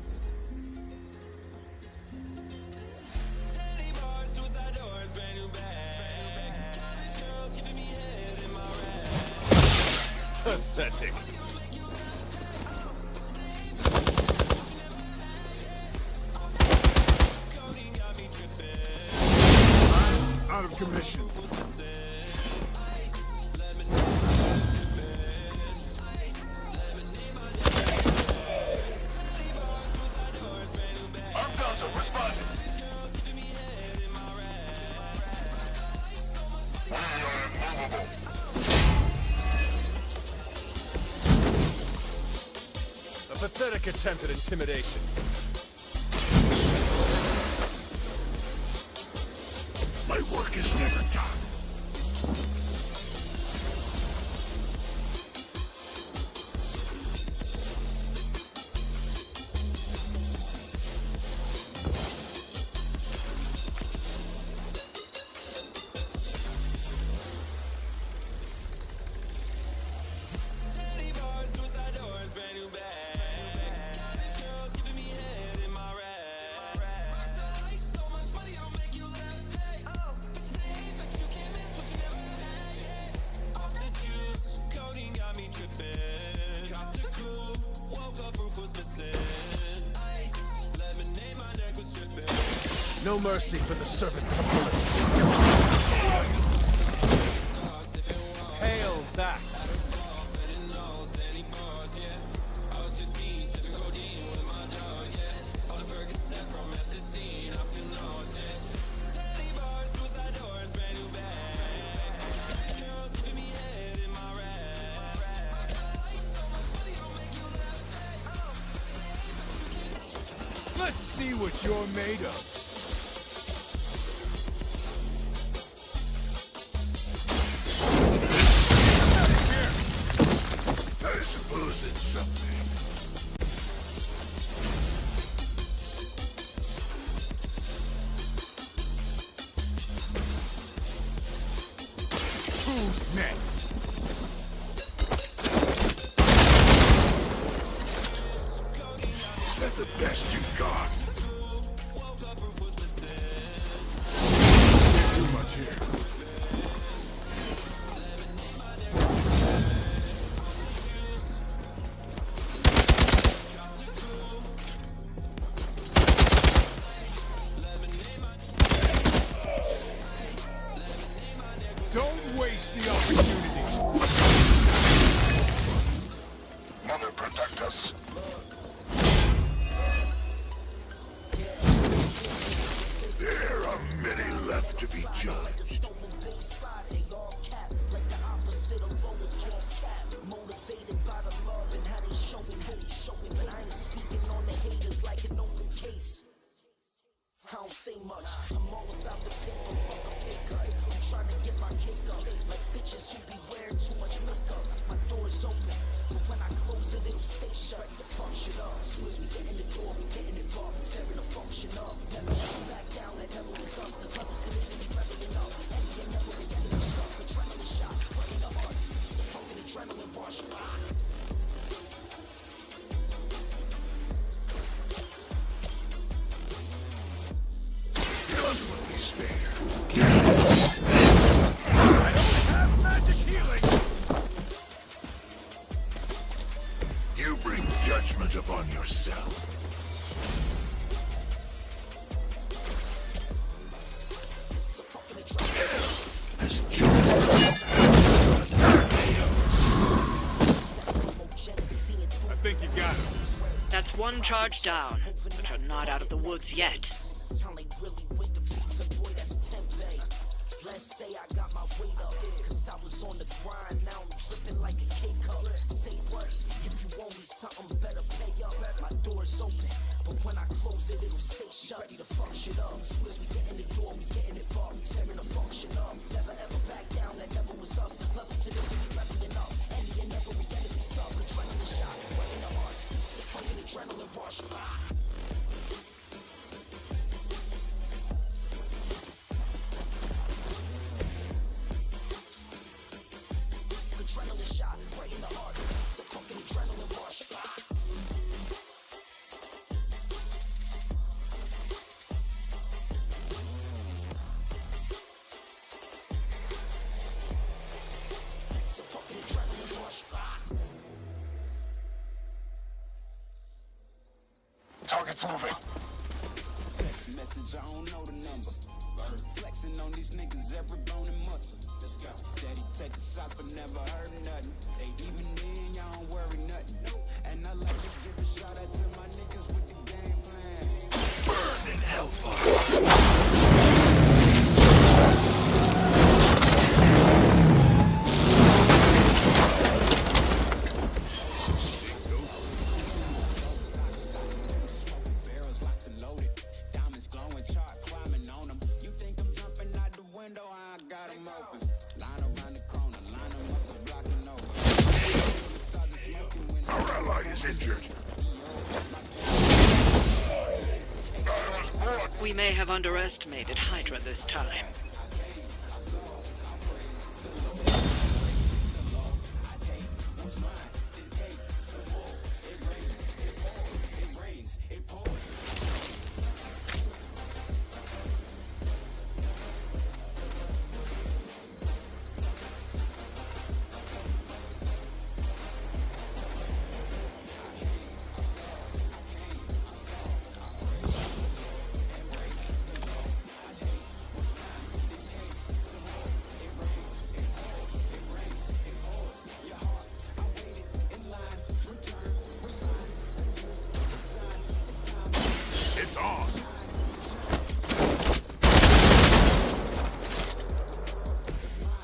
Pathetic. I'm out of commission. A pathetic attempt at intimidation. My work is never done. No mercy for the servants of Earth. Hail back. Let's see what you're made of. I suppose it's something. Who's next? Is that the best you've got? Too much here. Don't waste the opportunity. Mother, protect us. There are many left to be judged. Motivated by the love and how they showing, but I ain't speaking on the haters like an open case. I don't say much, I'm all about the paper, fuck a pay cut. I'm trying to get my cake up, like bitches who be wearing too much makeup. My door's open, but when I close it, it'll stay shut. The fuck shit up, as soon as we get in the door, we getting it raw, tearing the function up. Never back down, that never was us, there's levels to this and we leveling up. Any and never we getting the stuff, adrenaline shot, right in the heart, the fucking adrenaline rush. None will be spared. I only have magic healing! You bring judgment upon yourself. As I think you got it. That's one charge down, but you're not out of the woods yet. Y'all ain't really with the beef, and boy, that's tempeh. Let's say I got my weight up, cause I was on the grind, now I'm dripping like a K-cup. Say what? If you owe me something, better pay up. My door's open, but but when I close it, it'll stay shut. Ready to fuck shit up. Soon as we get in the door, we getting it bar, we tearing the function up. Never ever back down, that never was us. There's levels to this, we leveling up. Any and never, we gotta be stuck. Adrenaline shot, right in the heart. It's a fucking adrenaline rush. Adrenaline shot, right in the heart. It's a fucking adrenaline rush. Target's moving. Text message, I don't know the number. Flexing on these niggas, every bone and muscle. Let's go. Steady taking shots, but never heard nothing. Even then, y'all don't worry nothing. And I like to give a shout out to my niggas with the game plan. Burn in hellfire. We may have underestimated Hydra this time.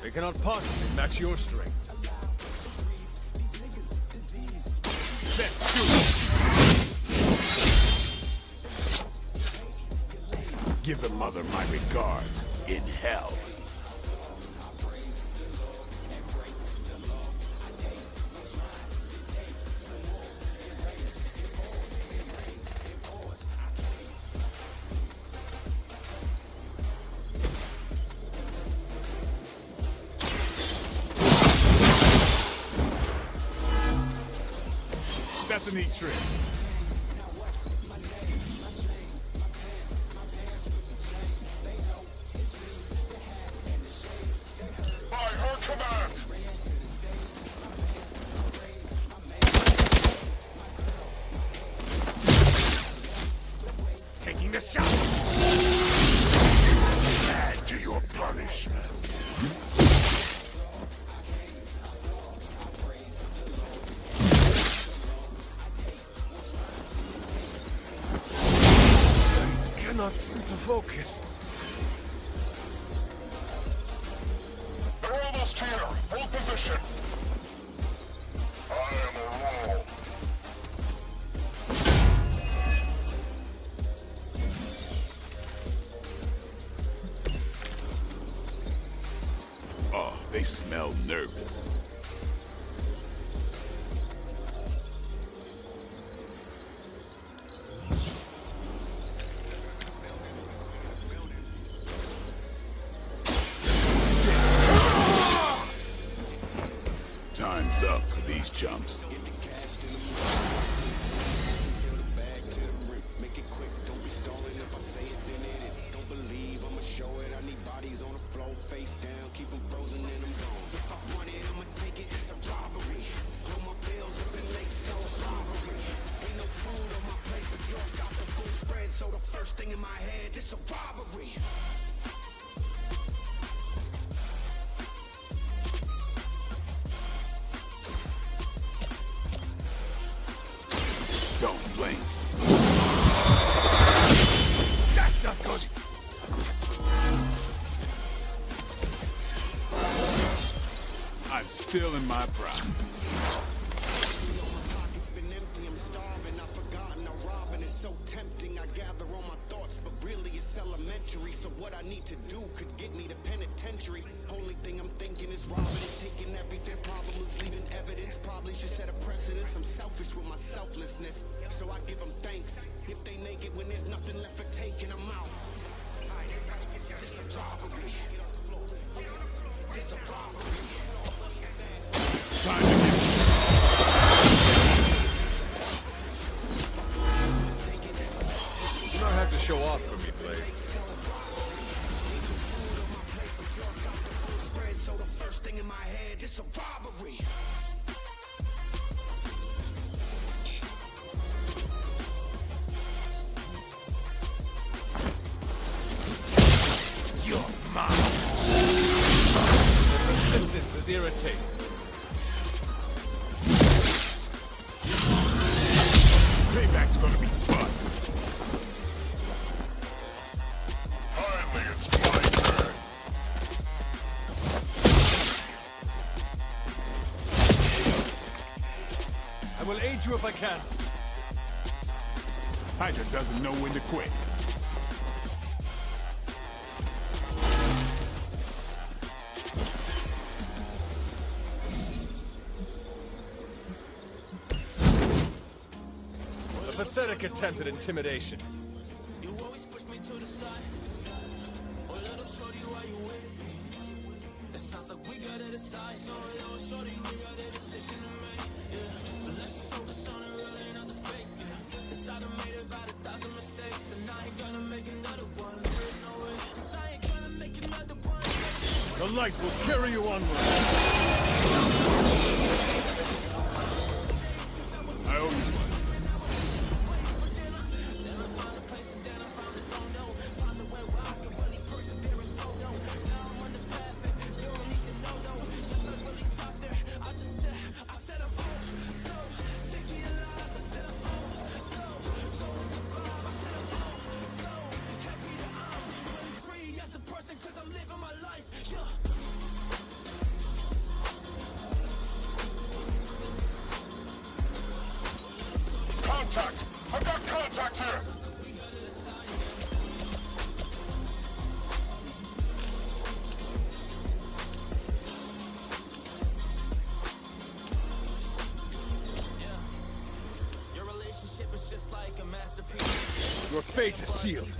They cannot possibly match your strength. Let's do it! Give the mother my regards in hell. That's a neat trick. By her command. Taking the shot. Add to your punishment. Cannot seem to focus. They're almost here. Hold position. I am a wall. Oh, they smell nervous. Time's up for these chumps. Make it quick, don't be stalling. If I say it, then it is. Don't believe I'ma show it. I need bodies on the floor, face down, keep them frozen and I'm gone. If I want it, I'ma take it, it's a robbery. Blow my bills up in late, so a robbery. Ain't no food on my plate, but yours got the full spread. So the first thing in my head, it's a robbery. Don't blink. That's not good. I'm still in my prime. It's been empty, I'm starving, I've forgotten, I'm robbing, it's so tempting. what I need to do could get me to penitentiary. Only thing I'm thinking is robbing and taking everything. Problem is leaving evidence. Probably should set a precedence. I'm selfish with my selflessness, so I give them thanks. If they make it when there's nothing left for taking, I'm out. This a robbery. This a robbery. Time to get You don't have to show off for me, Blade. So the first thing in my head, it's a robbery. You're mine. The persistence is irritating. payback's gonna be fun. Finally, it's my turn. I will aid you if I can. Hydra doesn't know when to quit. A pathetic attempt at intimidation. You always push me to the side. Oh, little shorty, why you with me? It sounds like we gotta decide. So, little shorty, we got a decision to make. Yeah. So let's just focus on the real and not the fake. Yeah. Decide I made about 1,000 mistakes, and I ain't gonna make another one. There's no way. 'Cause I ain't gonna make another one. The light will carry you onward. I owe you one. Contact! I've got contact here! Your relationship is just like a masterpiece. Your fate is sealed.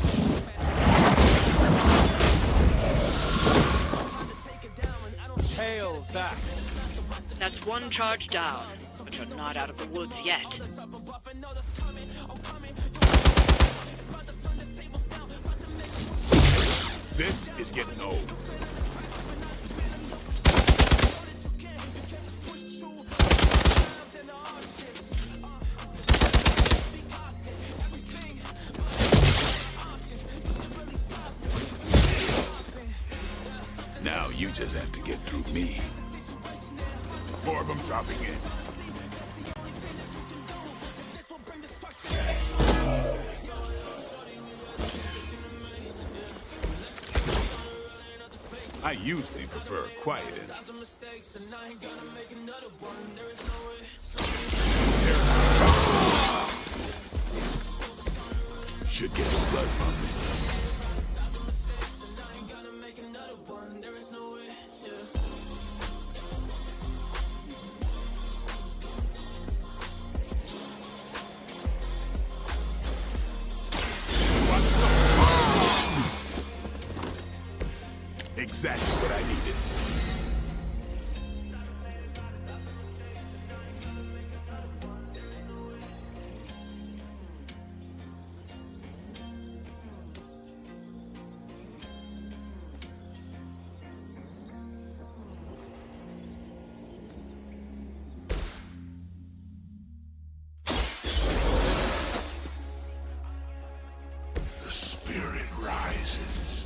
Hail that. That's one charge down, but you're not out of the woods yet. This is getting old. Now you just have to get through me. 4 of them dropping in. I usually prefer a quiet end. Should get the blood pumping. Exactly what I needed. The spirit rises.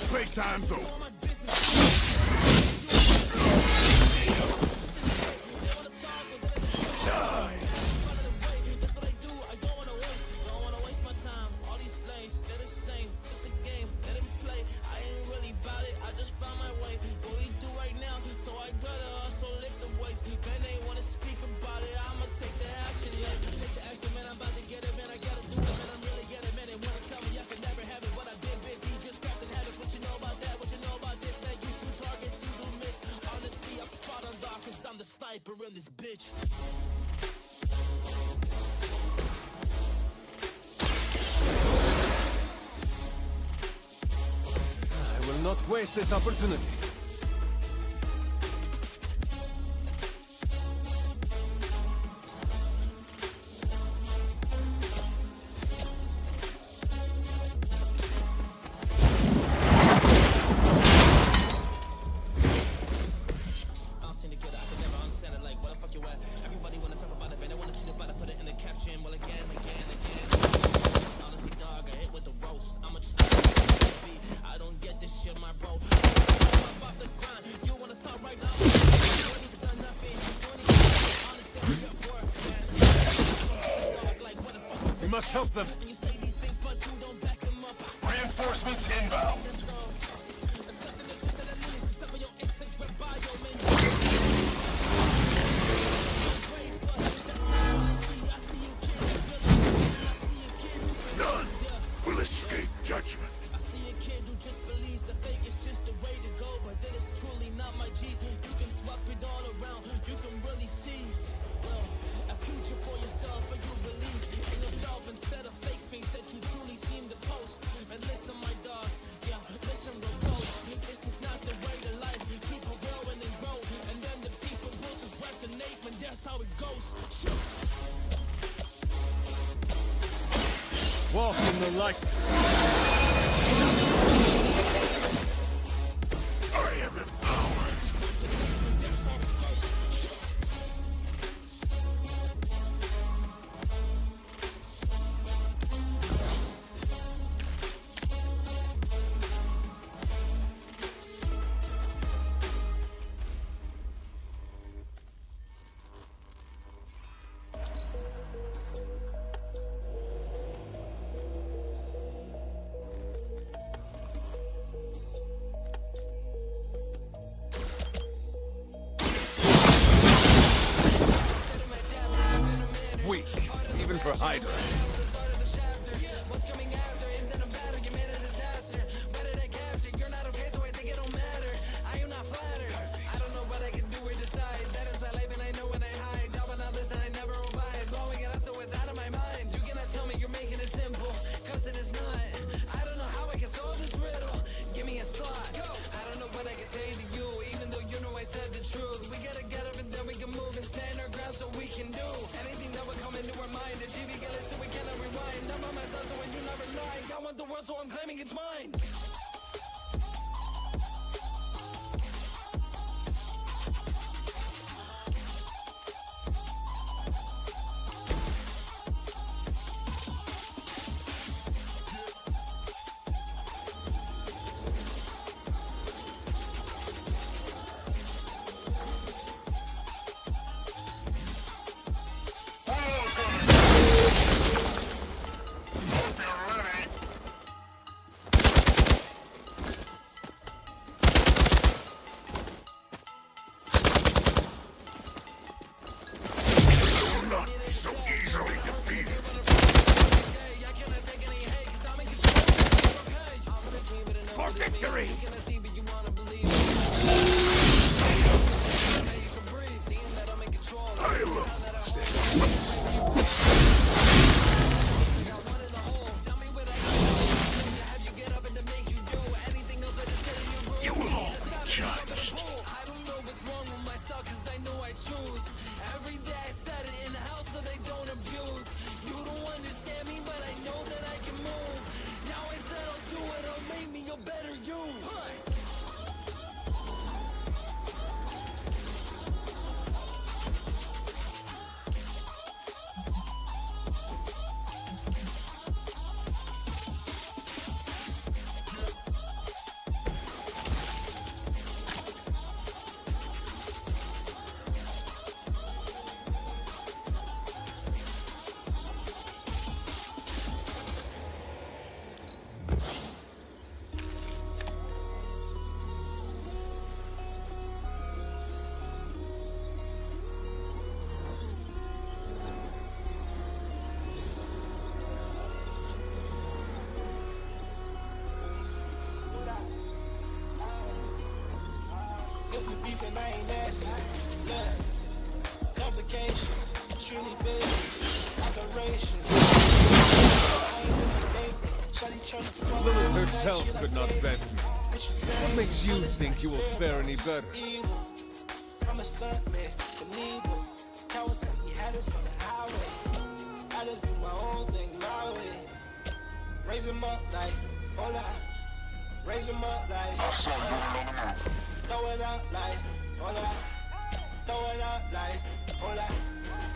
Playtime's over. Die. so I gotta hustle, lift the weights. Man, they wanna speak about it, I'ma take the action, yeah. Take the action, man, I'm about to get it, man, I gotta do it, man, I'm really get it, man. They wanna tell me I can never have it, but I've been busy, just crafting habits. What you know about that, what you know about this, man, you shoot targets, you do miss. Honestly, I'm spot on, dog, cause I'm the sniper in this bitch. I will not waste this opportunity. We must help them. Reinforcements inbound. None will escape judgment. I see a kid who just believes the fake is just the way to go, but that is truly not my G. You can swap it all around, you can really see, well, a future for yourself, or you believe in yourself instead of fake things that you truly seem to post. And listen, my dog, yeah, listen real close. This is not the way to life. People growing and grow, and then the people will just resonate, and that's how it goes. Shoot. Walk in the light. I am empowered. Weak, even for Hydra. What's coming after isn't a battle, you made a disaster. Where did I capture? You're not okay, so I think it don't matter. I am not flattered. I don't know what I can do or decide. That is my life and I know when I hide. Down but not listen, I never abide. Blowing it up so it's out of my mind. You cannot tell me you're making it simple, cause it is not. I don't know how I can solve this riddle. Give me a slot. I don't know what I can say to you, even though you know I said the truth. We gotta get up and then we can move and stand our ground so we can do anything that would come into our mind. Achieve it, so we cannot rewind. I'm by myself so I do not rely. I want the world so I'm claiming it's mine. So easily defeated. For victory! I love you will all be judged. I don't know what's wrong with myself, cause I know I choose. Every day I set it in the house so they don't abuse. You don't understand me, but I know that I can move. Now I said I'll do it, I'll make me a better you. beef and I ain't asking. Look, complications, truly business, operations. I ain't looking dating. Shawty tryna fuck Lilith me, herself like could she not like best me. What makes you think you will fare any better? I'm a stunt man, Knievel. Kawasaki had us on the highway. I just do my own thing my way. Raise him up like, hola. Raise him up like, hola. Throw it out like, hola. Throw it out like, hola.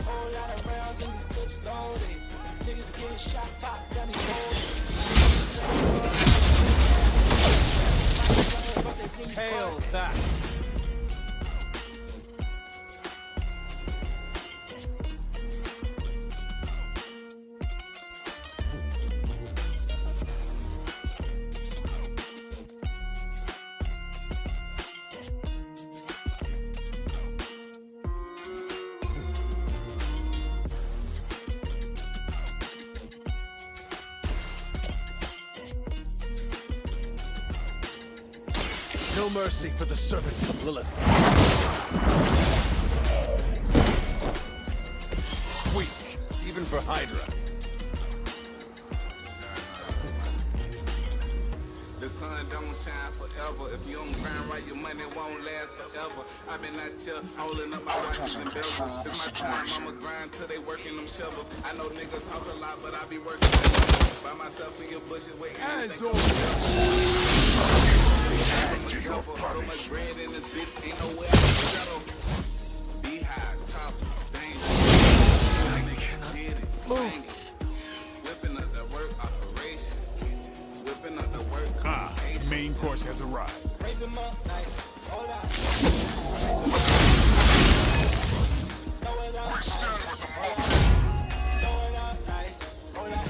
Whole lot of rounds in these clips loaded. Niggas getting shot, pop, gun is holding. Hail that! No mercy for the servants of Lilith. Weak, even for Hydra. The sun don't shine forever. If you don't grind right, your money won't last forever. I've been out here holding up my watches and bezels. It's my time, I'ma grind till they working them shovels. I know niggas talk a lot, but I be working by myself in your bushes waiting. As So much bread in this bitch, ain't nowhere I can settle. Be high, top, dangerous. Get it, bang it. Whipping up the work operation. Whipping up the work the main course has arrived. Raise him up like, hold up. Throw it out like, throw it out like, hold up.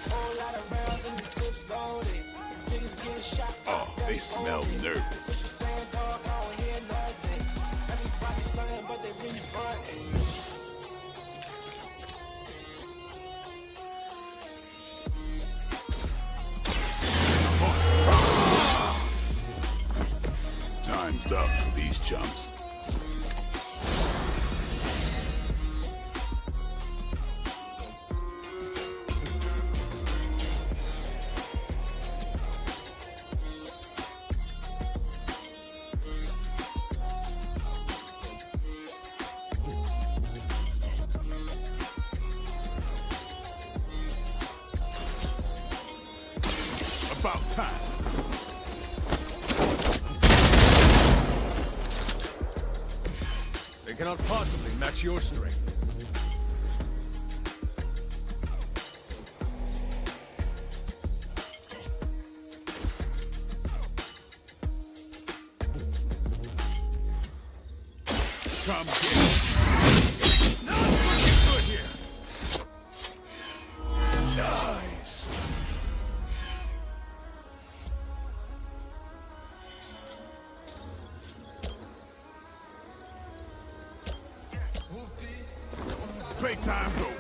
Whole lot of rounds in these clips loaded. Niggas getting shot. Oh, they smell nervous. What you saying, dog? I don't hear nothing. Everybody stunting, but they really frontin'. Time's up for these chumps. About time. They cannot possibly match your strength. Come get it. Not looking good here. Nice. Playtime's over.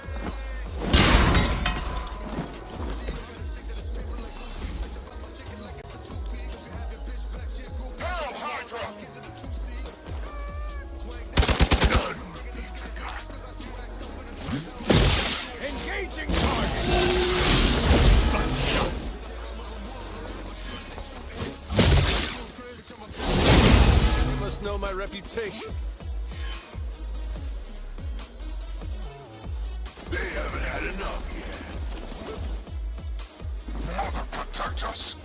Engaging target. You must know my reputation. They haven't had enough yet. Mother protect us.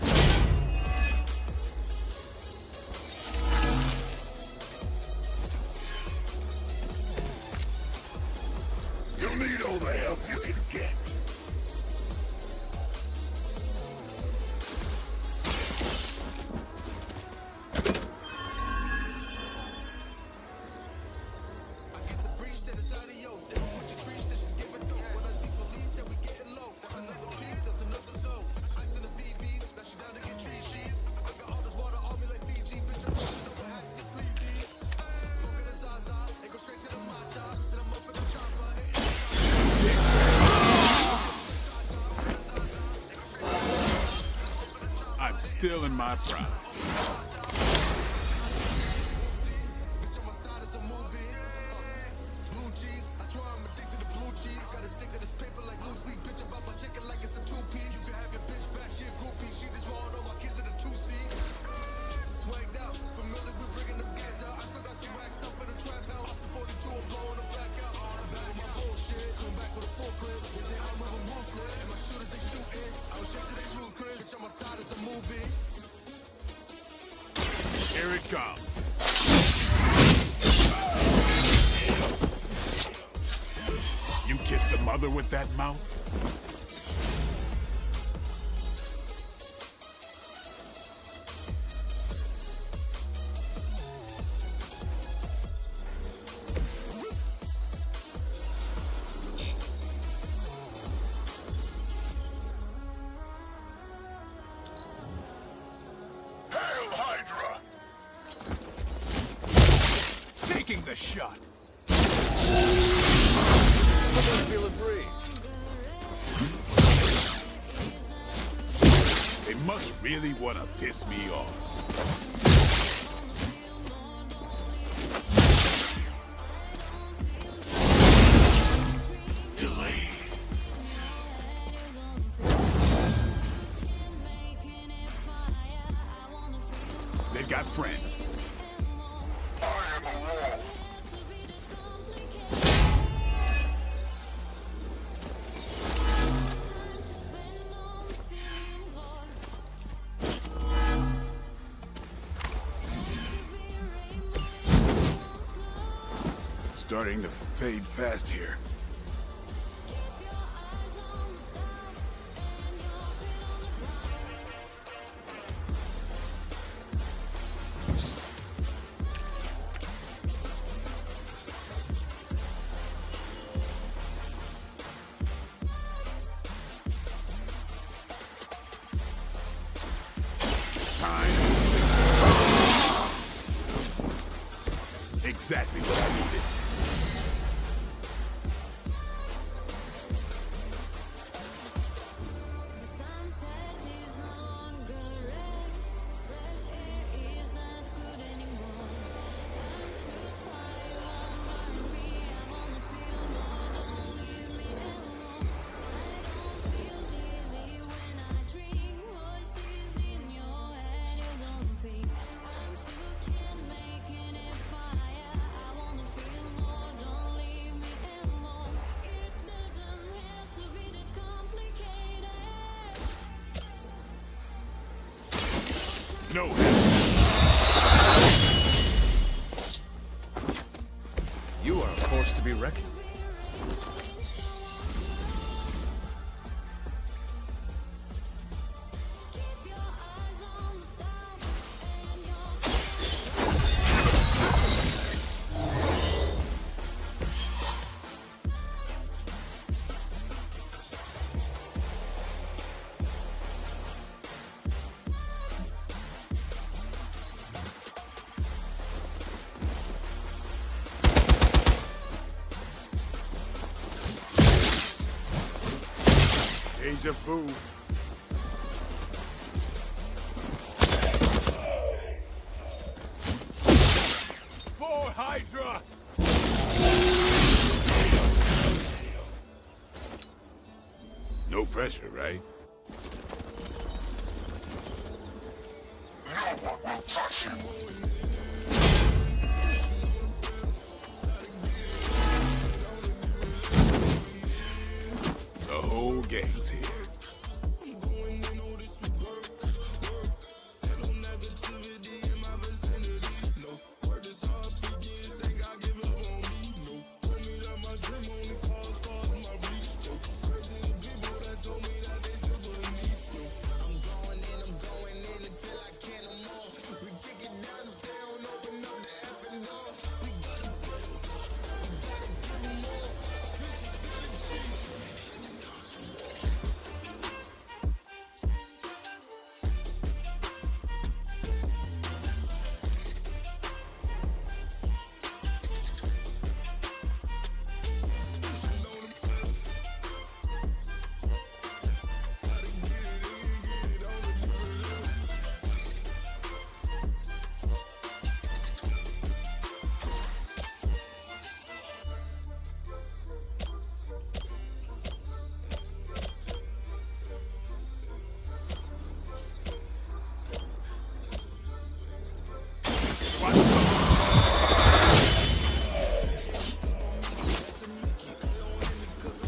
You'll need all the help you can get. I'm still in my prime. scum. You kissed the mother with that mouth? Hail Hydra! Taking the shot. I'm gonna feel a breeze. They must really want to piss me off. Delay. They've got friends. I am a wall. Starting to fade fast here. Exactly what I needed. No. You are a force to be reckoned with. Deja vu. For Hydra! No pressure, right? No one will touch you. The whole gang's here.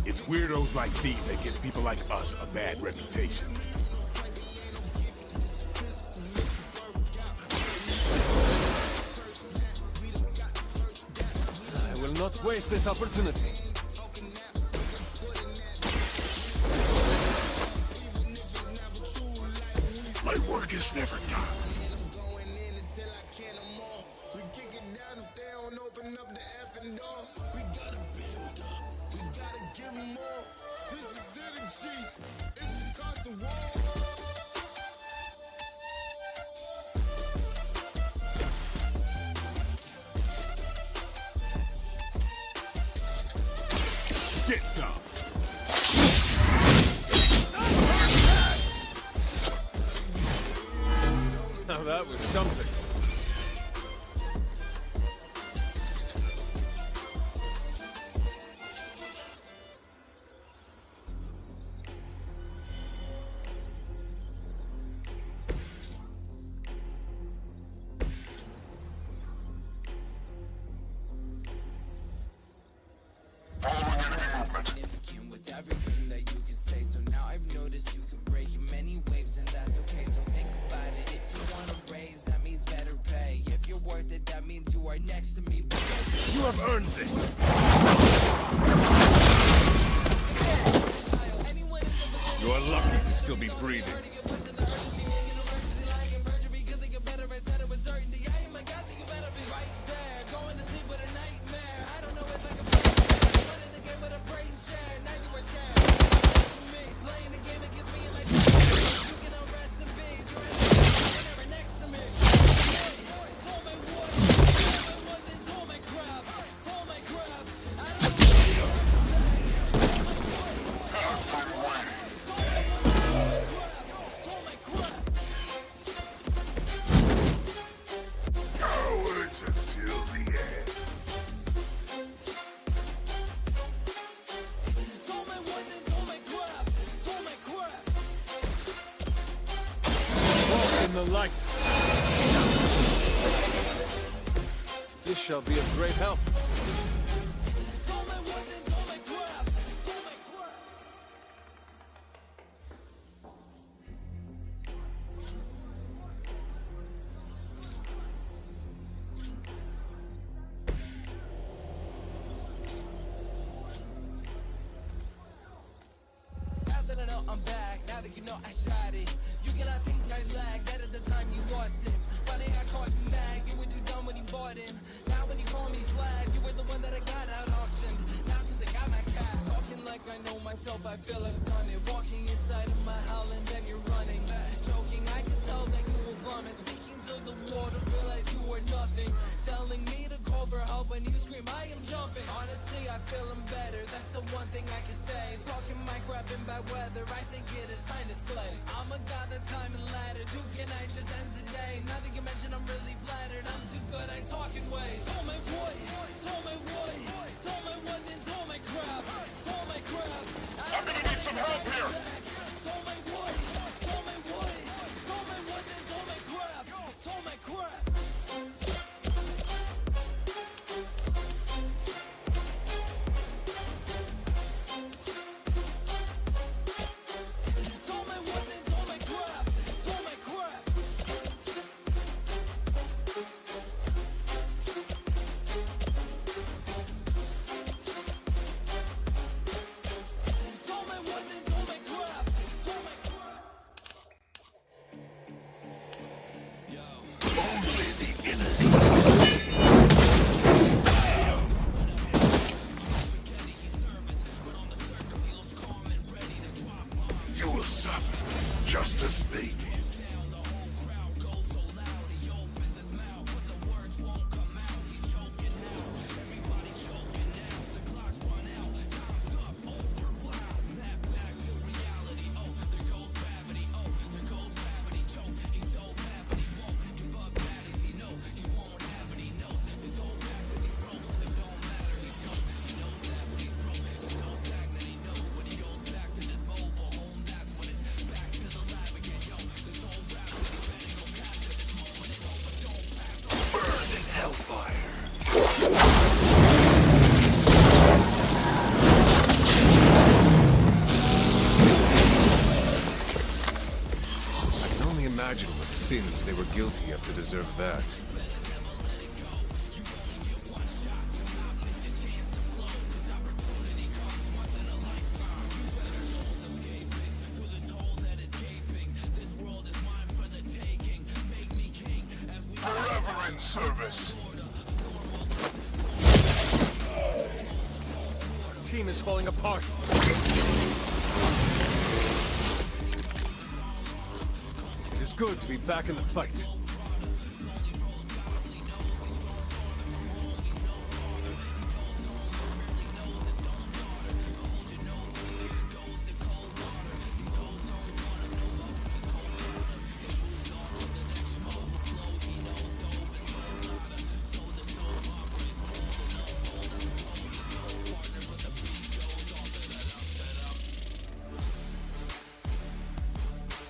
It's weirdos like these that give people like us a bad reputation. will not waste this opportunity. My work is never done. Get some! Now that was something. With everything that you can say, so now I've noticed you can break in many waves, and that's okay. So think about it. If you want to raise, that means better pay. If you're worth it, that means you are next to me. You have earned this. You are lucky to still be breathing. The light. This shall be of great help. Now that I know I'm back, now that you know I shot it, you cannot think I lagged. That is the time you lost it. Funny I caught you mad, you were too dumb when you bought in. Now when you call me flag, you were the one that I got out auctioned. Now cause I got my cash, talking like I know myself, I feel I've done it. Walking inside of my hell and then you're running. Joking, I can tell that you will plummet. Speaking to the water, realize you were nothing. Telling me to call for help when you scream, I am jumping. Honestly, I feel I'm better, that's the one thing I can say. Talking my crap in bad weather, I think it is time to slay. I'm a god that's climbing ladder, dude, can I just end today? Now that you mention I'm really flattered, I'm too good at talking ways. Told my boy, told my boy, told my what, then told my crap, told my crap. I'm gonna need some help here. Told my boy, told my boy, told my what, then told my crap, told my crap. You will suffer, just as they did. Imagine what sins they were guilty of to deserve that. service. Our team is falling apart. It is good to be back in the fight.